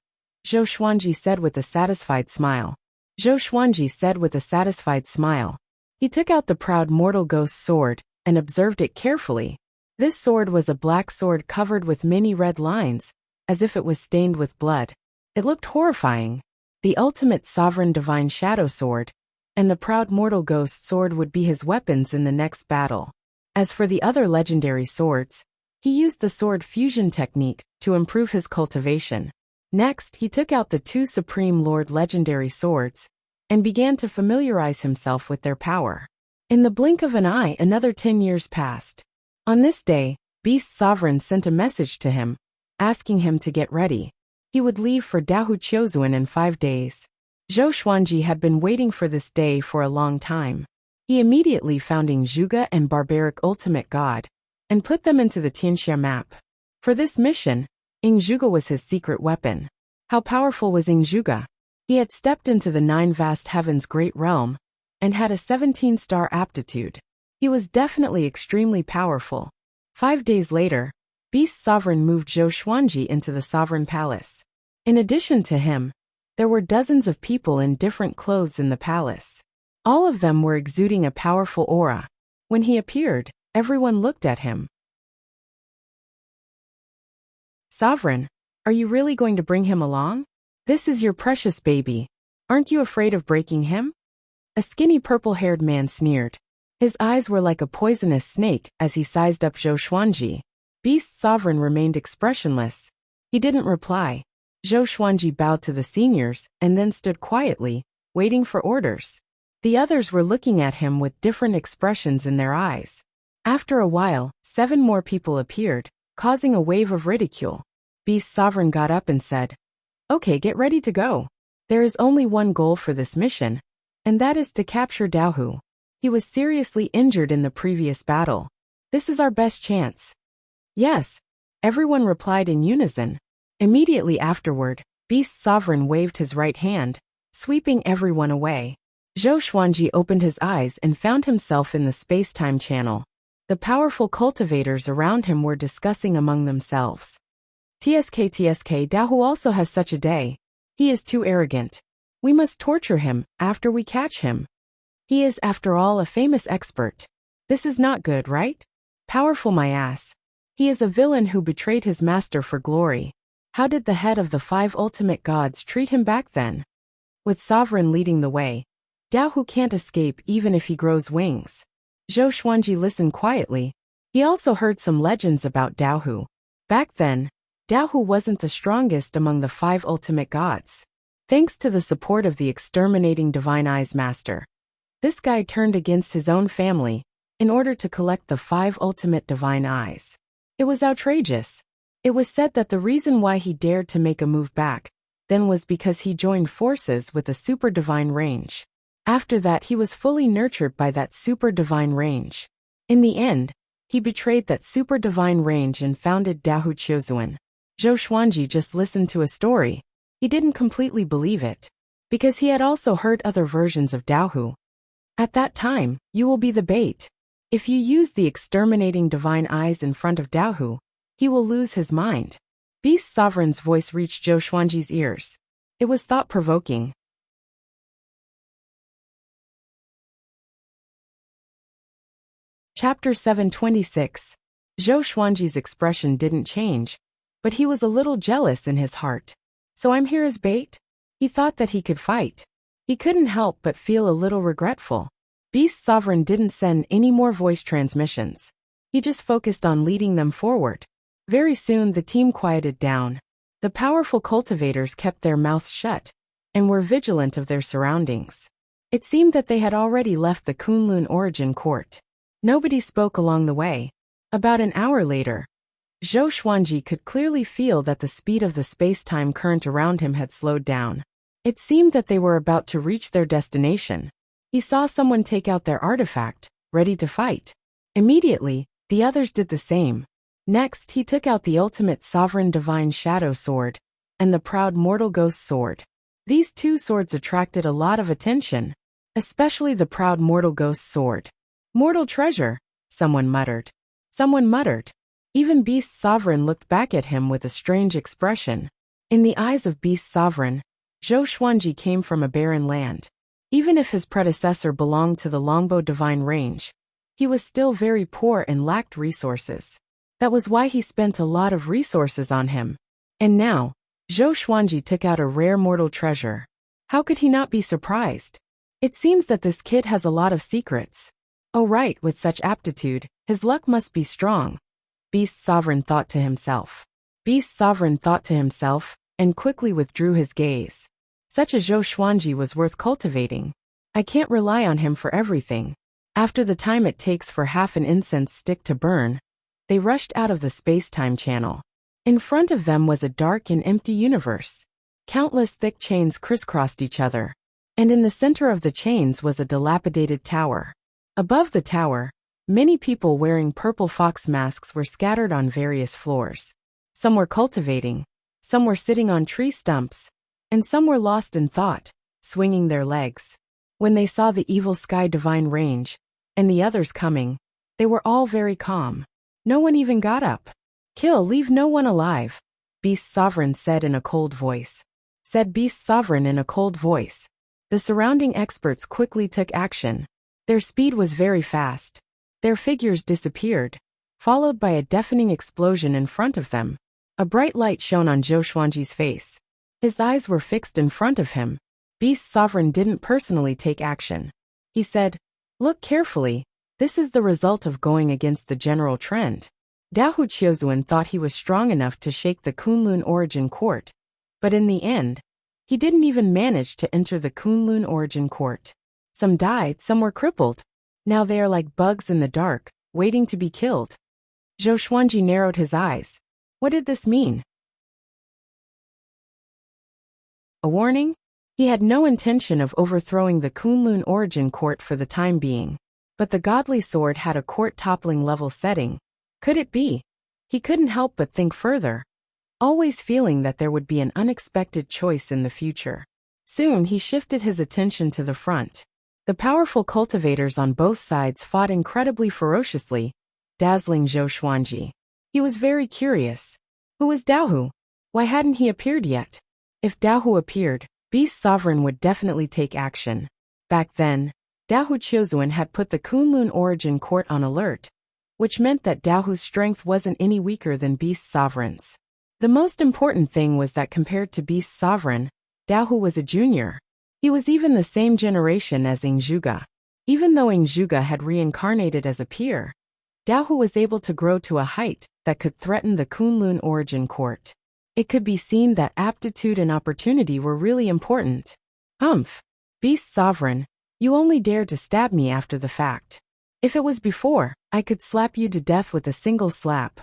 Zhou Xuanji said with a satisfied smile. Zhou Xuanji said with a satisfied smile. He took out the Proud Mortal Ghost sword and observed it carefully. This sword was a black sword covered with many red lines, as if it was stained with blood. It looked horrifying. The ultimate sovereign divine shadow sword, and the Proud Mortal Ghost sword would be his weapons in the next battle. As for the other legendary swords, he used the sword fusion technique to improve his cultivation. Next, he took out the two Supreme Lord legendary swords and began to familiarize himself with their power. In the blink of an eye, another 10 years passed. On this day, Beast Sovereign sent a message to him, asking him to get ready. He would leave for Dahu Qiuzuan in 5 days. Zhou Xuanji had been waiting for this day for a long time. He immediately found Ing Zhuge and Barbaric Ultimate God, and put them into the Tianxia map. For this mission, Ing Zhuge was his secret weapon. How powerful was Ing Zhuge? He had stepped into the 9 vast heavens great realm, and had a 17-star aptitude. He was definitely extremely powerful. 5 days later, Beast Sovereign moved Zhou Xuanji into the Sovereign Palace. In addition to him, there were dozens of people in different clothes in the palace. All of them were exuding a powerful aura. When he appeared, everyone looked at him. Sovereign, are you really going to bring him along? This is your precious baby. Aren't you afraid of breaking him? A skinny purple-haired man sneered. His eyes were like a poisonous snake as he sized up Zhou Xuanji. Beast Sovereign remained expressionless. He didn't reply. Zhou Xuanji bowed to the seniors and then stood quietly, waiting for orders. The others were looking at him with different expressions in their eyes. After a while, 7 more people appeared, causing a wave of ridicule. Beast Sovereign got up and said, "Okay, get ready to go. There is only one goal for this mission, and that is to capture Daohu. He was seriously injured in the previous battle. This is our best chance." "Yes," everyone replied in unison. Immediately afterward, Beast Sovereign waved his right hand, sweeping everyone away. Zhou Xuanji opened his eyes and found himself in the space-time channel. The powerful cultivators around him were discussing among themselves. TSK, Daohu also has such a day. He is too arrogant. We must torture him after we catch him. He is, after all, a famous expert. This is not good, right? Powerful my ass. He is a villain who betrayed his master for glory. How did the head of the 5 ultimate gods treat him back then? With Sovereign leading the way, Daohu can't escape even if he grows wings. Zhou Xuanji listened quietly. He also heard some legends about Daohu. Back then, Daohu wasn't the strongest among the 5 ultimate gods. Thanks to the support of the exterminating Divine Eyes Master, this guy turned against his own family in order to collect the 5 ultimate Divine Eyes. It was outrageous. It was said that the reason why he dared to make a move back then was because he joined forces with a super divine range. After that, he was fully nurtured by that super divine range. In the end, he betrayed that super divine range and founded Daohu Qiuzuan. Zhou Xuanji just listened to a story. He didn't completely believe it, because he had also heard other versions of Daohu. At that time, you will be the bait. If you use the exterminating divine eyes in front of Daohu, he will lose his mind. Beast Sovereign's voice reached Zhou Xuanji's ears. It was thought-provoking. Chapter 726. Zhou Xuanji's expression didn't change, but he was a little jealous in his heart. So I'm here as bait? He thought that he could fight. He couldn't help but feel a little regretful. Beast Sovereign didn't send any more voice transmissions. He just focused on leading them forward. Very soon the team quieted down. The powerful cultivators kept their mouths shut and were vigilant of their surroundings. It seemed that they had already left the Kunlun origin court. Nobody spoke along the way. About an hour later, Zhou Xuanji could clearly feel that the speed of the space-time current around him had slowed down. It seemed that they were about to reach their destination. He saw someone take out their artifact, ready to fight. Immediately, the others did the same. Next, he took out the ultimate sovereign divine shadow sword and the proud mortal ghost sword. These 2 swords attracted a lot of attention, especially the proud mortal ghost sword. Mortal treasure, someone muttered. Someone muttered. Even Beast Sovereign looked back at him with a strange expression. In the eyes of Beast Sovereign, Zhou Xuanji came from a barren land. Even if his predecessor belonged to the Longbow Divine Range, he was still very poor and lacked resources. That was why he spent a lot of resources on him. And now, Zhou Xuanji took out a rare mortal treasure. How could he not be surprised? It seems that this kid has a lot of secrets. Oh right, with such aptitude, his luck must be strong. Beast Sovereign thought to himself. Beast Sovereign thought to himself, and quickly withdrew his gaze. Such a Zhou Xuanji was worth cultivating. I can't rely on him for everything. After the time it takes for half an incense stick to burn, they rushed out of the space-time channel. In front of them was a dark and empty universe. Countless thick chains crisscrossed each other, and in the center of the chains was a dilapidated tower. Above the tower, many people wearing purple fox masks were scattered on various floors. Some were cultivating, some were sitting on tree stumps, and some were lost in thought, swinging their legs. When they saw the evil Sky Divine Range and the others coming, they were all very calm. No one even got up. Kill, leave no one alive, Beast Sovereign said in a cold voice. Beast Sovereign in a cold voice. The surrounding experts quickly took action. Their speed was very fast. Their figures disappeared, followed by a deafening explosion in front of them. A bright light shone on Zhou Xuanji's face. His eyes were fixed in front of him. Beast Sovereign didn't personally take action. He said, "Look carefully, This is the result of going against the general trend. Dao Hu Qiuzuan thought he was strong enough to shake the Kunlun origin court, but in the end, he didn't even manage to enter the Kunlun origin court. Some died, some were crippled. Now they are like bugs in the dark, waiting to be killed. Zhou Xuanji narrowed his eyes. What did this mean? A warning? He had no intention of overthrowing the Kunlun origin court for the time being. But the godly sword had a court-toppling level setting. Could it be? He couldn't help but think further, always feeling that there would be an unexpected choice in the future. Soon he shifted his attention to the front. The powerful cultivators on both sides fought incredibly ferociously, dazzling Zhou Xuanji. He was very curious. Who was Dao Hu? Why hadn't he appeared yet? If Dao Hu appeared, Beast Sovereign would definitely take action. Back then, Dao Hu Qiuzuan had put the Kunlun origin court on alert, which meant that Dao Hu's strength wasn't any weaker than Beast Sovereign's. The most important thing was that compared to Beast Sovereign, Dao Hu was a junior. He was even the same generation as Ing Zhuge. Even though Ing Zhuge had reincarnated as a peer, Dao Hu was able to grow to a height that could threaten the Kunlun origin court. It could be seen that aptitude and opportunity were really important. Humph! Beast Sovereign, you only dared to stab me after the fact. If it was before, I could slap you to death with a single slap.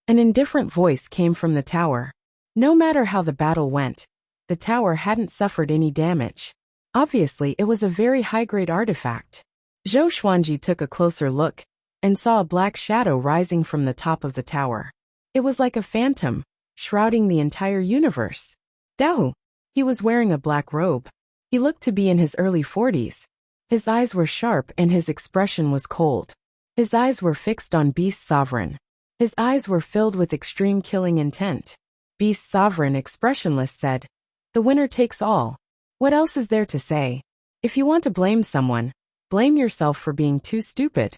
An indifferent voice came from the tower. No matter how the battle went, the tower hadn't suffered any damage. Obviously, it was a very high-grade artifact. Zhou Xuanji took a closer look and saw a black shadow rising from the top of the tower. It was like a phantom, shrouding the entire universe. Dao Hu. He was wearing a black robe. He looked to be in his early 40s. His eyes were sharp and his expression was cold. His eyes were fixed on Beast Sovereign. His eyes were filled with extreme killing intent. Beast Sovereign, expressionless, said, "The winner takes all. What else is there to say? If you want to blame someone, blame yourself for being too stupid."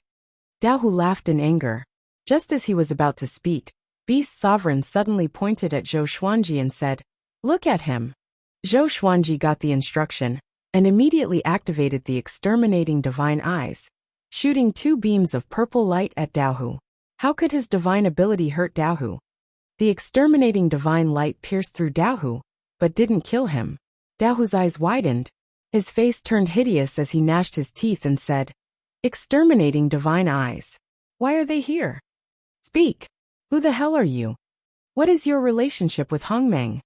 Dao Hu laughed in anger. Just as he was about to speak, Beast Sovereign suddenly pointed at Zhou Xuanji and said, "Look at him." Zhou Xuanji got the instruction and immediately activated the exterminating divine eyes, shooting 2 beams of purple light at Dao Hu. How could his divine ability hurt Dao Hu? The exterminating divine light pierced through Dao Hu, but didn't kill him. Dao Hu's eyes widened. His face turned hideous as he gnashed his teeth and said, "Exterminating divine eyes. Why are they here? Speak. Who the hell are you? What is your relationship with Hongmeng?"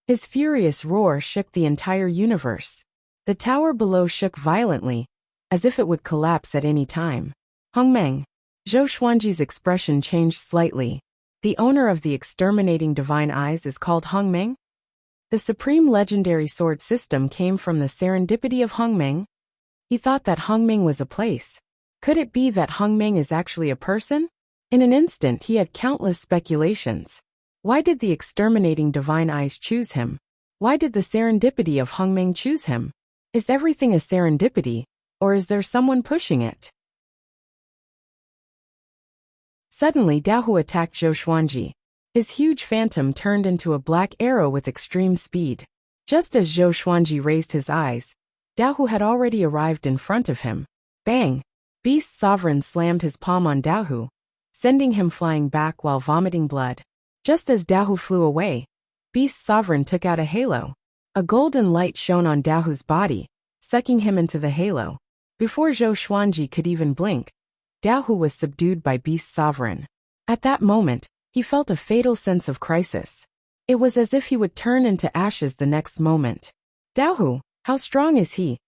His furious roar shook the entire universe. The tower below shook violently, as if it would collapse at any time. Hongmeng. Zhou Xuanji's expression changed slightly. The owner of the exterminating divine eyes is called Hongmeng? The supreme legendary sword system came from the serendipity of Hongmeng? He thought that Hongmeng was a place. Could it be that Hongmeng is actually a person? In an instant he had countless speculations. Why did the exterminating divine eyes choose him? Why did the serendipity of Hongmeng choose him? Is everything a serendipity, or is there someone pushing it? Suddenly Dao Hu attacked Zhou Xuanji. His huge phantom turned into a black arrow with extreme speed. Just as Zhou Xuanji raised his eyes, Dao Hu had already arrived in front of him. Bang! Beast Sovereign slammed his palm on Dao Hu, sending him flying back while vomiting blood. Just as Dao Hu flew away, Beast Sovereign took out a halo. A golden light shone on Dao Hu's body, sucking him into the halo. Before Zhou Xuanji could even blink, Dao Hu was subdued by Beast Sovereign. At that moment, he felt a fatal sense of crisis. It was as if he would turn into ashes the next moment. Dao Hu, how strong is he?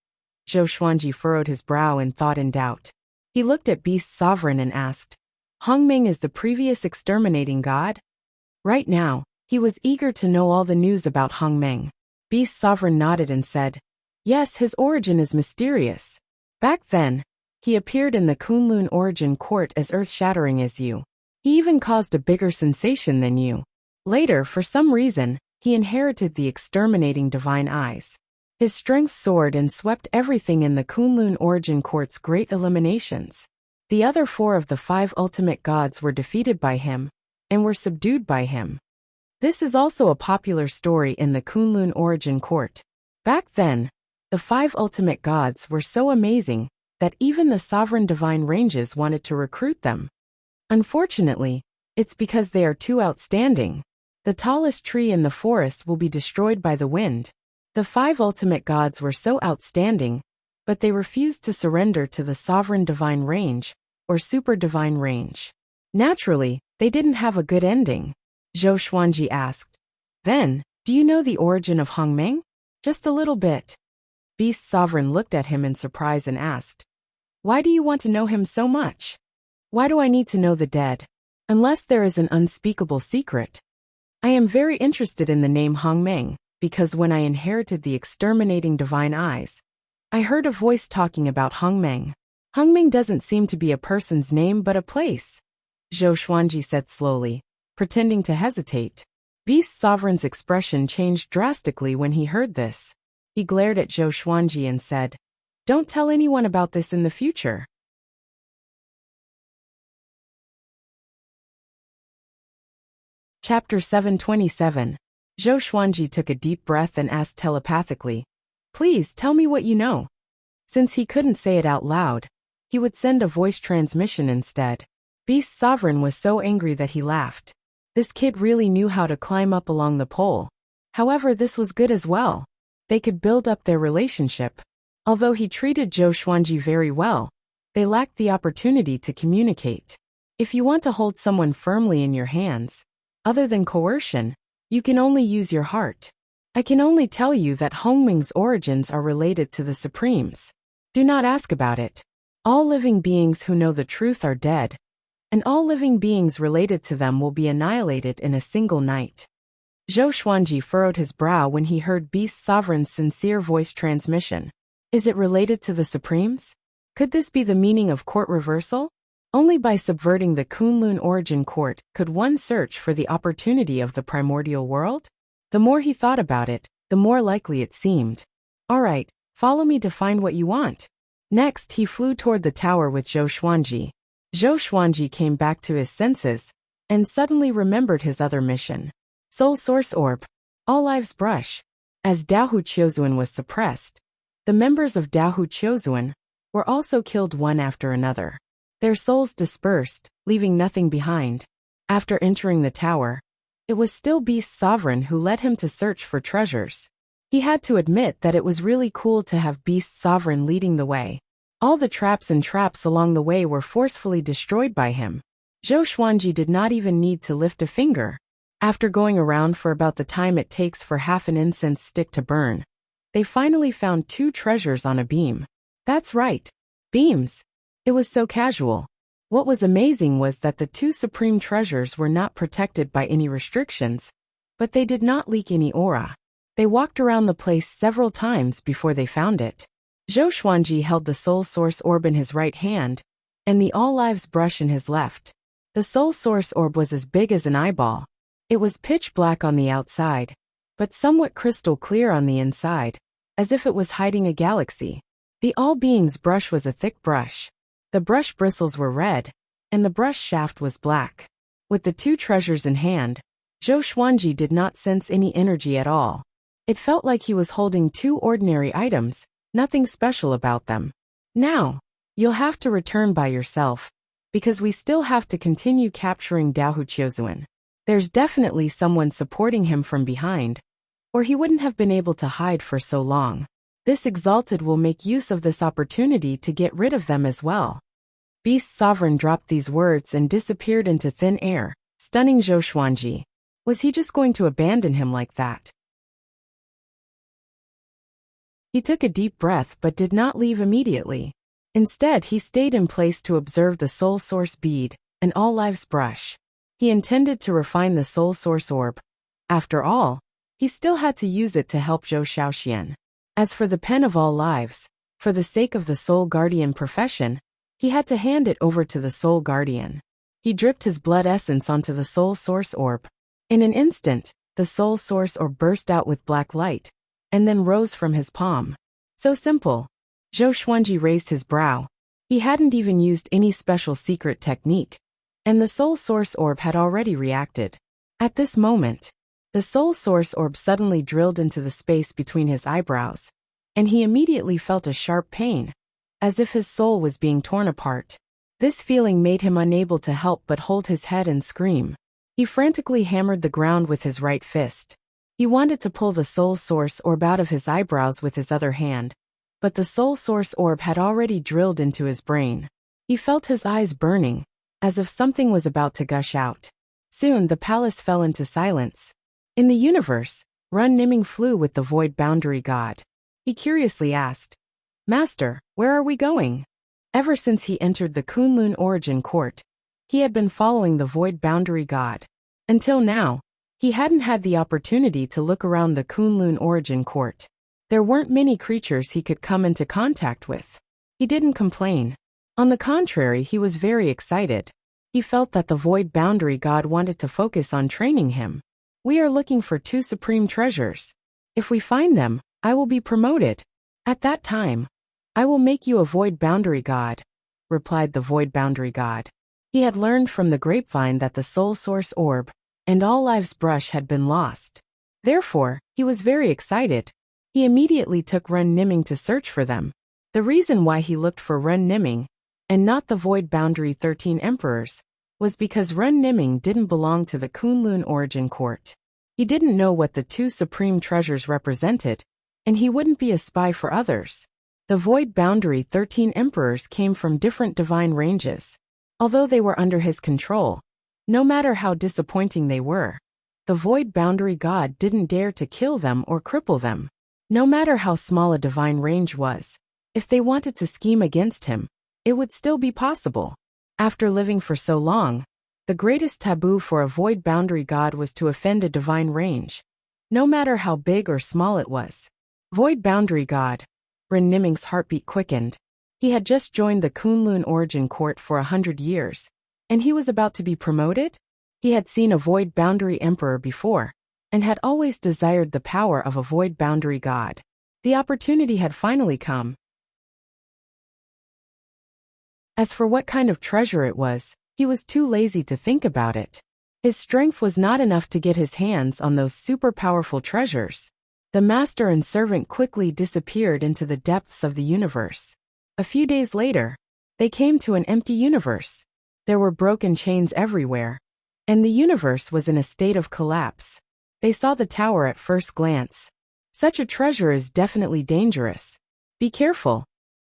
Zhou Xuanji furrowed his brow in thought and doubt. He looked at Beast Sovereign and asked, "Hongmeng is the previous exterminating god?" Right now, he was eager to know all the news about Hongmeng. Beast Sovereign nodded and said, "Yes, his origin is mysterious. Back then, he appeared in the Kunlun origin court as earth-shattering as you. He even caused a bigger sensation than you. Later, for some reason, he inherited the exterminating divine eyes. His strength soared and swept everything in the Kunlun origin court's great eliminations. The other 4 of the 5 ultimate gods were defeated by him, and were subdued by him. This is also a popular story in the Kunlun origin court. Back then, the 5 ultimate gods were so amazing that even the sovereign divine ranges wanted to recruit them. Unfortunately, it's because they are too outstanding. The tallest tree in the forest will be destroyed by the wind. The 5 ultimate gods were so outstanding, but they refused to surrender to the sovereign divine range, or super divine range. Naturally, they didn't have a good ending. Zhou Xuanji asked. Then, do you know the origin of Hongmeng? Just a little bit. Beast Sovereign looked at him in surprise and asked, why do you want to know him so much? Why do I need to know the dead? Unless there is an unspeakable secret. I am very interested in the name Hongmeng, because when I inherited the exterminating divine eyes, I heard a voice talking about Hongmeng. Hongmeng doesn't seem to be a person's name but a place, Zhou Xuanji said slowly, pretending to hesitate. Beast Sovereign's expression changed drastically when he heard this. He glared at Zhou Xuanji and said, don't tell anyone about this in the future. Chapter 727. Zhou Xuanji took a deep breath and asked telepathically, please tell me what you know. Since he couldn't say it out loud, he would send a voice transmission instead. Beast Sovereign was so angry that he laughed. This kid really knew how to climb up along the pole. However, this was good as well. They could build up their relationship. Although he treated Zhou Xuanji very well, they lacked the opportunity to communicate. If you want to hold someone firmly in your hands, other than coercion, you can only use your heart. I can only tell you that Hongmeng's origins are related to the Supremes. Do not ask about it. All living beings who know the truth are dead, and all living beings related to them will be annihilated in a single night. Zhou Xuanji furrowed his brow when he heard Beast Sovereign's sincere voice transmission. Is it related to the Supremes? Could this be the meaning of court reversal? Only by subverting the Kunlun origin court could one search for the opportunity of the primordial world? The more he thought about it, the more likely it seemed. All right, follow me to find what you want. Next, he flew toward the tower with Zhou Xuanji. Zhou Xuanji came back to his senses and suddenly remembered his other mission. Soul Source Orb, All Lives Brush. As Daohu Qiuzuan was suppressed, the members of Daohu Qiuzuan were also killed one after another. Their souls dispersed, leaving nothing behind. After entering the tower, it was still Beast Sovereign who led him to search for treasures. He had to admit that it was really cool to have Beast Sovereign leading the way. All the traps along the way were forcefully destroyed by him. Zhou Xuanji did not even need to lift a finger. After going around for about the time it takes for half an incense stick to burn, they finally found 2 treasures on a beam. That's right. Beams. It was so casual. What was amazing was that the 2 supreme treasures were not protected by any restrictions, but they did not leak any aura. They walked around the place several times before they found it. Zhou Xuanji held the Soul Source Orb in his right hand, and the All Lives brush in his left. The Soul Source Orb was as big as an eyeball. It was pitch black on the outside, but somewhat crystal clear on the inside, as if it was hiding a galaxy. The All Beings brush was a thick brush. The brush bristles were red, and the brush shaft was black. With the 2 treasures in hand, Zhou Xuanji did not sense any energy at all. It felt like he was holding 2 ordinary items, nothing special about them. Now, you'll have to return by yourself, because we still have to continue capturing Daohu Qiuzuan. There's definitely someone supporting him from behind, or he wouldn't have been able to hide for so long. This Exalted will make use of this opportunity to get rid of them as well. Beast Sovereign dropped these words and disappeared into thin air, stunning Zhou Xuanji. Was he just going to abandon him like that? He took a deep breath but did not leave immediately. Instead, he stayed in place to observe the Soul Source bead and All Lives brush. He intended to refine the Soul Source Orb. After all, he still had to use it to help Zhou Shaoxian. As for the Pen of All Lives, for the sake of the Soul Guardian profession, he had to hand it over to the Soul Guardian. He dripped his blood essence onto the Soul Source Orb. In an instant, the Soul Source Orb burst out with black light, and then rose from his palm. So simple. Zhou Xuanji raised his brow. He hadn't even used any special secret technique, and the Soul Source Orb had already reacted. At this moment, the Soul Source Orb suddenly drilled into the space between his eyebrows, and he immediately felt a sharp pain. as if his soul was being torn apart. This feeling made him unable to help but hold his head and scream. He frantically hammered the ground with his right fist. He wanted to pull the soul source orb out of his eyebrows with his other hand, but the soul source orb had already drilled into his brain. He felt his eyes burning, as if something was about to gush out. Soon the palace fell into silence. In the universe, Run Niming flew with the void boundary god. He curiously asked, "Master, where are we going?" Ever since he entered the Kunlun origin court, he had been following the void boundary god. Until now, he hadn't had the opportunity to look around the Kunlun origin court. There weren't many creatures he could come into contact with. He didn't complain. On the contrary, he was very excited. He felt that the void boundary god wanted to focus on training him. "We are looking for 2 supreme treasures. If we find them, I will be promoted. At that time, I will make you a void boundary god," replied the void boundary god. He had learned from the grapevine that the soul source orb and all lives brush had been lost. Therefore, he was very excited. He immediately took Run Niming to search for them. The reason why he looked for Run Niming and not the void boundary 13 emperors was because Run Niming didn't belong to the Kunlun origin court. He didn't know what the 2 supreme treasures represented, and he wouldn't be a spy for others. The void boundary 13 emperors came from different divine ranges. Although they were under his control, no matter how disappointing they were, the void boundary god didn't dare to kill them or cripple them. No matter how small a divine range was, if they wanted to scheme against him, it would still be possible. After living for so long, the greatest taboo for a void boundary god was to offend a divine range, no matter how big or small it was. Void boundary god. Run Niming's heartbeat quickened. He had just joined the Kunlun origin court for 100 years, and he was about to be promoted? He had seen a void boundary emperor before, and had always desired the power of a void boundary god. The opportunity had finally come. As for what kind of treasure it was, he was too lazy to think about it. His strength was not enough to get his hands on those super powerful treasures. The master and servant quickly disappeared into the depths of the universe. A few days later, they came to an empty universe. There were broken chains everywhere, and the universe was in a state of collapse. They saw the tower at first glance. Such a treasure is definitely dangerous. Be careful,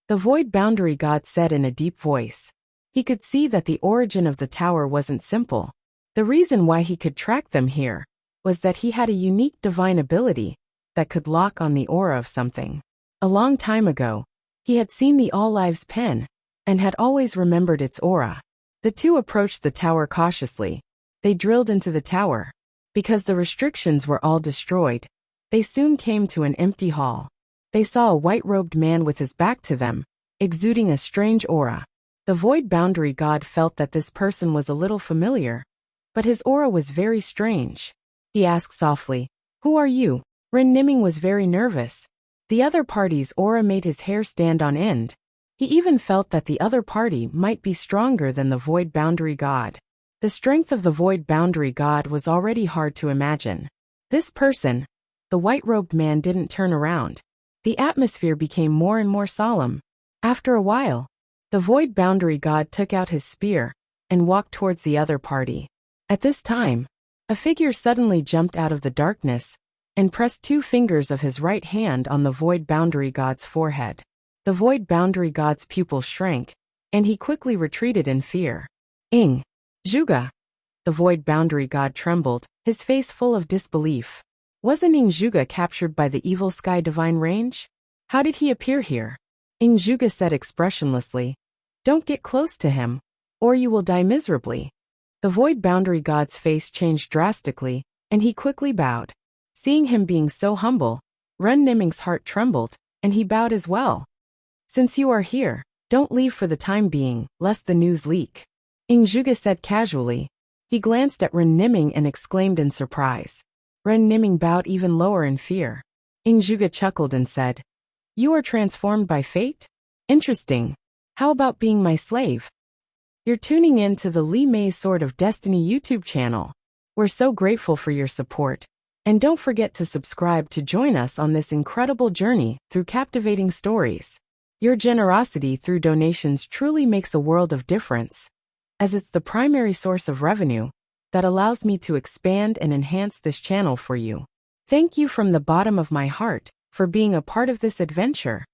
the void boundary god said in a deep voice. He could see that the origin of the tower wasn't simple. The reason why he could track them here was that he had a unique divine ability that could lock on the aura of something. A long time ago, he had seen the All Lives pen and had always remembered its aura. The two approached the tower cautiously. They drilled into the tower. Because the restrictions were all destroyed, they soon came to an empty hall. They saw a white-robed man with his back to them, exuding a strange aura. The void boundary god felt that this person was a little familiar, but his aura was very strange. He asked softly, "Who are you?" Run Niming was very nervous. The other party's aura made his hair stand on end. He even felt that the other party might be stronger than the void boundary god. The strength of the void boundary god was already hard to imagine. This person, the white-robed man, didn't turn around. The atmosphere became more and more solemn. After a while, the void boundary god took out his spear and walked towards the other party. At this time, a figure suddenly jumped out of the darkness and pressed 2 fingers of his right hand on the void boundary god's forehead. The void boundary god's pupils shrank, and he quickly retreated in fear. "Ing. Zhuge." The void boundary god trembled, his face full of disbelief. Wasn't Ing Zhuge captured by the evil sky divine range? How did he appear here? Ing Zhuge said expressionlessly, "Don't get close to him, or you will die miserably." The void boundary god's face changed drastically, and he quickly bowed. Seeing him being so humble, Run Niming's heart trembled, and he bowed as well. "Since you are here, don't leave for the time being, lest the news leak," Ing Zhuge said casually. He glanced at Run Niming and exclaimed in surprise. Run Niming bowed even lower in fear. Ing Zhuge chuckled and said, "You are transformed by fate? Interesting. How about being my slave?" You're tuning in to the Li Mei Sword of Destiny YouTube channel. We're so grateful for your support. And don't forget to subscribe to join us on this incredible journey through captivating stories. Your generosity through donations truly makes a world of difference, as it's the primary source of revenue that allows me to expand and enhance this channel for you. Thank you from the bottom of my heart for being a part of this adventure.